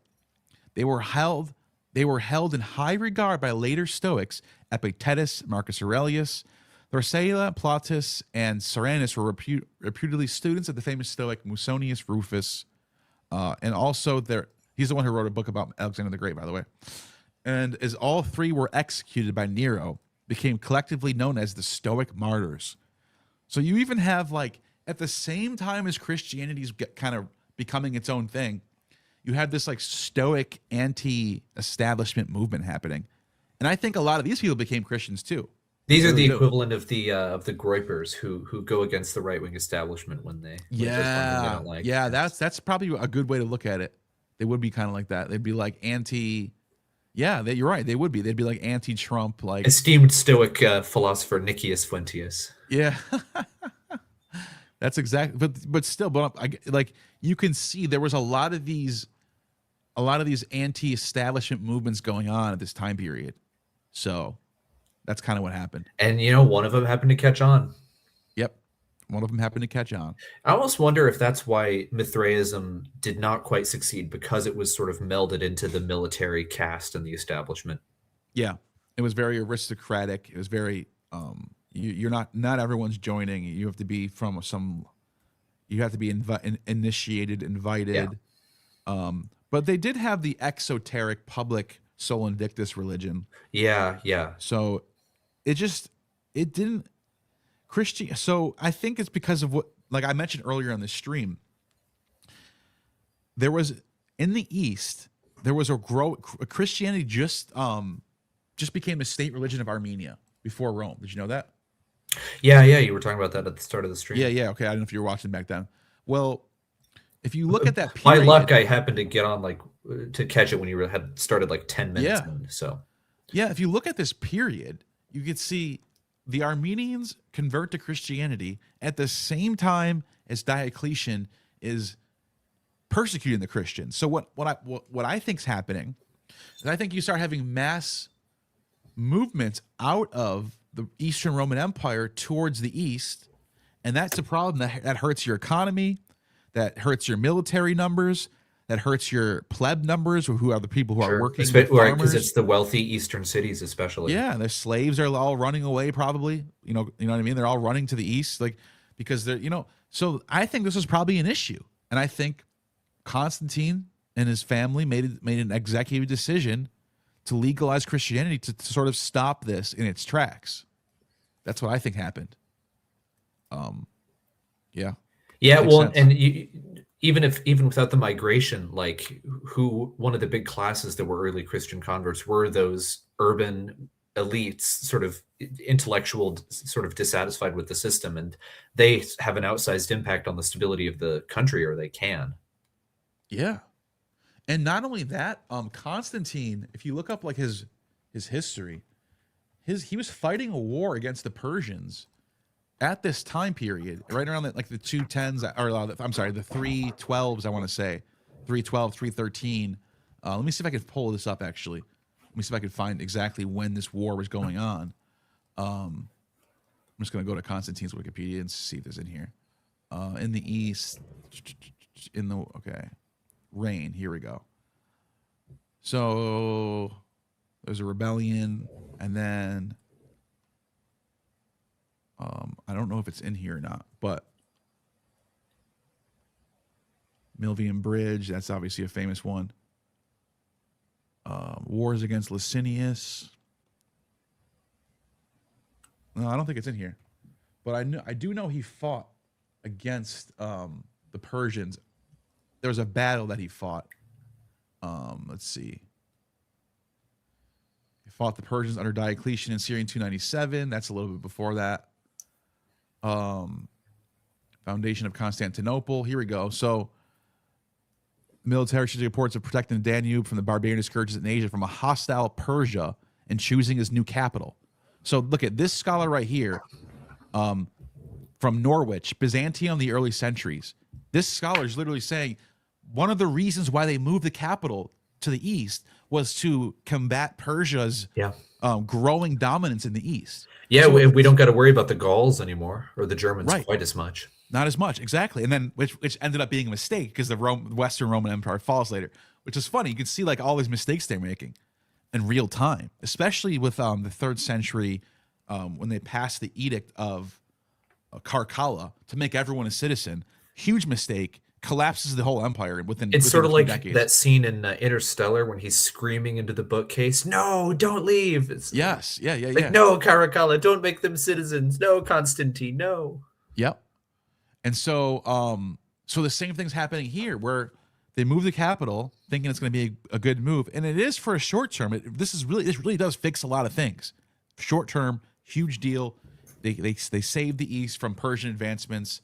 They were held in high regard by later Stoics. Epictetus, Marcus Aurelius, Thrasea, Plautus, and Soranus were reputedly students of the famous Stoic Musonius Rufus, and also he's the one who wrote a book about Alexander the Great, by the way. And as all three were executed by Nero, became collectively known as the Stoic martyrs. So you even have like, at the same time as Christianity's kind of becoming its own thing, you had this like Stoic anti-establishment movement happening. And I think a lot of these people became Christians too. These are the equivalent of the Groypers who go against the right-wing establishment when they they don't like. Yeah, that's probably a good way to look at it. They would be kind of like that. They'd be like anti. Yeah, you're right. They would be. They'd be like anti-Trump, like esteemed Stoic philosopher Nicias Fuentius. Yeah. That's exactly, but still, like you can see there was a lot of these anti-establishment movements going on at this time period. So that's kind of what happened. And one of them happened to catch on. Yep, one of them happened to catch on. I almost wonder if that's why Mithraism did not quite succeed, because it was sort of melded into the military caste and the establishment. Yeah, it was very aristocratic. It was very. You're not everyone's joining. You have to be from you have to be initiated, invited. Yeah. But they did have the exoteric public Sol Invictus religion. Yeah. So it didn't Christian. So I think it's because of what, like I mentioned earlier on the stream, there was in the East, there was Christianity just became a state religion of Armenia before Rome. Did you know that? Yeah, you were talking about that at the start of the stream. Yeah. Okay, I don't know if you were watching back then. Well, if you look at that My period, luck, I happened to get on to catch it when you had started like 10 minutes in. So yeah, if you look at this period, you could see the Armenians convert to Christianity at the same time as Diocletian is persecuting the Christians. So what I think's happening is I think you start having mass movements out of the Eastern Roman Empire towards the East, and that's a problem that hurts your economy, that hurts your military numbers, that hurts your pleb numbers, who are the people who are working, right? Because it's the wealthy Eastern cities, especially. Yeah, their slaves are all running away, probably. You know what I mean? They're all running to the East, because they're, So I think this was probably an issue, and I think Constantine and his family made an executive decision to legalize Christianity to sort of stop this in its tracks. That's what I think happened. Yeah. Yeah, well, and even without the migration, one of the big classes that were early Christian converts were those urban elites, sort of intellectual, sort of dissatisfied with the system, and they have an outsized impact on the stability of the country, or they can. Yeah. And not only that, Constantine, if you look up his history, he was fighting a war against the Persians at this time period, right around the 210s, or I'm sorry, the 312s, I want to say, 312, 313. Let me see if I can pull this up, actually. Let me see if I can find exactly when this war was going on. I'm just going to go to Constantine's Wikipedia and see if there's in here. In the East, reign, here we go. So there's a rebellion, and then I don't know if it's in here or not, but Milvian Bridge, that's obviously a famous one. Wars against Licinius. No, I don't think it's in here, but I do know he fought against the Persians. There was a battle that he fought. Let's see. He fought the Persians under Diocletian in Syria in 297. That's a little bit before that. Foundation of Constantinople. Here we go. So, military reports of protecting the Danube from the barbarian scourges in Asia from a hostile Persia and choosing his new capital. So, look at this scholar right here, from Norwich, Byzantium in the early centuries. This scholar is literally saying one of the reasons why they moved the capital to the east was to combat Persia's growing dominance in the east. Yeah, so we don't got to worry about the Gauls anymore, or the Germans quite as much. Not as much, exactly. And then which ended up being a mistake because the Western Roman Empire falls later, which is funny. You can see all these mistakes they're making in real time, especially with the 3rd century when they passed the Edict of Caracalla to make everyone a citizen. Huge mistake. Collapses the whole empire within sort of like decades. That scene in Interstellar when he's screaming into the bookcase, "No, don't leave." Yes, yeah. No, Caracalla, don't make them citizens. No, Constantine, no. Yep. And so, so the same thing's happening here, where they move the capital, thinking it's going to be a good move, and it is for a short term. This really does fix a lot of things. Short term, huge deal. They save the East from Persian advancements.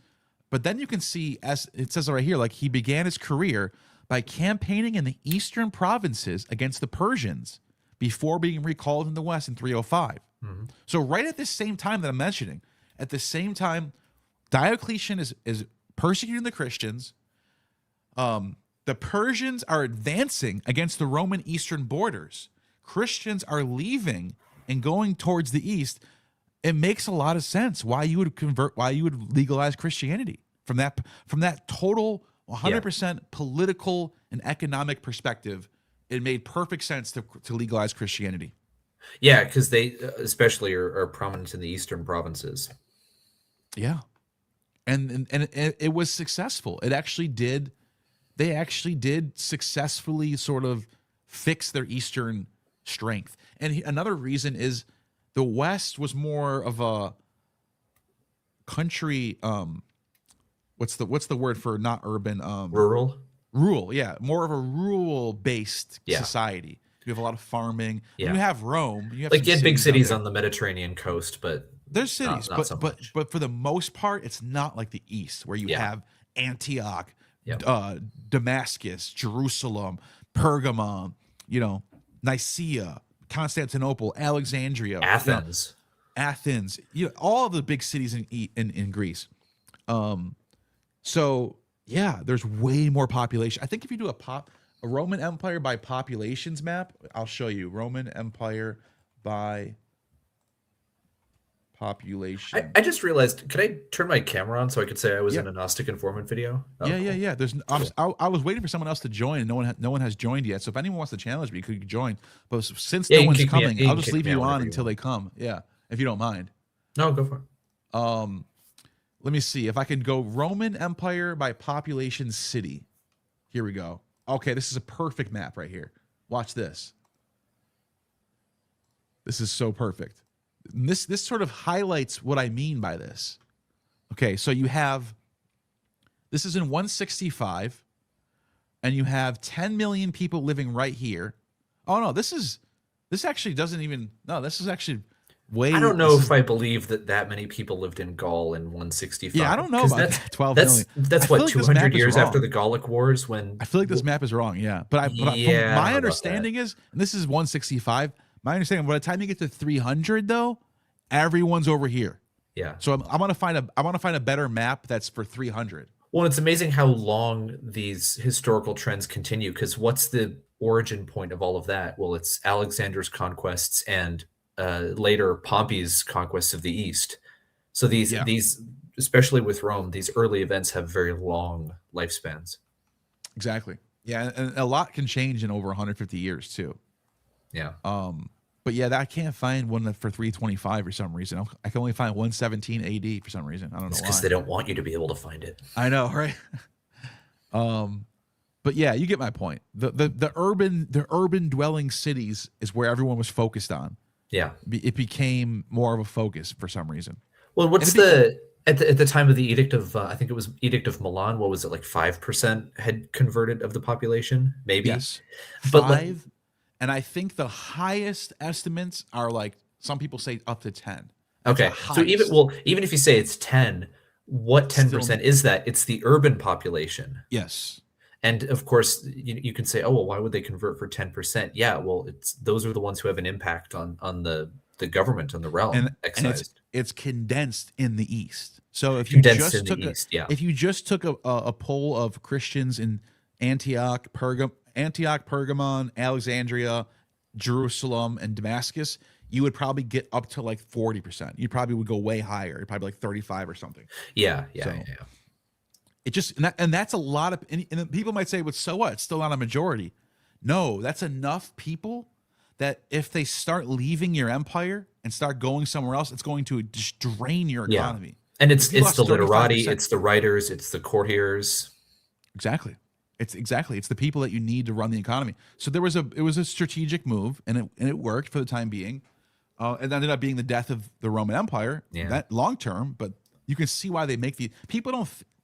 But then you can see, as it says right here, he began his career by campaigning in the eastern provinces against the Persians before being recalled in the West in 305. Mm-hmm. So right at the same time that I'm mentioning, at the same time, Diocletian is persecuting the Christians. The Persians are advancing against the Roman eastern borders. Christians are leaving and going towards the east. It makes a lot of sense why you would legalize Christianity from that total 100% political and economic perspective. It made perfect sense to legalize Christianity. Yeah, because they especially are prominent in the eastern provinces. Yeah, and it was successful. They actually did successfully sort of fix their eastern strength. And another reason is the West was more of a country. What's the word for not urban? Rural. Rural, yeah, more of a rural-based society. You have a lot of farming. Yeah. You have Rome. You have big cities on the Mediterranean coast, but There's cities, not so much. but for the most part, it's not like the East where you have Antioch, Damascus, Jerusalem, Pergamon, Nicaea, Constantinople, Alexandria, Athens, all of the big cities in Greece. So yeah, there's way more population. I think if you do a Roman Empire by populations map, I'll show you Roman Empire by population. I just realized, could I turn my camera on so I could say I was in a Gnostic informant video? Oh, yeah. There's I was waiting for someone else to join, and no one has joined yet. So if anyone wants to challenge me, you could join. But since no one's coming, I'll just leave you on until they come. Yeah, if you don't mind. No, go for it. Let me see if I can go Roman Empire by population city. Here we go. Okay, this is a perfect map right here. Watch this. This is so perfect. This sort of highlights what I mean by this. Okay, so you have, this is in 165, and you have 10 million people living right here. Oh no, this actually doesn't even, no, this is actually way. I don't know if I believe that many people lived in Gaul in 165. Yeah, I don't know about 12 million. That's what, 200 years after the Gallic Wars, when I feel like this map is wrong. Yeah, but from my understanding is, and this is 165. My understanding, by the time you get to 300, though, everyone's over here. Yeah. So I want to find a better map that's for 300. Well, it's amazing how long these historical trends continue. Because what's the origin point of all of that? Well, it's Alexander's conquests and later Pompey's conquests of the East. So these, especially with Rome, these early events have very long lifespans. Exactly. Yeah, and a lot can change in over 150 years too. Yeah. But yeah, I can't find one for 325 for some reason. I can only find 117 AD for some reason. I don't know why. Because they don't want you to be able to find it. I know, right? But yeah, you get my point. The urban dwelling cities is where everyone was focused on. Yeah. It became more of a focus for some reason. Well, what's at the time of the Edict of I think it was Edict of Milan, what was it, like 5% had converted of the population? Maybe. Yes. But 5. And I think the highest estimates are like, some people say up to 10. That's okay. So even if you say it's 10, what 10% is that? It's the urban population. Yes. And of course, you can say, oh, well, why would they convert for 10%? Yeah, well, those are the ones who have an impact on the government, on the realm. And it's condensed in the East. So if you just took a poll of Christians in Antioch, Pergamon, Alexandria, Jerusalem, and Damascus, you would probably get up to like 40%. You probably would go way higher. You'd probably like 35 or something. Yeah. It just, and that's a lot of, and people might say, well, so what? It's still not a majority. No, that's enough people that if they start leaving your empire and start going somewhere else, it's going to just drain your economy. And it's the literati, it's the writers, it's the courtiers. Exactly. It's the people that you need to run the economy. So it was a strategic move, and it worked for the time being. It ended up being the death of the Roman Empire, that long term. But you can see why they make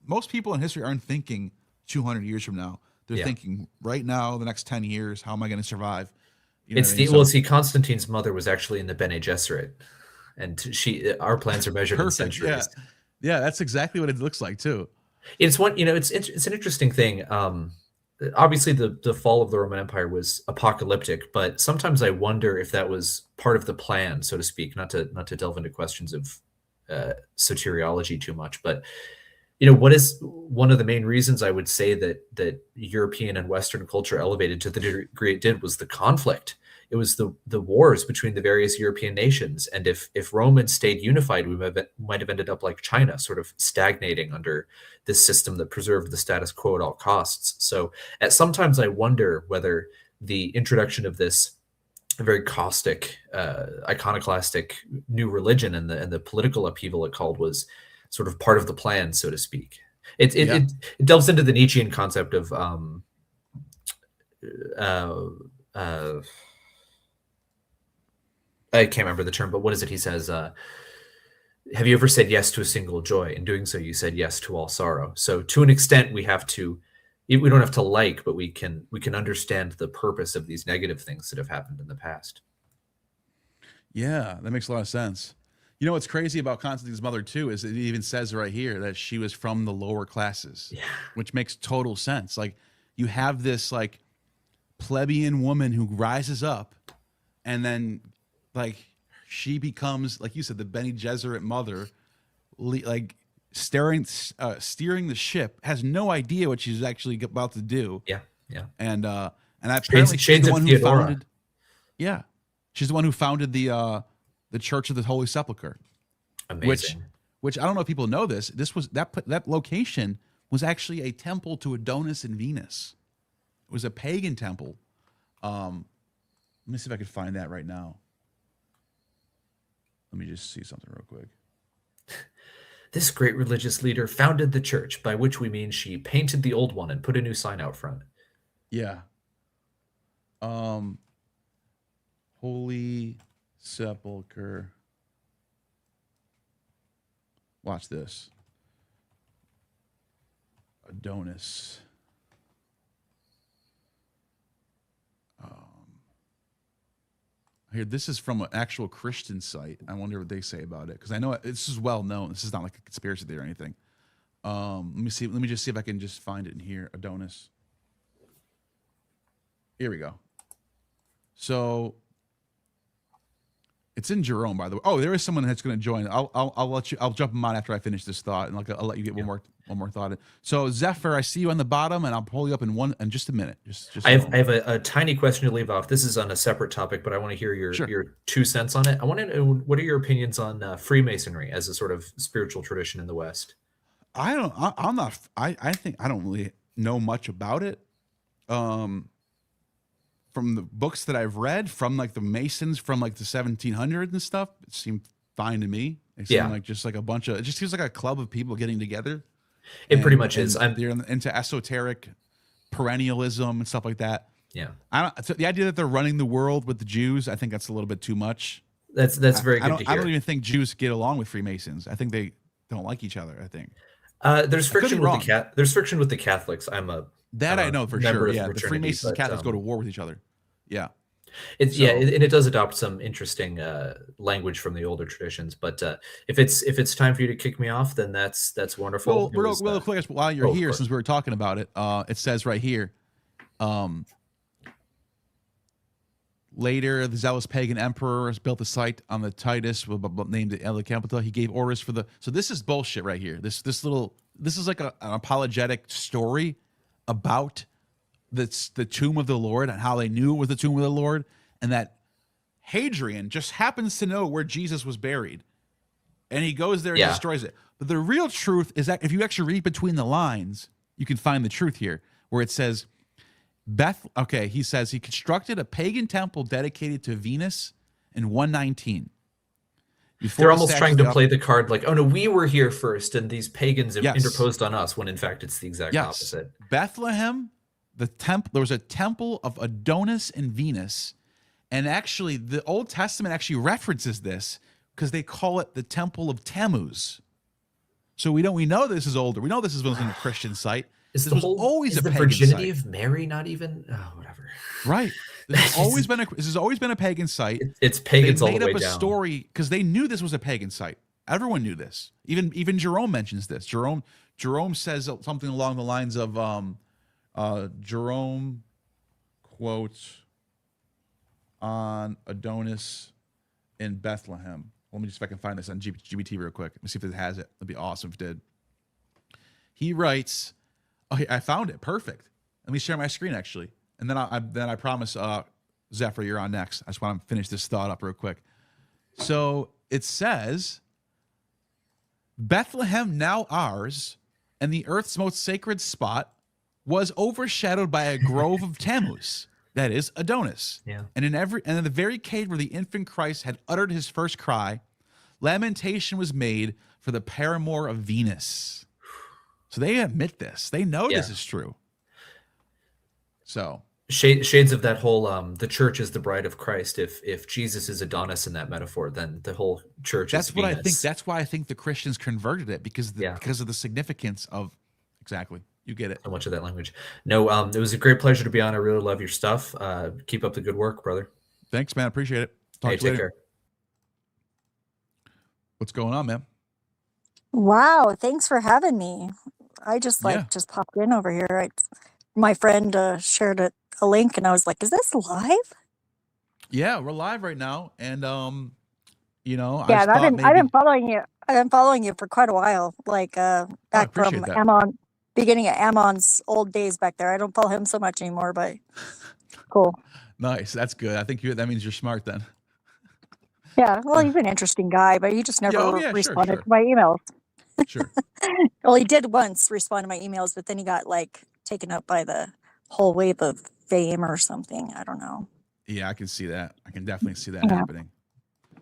most people in history aren't thinking 200 years from now. They're thinking right now, the next 10 years, how am I going to survive? See, Constantine's mother was actually in the Bene Gesserit, and our plans are measured in centuries. Yeah, that's exactly what it looks like too. It's one, it's an interesting thing. Obviously, the fall of the Roman Empire was apocalyptic, but sometimes I wonder if that was part of the plan, so to speak. Not to delve into questions of soteriology too much, but what is one of the main reasons I would say that European and Western culture elevated to the degree it did was the conflict. It was the wars between the various European nations. And if Rome had stayed unified, we might have ended up like China, sort of stagnating under this system that preserved the status quo at all costs. So sometimes I wonder whether the introduction of this very caustic, iconoclastic new religion and the political upheaval it called was sort of part of the plan, so to speak. It delves into the Nietzschean concept of I can't remember the term, but what is it? He says, have you ever said yes to a single joy? In doing so, you said yes to all sorrow. So to an extent, we don't have to like, but we can understand the purpose of these negative things that have happened in the past. Yeah, that makes a lot of sense. You know what's crazy about Constantine's mother too is it even says right here that she was from the lower classes, which makes total sense. Like you have this like plebeian woman who rises up, and then like she becomes, like you said, the Bene Gesserit mother, like steering the ship, has no idea what she's actually about to do. Yeah. And apparently she's the one who founded. Yeah, she's the one who founded the Church of the Holy Sepulchre. Amazing. Which I don't know if people know this. This was that location was actually a temple to Adonis and Venus. It was a pagan temple. Let me see if I can find that right now. Let me just see something real quick. This great religious leader founded the church, by which we mean she painted the old one and put a new sign out front. Yeah. Holy Sepulchre. Watch this. Adonis. Here, this is from an actual Christian site. I wonder what they say about it, because I know this is well known. This is not like a conspiracy theory or anything. Let me see. Let me just see if I can just find it in here. Adonis. Here we go. So it's in Jerome, by the way. Oh, there is someone that's going to join. I'll let you. I'll jump them on after I finish this thought, and I'll let you get one more thought in. So Zephyr, I see you on the bottom, and I'll pull you up in just a minute. Just I have a tiny question to leave off. This is on a separate topic, but I want to hear your 2 cents on it. I want to know, what are your opinions on Freemasonry as a sort of spiritual tradition in the West? I think I don't really know much about it. From the books that I've read, from like the Masons from like the 1700s and stuff, it seemed fine to me. It seemed like just like a bunch of, it just seems like a club of people getting together. It pretty much is. They're into esoteric perennialism and stuff like that. Yeah. So the idea that they're running the world with the Jews, I think that's a little bit too much. That's very good to hear. I don't even think Jews get along with Freemasons. I think they don't like each other. I think there's friction with there's friction with the Catholics. I know for sure. Yeah, the Freemasons and Catholics go to war with each other. Yeah. And it does adopt some interesting language from the older traditions. But if it's time for you to kick me off, then that's wonderful. Well, quick, while you're here, since we were talking about it, it says right here. Later, the zealous pagan emperor built a site on the Titus, named it El Capitol. He gave orders for the. So this is bullshit right here. This is like an apologetic story about the tomb of the Lord and how they knew it was the tomb of the Lord, and that Hadrian just happens to know where Jesus was buried, and he goes there and destroys it. But the real truth is that if you actually read between the lines, you can find the truth here, where it says. He says he constructed a pagan temple dedicated to Venus in 119. They're almost trying to play the card like, oh no, we were here first, and these pagans have interposed on us, when in fact it's the exact opposite. Bethlehem, there was a temple of Adonis and Venus, and actually the Old Testament actually references this because they call it the Temple of Tammuz. So we know this is older. We know this wasn't a Christian site. Is the virginity of Mary not even? Oh, whatever. Right. This has always been a pagan site. It's pagans all the way down. They made up a story because they knew this was a pagan site. Everyone knew this. Even Jerome mentions this. Jerome says something along the lines of Jerome quotes on Adonis in Bethlehem. Let me just see if I can find this on GBT real quick. Let me see if it has it. It'd be awesome if it did. He writes. Oh, I found it. Perfect. Let me share my screen actually, and then I promise, Zephyr, you're on next. I just want to finish this thought up real quick. So it says, Bethlehem, now ours, and the earth's most sacred spot, was overshadowed by a grove of Tammuz, that is Adonis. Yeah. And in the very cave where the infant Christ had uttered his first cry, lamentation was made for the paramour of Venus. So they admit this. They know this is true. So shades of that whole the church is the bride of Christ. If Jesus is Adonis in that metaphor, then the whole church is Venus. I think. That's why I think the Christians converted it because of the significance of exactly. You get it. So much of that language. No, it was a great pleasure to be on. I really love your stuff. Keep up the good work, brother. Thanks, man. Appreciate it. Talk to you later. Care. What's going on, man? Wow, thanks for having me. I just Yeah. just popped in over here. My friend shared a link, and I was like, "Is this live?" Yeah, we're live right now, and you know, I Yeah, just and thought I've maybe. been following you. I've been following you for quite a while, like Oh, I back appreciate from that. Ammon, beginning of Ammon's old days back there. I don't follow him so much anymore, but cool. Nice, that's good. I think that means you're smart then. Yeah, well, he's an interesting guy, but he just Yeah, oh never yeah, sure, responded sure, to my emails. sure. Well, he did once respond to my emails, but then he got like taken up by the whole wave of fame or something. I don't know. Yeah, I can see that. I can definitely see that Yeah. happening.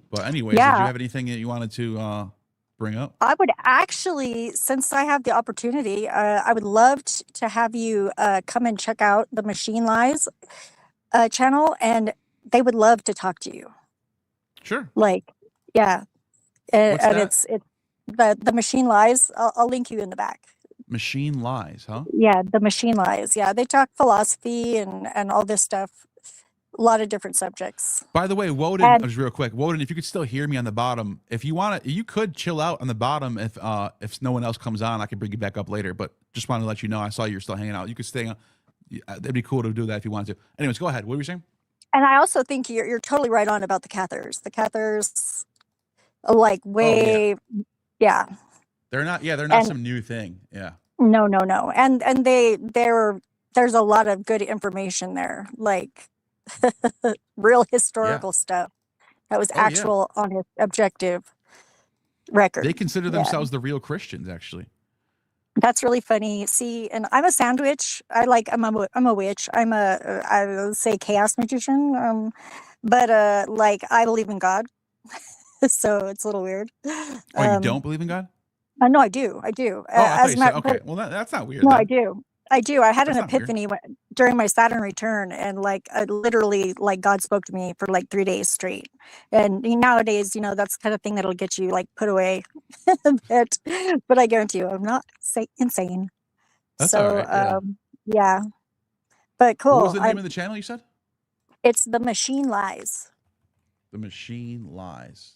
But anyways, did you Yeah. have anything that you wanted to bring up? I would actually, since I have the opportunity, I would love to have you come and check out the Machine Lies channel, and they would love to talk to you. Sure. Like, yeah, What's and that? it's the Machine Lies. I'll link you in the back. Machine Lies, huh? Yeah, the Machine Lies. Yeah, they talk philosophy and all this stuff. A lot of different subjects. By the way, Woden, And just real quick, Woden, if you could still hear me on the bottom, if you want to, you could chill out on the bottom. If no one else comes on, I can bring you back up later. But just wanted to let you know, I saw you're still hanging out. You could stay on. It'd be cool to do that if you wanted to. Anyways, go ahead. What were you saying? and I also think you're totally right on about the Cathars. The Cathars, like way, yeah. They're not. Yeah, they're not And some new thing. Yeah. no, and there's a lot of good information there, like real historical stuff that was Oh, yeah. actual honest, objective record. They consider Yeah. themselves the real Christians, actually. That's really funny. See, and I'm a sandwich. I'm a witch. I would say chaos magician. But like I believe in God, so it's a little weird. Oh, you don't believe in God? No, I do. I do. Oh, I thought As you a matter, said, okay. Well, that's not weird. no, then. I do. I do. I had That's an not weird. epiphany during my Saturn return, and like I literally, like God spoke to me for like 3 days straight. And nowadays, that's the kind of thing that'll get you like put away. but I guarantee you, I'm not insane. That's all So, right. Yeah. yeah. But What was cool. the name of the channel you said? It's the Machine Lies. The Machine Lies.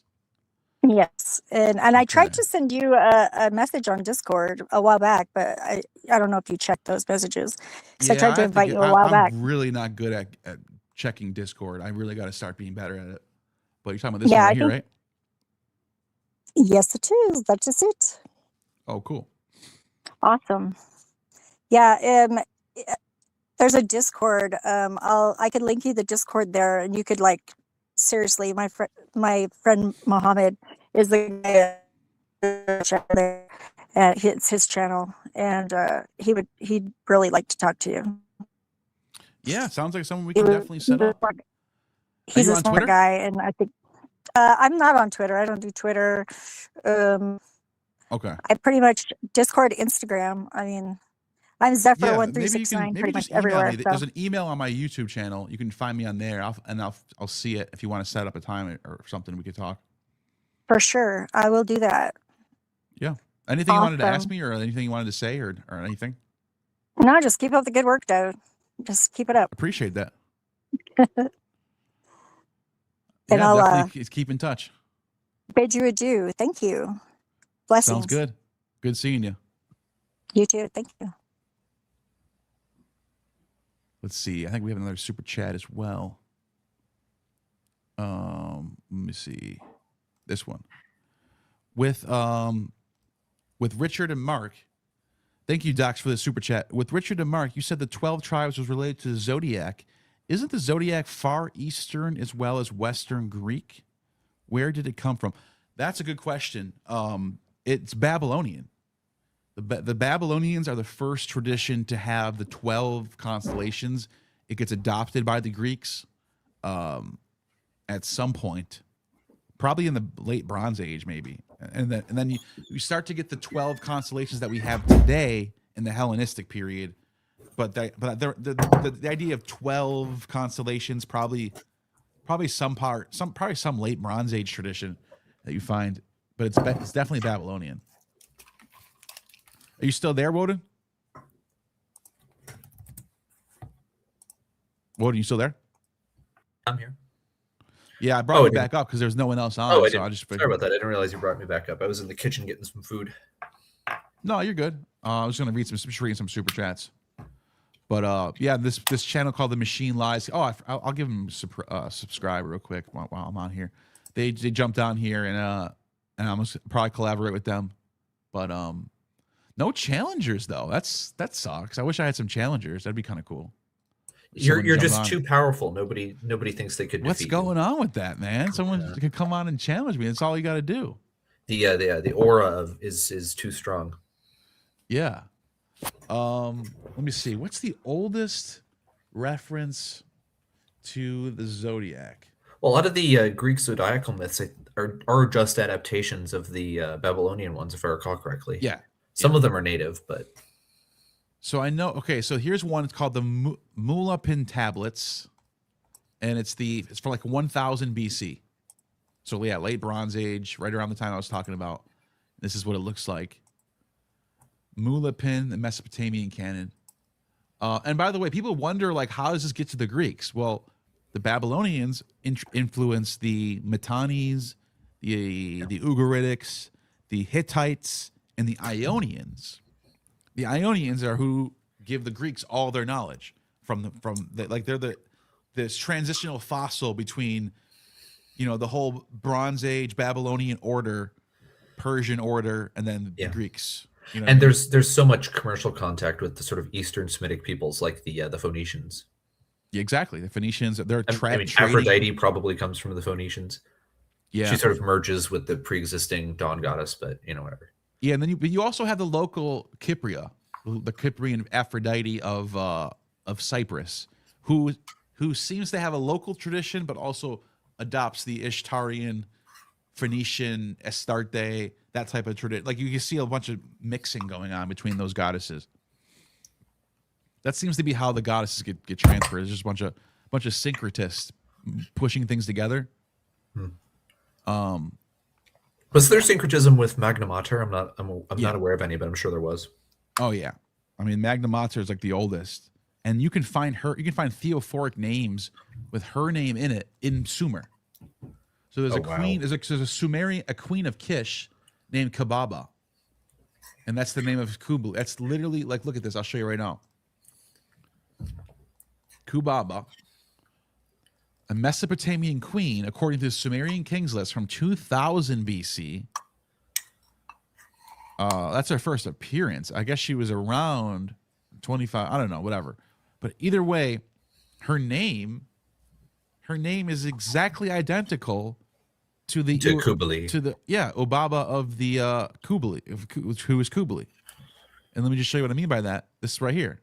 Yes, and I tried Okay. to send you a message on Discord a while back, but I don't know if you checked those messages because I Yeah, tried I to have to invite get. you a while back. I'm really not good at checking Discord. I really got to start being better at it. But you're talking about this Yeah, one I right here, think right? yes, it is. That's just it. Oh, cool. Awesome. Yeah. There's a Discord. I could link you the Discord there, and you could like seriously. My friend Mohammed is the guy there, and it's his channel, and he'd really like to talk to you. Yeah, sounds like someone we can definitely set up. Are He's you a on smart Twitter? guy, and I think I'm not on Twitter. I don't do Twitter. Okay. I pretty much Discord, Instagram. I mean, I'm Zephyr Yeah, 1369 maybe pretty much just email everywhere. me. So There's an email on my YouTube channel. You can find me on there, I'll see it if you want to set up a time or something. We could talk. for sure, I will do that. Yeah. Anything you wanted to ask Awesome. me, or anything you wanted to say, or anything? No, just keep up the good work, Dad. Just keep it up. Appreciate that. And Yeah, I'll definitely keep in touch. bid you adieu. Thank you. Blessings. Sounds good. Good seeing you. You too. Thank you. Let's see. I think we have another super chat as well. Let me see. This one. With Richard and Mark. Thank you, Docs, for the super chat. With Richard and Mark, you said the 12 tribes was related to the Zodiac. Isn't the Zodiac Far Eastern as well as Western Greek? Where did it come from? That's a good question. It's Babylonian. The Babylonians are the first tradition to have the 12 constellations. It gets adopted by the Greeks at some point, probably in the late Bronze Age, maybe. And then you start to get the 12 constellations that we have today in the Hellenistic period. But the idea of 12 constellations probably some late Bronze Age tradition that you find, but it's definitely Babylonian. Are you still there, Woden? Woden, you still there? I'm here. Yeah, I brought you back up because there's no one else on. Oh, I so didn't. just Sorry about that. I didn't realize you brought me back up. I was in the kitchen getting some food. No, you're good. I was gonna read some super chats. But yeah, this channel called The Machine Lies. Oh, I'll give them subscribe real quick while I'm on here. They jumped on here and I'm gonna probably collaborate with them. But no challengers though. That sucks. I wish I had some challengers. That'd be kind of cool. You're just too powerful. Nobody thinks they could. What's going on with that, man? Someone can come on and challenge me. That's all you got to do. The aura is too strong. Yeah. Let me see. What's the oldest reference to the Zodiac? Well, a lot of the Greek zodiacal myths are just adaptations of the Babylonian ones, if I recall correctly. Yeah. Some of them are native, but. So I know. Okay, so here's one. It's called the Mulapin Tablets, and it's for like 1000 BC. So yeah, late Bronze Age, right around the time I was talking about. This is what it looks like. Mulapin, the Mesopotamian canon. And by the way, people wonder, like, how does this get to the Greeks? Well, the Babylonians influenced the Mitannis, the Ugaritic, the Hittites, and the Ionians. The Ionians are who give the Greeks all their knowledge they're this transitional fossil between, the whole Bronze Age Babylonian order, Persian order, and then the Greeks. And there's so much commercial contact with the sort of Eastern Semitic peoples, like the Phoenicians. Yeah, exactly. The Phoenicians, they're trading. Aphrodite probably comes from the Phoenicians. Yeah, she sort of merges with the pre-existing dawn goddess, but whatever. Yeah, and then you also have the local Cypria, the Cyprian Aphrodite of Cyprus, who seems to have a local tradition, but also adopts the Ishtarian, Phoenician, Astarte, that type of tradition. Like you can see a bunch of mixing going on between those goddesses. That seems to be how the goddesses get transferred. There's just a bunch of syncretists pushing things together. Was there syncretism with Magna Mater? I'm not aware of any, but I'm sure there was. Oh yeah, I mean Magna Mater is like the oldest, and you can find theophoric names with her name in it in Sumer. So there's queen. There's a queen of Kish named Kababa, and that's the name of Kubli. That's literally like, look at this. I'll show you right now. Kubaba, a Mesopotamian queen, according to the Sumerian kings list from 2000 BC. That's her first appearance. I guess she was around 25. I don't know, whatever. But either way, her name is exactly identical to Kubli. Obaba of the Kubli, who is Kubli. And let me just show you what I mean by that. This is right here.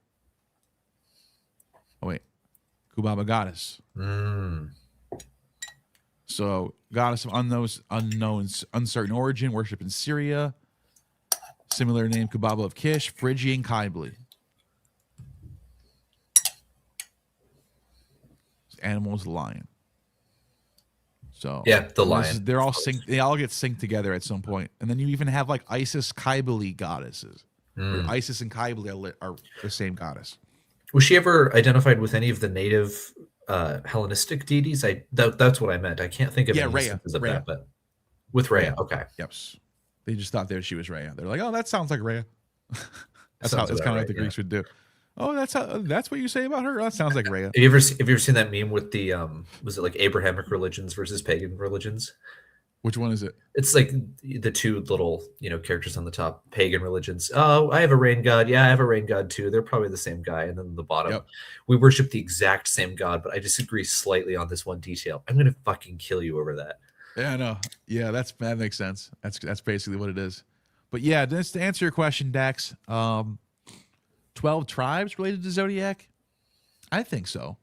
Oh wait, Kubaba goddess. So goddess of unknown, uncertain origin, worship in Syria. Similar name, Kubaba of Kish, Phrygian Kybli. Animals, lion. So yeah, the lion. They're all synced. They all get synced together at some point, and then you even have like Isis Kybli goddesses. Where Isis and Kybli are the same goddess. Was she ever identified with any of the native Hellenistic deities? That's what I meant. I can't think of any instances of that, but with Rhea, okay. Yep. They just thought she was Rhea. They're like, oh, that sounds like Rhea. That's kind of what the Greeks would do. Oh, that's what you say about her? That sounds like Rhea. Have you ever seen that meme with the was it like Abrahamic religions versus pagan religions? Which one is it? It's like the two little, characters on the top, pagan religions. Oh, I have a rain god. Yeah, I have a rain god too. They're probably the same guy. And then the bottom, we worship the exact same god, but I disagree slightly on this one detail. I'm gonna fucking kill you over that. Yeah, I know. Yeah, that makes sense. That's basically what it is. But yeah, just to answer your question, Dax, 12 tribes related to Zodiac? I think so.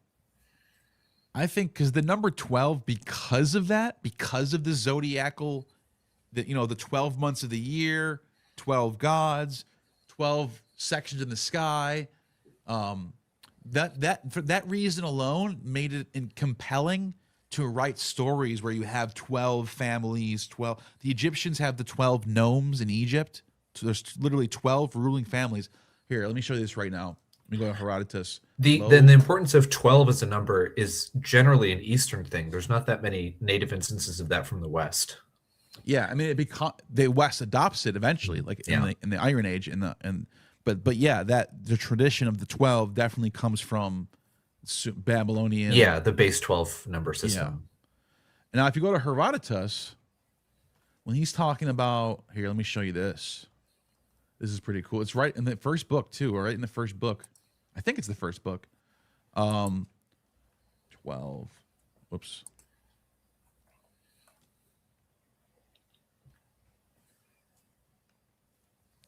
I think because the number 12, because of the zodiacal, the 12 months of the year, 12 gods, 12 sections in the sky, that for that reason alone made it compelling to write stories where you have 12 families, 12. The Egyptians have the 12 gnomes in Egypt. So there's literally 12 ruling families. Here, let me show you this right now. Let me go to Herodotus. Then the importance of 12 as a number is generally an Eastern thing. There's not that many native instances of that from the West. Yeah, I mean, the West adopts it eventually, like in the Iron Age, but yeah, that the tradition of the 12 definitely comes from Babylonian. Yeah, the base 12 number system. Yeah. Now, if you go to Herodotus, when he's talking about here, let me show you this. This is pretty cool. It's right in the first book too, or right in the first book. I think it's the first book. 12. Whoops.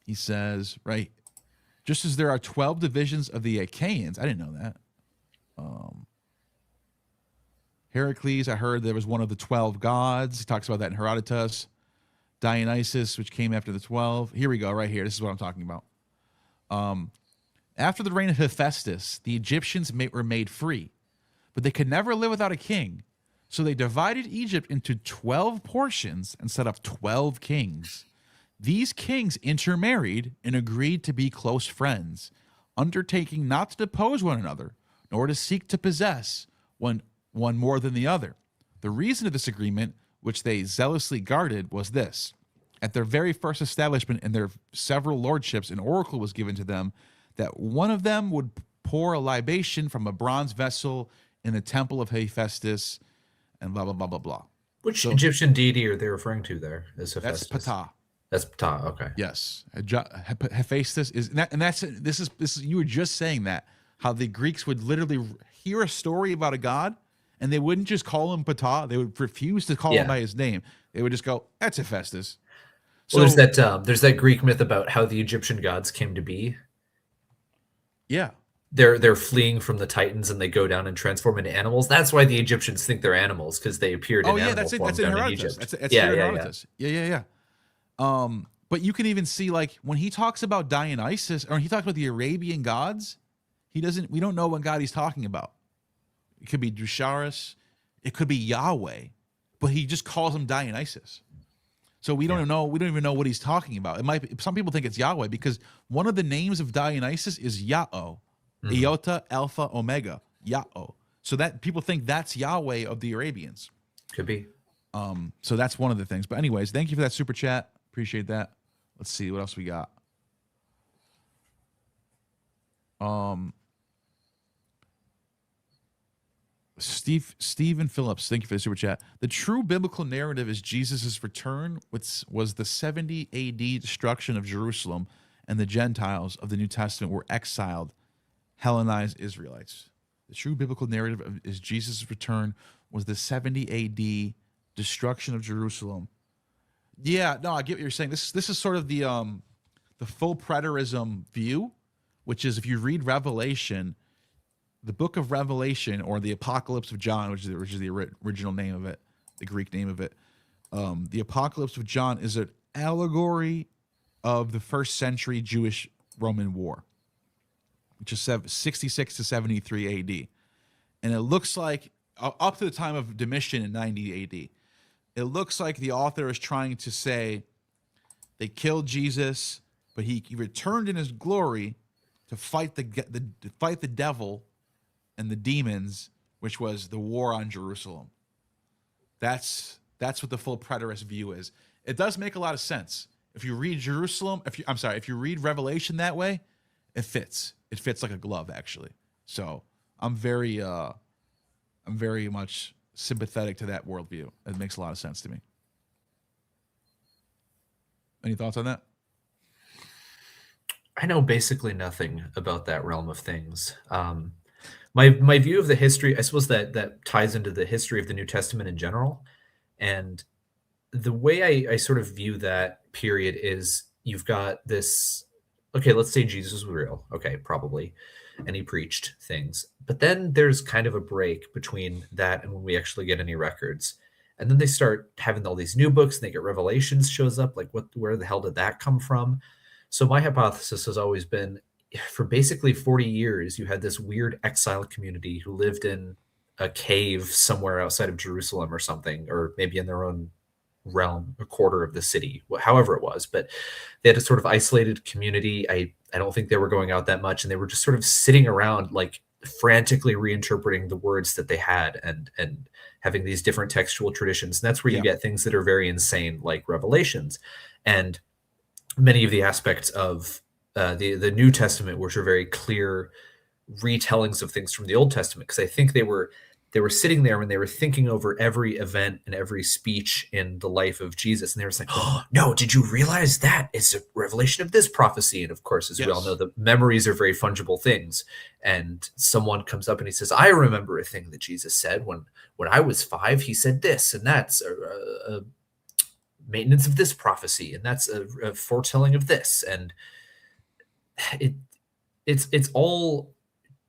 He says, right, just as there are 12 divisions of the Achaeans, I didn't know that. Heracles, I heard there was one of the 12 gods. He talks about that in Herodotus. Dionysus, which came after the 12. Here we go, right here. This is what I'm talking about. After the reign of Hephaestus, the Egyptians were made free, but they could never live without a king. So they divided Egypt into 12 portions and set up 12 kings. These kings intermarried and agreed to be close friends, undertaking not to depose one another, nor to seek to possess one more than the other. The reason of this agreement, which they zealously guarded, was this. At their very first establishment in their several lordships, an oracle was given to them that one of them would pour a libation from a bronze vessel in the temple of Hephaestus, and blah, blah, blah, blah, blah. Which Egyptian deity are they referring to there? As that's Ptah. That's Ptah, okay. Yes. Hephaestus is, and this is, you were just saying that, how the Greeks would literally hear a story about a god, and they wouldn't just call him Ptah. They would refuse to call him by his name. They would just go, that's Hephaestus. So well, there's that Greek myth about how the Egyptian gods came to be. Yeah. They're fleeing from the Titans and they go down and transform into animals. That's why the Egyptians think they're animals, because they appeared in animal form that's in down in Herodotus. Egypt. That's Herodotus. Yeah. But you can even see, like, when he talks about Dionysus, or he talks about the Arabian gods, we don't know what god he's talking about. It could be Dusharis, it could be Yahweh, but he just calls him Dionysus. So we don't know. We don't even know what he's talking about. It might be, some people think it's Yahweh because one of the names of Dionysus is Yao, Iota, Alpha, Omega, Yao. So that people think that's Yahweh of the Arabians. Could be. So that's one of the things. But anyways, thank you for that super chat. Appreciate that. Let's see what else we got. Stephen Phillips, thank you for the super chat. The true biblical narrative is Jesus' return, which was the 70 AD destruction of Jerusalem, and the Gentiles of the New Testament were exiled, Hellenized Israelites. The true biblical narrative is Jesus' return was the 70 AD destruction of Jerusalem. Yeah, no, I get what you're saying. This is sort of the full preterism view, which is if you read Revelation, the book of Revelation, or the Apocalypse of John, which is the original name of it, the Greek name of it. The Apocalypse of John is an allegory of the first century Jewish-Roman war, which is 66 to 73 AD. And it looks like, up to the time of Domitian in 90 AD, it looks like the author is trying to say they killed Jesus, but he returned in his glory to fight the devil and the demons, which was the war on Jerusalem. That's what the full preterist view is. It does make a lot of sense. If you read if you read Revelation that way, it fits. It fits like a glove, actually. So I'm very much sympathetic to that worldview. It makes a lot of sense to me. Any thoughts on that? I know basically nothing about that realm of things. My view of the history, I suppose that ties into the history of the New Testament in general. And the way I sort of view that period is you've got this, okay, let's say Jesus was real. Okay, probably. And he preached things. But then there's kind of a break between that and when we actually get any records. And then they start having all these new books and they get Revelations shows up. Like, where the hell did that come from? So my hypothesis has always been, for basically 40 years, you had this weird exile community who lived in a cave somewhere outside of Jerusalem or something, or maybe in their own realm, a quarter of the city, however it was. But they had a sort of isolated community. I don't think they were going out that much, and they were just sort of sitting around, like frantically reinterpreting the words that they had, and having these different textual traditions. And that's where you get things that are very insane, like Revelations, and many of the aspects of the New Testament, which are very clear retellings of things from the Old Testament. Because I think they were sitting there and they were thinking over every event and every speech in the life of Jesus. And they were saying, oh, no, did you realize that is a revelation of this prophecy? And of course, as we all know, the memories are very fungible things. And someone comes up and he says, I remember a thing that Jesus said when I was 5, he said this, and that's a maintenance of this prophecy, and that's a foretelling of this. And it's all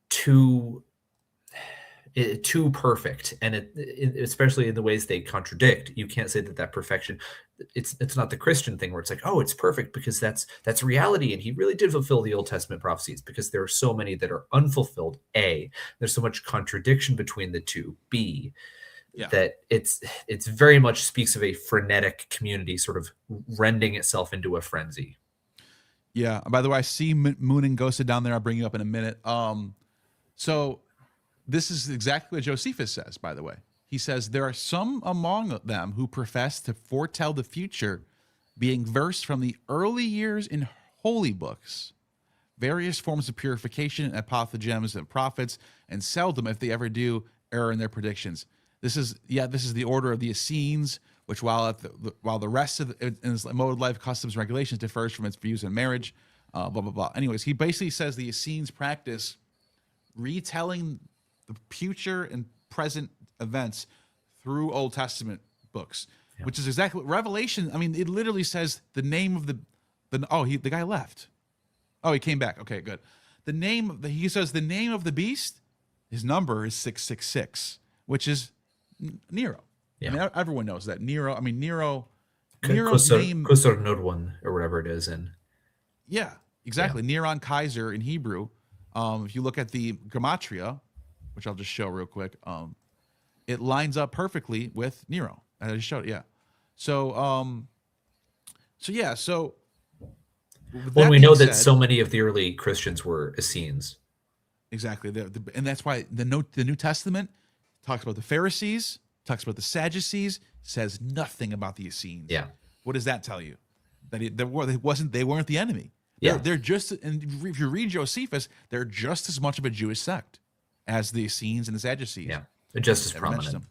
too perfect, and it especially in the ways they contradict. You can't say that perfection, it's not the Christian thing where it's like, oh, it's perfect because that's reality, and he really did fulfill the Old Testament prophecies, because there are so many that are unfulfilled. There's so much contradiction between the two. That it's very much speaks of a frenetic community sort of rending itself into a frenzy. Yeah. By the way, I see Moon and Gosa down there. I'll bring you up in a minute. So this is exactly what Josephus says, by the way. He says, there are some among them who profess to foretell the future, being versed from the early years in holy books, various forms of purification and apothegms of prophets, and seldom, if they ever do, err in their predictions. This is the order of the Essenes, which while the rest of its mode of life, customs, and regulations differs from its views on marriage, blah, blah, blah. Anyways, he basically says the Essenes practice retelling the future and present events through Old Testament books, which is exactly what Revelation. I mean, it literally says the name of the guy left. Oh, he came back. Okay, good. He says the name of the beast, his number is 666, which is Nero. Yeah. I mean, everyone knows that Nero. I mean, Nero's name, Kusar Nodwan, or whatever it is, and exactly. Neron Kaiser in Hebrew. If you look at the gematria, which I'll just show real quick, it lines up perfectly with Nero. I just showed it. Yeah. So when we know that so many of the early Christians were Essenes. Exactly. And that's why the New Testament talks about the Pharisees, talks about the Sadducees, says nothing about the Essenes. Yeah. What does that tell you? That they weren't the enemy. Yeah. They're just, and if you read Josephus, they're just as much of a Jewish sect as the Essenes and the Sadducees. Yeah. They're just as prominent.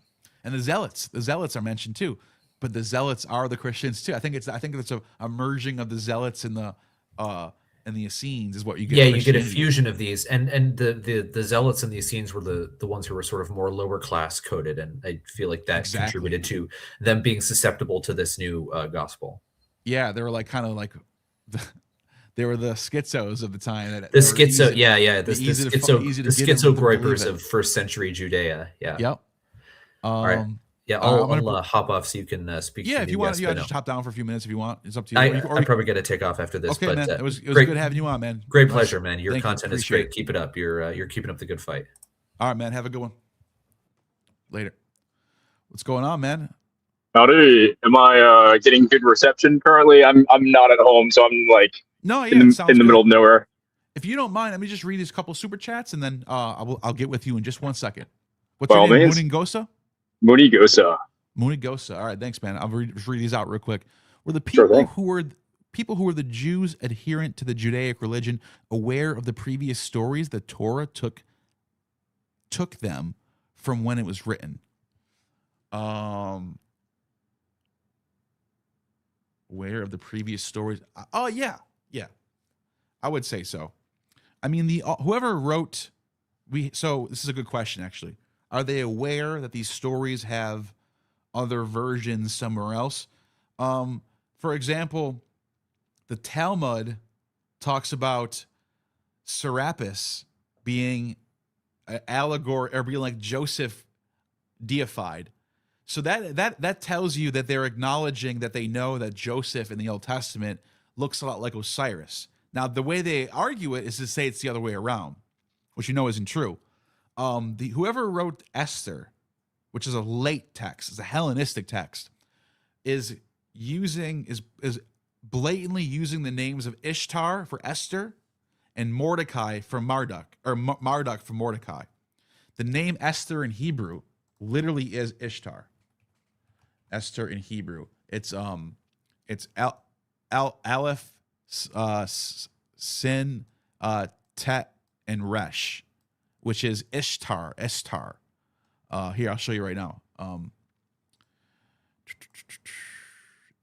And the Zealots are mentioned too. But the Zealots are the Christians too. I think it's a merging of the Zealots and the Essenes is what you get. Yeah, you get a fusion of these, and the Zealots and the Essenes were the ones who were sort of more lower class coded, and I feel like that contributed to them being susceptible to this new gospel. Yeah, they were like kind of like they were the schizos of the time. The schizo gripers of first century Judea. Yeah. Yep. All right. Yeah, I'll hop off so you can speak. Yeah, if you want, just hop down for a few minutes if you want. It's up to you. I probably got to take off after this. Okay, but, man. It was great, good having you on, man. Great pleasure, man. Your content is great. Keep it up. You're keeping up the good fight. All right, man. Have a good one. Later. What's going on, man? Howdy. Am I getting good reception currently? I'm not at home, so I'm like in the middle of nowhere. If you don't mind, let me just read these couple super chats, and then I'll get with you in just 1 second. What's your name? Mooninggosa? Mooninggosa. All right, thanks, man. I'll just read these out real quick. Were the people who were the Jews adherent to the Judaic religion aware of the previous stories that Torah took them from when it was written? Aware of the previous stories? Oh yeah. I would say so. I mean, whoever wrote so this is a good question actually. Are they aware that these stories have other versions somewhere else? For example, the Talmud talks about Serapis being an allegory, or being like Joseph deified. So that tells you that they're acknowledging that they know that Joseph in the Old Testament looks a lot like Osiris. Now, the way they argue it is to say it's the other way around, which you know isn't true. Whoever wrote Esther, which is a late text, it's a Hellenistic text, is blatantly using the names of Ishtar for Esther and Mordecai for Marduk, or Marduk for Mordecai. The name Esther in Hebrew literally is Ishtar. Esther in Hebrew. It's Aleph, Sin, Tet, and Resh, which is Ishtar. Here, I'll show you right now.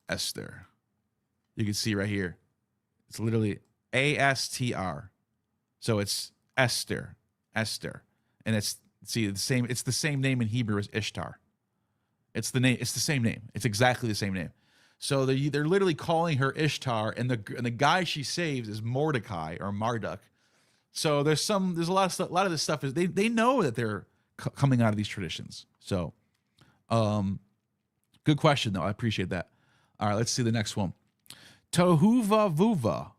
Esther. You can see right here. It's literally ASTR. So it's Esther. And it's the same name in Hebrew as Ishtar. It's the same name. It's exactly the same name. So they're literally calling her Ishtar, and the guy she saves is Mordecai or Marduk. So there's a lot of stuff. A lot of this stuff is they know that they're coming out of these traditions. So, good question though. I appreciate that. All right, let's see the next one. Tohuva Vuva.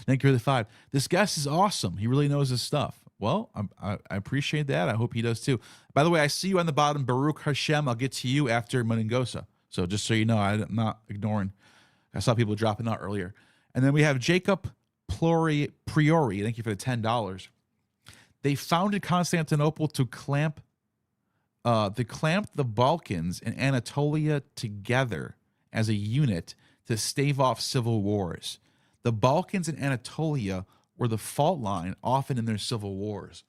Thank you for the 5. This guest is awesome. He really knows his stuff. Well, I appreciate that. I hope he does too. By the way, I see you on the bottom. Baruch Hashem. I'll get to you after Meningosa. So just so you know, I'm not ignoring. I saw people dropping out earlier. And then we have Jacob Priori. Thank you for the $10. They founded Constantinople to clamp the Balkans and Anatolia together as a unit to stave off civil wars. The Balkans and Anatolia were the fault line often in their civil wars.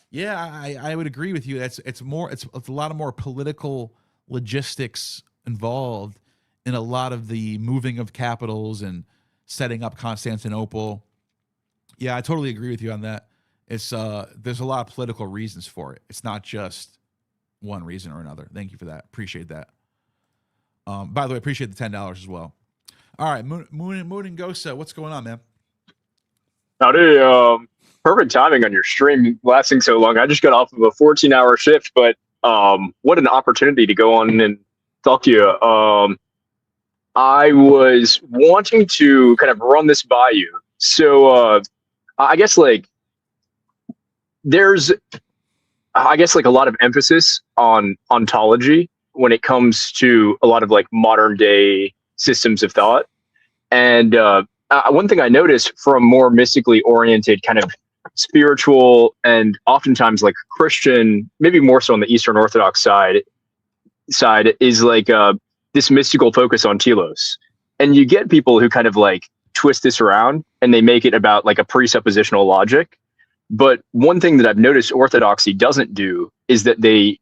Yeah, I would agree with you. It's a lot of more political logistics involved in a lot of the moving of capitals and setting up Constantinople. Yeah, I totally agree with you on that. It's there's a lot of political reasons for it. It's not just one reason or another. Thank you for that. Appreciate that. By the way, appreciate the $10 as well. All right, Moon and Gosa, what's going on, man? Howdy. Perfect timing on your stream lasting so long. I just got off of a 14-hour shift, but what an opportunity to go on and talk to you. I was wanting to kind of run this by you. So I guess there's a lot of emphasis on ontology when it comes to a lot of modern day systems of thought. And one thing I noticed from more mystically oriented kind of spiritual and oftentimes Christian, maybe more so on the Eastern Orthodox side is this mystical focus on telos. And you get people who kind of twist this around and they make it about a presuppositional logic. But one thing that I've noticed Orthodoxy doesn't do is that they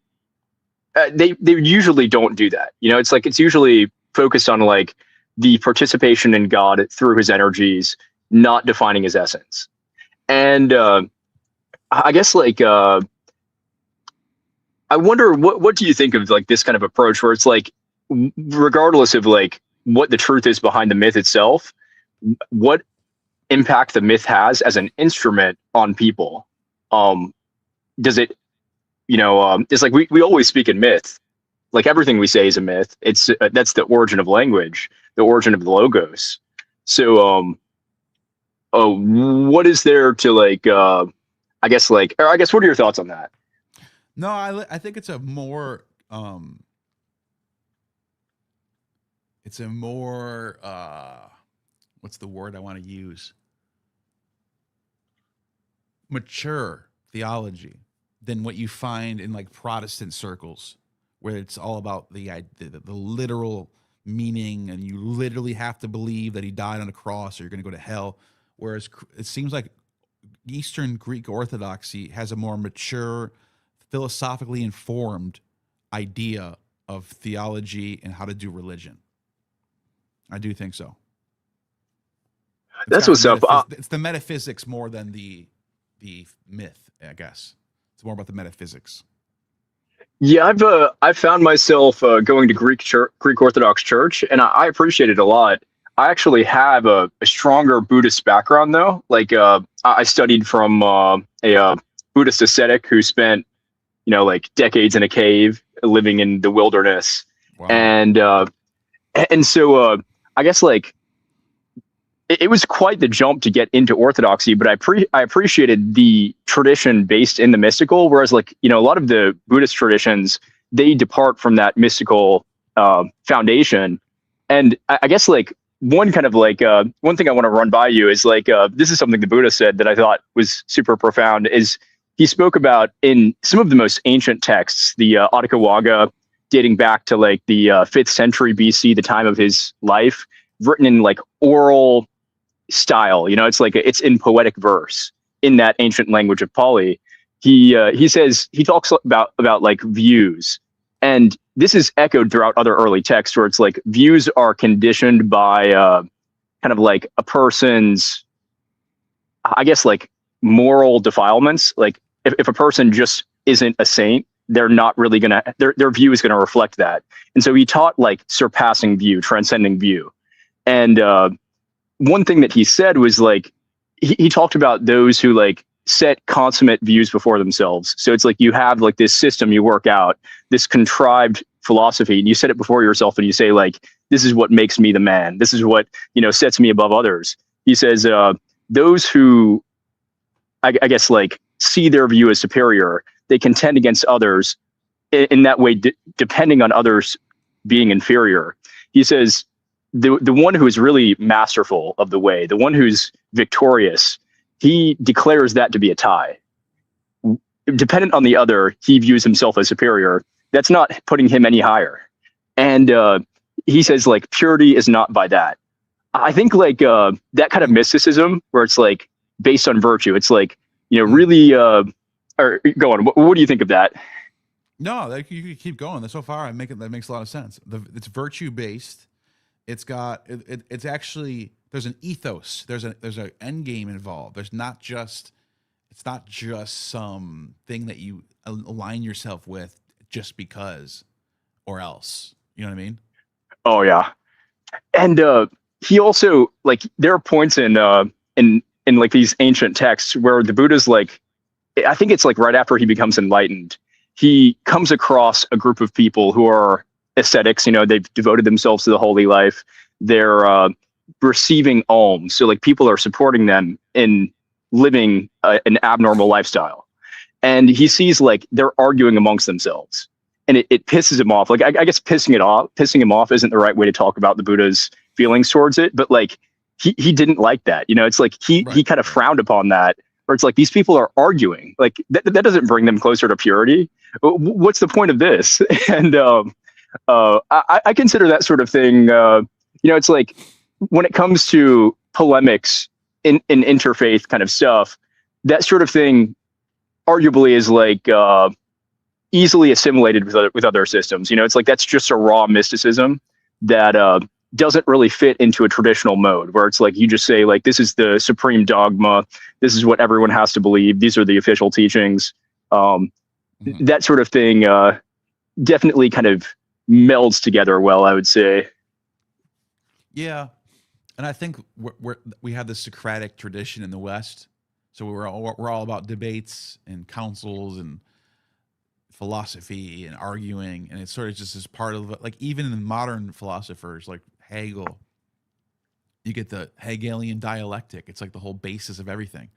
usually don't do that. It's usually focused on the participation in God through his energies, not defining his essence. And I guess I wonder what do you think of this kind of approach where it's regardless of what the truth is behind the myth itself, what impact the myth has as an instrument on people? Does it, it's we always speak in myth. Everything we say is a myth. It's that's the origin of language, the origin of the logos. So, what is there to I guess what are your thoughts on that? No, I think it's a more what's the word I want to use? Mature theology than what you find in Protestant circles, where it's all about the literal meaning, and you literally have to believe that he died on a cross or you're going to go to hell. Whereas it seems like Eastern Greek Orthodoxy has a more mature, philosophically informed idea of theology and how to do religion. I do think so. That's what's up. It's the metaphysics more than the myth, I guess. It's more about the metaphysics. Yeah, I've found myself going to Greek Orthodox Church, and I appreciate it a lot. I actually have a stronger Buddhist background, though. I studied from a Buddhist ascetic who spent, decades in a cave, living in the wilderness. Wow. And so I guess it was quite the jump to get into Orthodoxy, but I appreciated the tradition based in the mystical, whereas a lot of the Buddhist traditions they depart from that mystical foundation. And I guess like one thing I want to run by you is like, this is something the Buddha said that I thought was super profound, is he spoke about in some of the most ancient texts, the Atthakavagga, dating back to like the 5th century BC, the time of his life, written in like oral style. You know, it's like it's in poetic verse in that ancient language of Pali. He says, he talks about like views, and this is echoed throughout other early texts where it's like views are conditioned by kind of like a person's, I guess, like moral defilements. Like if a person just isn't a saint, they're not really gonna, their view is gonna reflect that. And so he taught like surpassing view, transcending view. And one thing that he said was like, he talked about those who like set consummate views before themselves. So it's like you have like this system you work out, this contrived philosophy, and you set it before yourself and you say like, this is what makes me the man. This is what, you know, sets me above others. He says, those who, I guess, like see their view as superior, they contend against others in that way, depending on others being inferior. He says, the one who is really masterful of the way, the one who's victorious, he declares that to be a tie. Dependent on the other, he views himself as superior. That's not putting him any higher. And he says, like, purity is not by that. I think, like, that kind of mysticism where it's, like, based on virtue, it's, like, you know, really, or go on. What do you think of that? No, like, you can keep going. So far, that makes a lot of sense. It's virtue-based. It's got, it's actually, there's an ethos. There's an end game involved. It's not just some thing that you align yourself with just because or else. You know what I mean? Oh yeah. And he also, like, there are points in like these ancient texts where the Buddha's like, I think it's like right after he becomes enlightened, he comes across a group of people who are ascetics. You know, they've devoted themselves to the holy life. They're receiving alms. So like people are supporting them in living an abnormal lifestyle. And he sees like they're arguing amongst themselves, and it pisses him off. Like, I guess pissing him off isn't the right way to talk about the Buddha's feelings towards it, but like he didn't like that. You know, it's like he kind of frowned upon that, where it's like these people are arguing. Like that doesn't bring them closer to purity. What's the point of this? And I consider that sort of thing, you know, it's like when it comes to polemics in interfaith kind of stuff, that sort of thing arguably is like easily assimilated with other systems. You know, it's like that's just a raw mysticism that doesn't really fit into a traditional mode where it's like you just say like, this is the supreme dogma. This is what everyone has to believe. These are the official teachings. That sort of thing definitely kind of melds together well, I would say. Yeah. And I think we have the Socratic tradition in the West. So we're all about debates and councils and philosophy and arguing. And it's sort of just as part of, like, even in modern philosophers like Hegel, you get the Hegelian dialectic. It's like the whole basis of everything.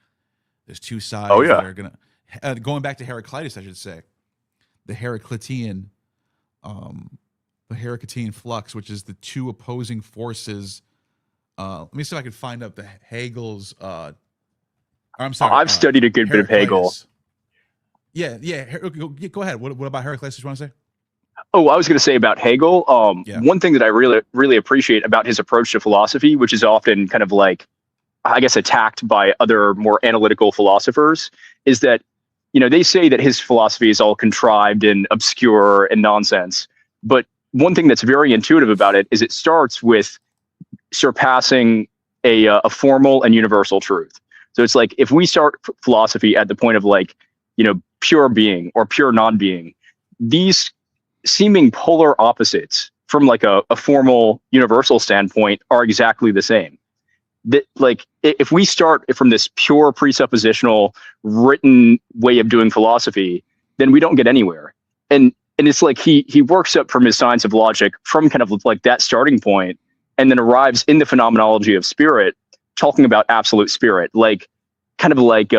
There's two sides that are going to, going back to Heraclitus, I should say, the Heraclitean flux, which is the two opposing forces. Let me see if I can find up the Hegel's. I'm sorry. I've studied a good bit of Hegel. Yeah. Go ahead. What about Heraclitus? You want to say? Oh, I was going to say about Hegel. One thing that I really appreciate about his approach to philosophy, which is often kind of like, I guess, attacked by other more analytical philosophers, is that, you know, they say that his philosophy is all contrived and obscure and nonsense. But one thing that's very intuitive about it is it starts with surpassing a formal and universal truth. So it's like, if we start philosophy at the point of like, you know, pure being or pure non-being, these seeming polar opposites from like a formal universal standpoint are exactly the same. That, like, if we start from this pure presuppositional written way of doing philosophy, then we don't get anywhere. And it's like he works up from his science of logic from kind of like that starting point, and then arrives in the phenomenology of spirit, talking about absolute spirit, like kind of like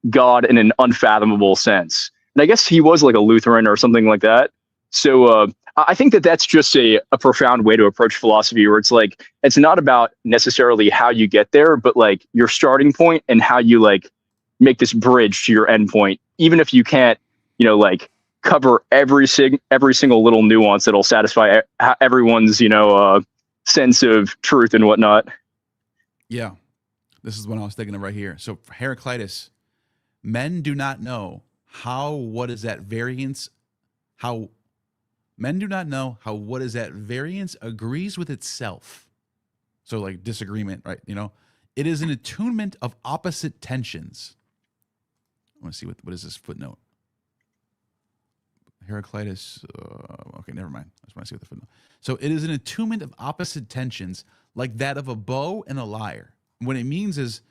God in an unfathomable sense. And I guess he was like a Lutheran or something like that. So I think that that's just a profound way to approach philosophy, where it's like, it's not about necessarily how you get there, but like your starting point and how you like make this bridge to your end point, even if you can't, you know, like cover every single little nuance that'll satisfy everyone's, you know, sense of truth and whatnot. Yeah, this is what I was thinking of right here. So for Heraclitus, men do not know what is at variance agrees with itself. So like disagreement, right? You know, it is an attunement of opposite tensions. I want to see what is this footnote? Heraclitus. Okay, never mind. I just want to see what the footnote. So it is an attunement of opposite tensions, like that of a bow and a lyre. What it means is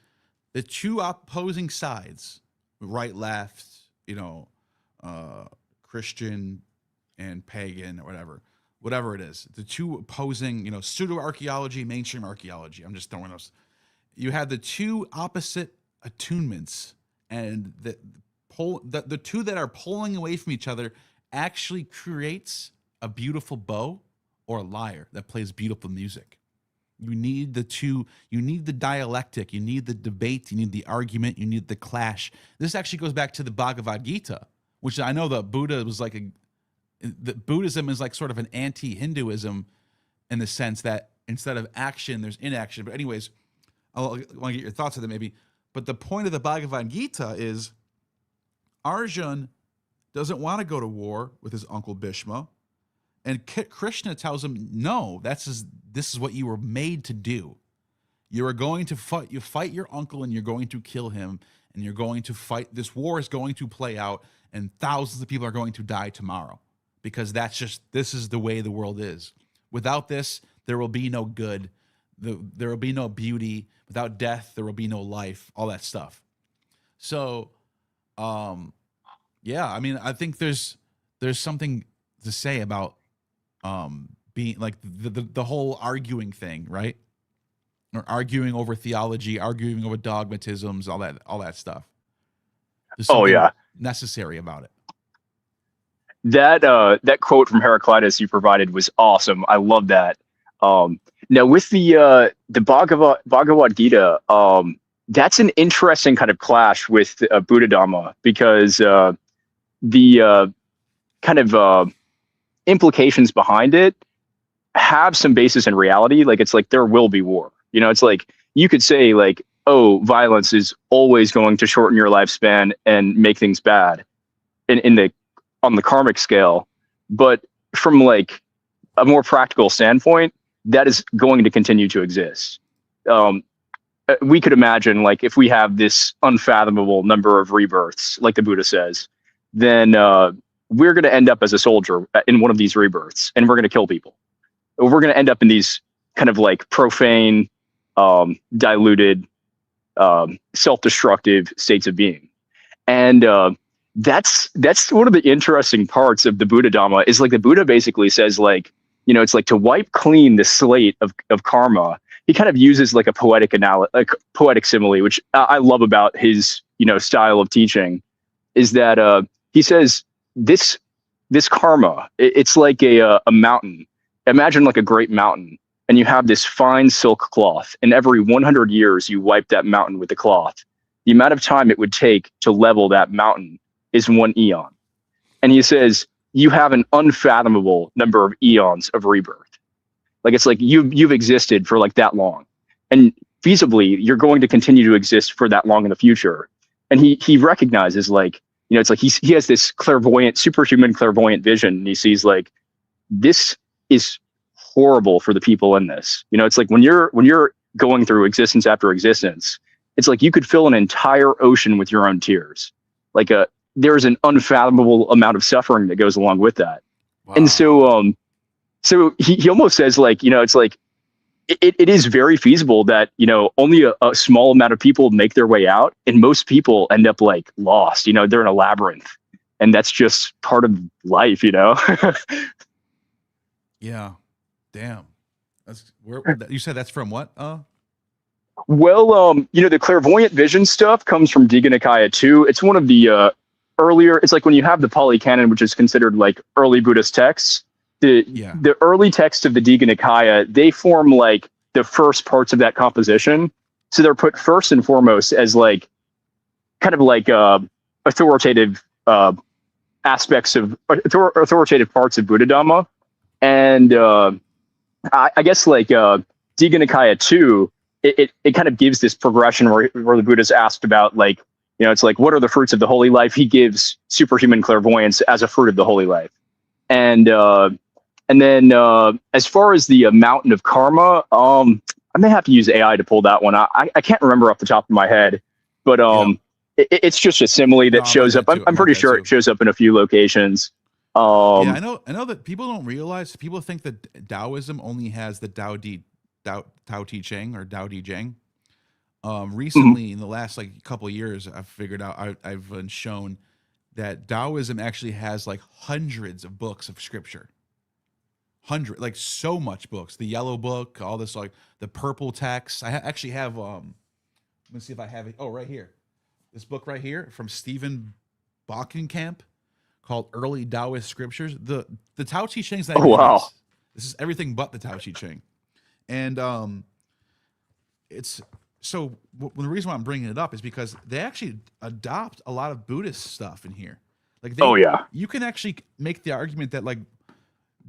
the two opposing sides, right, left, you know, Christian and pagan or whatever it is. The two opposing, you know, pseudo archaeology, mainstream archaeology. I'm just throwing those. You have the two opposite attunements, and the two that are pulling away from each other actually creates a beautiful bow or a lyre that plays beautiful music. You need the two, you need the dialectic, you need the debate, you need the argument, you need the clash. This actually goes back to the Bhagavad Gita, which I know that Buddha was like that Buddhism is like sort of an anti-Hinduism in the sense that instead of action, there's inaction. But anyways, I want to get your thoughts on that maybe. But the point of the Bhagavad Gita is Arjun doesn't want to go to war with his uncle Bhishma. And Krishna tells him, no, this is what you were made to do. You are going to fight your uncle, and you're going to kill him, and you're going to fight. This war is going to play out, and thousands of people are going to die tomorrow, because this is the way the world is. Without this, there will be no good. There will be no beauty. Without death, there will be no life, all that stuff. So, yeah, I mean, I think there's something to say about being like the whole arguing thing, right? Or arguing over theology, arguing over dogmatisms, all that stuff. Oh yeah, necessary about it. That quote from Heraclitus you provided was awesome. I love that. Now with the Bhagavad Gita, that's an interesting kind of clash with Buddha Dhamma, because the kind of implications behind it have some basis in reality. Like, it's like there will be war. You know, it's like you could say like, oh, violence is always going to shorten your lifespan and make things bad on the karmic scale. But from like a more practical standpoint, that is going to continue to exist. We could imagine, like, if we have this unfathomable number of rebirths, like the Buddha says, then we're going to end up as a soldier in one of these rebirths, and we're going to kill people. We're going to end up in these kind of like profane, diluted, self-destructive states of being. And that's one of the interesting parts of the Buddha Dhamma, is like the Buddha basically says, like, you know, it's like to wipe clean the slate of karma. He kind of uses like a poetic simile, which I love about his, you know, style of teaching, is that he says this karma, it's like a mountain. Imagine like a great mountain, and you have this fine silk cloth, and every 100 years you wipe that mountain with the cloth. The amount of time it would take to level that mountain is 1 eon. And he says you have an unfathomable number of eons of rebirth. Like, it's like you've existed for like that long, and feasibly you're going to continue to exist for that long in the future. And he recognizes, like, you know, it's like he has this superhuman clairvoyant vision, and he sees like, this is horrible for the people in this. You know, it's like when you're going through existence after existence, it's like you could fill an entire ocean with your own tears. Like there's an unfathomable amount of suffering that goes along with that. Wow. And so he almost says, like, you know, it's like it is very feasible that, you know, only a small amount of people make their way out, and most people end up like lost. You know, they're in a labyrinth, and that's just part of life, you know. Yeah, damn. That's where you said that's from. What? Well, you know, the clairvoyant vision stuff comes from Digha Nikaya too. It's one of the earlier, it's like when you have the Pali Canon, which is considered like early Buddhist texts, the early texts of the Digha Nikaya, they form like the first parts of that composition. So they're put first and foremost as like kind of like authoritative aspects of authoritative parts of Buddha Dhamma. And I guess like Digha Nikaya 2, it kind of gives this progression where the Buddha's asked about like, you know, it's like, what are the fruits of the holy life? He gives superhuman clairvoyance as a fruit of the holy life. And then as far as the mountain of karma, I may have to use AI to pull that one. I can't remember off the top of my head, but it's just a simile that shows up. I'm pretty sure it shows up in a few locations. Yeah, I know that people don't realize. People think that Taoism only has the Tao Te Ching or Tao Te Ching. Recently, in the last like couple of years, I've figured out I've been shown that Taoism actually has like hundreds of books of scripture. Like so much books. The yellow book, all this like the purple text. I actually have. Let me see if I have it. Oh, right here. This book right here from Stephen Bockenkamp called Early Taoist Scriptures. The Tao Te Ching's not. Oh, wow. This is everything but the Tao Te Ching, and it's. So the reason why I'm bringing it up is because they actually adopt a lot of Buddhist stuff in here. Like, you can actually make the argument that like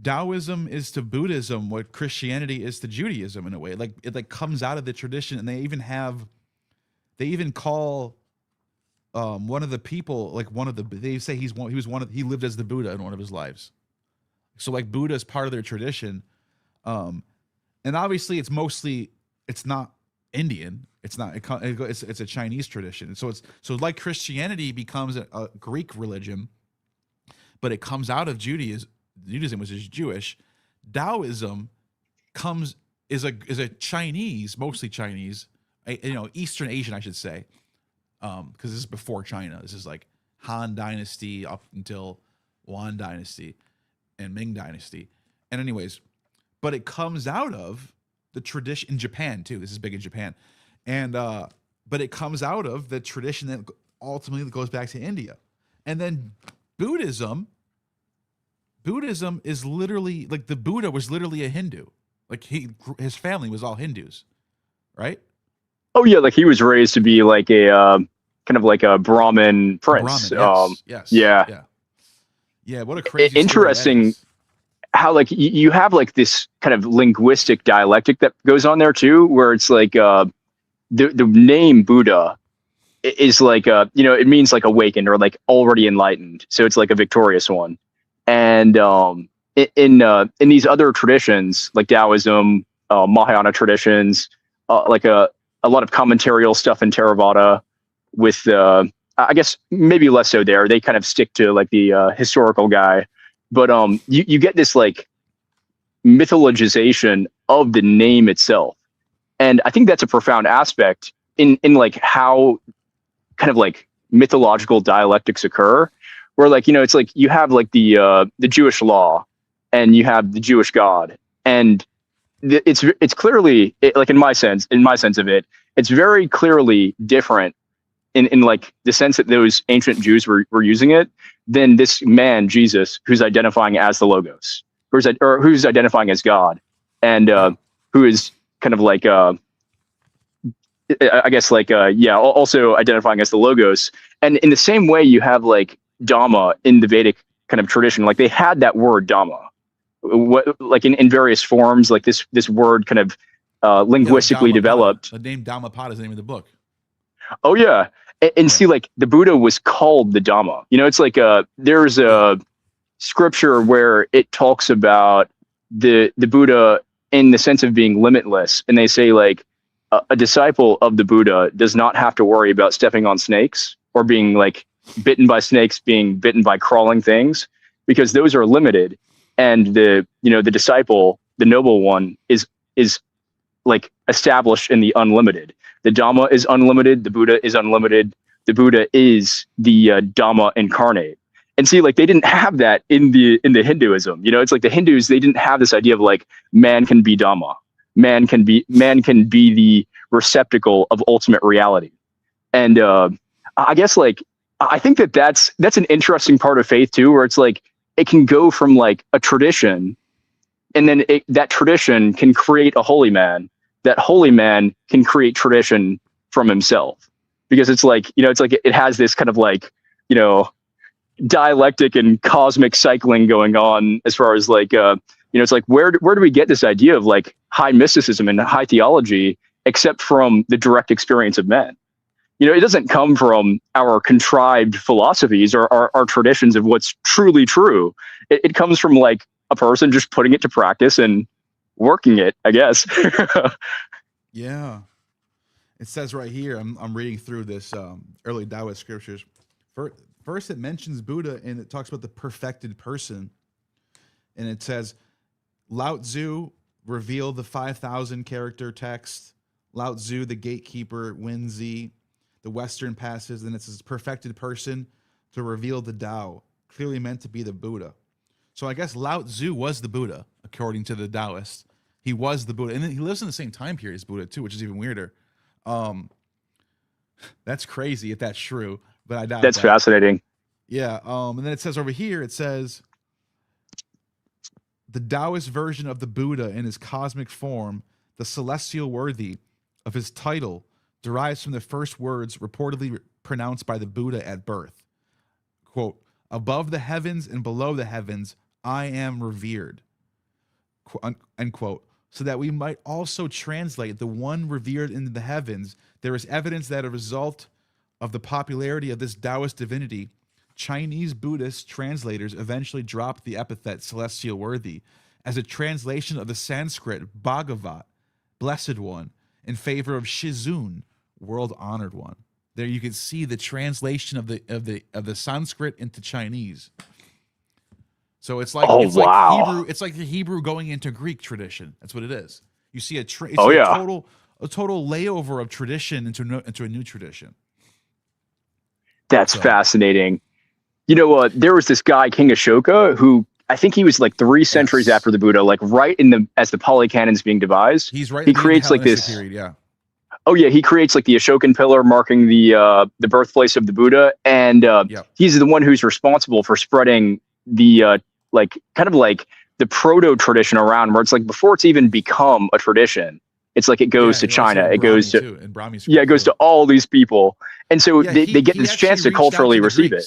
Taoism is to Buddhism what Christianity is to Judaism in a way. Like it like comes out of the tradition, and they even call one of the people like they say he lived as the Buddha in one of his lives. So like Buddha is part of their tradition, and obviously it's not Indian. It's not. It's a Chinese tradition. So like Christianity becomes a Greek religion, but it comes out of Judaism, which is Jewish. Taoism is a Chinese, mostly Chinese, Eastern Asian, I should say, because this is before China. This is like Han Dynasty up until Yuan Dynasty and Ming Dynasty, and anyways, but it comes out of the tradition in Japan too. This is big in Japan, and but it comes out of the tradition that ultimately goes back to India, and then Buddhism is literally like the Buddha was literally a Hindu, like his family was all Hindus, right? Oh yeah, like he was raised to be like a kind of like a Brahmin prince. Yes. Yeah. What a crazy interesting. How like you have like this kind of linguistic dialectic that goes on there too, where it's like the name Buddha is like it means like awakened or like already enlightened, so it's like a victorious one. And in these other traditions like Taoism, Mahayana traditions, like a lot of commentarial stuff in Theravada, with I guess maybe less so there. They kind of stick to like the historical guy. But you get this like mythologization of the name itself, and I think that's a profound aspect in like how kind of like mythological dialectics occur, where like it's like you have like the Jewish law, and you have the Jewish God, and it's clearly like in my sense of it, it's very clearly different in like the sense that those ancient Jews were using it than this man, Jesus, who's identifying as the Logos, who's identifying as God, and who is kind of like, I guess like, also identifying as the Logos. And in the same way, you have like Dhamma in the Vedic kind of tradition, like they had that word Dhamma, like in various forms, like this word kind of linguistically developed. The name Dhammapada is the name of the book. Oh yeah. And see, like the Buddha was called the Dhamma. It's like there's a scripture where it talks about the Buddha in the sense of being limitless, and they say like a disciple of the Buddha does not have to worry about stepping on snakes or being like bitten by snakes, being bitten by crawling things, because those are limited, and the disciple, the noble one, is like established in the unlimited. The Dhamma is unlimited. The Buddha is unlimited. The Buddha is the Dhamma incarnate. And see, like they didn't have that in the Hinduism. It's like the Hindus, they didn't have this idea of like man can be Dhamma, man can be the receptacle of ultimate reality. And I guess like I think that's an interesting part of faith too, where it's like it can go from like a tradition, and then that tradition can create a holy man. That holy man can create tradition from himself, because it's like, it's like it has this kind of like, dialectic and cosmic cycling going on, as far as like, it's like where do we get this idea of like high mysticism and high theology except from the direct experience of men? It doesn't come from our contrived philosophies or our traditions of what's truly true. It comes from like a person just putting it to practice and working it, I guess. Yeah. It says right here, I'm reading through this early Taoist scriptures. First, it mentions Buddha, and it talks about the perfected person. And it says, Lao Tzu revealed the 5,000 character text. Lao Tzu, the gatekeeper, Wenzi, the Western passages. Then it says perfected person to reveal the Tao, clearly meant to be the Buddha. So I guess Lao Tzu was the Buddha, according to the Taoists. He was the Buddha. And he lives in the same time period as Buddha, too, which is even weirder. That's crazy if that's true, but I doubt that's fascinating. Yeah. And then it says over here, it says the Taoist version of the Buddha in his cosmic form, the celestial worthy of his title, derives from the first words reportedly pronounced by the Buddha at birth. Quote, above the heavens and below the heavens, I am revered. End quote. So that we might also translate the one revered into the heavens, there is evidence that a result of the popularity of this Taoist divinity, Chinese Buddhist translators eventually dropped the epithet celestial worthy as a translation of the Sanskrit Bhagavat, blessed one, in favor of Shizun, world honored one. There you can see the translation of the Sanskrit into Chinese. So it's like like Hebrew. It's like the Hebrew going into Greek tradition. That's what it is. You see a total layover of tradition into a new tradition. That's fascinating. There was this guy, King Ashoka, who I think he was like 3 centuries after the Buddha, like right as the Pali canon's being devised. He's right. He creates like this period, yeah. Oh yeah, he creates like the Ashokan pillar marking the birthplace of the Buddha, and he's the one who's responsible for spreading the like kind of like the proto tradition around, where it's like before it's even become a tradition, it's like it goes to China, it goes to it goes to all these people, and so they get this chance to culturally receive it.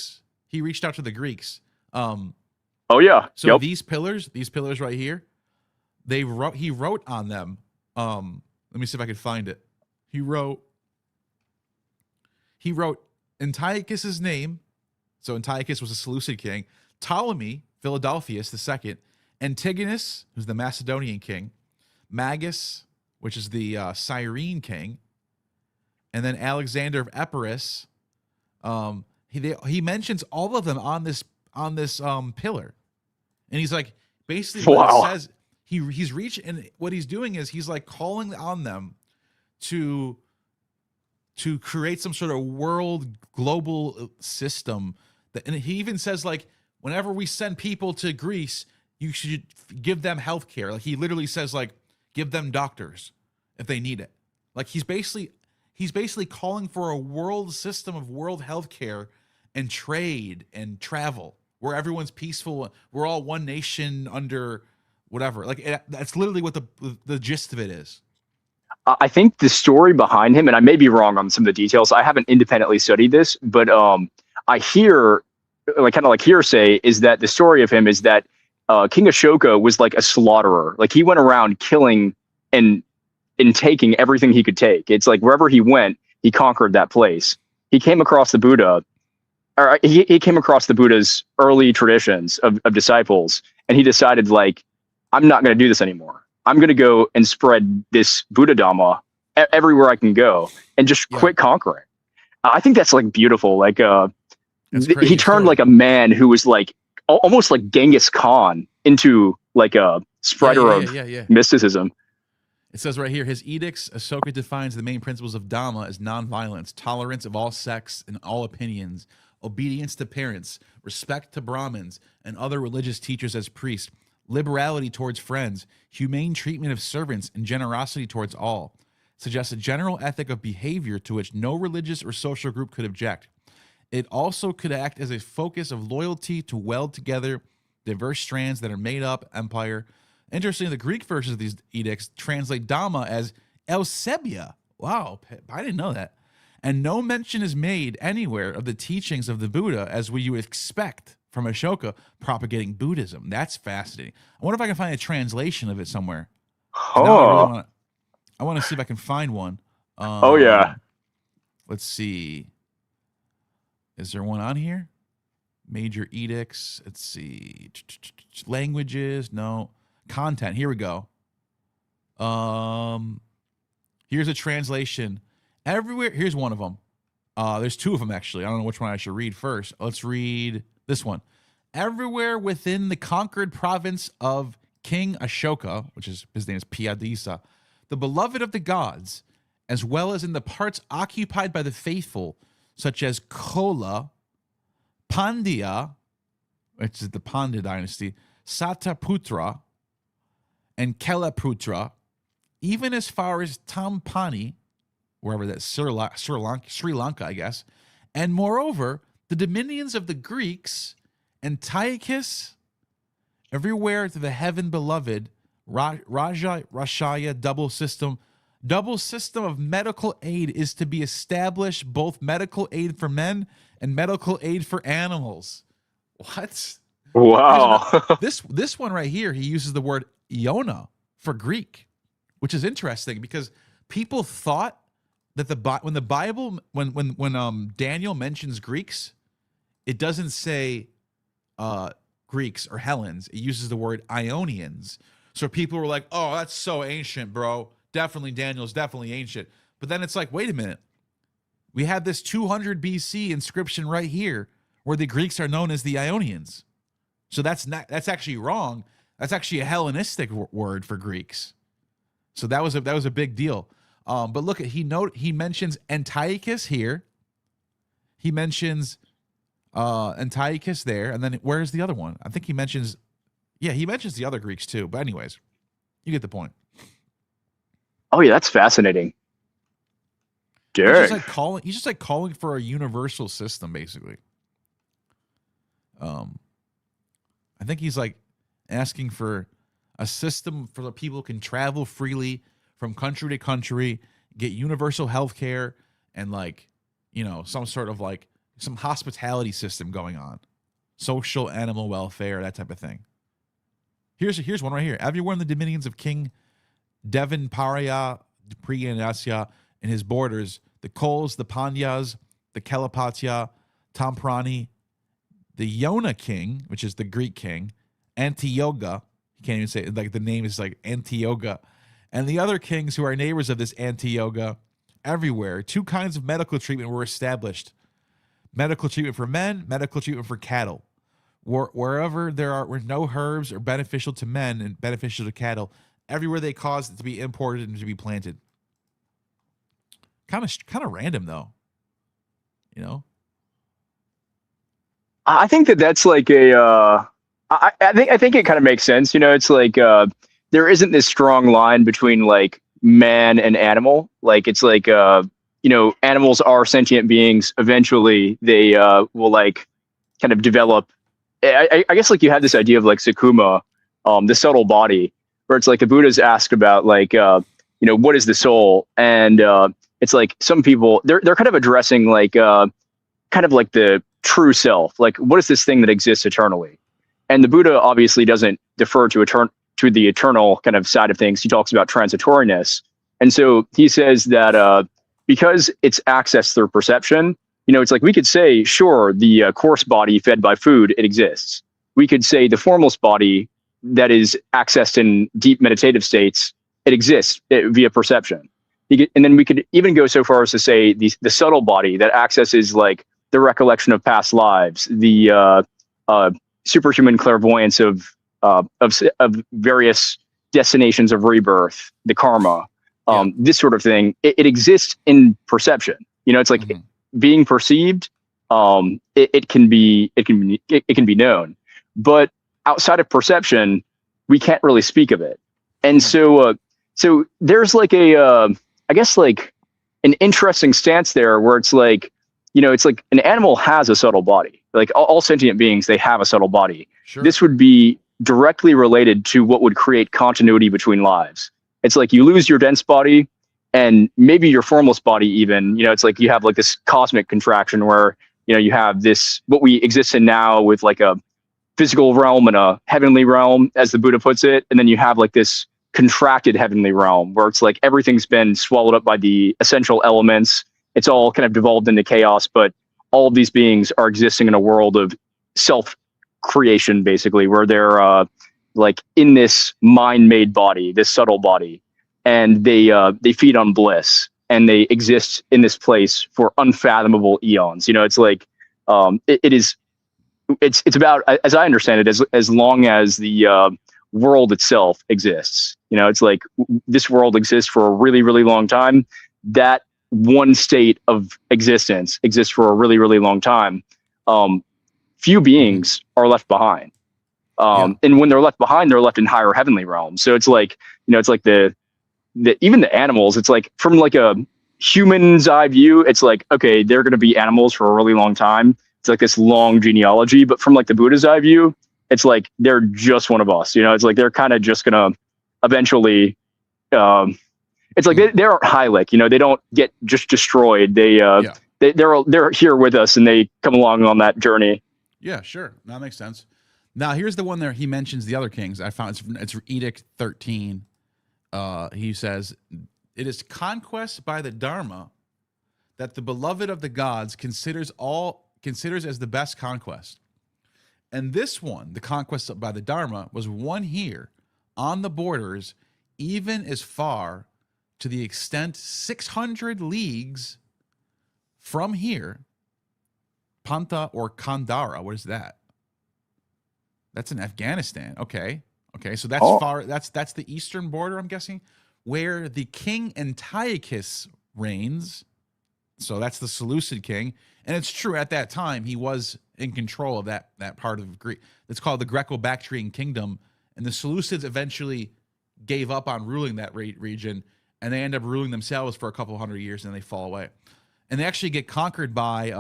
He reached out to the Greeks. So these pillars right here, he wrote on them. Let me see if I can find it. He wrote Antiochus's name. So Antiochus was a Seleucid king. Ptolemy, Philadelphus II, Antigonus, who's the Macedonian king, Magus, which is the Cyrene king, and then Alexander of Epirus. He mentions all of them on this pillar, and he's like basically what it says. He's reached, and what he's doing is he's like calling on them to create some sort of world global system. And he even says like, whenever we send people to Greece, you should give them healthcare. Like he literally says like, give them doctors if they need it. Like he's basically calling for a world system of world healthcare and trade and travel where everyone's peaceful. We're all one nation under whatever. Like that's literally what the gist of it is. I think the story behind him, and I may be wrong on some of the details, I haven't independently studied this, but I hear like kind of like hearsay is that the story of him is that King Ashoka was like a slaughterer. Like he went around killing and taking everything he could take. It's like wherever he went, he conquered that place. He came across the Buddha, or he came across the Buddha's early traditions of disciples, and he decided like, I'm not going to do this anymore. I'm going to go and spread this Buddha Dhamma everywhere I can go and just quit conquering. I think that's like beautiful. Like he turned like a man who was like almost like Genghis Khan into like a spreader of mysticism. It says right here, his edicts, Ashoka defines the main principles of Dhamma as nonviolence, tolerance of all sects and all opinions, obedience to parents, respect to Brahmins and other religious teachers as priests, liberality towards friends, humane treatment of servants, and generosity towards all. Suggests a general ethic of behavior to which no religious or social group could object. It also could act as a focus of loyalty to weld together diverse strands that are made up empire. Interestingly, the Greek versions of these edicts translate Dhamma as Eusebia. Wow, I didn't know that. And no mention is made anywhere of the teachings of the Buddha as you would expect from Ashoka propagating Buddhism. That's fascinating. I wonder if I can find a translation of it somewhere. Oh. I want to see if I can find one. Oh, yeah. Let's see. Is there one on here? Major edicts. Let's see. Languages. No. Content. Here we go. Here's a translation. Everywhere. Here's one of them. There's two of them, actually. I don't know which one I should read first. Let's read this one. Everywhere within the conquered province of King Ashoka, which is his name is Piyadisa, the beloved of the gods, as well as in the parts occupied by the faithful, such as Kola, Pandya, which is the Pandya dynasty, Sataputra, and Kelaputra, even as far as Tampani, wherever that's Sri Lanka, I guess, and moreover, the dominions of the Greeks, Antiochus, everywhere to the heaven beloved, Rashaya double system of medical aid is to be established, both medical aid for men and medical aid for animals. What? Wow. This one right here, he uses the word Iona for Greek, which is interesting because people thought that when the Bible, when Daniel mentions Greeks, it doesn't say Greeks or Hellenes. It uses the word Ionians. So people were like, oh, that's so ancient, bro. Definitely Daniel's definitely ancient. But then it's like, wait a minute. We have this 200 BC inscription right here where the Greeks are known as the Ionians. So that's actually wrong. That's actually a Hellenistic word for Greeks. So that was a big deal. But look, he mentions Antiochus here. He mentions Antiochus there, and then where's the other one? I think he mentions the other Greeks too. But anyways, you get the point. Oh yeah, that's fascinating. He's just like calling for a universal system, basically. I think he's like asking for a system for the people can travel freely from country to country, get universal health care, and some sort of some hospitality system going on. Social animal welfare, that type of thing. Here's one right here. Everywhere in the dominions of King Devon Parya Priyanasya and his borders, the Kols, the Pandyas, the Kelapatya, Tamprani, the Yona king, which is the Greek king, Antioga, you can't even say it, the name is like Antioga, and the other kings who are neighbors of this Antioga, everywhere, two kinds of medical treatment were established. Medical treatment for men, medical treatment for cattle. Wherever there were no herbs are beneficial to men and beneficial to cattle, everywhere they caused it to be imported and to be planted. Kind of random though, I think that's like I think it kind of makes sense. It's like there isn't this strong line between like man and animal. Like it's like animals are sentient beings. Eventually, they will like kind of develop. I guess like you have this idea of like Sakuma, the subtle body, where it's like the Buddha's asked about like what is the soul, and it's like some people they're kind of addressing like kind of like the true self, like what is this thing that exists eternally, and the Buddha obviously doesn't defer to the eternal kind of side of things. He talks about transitoriness, and so he says that because it's accessed through perception. It's like we could say, sure, the coarse body fed by food, it exists. We could say the formless body that is accessed in deep meditative states, it exists via perception. And then we could even go so far as to say the subtle body that accesses like the recollection of past lives, the superhuman clairvoyance of various destinations of rebirth, the karma, this sort of thing. It exists in perception. It's like being perceived. It can be known, but outside of perception, we can't really speak of it. And so there's like I guess like an interesting stance there where it's like it's like an animal has a subtle body. Like all sentient beings, they have a subtle body. Sure. This would be directly related to what would create continuity between lives. It's like you lose your dense body and maybe your formless body even, it's like you have like this cosmic contraction where, you have this, what we exist in now with like a physical realm and a heavenly realm, as the Buddha puts it. And then you have like this contracted heavenly realm where it's like everything's been swallowed up by the essential elements. It's all kind of devolved into chaos, but all of these beings are existing in a world of self creation, basically, where they're like in this mind-made body, this subtle body, and they feed on bliss, and they exist in this place for unfathomable eons. It's like it's about, as I understand it, as long as the world itself exists. It's like this world exists for a really, really long time. That one state of existence exists for a really, really long time. Few beings are left behind. And when they're left behind, they're left in higher heavenly realms. So it's like, it's like the even the animals, it's like from like a human's eye view, it's like, okay, they're going to be animals for a really long time. It's like this long genealogy, but from like the Buddha's eye view, it's like, they're just one of us, it's like, they're kind of just going to eventually, it's like they aren't Hylic, they don't get just destroyed. They're here with us and they come along on that journey. Yeah, sure. That makes sense. Now, here's the one there. He mentions the other kings. I found it's Edict 13. He says, it is conquest by the dharma that the beloved of the gods considers as the best conquest. And this one, the conquest by the dharma, was won here on the borders, even as far to the extent 600 leagues from here. Panta or Kandara, what is that? That's in Afghanistan. Okay, so that's far. That's the eastern border, I'm guessing, where the king Antiochus reigns. So that's the Seleucid king, and it's true at that time he was in control of that part of Greece. It's called the Greco-Bactrian kingdom, and the Seleucids eventually gave up on ruling that region, and they end up ruling themselves for a couple hundred years, and they fall away, and they actually get conquered by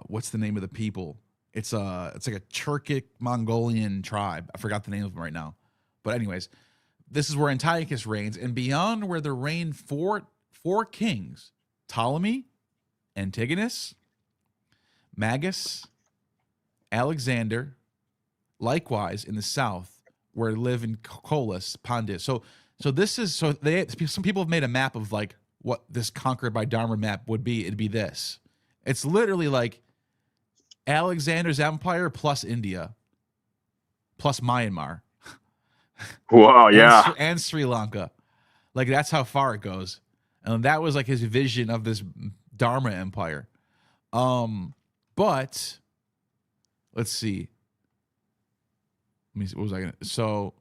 what's the name of the people? It's like a Turkic Mongolian tribe. I forgot the name of them right now. But anyways, this is where Antiochus reigns, and beyond where there reigned four kings: Ptolemy, Antigonus, Magus, Alexander. Likewise, in the south, where live in Colis, Pandit. So some people have made a map of like what this conquered by Dharma map would be. It'd be this. It's literally like Alexander's empire plus India plus Myanmar. Wow, yeah. And Sri Lanka. Like, that's how far it goes. And that was like his vision of this Dharma empire. But let's see. What was I gonna? So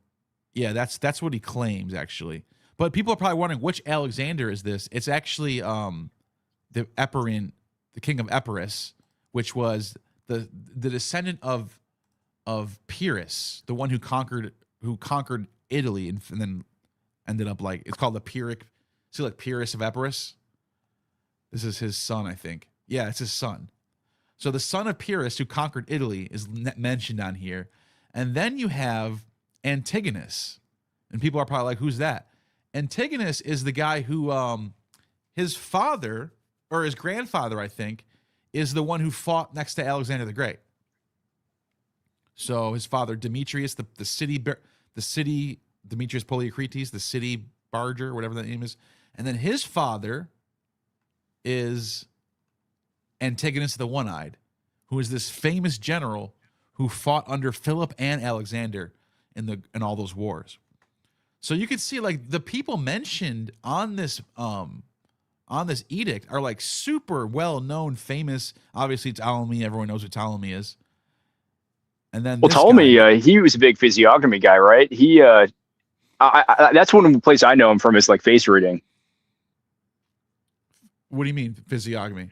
yeah, that's what he claims actually. But people are probably wondering which Alexander is this. It's actually the Epirian, the king of Epirus, which was the descendant of Pyrrhus, the one who conquered Italy and then ended up like, it's called the Pyrrhic. See, like Pyrrhus of Epirus. This is his son, I think. Yeah, it's his son. So the son of Pyrrhus who conquered Italy is mentioned on here. And then you have Antigonus. And people are probably like, who's that? Antigonus is the guy who, his father, or his grandfather, I think, is the one who fought next to Alexander the Great. So his father, Demetrius, the city, Demetrius Poliorcetes, the city barger, whatever that name is. And then his father is Antigonus the One-Eyed, who is this famous general who fought under Philip and Alexander in all those wars. So you can see like the people mentioned on this edict are like super well-known, famous. Obviously, Ptolemy. Everyone knows who Ptolemy is. And then Ptolemy, he was a big physiognomy guy, right? He that's one of the places I know him from is like face reading. What do you mean physiognomy?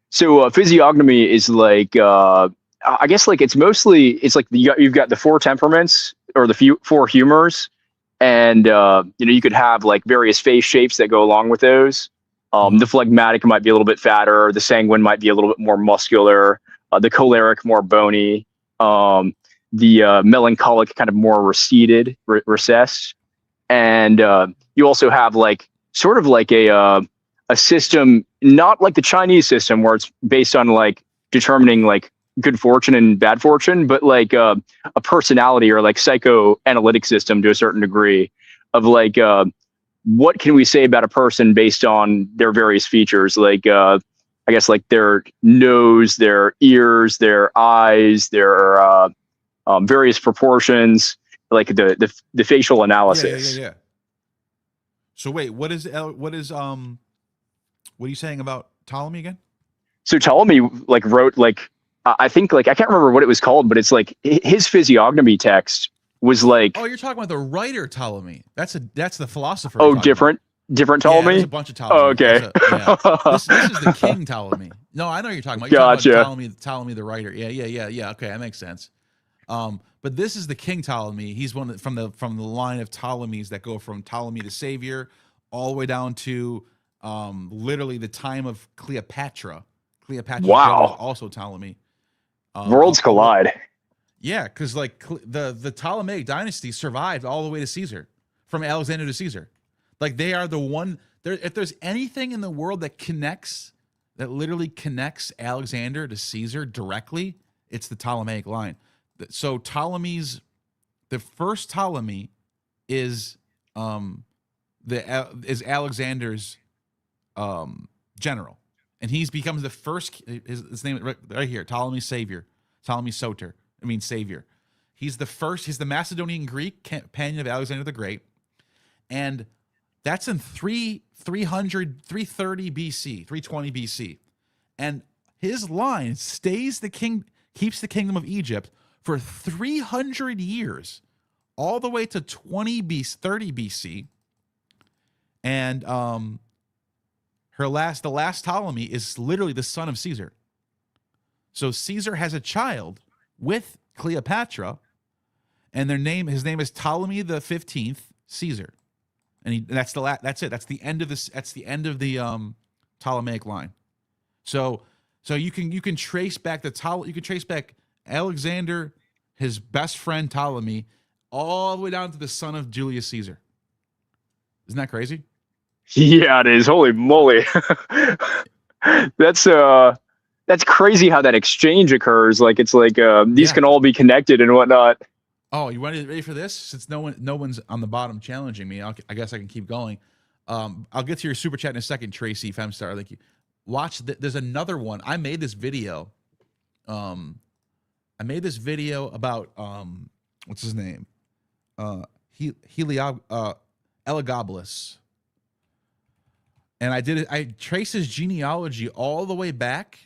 So physiognomy is like I guess like it's like you've got the four temperaments or the four humors, and you could have like various face shapes that go along with those. The phlegmatic might be a little bit fatter. The sanguine might be a little bit more muscular. The choleric more bony. The melancholic kind of more receded, recessed. And you also have like sort of like a system, not like the Chinese system where it's based on like determining like good fortune and bad fortune, but like a personality or like psychoanalytic system to a certain degree of like what can we say about a person based on their various features, like I guess like their nose, their ears, their eyes, their various proportions, like the facial analysis. Yeah. So wait, what are you saying about Ptolemy again? So Ptolemy like wrote like I think like I can't remember what it was called, but it's like his physiognomy text was like. Oh, you're talking about the writer Ptolemy. That's the philosopher. Oh, different Ptolemy. Yeah, there's a bunch of Ptolemy. Oh, okay. This is the king Ptolemy. No, I know what you're talking about. You're talking about Ptolemy the writer. Yeah. Okay, that makes sense. But this is the king Ptolemy. He's one from the line of Ptolemies that go from Ptolemy the Savior all the way down to literally the time of Cleopatra. Cleopatra's brother was also Ptolemy. Worlds collide. Yeah, because like the Ptolemaic dynasty survived all the way to Caesar, from Alexander to Caesar. Like they are the one. If there's anything in the world that literally connects Alexander to Caesar directly, it's the Ptolemaic line. So the first Ptolemy is Alexander's general, and he becomes the first. His name right here, Ptolemy Savior, Ptolemy Soter. I mean Savior. He's the first. He's the Macedonian Greek companion of Alexander the Great, and that's in 330 BC, 320 BC, and his line keeps the kingdom of Egypt for 300 years, all the way to 30 BC. And the last Ptolemy is literally the son of Caesar. So Caesar has a child with Cleopatra, and his name is Ptolemy the 15th Caesar. And that's it. That's the end of this. That's the end of the Ptolemaic line. So you can trace back Alexander, his best friend Ptolemy, all the way down to the son of Julius Caesar. Isn't that crazy? Yeah, it is. Holy moly. That's crazy how that exchange occurs. Like it's like these can all be connected and whatnot. Oh, you ready for this? Since no one's on the bottom challenging me, I guess I can keep going. I'll get to your super chat in a second, Tracy Femstar. Thank you. Watch. There's another one. I made this video. I made this video about what's his name? Elagabalus. And I traced his genealogy all the way back.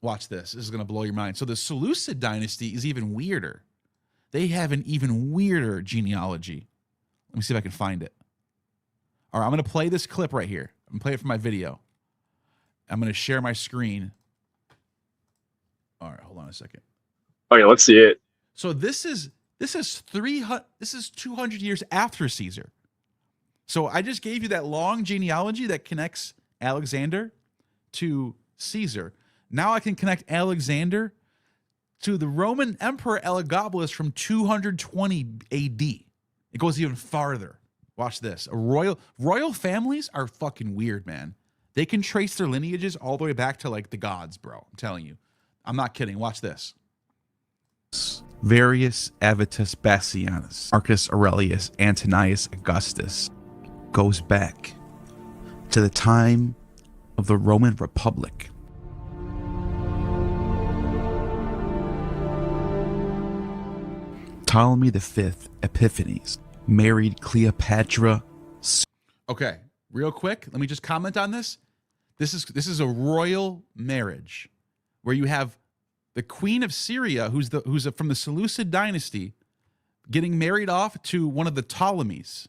Watch this. This is going to blow your mind. So the Seleucid dynasty is even weirder. They have an even weirder genealogy. Let me see if I can find it. All right, I'm going to play this clip right here. I'm going to play it for my video. I'm going to share my screen. All right, hold on a second. Okay, let's see it. So this is 200 years after Caesar. So I just gave you that long genealogy that connects Alexander to Caesar. Now I can connect Alexander to the Roman Emperor Elagabalus from 220 AD. It goes even farther. Watch this. Royal families are fucking weird, man. They can trace their lineages all the way back to like the gods, bro. I'm telling you. I'm not kidding. Watch this. Varius Avitus Bassianus, Marcus Aurelius Antonius Augustus goes back to the time of the Roman Republic. Ptolemy V Epiphanes married Cleopatra. Okay, real quick, let me just comment on this. This is a royal marriage where you have the Queen of Syria, who's from the Seleucid dynasty, getting married off to one of the Ptolemies.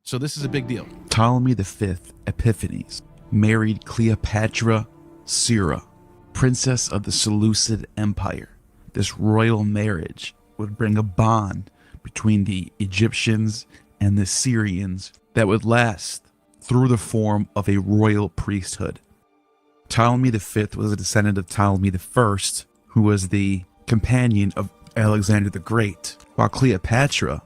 So this is a big deal. Ptolemy V Epiphanes married Cleopatra Syra, princess of the Seleucid Empire. This royal marriage would bring a bond between the Egyptians and the Syrians that would last through the form of a royal priesthood. Ptolemy V was a descendant of Ptolemy I, who was the companion of Alexander the Great, while Cleopatra,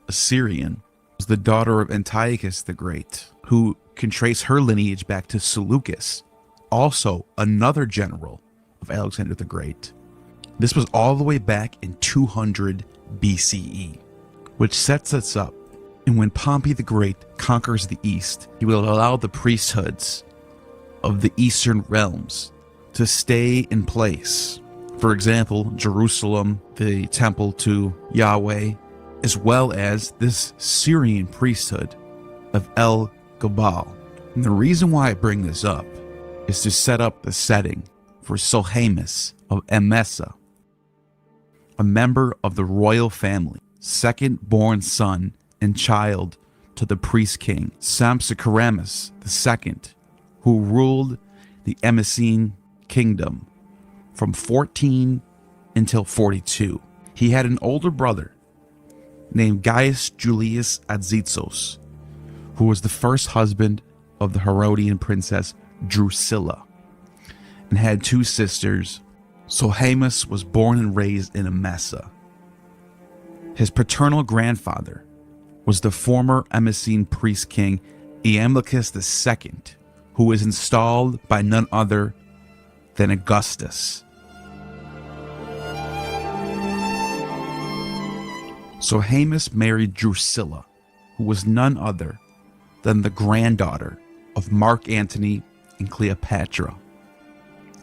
a Syrian, was the daughter of Antiochus the Great, who can trace her lineage back to Seleucus, also another general of Alexander the Great. This was all the way back in 200 BCE, which sets us up. And when Pompey the Great conquers the East, he will allow the priesthoods of the Eastern realms to stay in place. For example, Jerusalem, the temple to Yahweh, as well as this Syrian priesthood of El Gabal. And the reason why I bring this up is to set up the setting for Sohamus of Emesa, a member of the royal family, second-born son and child to the priest king Sampsicaramus II, who ruled the Emesene kingdom from 14 until 42. He had an older brother named Gaius Julius Adzitzos, who was the first husband of the Herodian princess Drusilla, and had two sisters. Sohamus was born and raised in Emesa. His paternal grandfather was the former Emesene priest king Iamblichus II, who was installed by none other than Augustus. Sohamus married Drusilla, who was none other than the granddaughter of Mark Antony and Cleopatra.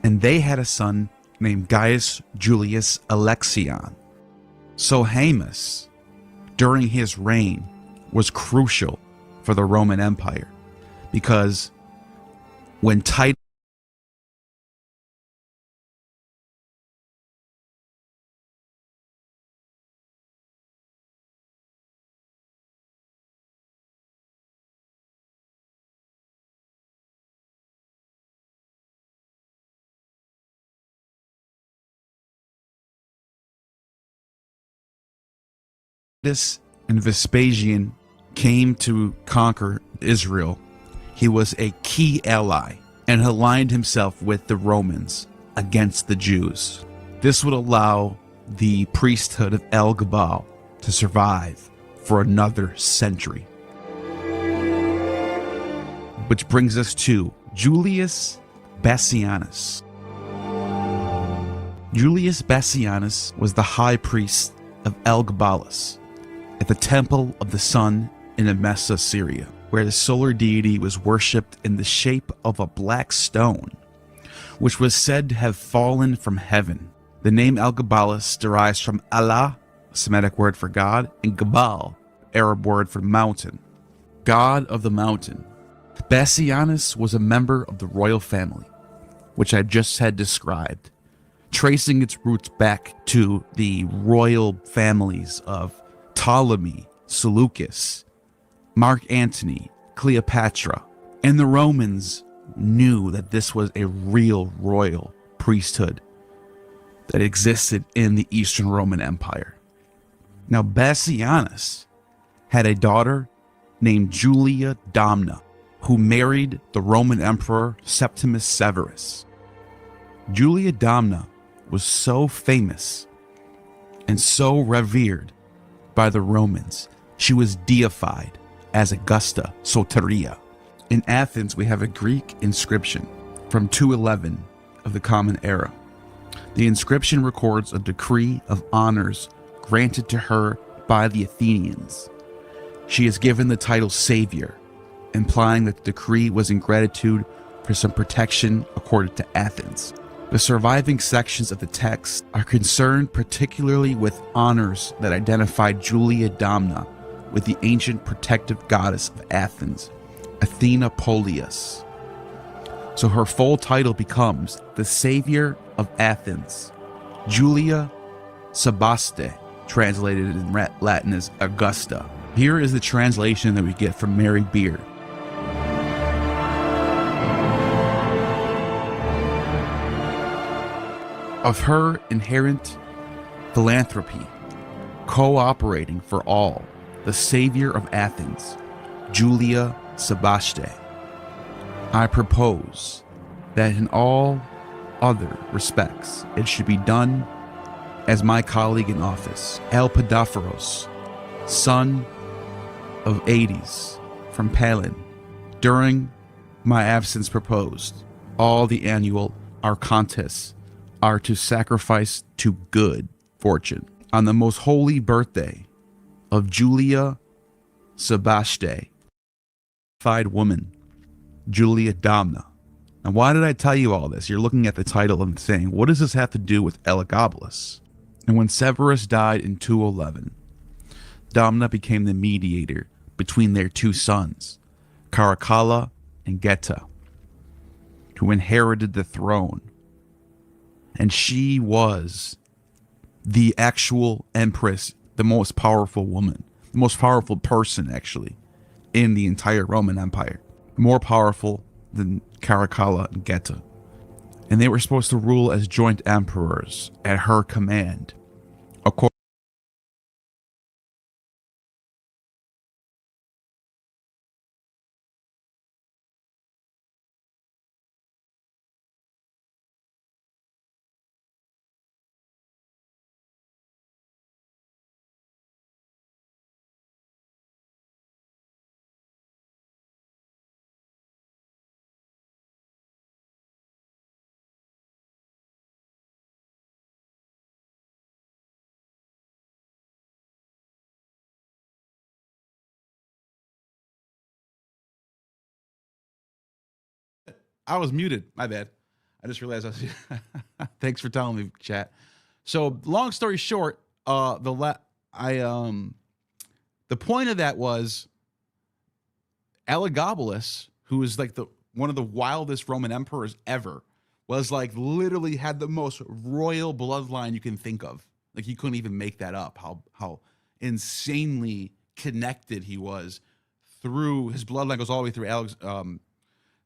And they had a son named Gaius Julius Alexion. Sohamus, during his reign, was crucial for the Roman Empire, because when Titus and Vespasian came to conquer Israel, he was a key ally and aligned himself with the Romans against the Jews. This would allow the priesthood of El Gabal to survive for another century. Which brings us to Julius Bassianus. Julius Bassianus was the high priest of El Gabalus at the Temple of the Sun in Emesa, Syria, where the solar deity was worshipped in the shape of a black stone, which was said to have fallen from heaven. The name El Gabalus derives from Allah, a Semitic word for God, and Gabal, Arab word for mountain, God of the mountain. Bassianus was a member of the royal family, which I just had described, tracing its roots back to the royal families of Ptolemy, Seleucus, Mark Antony, Cleopatra, and the Romans knew that this was a real royal priesthood that existed in the Eastern Roman Empire. Now, Bassianus had a daughter named Julia Domna, who married the Roman Emperor Septimus Severus. Julia Domna was so famous and so revered by the Romans, she was deified as Augusta Soteria. In Athens, we have a Greek inscription from 211 of the Common Era. The inscription records a decree of honors granted to her by the Athenians. She is given the title Savior, implying that the decree was in gratitude for some protection accorded to Athens. The surviving sections of the text are concerned particularly with honors that identify Julia Domna with the ancient protective goddess of Athens, Athena Polias. So her full title becomes the Savior of Athens, Julia Sebaste, translated in Latin as Augusta. Here is the translation that we get from Mary Beard. Of her inherent philanthropy, cooperating for all, the Savior of Athens, Julia Sebaste, I propose that in all other respects, it should be done as my colleague in office, Elpidophoros, son of Hades from Palin, during my absence proposed, all the annual archontes are to sacrifice to good fortune on the most holy birthday of Julia Sebaste, fied woman, Julia Domna. Now, why did I tell you all this? You're looking at the title and saying, what does this have to do with Elagabalus? And when Severus died in 211, Domna became the mediator between their two sons, Caracalla and Geta, who inherited the throne. And she was the actual empress, the most powerful woman, the most powerful person, actually, in the entire Roman Empire. More powerful than Caracalla and Geta. And they were supposed to rule as joint emperors at her command. According I was muted. My bad. I just realized I was. Thanks for telling me, chat. So, long story short, the point of that was Elagabalus, who is like one of the wildest Roman emperors ever, was like literally had the most royal bloodline you can think of. Like, you couldn't even make that up. How insanely connected he was through his bloodline goes all the way through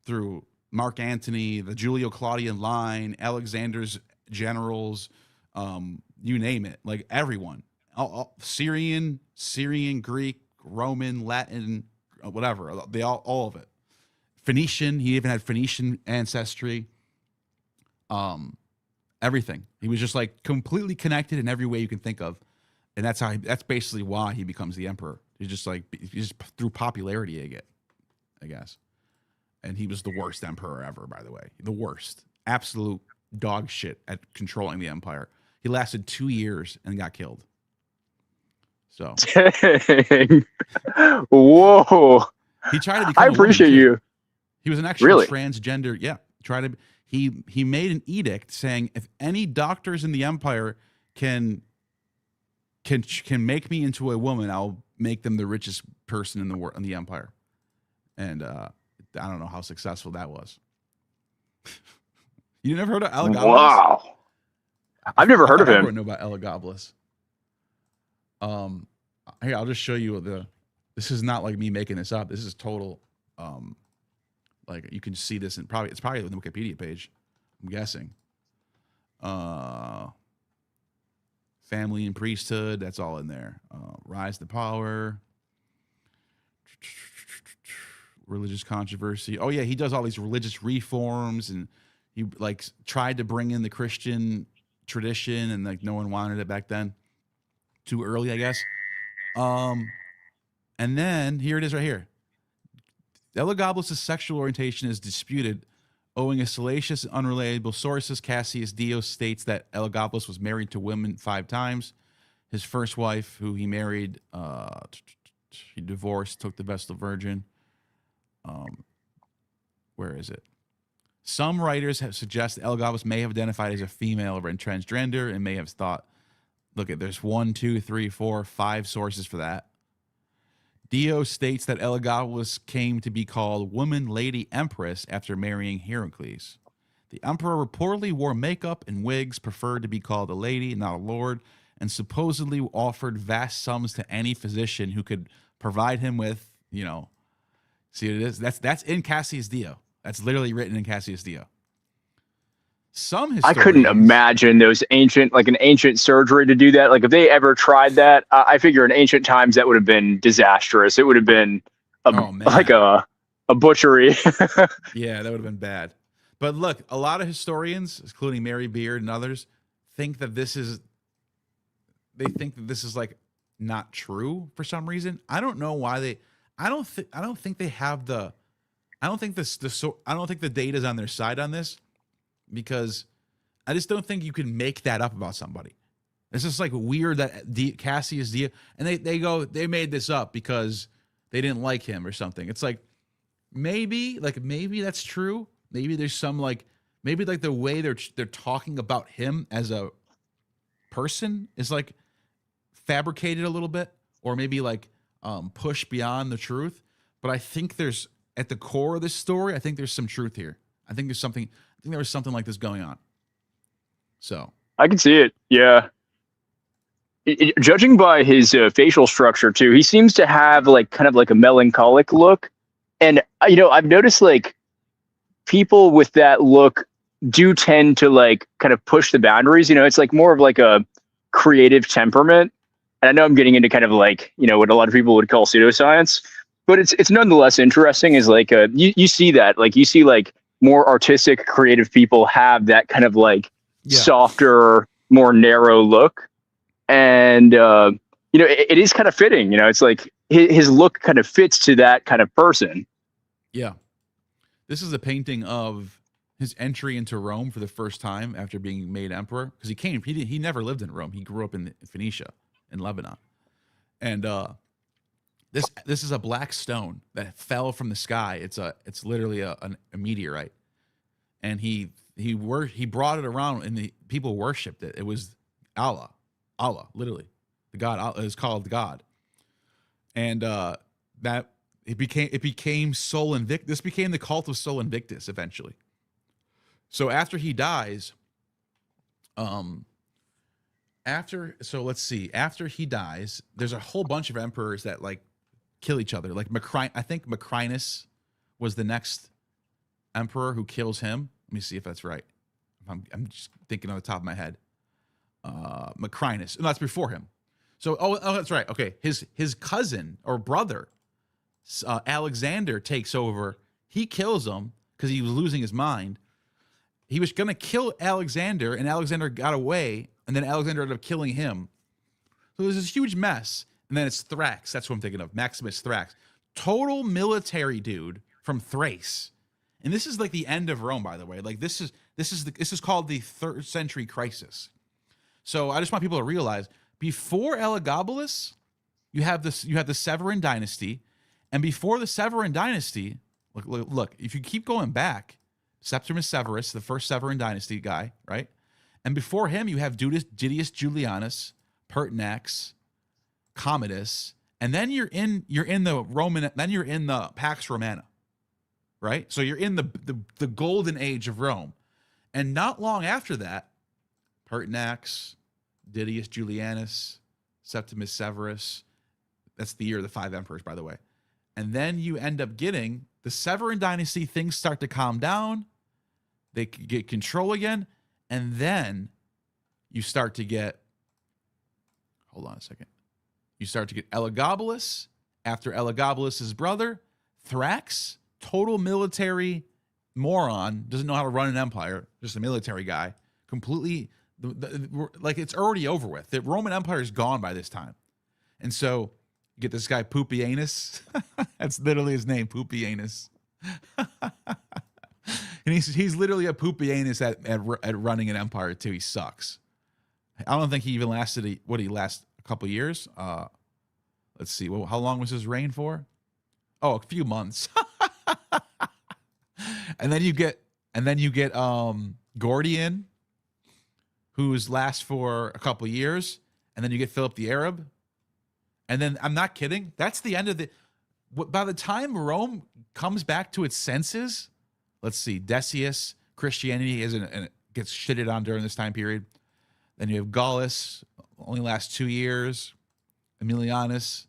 through Mark Antony, the Julio-Claudian line, Alexander's generals, you name it, like everyone, all Syrian, Greek, Roman, Latin, whatever, they all of it. Phoenician, he even had Phoenician ancestry. Everything. He was just like completely connected in every way you can think of, and that's basically why he becomes the emperor. He's just through popularity, I guess. And he was the worst emperor ever, by the way. The worst. Absolute dog shit at controlling the empire. He lasted 2 years and got killed. So. Dang. Whoa. He tried to become I appreciate you. He was an actual really? transgender. Yeah. He made an edict saying, if any doctors in the empire can make me into a woman, I'll make them the richest person in the empire. And I don't know how successful that was. You never heard of Elagabalus? Wow. I've never heard of him. I know about Elagabalus. Here, I'll just show you this is not like me making this up. This is total, like you can see this it's probably on the Wikipedia page, I'm guessing. Family and priesthood, that's all in there. Rise to power. Religious controversy. Oh yeah, he does all these religious reforms, and he like tried to bring in the Christian tradition, and like no one wanted it back then. Too early, I guess. And then here it is right here. Elagabalus' sexual orientation is disputed, owing a salacious and unreliable sources. Cassius Dio states that Elagabalus was married to women 5 times. His first wife, who he married, he divorced, took the Vestal Virgin. Where is it? Some writers have suggested Elagabalus may have identified as a female or transgender and may have thought, look at, there's 1, 2, 3, 4, 5 sources for that. Dio states that Elagabalus came to be called Woman Lady Empress after marrying Heracles. The emperor reportedly wore makeup and wigs, preferred to be called a lady, not a lord, and supposedly offered vast sums to any physician who could provide him with, see what it is? That's in Cassius Dio. That's literally written in Cassius Dio. Some historians, I couldn't imagine those an ancient surgery to do that. Like if they ever tried that, I figure in ancient times that would have been disastrous. It would have been a a butchery. Yeah, that would have been bad. But look, a lot of historians, including Mary Beard and others, think that this is like not true for some reason. I don't know why I don't think they have the I don't think the data's on their side on this, because I just don't think you can make that up about somebody. It's just like weird that Cassius Dio, and they made this up because they didn't like him or something. It's like maybe that's true. Maybe there's some maybe the way they're talking about him as a person is like fabricated a little bit, or maybe pushed beyond the truth. But I think there's at the core of this story, I think there's some truth here. I think there was something like this going on. So I can see it. Yeah. Judging by his facial structure too, he seems to have kind of a melancholic look. And, I've noticed people with that look do tend to kind of push the boundaries. It's more of a creative temperament. And I know I'm getting into kind of what a lot of people would call pseudoscience, but it's nonetheless interesting is you see that, you see more artistic, creative people have that kind of softer, more narrow look. And, it is kind of fitting, it's his look kind of fits to that kind of person. Yeah. This is a painting of his entry into Rome for the first time after being made emperor. Because he never lived in Rome. He grew up in Phoenicia, in Lebanon. And this is a black stone that fell from the sky. It's literally a meteorite. And he brought it around, and the people worshipped it. It was Allah, literally, the God is called God, and that it became Sol Invictus. This became the cult of Sol Invictus eventually. So after he dies, after he dies, there's a whole bunch of emperors that kill each other. I think Macrinus was the next emperor who kills him. Let me see if that's right. I'm just thinking on the top of my head. Macrinus. No, that's before him. So, that's right. Okay. His cousin or brother, Alexander, takes over. He kills him because he was losing his mind. He was going to kill Alexander, and Alexander got away, and then Alexander ended up killing him. So there's this huge mess. And then it's Thrax. That's what I'm thinking of. Maximus Thrax. Total military dude from Thrace. And this is the end of Rome, by the way. This is called the 3rd century crisis. So I just want people to realize, before Elagabalus, you have the Severan dynasty, and before the Severan dynasty, look, if you keep going back, Septimus Severus, the first Severan dynasty guy, right? And before him, you have Didius Julianus, Pertinax, Commodus, and then you're in the Pax Romana, right? So you're in the golden age of Rome, and not long after that, Pertinax, Didius Julianus, Septimus Severus. That's the year of the 5 emperors, by the way. And then you end up getting the Severan dynasty. Things start to calm down. They get control again. And then you start to get, hold on a second. You start to get Elagabalus. After Elagabalus' brother, Thrax, total military moron, doesn't know how to run an empire, just a military guy, completely... it's already over with. The Roman Empire is gone by this time. And so you get this guy Pupienus. That's literally his name, Pupienus. And he's literally a Pupienus at running an empire too. He sucks. I don't think he even lasted a couple years. Let's see. Well, how long was his reign for? Oh, a few months. And then you get Gordian, who's lasts for a couple years, and then you get Philip the Arab, and then I'm not kidding. That's the end of by the time Rome comes back to its senses, let's see, Decius, Christianity gets shitted on during this time period. Then you have Gallus, only lasts 2 years. Emilianus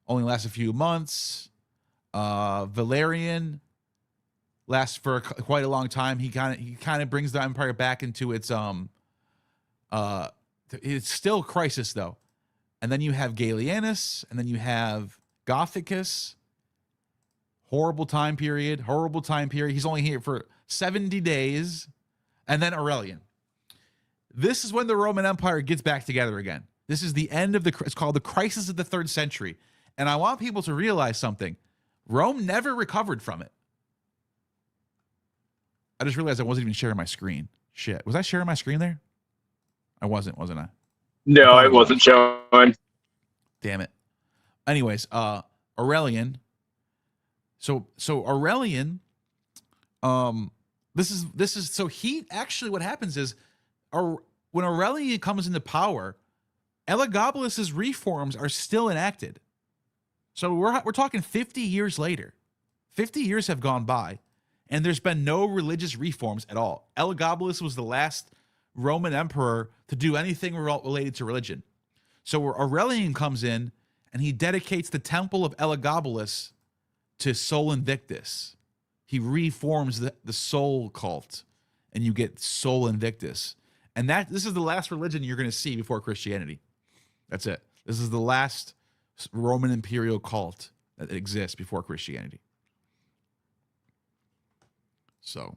only lasts a few months. Valerian lasts for quite a long time. He kind of brings the empire back into its it's still crisis though. And then you have Gallienus, and then you have Gothicus, Horrible time period. Horrible time period. He's only here for 70 days. And then Aurelian. This is when the Roman Empire gets back together again. This is the end of it's called the crisis of the 3rd century. And I want people to realize something. Rome never recovered from it. I just realized I wasn't even sharing my screen. Shit. Was I sharing my screen there? I wasn't I? No, it wasn't showing. Damn it. Anyways, Aurelian. So Aurelian, this is so he actually, what happens is when Aurelian comes into power, Elagabalus's reforms are still enacted. So we're talking 50 years later. 50 years have gone by, and there's been no religious reforms at all. Elagabalus was the last Roman emperor to do anything related to religion. So Aurelian comes in, and he dedicates the temple of Elagabalus to Sol Invictus. He reforms the Sol cult, and you get Sol Invictus. And this is the last religion you're going to see before Christianity. That's it. This is the last Roman imperial cult that exists before Christianity. So, what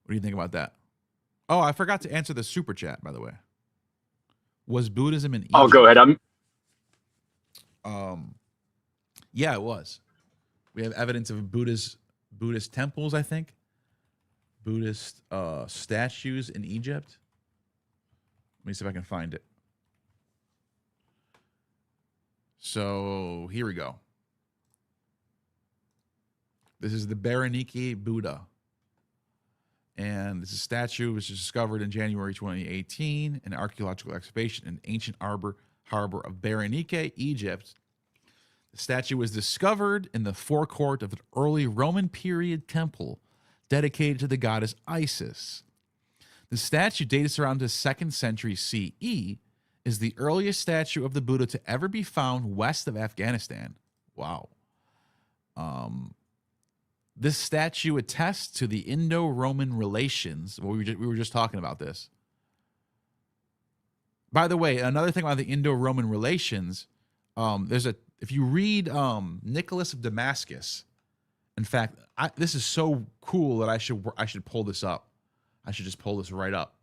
do you think about that? Oh, I forgot to answer the super chat, by the way. Was Buddhism in Egypt? Oh, go ahead. Yeah, it was. We have evidence of Buddhist temples, I think. Buddhist statues in Egypt. Let me see if I can find it. So here we go. This is the Berenike Buddha. And this is a statue which was discovered in January 2018, an archaeological excavation in ancient harbor of Berenike, Egypt. The statue was discovered in the forecourt of an early Roman period temple dedicated to the goddess Isis. The statue dates around the 2nd century CE, is the earliest statue of the Buddha to ever be found west of Afghanistan. Wow. This statue attests to the Indo-Roman relations. Well, we were just talking about this. By the way, another thing about the Indo-Roman relations, if you read Nicholas of Damascus, in fact, this is so cool that I should pull this up. I should just pull this right up.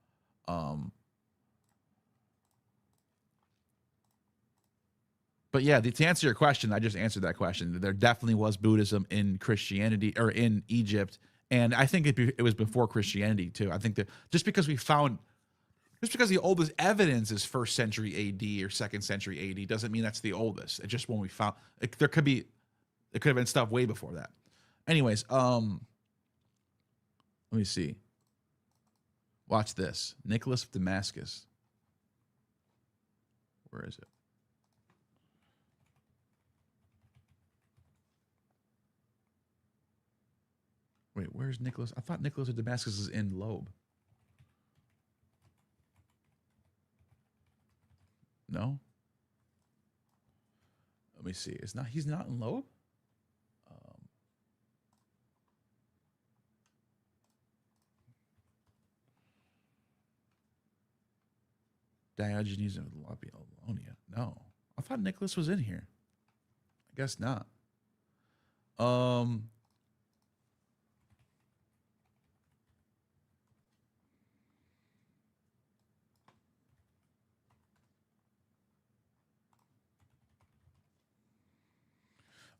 But yeah, to answer your question, I just answered that question. There definitely was Buddhism in Christianity or in Egypt, and I think it was before Christianity too. I think that just because the oldest evidence is 1st century AD or 2nd century AD doesn't mean that's the oldest. It's just when we found it could have been stuff way before that. Anyways, let me see. Watch this. Nicholas of Damascus. Where is it? Wait, where's Nicholas? I thought Nicholas of Damascus is in Loeb. No? Let me see. He's not in Loeb? Diogenes of Apollonia. No. I thought Nicholas was in here. I guess not.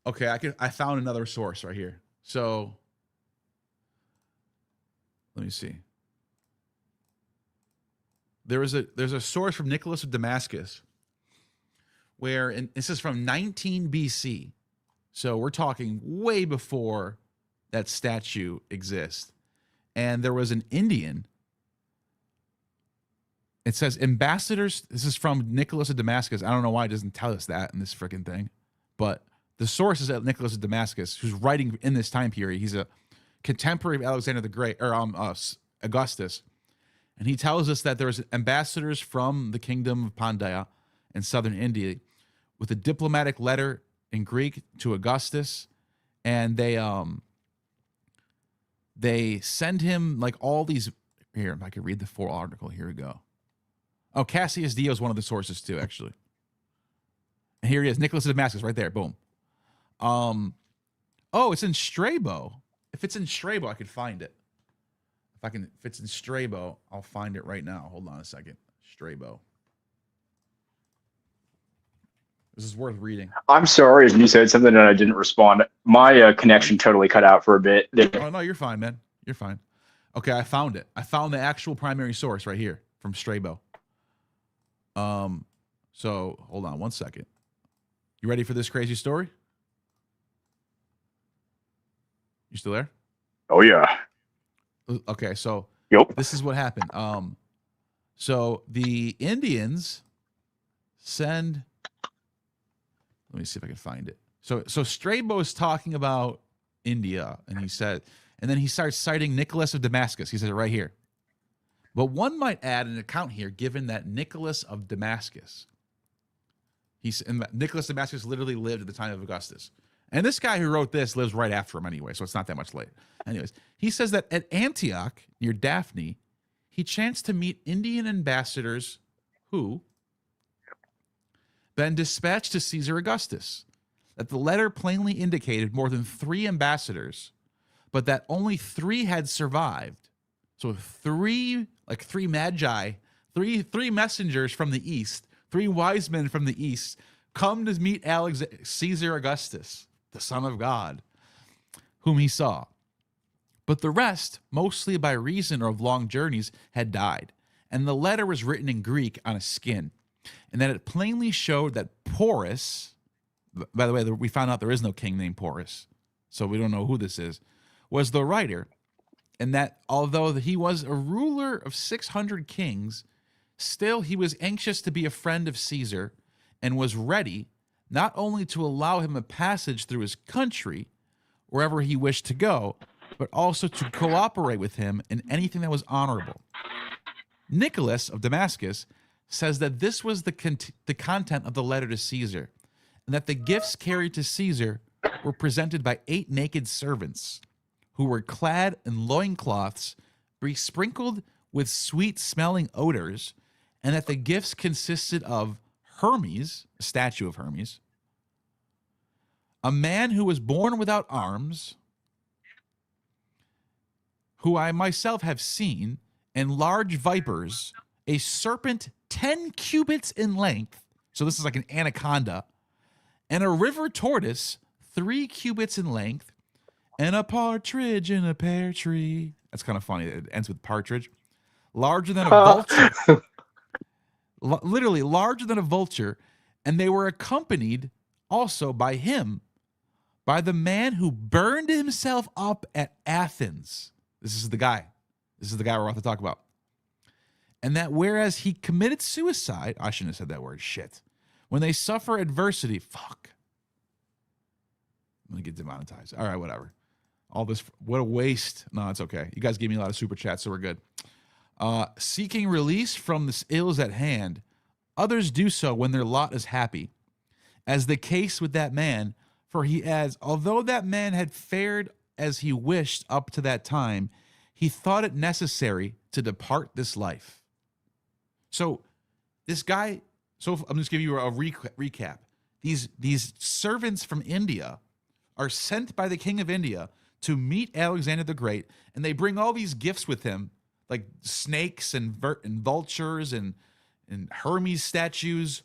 Okay, I found another source right here. So let me see. There's a source from Nicholas of Damascus and this is from 19 BC. So we're talking way before that statue exists. And there was an Indian. It says ambassadors. This is from Nicholas of Damascus. I don't know why it doesn't tell us that in this freaking thing. But the source is at Nicholas of Damascus, who's writing in this time period. He's a contemporary of Alexander the Great, or Augustus. And he tells us that there's ambassadors from the kingdom of Pandya in southern India with a diplomatic letter in Greek to Augustus. And they send him like all these. Here, if I could read the full article. Here we go. Oh, Cassius Dio is one of the sources too, actually. And here he is, Nicholas of Damascus, right there. Boom. Oh, it's in Strabo. If it's in Strabo, I could find it. If it's in Strabo, I'll find it right now. Hold on a second. Strabo. This is worth reading. I'm sorry if you said something and I didn't respond. My connection totally cut out for a bit. Oh, no, you're fine, man. You're fine. Okay, I found it. I found the actual primary source right here from Strabo. So hold on one second. You ready for this crazy story? You still there? Oh yeah. Okay, so yep. This is what happened. So the Indians send. Let me see if I can find it. So Strabo is talking about India, and he said, and then he starts citing Nicholas of Damascus. He says it right here. But one might add an account here, given that Nicholas of Damascus, Nicholas of Damascus literally lived at the time of Augustus. And this guy who wrote this lives right after him anyway, so it's not that much later. Anyways, he says that at Antioch, near Daphne, he chanced to meet Indian ambassadors who been dispatched to Caesar Augustus, that the letter plainly indicated more than 3 ambassadors, but that only 3 had survived. So 3 magi, three messengers from the east, 3 wise men from the east, come to meet Caesar Augustus, the Son of God, whom he saw. But the rest, mostly by reason of long journeys, had died, and the letter was written in Greek on a skin, and that it plainly showed that Porus, by the way, we found out there is no king named Porus, so we don't know who this is, was the writer, and that although he was a ruler of 600 kings, still he was anxious to be a friend of Caesar, and was ready not only to allow him a passage through his country, wherever he wished to go, but also to cooperate with him in anything that was honorable. Nicholas of Damascus says that this was the content of the letter to Caesar, and that the gifts carried to Caesar were presented by 8 naked servants, who were clad in loincloths, besprinkled with sweet-smelling odors, and that the gifts consisted of Hermes, a statue of Hermes, a man who was born without arms, who I myself have seen, and large vipers, a serpent 10 cubits in length, so this is like an anaconda, and a river tortoise 3 cubits in length, and a partridge in a pear tree. That's kind of funny. It ends with partridge. Larger than a vulture. Literally larger than a vulture. And they were accompanied also by him, by the man who burned himself up at Athens. This is the guy. This is the guy we're about to talk about. And that whereas he committed suicide, I shouldn't have said that word, shit. When they suffer adversity, fuck. I'm going to get demonetized. All right, whatever. All this, what a waste. No, it's okay. You guys gave me a lot of super chats, so we're good. Seeking release from the ills at hand, others do so when their lot is happy, as the case with that man, for he adds, although that man had fared as he wished up to that time, he thought it necessary to depart this life. So this guy, so I'm just giving you a recap. These servants from India are sent by the king of India to meet Alexander the Great, and they bring all these gifts with him, like snakes and vultures and Hermes statues.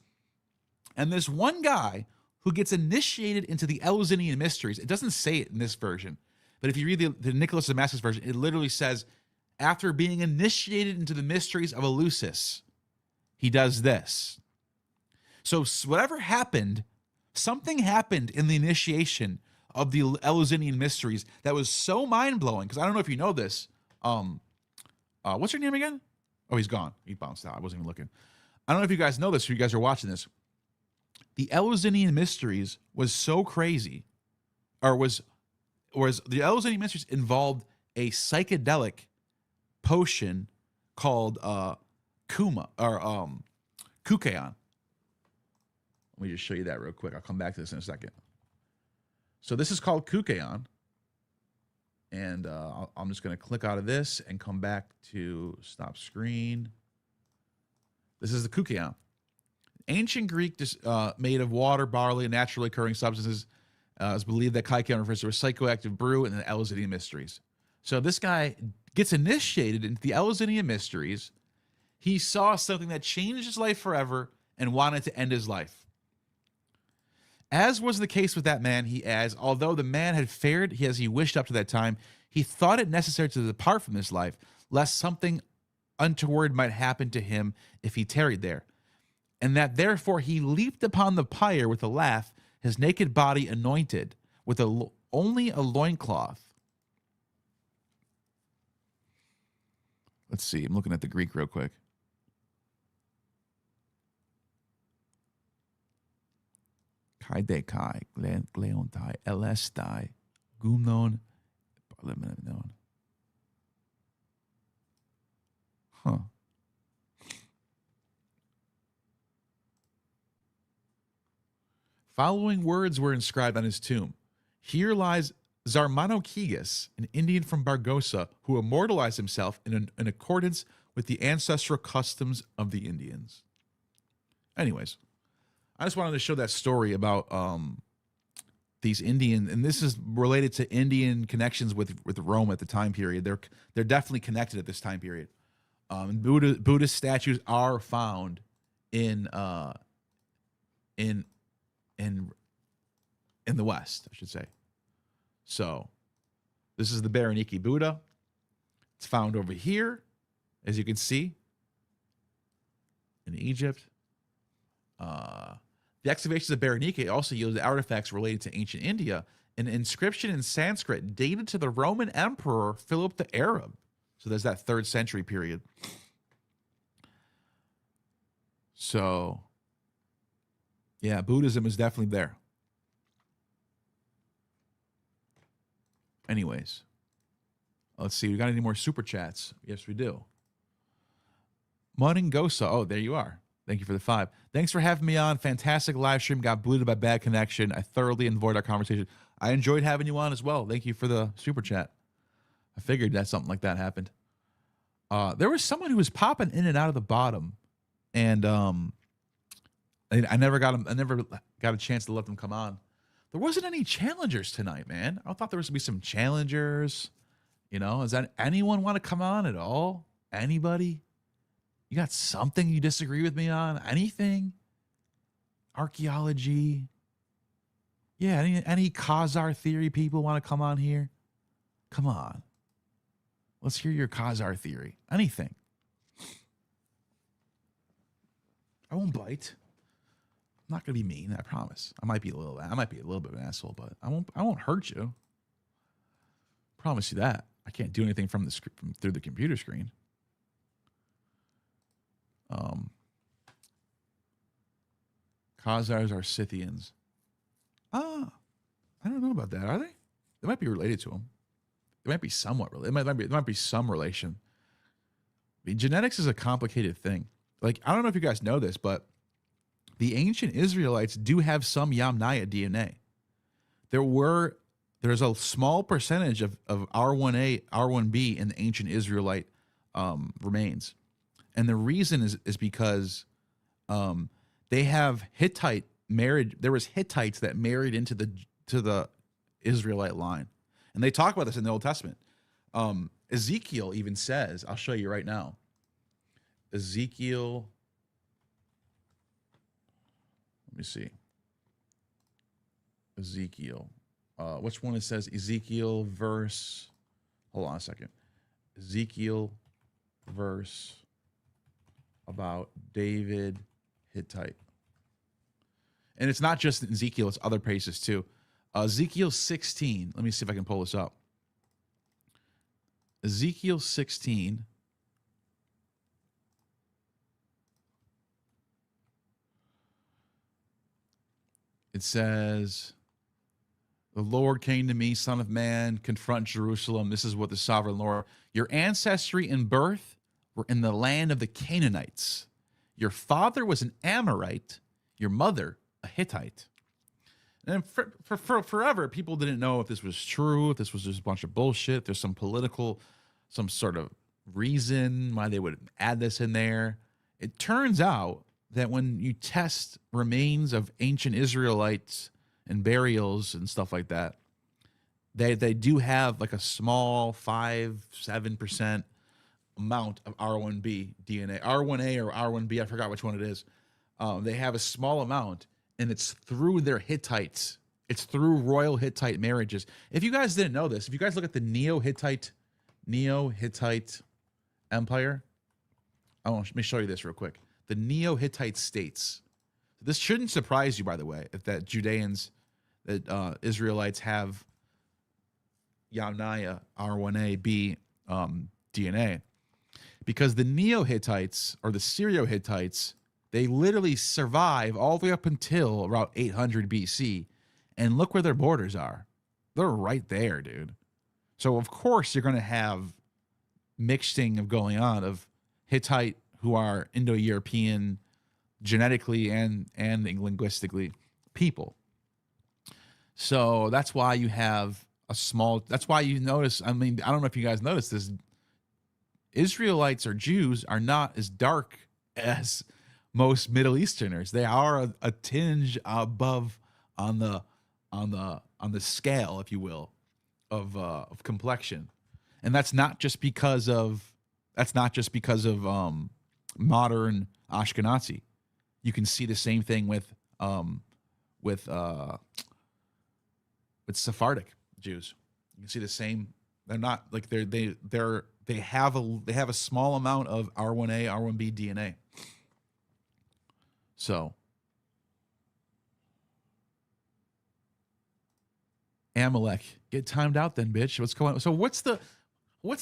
And this one guy who gets initiated into the Eleusinian mysteries, it doesn't say it in this version, but if you read the Nicholas of Damascus version, it literally says, after being initiated into the mysteries of Eleusis, he does this. So whatever happened, something happened in the initiation of the Eleusinian mysteries that was so mind-blowing, because I don't know if you know this. What's your name again? Oh, he's gone. He bounced out. I wasn't even looking. I don't know if you guys know this, or you guys are watching this. The Eleusinian mysteries was so crazy, or was the Eleusinian mysteries involved a psychedelic potion called Kukeon. Let me just show you that real quick. I'll come back to this in a second. So this is called Kukeon. And I'm just going to click out of this and come back to stop screen. This is the Kukeon. Ancient Greek made of water, barley, and naturally occurring substances. It's believed that Kaikon refers to a psychoactive brew and the Eleusinian mysteries. So this guy gets initiated into the Eleusinian mysteries. He saw something that changed his life forever and wanted to end his life. As was the case with that man, he adds, although the man had fared as he wished up to that time, he thought it necessary to depart from this life, lest something untoward might happen to him if he tarried there. And that therefore he leaped upon the pyre with a laugh, his naked body anointed with only a loincloth. Let's see, I'm looking at the Greek real quick. Kai de kai, gleontai, elestai, gumnon, parlemenon. Huh. Following words were inscribed on his tomb. Here lies Zarmanokigas, an Indian from Bargosa, who immortalized himself in accordance with the ancestral customs of the Indians. Anyways, I just wanted to show that story about these Indian, and this is related to Indian connections with Rome at the time period. They're definitely connected at this time period. Buddhist statues are found in the West, I should say. So this is the Berenike Buddha. It's found over here, as you can see, in Egypt. The excavations of Berenike also yielded artifacts related to ancient India. An inscription in Sanskrit dated to the Roman Emperor Philip the Arab. So there's that 3rd century period. So, yeah, Buddhism is definitely there. Anyways, let's see. We got any more super chats? Yes, we do. Moningosa. Oh, there you are. Thank you for the 5. Thanks for having me on. Fantastic live stream. Got booted by bad connection. I thoroughly enjoyed our conversation. I enjoyed having you on as well. Thank you for the super chat. I figured that something like that happened. There was someone who was popping in and out of the bottom, and I never got a chance to let them come on. There wasn't any challengers tonight, man. I thought there was going to be some challengers. You know, does that anyone want to come on at all? Anybody? You got something you disagree with me on? Anything? Archaeology? Yeah, any Khazar theory people want to come on here? Come on. Let's hear your Khazar theory. Anything. I won't bite. I'm not gonna be mean, I promise. I might be a little bit of an asshole, but I won't hurt you. Promise you that. I can't do anything from through the computer screen. Khazars are Scythians. I don't know about that. Are they? They might be related to them. They might be somewhat related. There might be some relation. I mean, genetics is a complicated thing. Like, I don't know if you guys know this, but the ancient Israelites do have some Yamnaya DNA. There's a small percentage of R1A, R1B in the ancient Israelite remains. And the reason is because they have Hittite marriage. There was Hittites that married into the Israelite line. And they talk about this in the Old Testament. Ezekiel even says, I'll show you right now. Ezekiel, let me see. Ezekiel. Which one it says? Ezekiel verse, hold on a second. Ezekiel verse about David Hittite. And it's not just in Ezekiel, it's other places too. Ezekiel 16. Let me see if I can pull this up. Ezekiel 16. It says, the Lord came to me, son of man, confront Jerusalem. This is what the sovereign Lord, your ancestry and birth were in the land of the Canaanites. Your father was an Amorite, your mother a Hittite. And for forever, people didn't know if this was true, if this was just a bunch of bullshit, if there's some sort of reason why they would add this in there. It turns out that when you test remains of ancient Israelites and burials and stuff like that, they do have like a small 5-7% amount of R1B DNA, R1A or R1B. I forgot which one it is. They have a small amount, and it's through their Hittites. It's through royal Hittite marriages. If you guys didn't know this, if you guys look at the Neo-Hittite Empire, let me show you this real quick. The Neo-Hittite states. This shouldn't surprise you, by the way, if that Judeans, that Israelites have Yamnaya R1A-B DNA. Because the Neo-Hittites or the Syrio-Hittites, they literally survive all the way up until around 800 BC. And look where their borders are. They're right there, dude. So, of course, you're going to have mixing of going on of Hittite who are Indo-European genetically and linguistically people. So that's why you have a small, that's why you notice, I mean, I don't know if you guys noticed this, Israelites or Jews are not as dark as most Middle Easterners. They are a tinge above on the scale, if you will, of complexion. And that's not just because of modern Ashkenazi. You can see the same thing with Sephardic Jews. You can see the same. They're not like they have a small amount of R1A, R1B DNA. So Amalek, get timed out then, bitch. What's going on? So what's the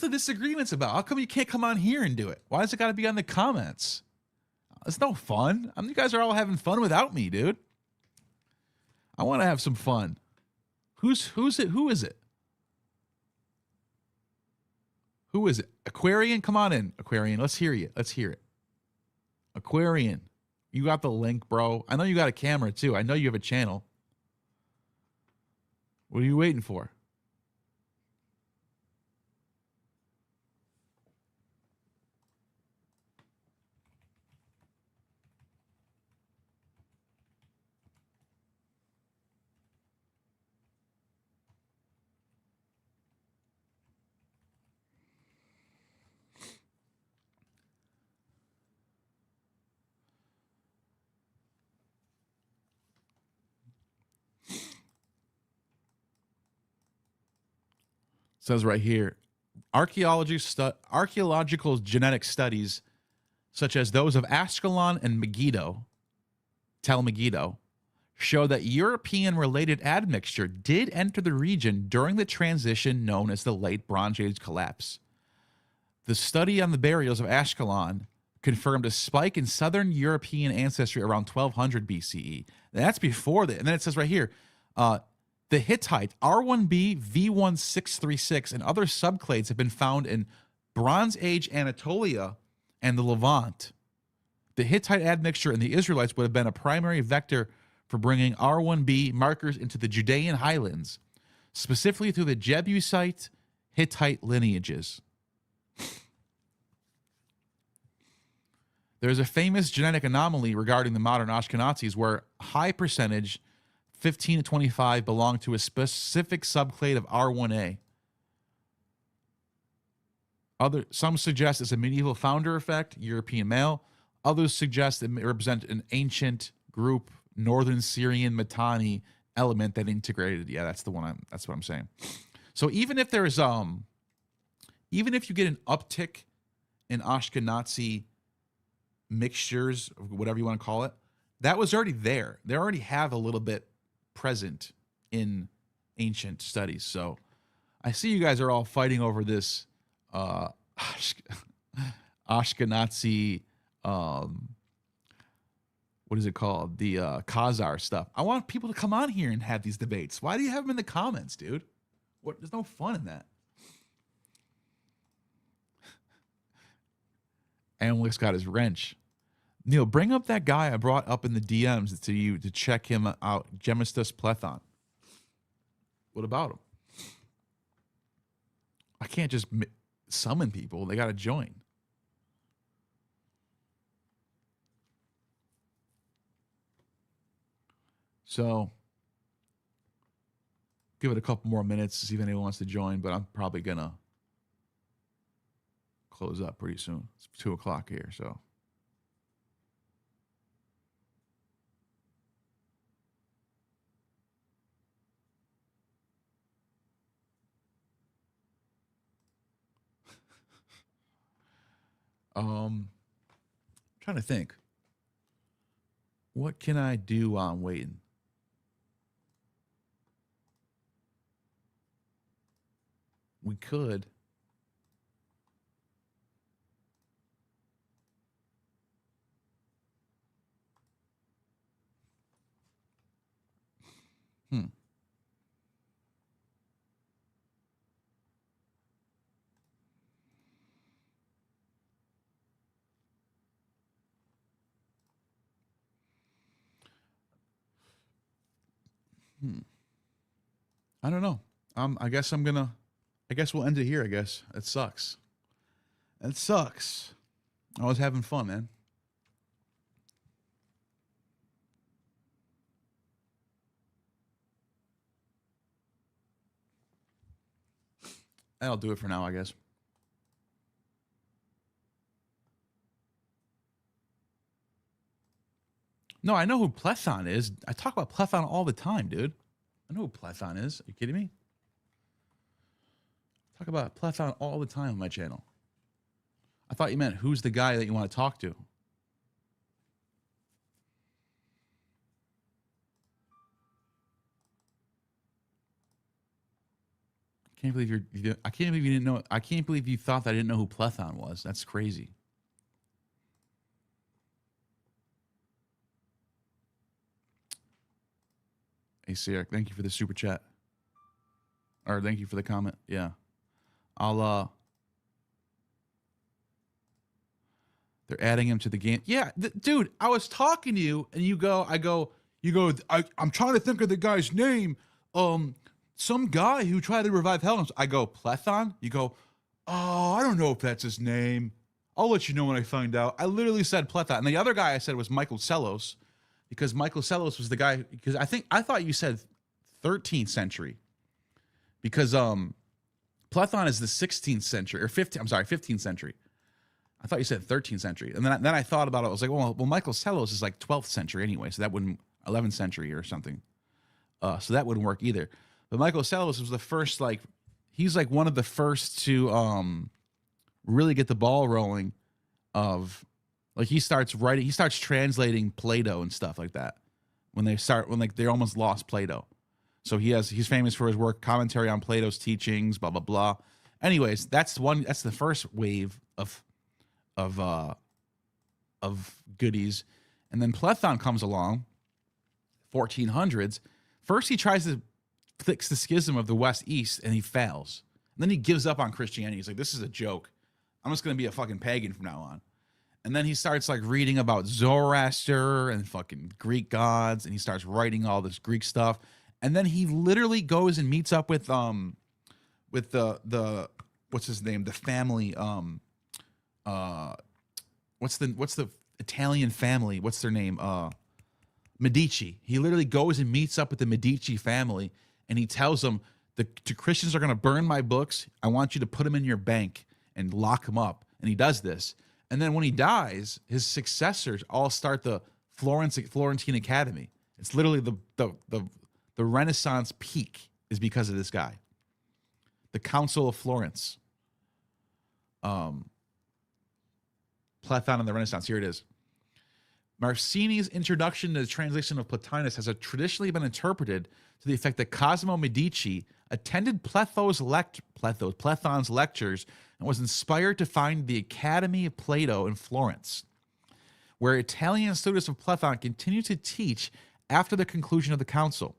disagreements about? How come you can't come on here and do it? Why does it got to be on the comments? It's no fun. I mean, you guys are all having fun without me, dude. I want to have some fun. Who's it? Who is it? Who is it? Aquarian, come on in. Aquarian, let's hear you. Let's hear it. Aquarian, you got the link, bro. I know you got a camera too. I know you have a channel. What are you waiting for? Says right here, archaeological genetic studies, such as those of Ashkelon and Megiddo, Tel Megiddo, show that European-related admixture did enter the region during the transition known as the Late Bronze Age collapse. The study on the burials of Ashkelon confirmed a spike in Southern European ancestry around 1200 BCE. That's before that. And then it says right here, the Hittite R1B V1636 and other subclades have been found in Bronze Age Anatolia and the Levant. The Hittite admixture and the Israelites would have been a primary vector for bringing R1B markers into the Judean highlands, specifically through the Jebusite Hittite lineages. There's a famous genetic anomaly regarding the modern Ashkenazis where a high percentage, 15 to 25, belong to a specific subclade of R1A. Some suggest it's a medieval founder effect, European male. Others suggest it may represent an ancient group, Northern Syrian Mitanni element that integrated. Yeah, that's what I'm saying. So even if there's even if you get an uptick in Ashkenazi mixtures, whatever you want to call it, that was already there. They already have a little bit present in ancient studies. So I see you guys are all fighting over this Ashkenazi, what is it called? The Khazar stuff. I want people to come on here and have these debates. Why do you have them in the comments, dude? There's no fun in that. Amalek's got his wrench. Neil, bring up that guy I brought up in the DMs to you to check him out. Gemistus Plethon. What about him? I can't just summon people. They got to join. So give it a couple more minutes to see if anyone wants to join, but I'm probably gonna close up pretty soon. It's 2 o'clock here, so. Trying to think. What can I do while I'm waiting? We could. I don't know. I guess we'll end it here, I guess. It sucks. It sucks. I was having fun, man. That'll do it for now, I guess. No, I know who Plethon is. I talk about Plethon all the time, dude. I know who Plethon is. Are you kidding me? I talk about Plethon all the time on my channel. I thought you meant who's the guy that you want to talk to. I can't believe I can't believe you didn't know. I can't believe you thought that I didn't know who Plethon was. That's crazy. Hey, Sierra, thank you for the super chat. Or thank you for the comment. Yeah. They're adding him to the game. Yeah, dude, I was talking to you and you go, I'm trying to think of the guy's name. Some guy who tried to revive Hell. I go, Plethon? You go, oh, I don't know if that's his name. I'll let you know when I find out. I literally said Plethon. And the other guy I said was Michael Sellos, because Michael Sellos was the guy, because I thought you said 13th century. Because Plethon is the 16th century, or 15th century. I thought you said 13th century. And then I thought about it. I was like, well, Michael Sellos is like 12th century anyway, so that wouldn't, 11th century or something. So that wouldn't work either. But Michael Sellos was the first, like, he's like one of the first to really get the ball rolling of, like, he starts translating Plato and stuff like that. When they almost lost Plato. So he's famous for his work, commentary on Plato's teachings, blah, blah, blah. Anyways, that's the first wave of goodies. And then Plethon comes along, 1400s. First, he tries to fix the schism of the West-East, and he fails. And then he gives up on Christianity. He's like, this is a joke. I'm just going to be a fucking pagan from now on. And then he starts like reading about Zoroaster and fucking Greek gods, and he starts writing all this Greek stuff. And then he literally goes and meets up with the what's his name? The family, what's the Italian family? What's their name? Medici. He literally goes and meets up with the Medici family, and he tells them the Christians are going to burn my books. I want you to put them in your bank and lock them up. And he does this. And then when he dies, his successors all start the Florentine Academy. It's literally the Renaissance peak is because of this guy. The Council of Florence. Plethon and the Renaissance. Here it is. Marcioni's introduction to the translation of Plotinus has traditionally been interpreted to the effect that Cosimo Medici attended Plethon's lectures and was inspired to found the Academy of Plato in Florence, where Italian students of Plethon continued to teach after the conclusion of the council.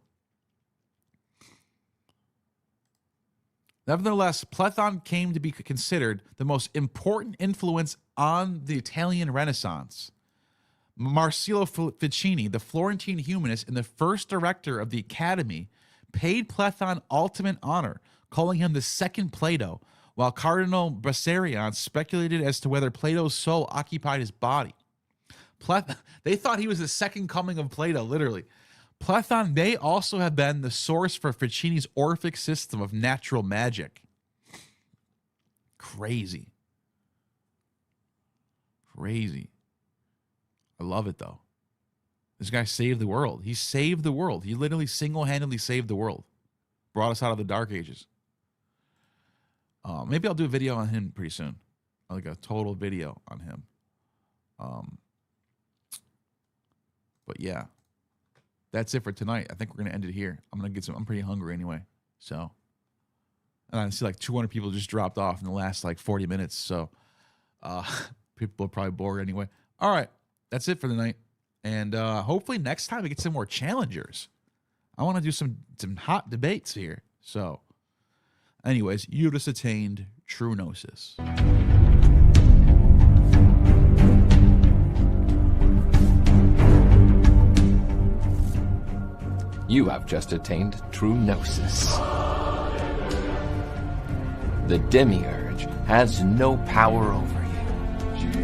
Nevertheless, Plethon came to be considered the most important influence on the Italian Renaissance. Marsilio Ficini, the Florentine humanist and the first director of the Academy, paid Plethon ultimate honor, calling him the second Plato, while Cardinal Bessarion speculated as to whether Plato's soul occupied his body. They thought he was the second coming of Plato, literally. Plethon may also have been the source for Ficini's Orphic system of natural magic. Crazy. Crazy. I love it, though. This guy saved the world. He saved the world. He literally single-handedly saved the world. Brought us out of the Dark Ages. Maybe I'll do a video on him pretty soon. Like a total video on him. But yeah. That's it for tonight. I think we're going to end it here. I'm pretty hungry anyway. So. And I see like 200 people just dropped off in the last like 40 minutes. So people are probably bored anyway. All right. That's it for the night. And hopefully next time we get some more challengers. I want to do some hot debates here. So anyways, you just attained true gnosis. You have just attained true gnosis. The demiurge has no power over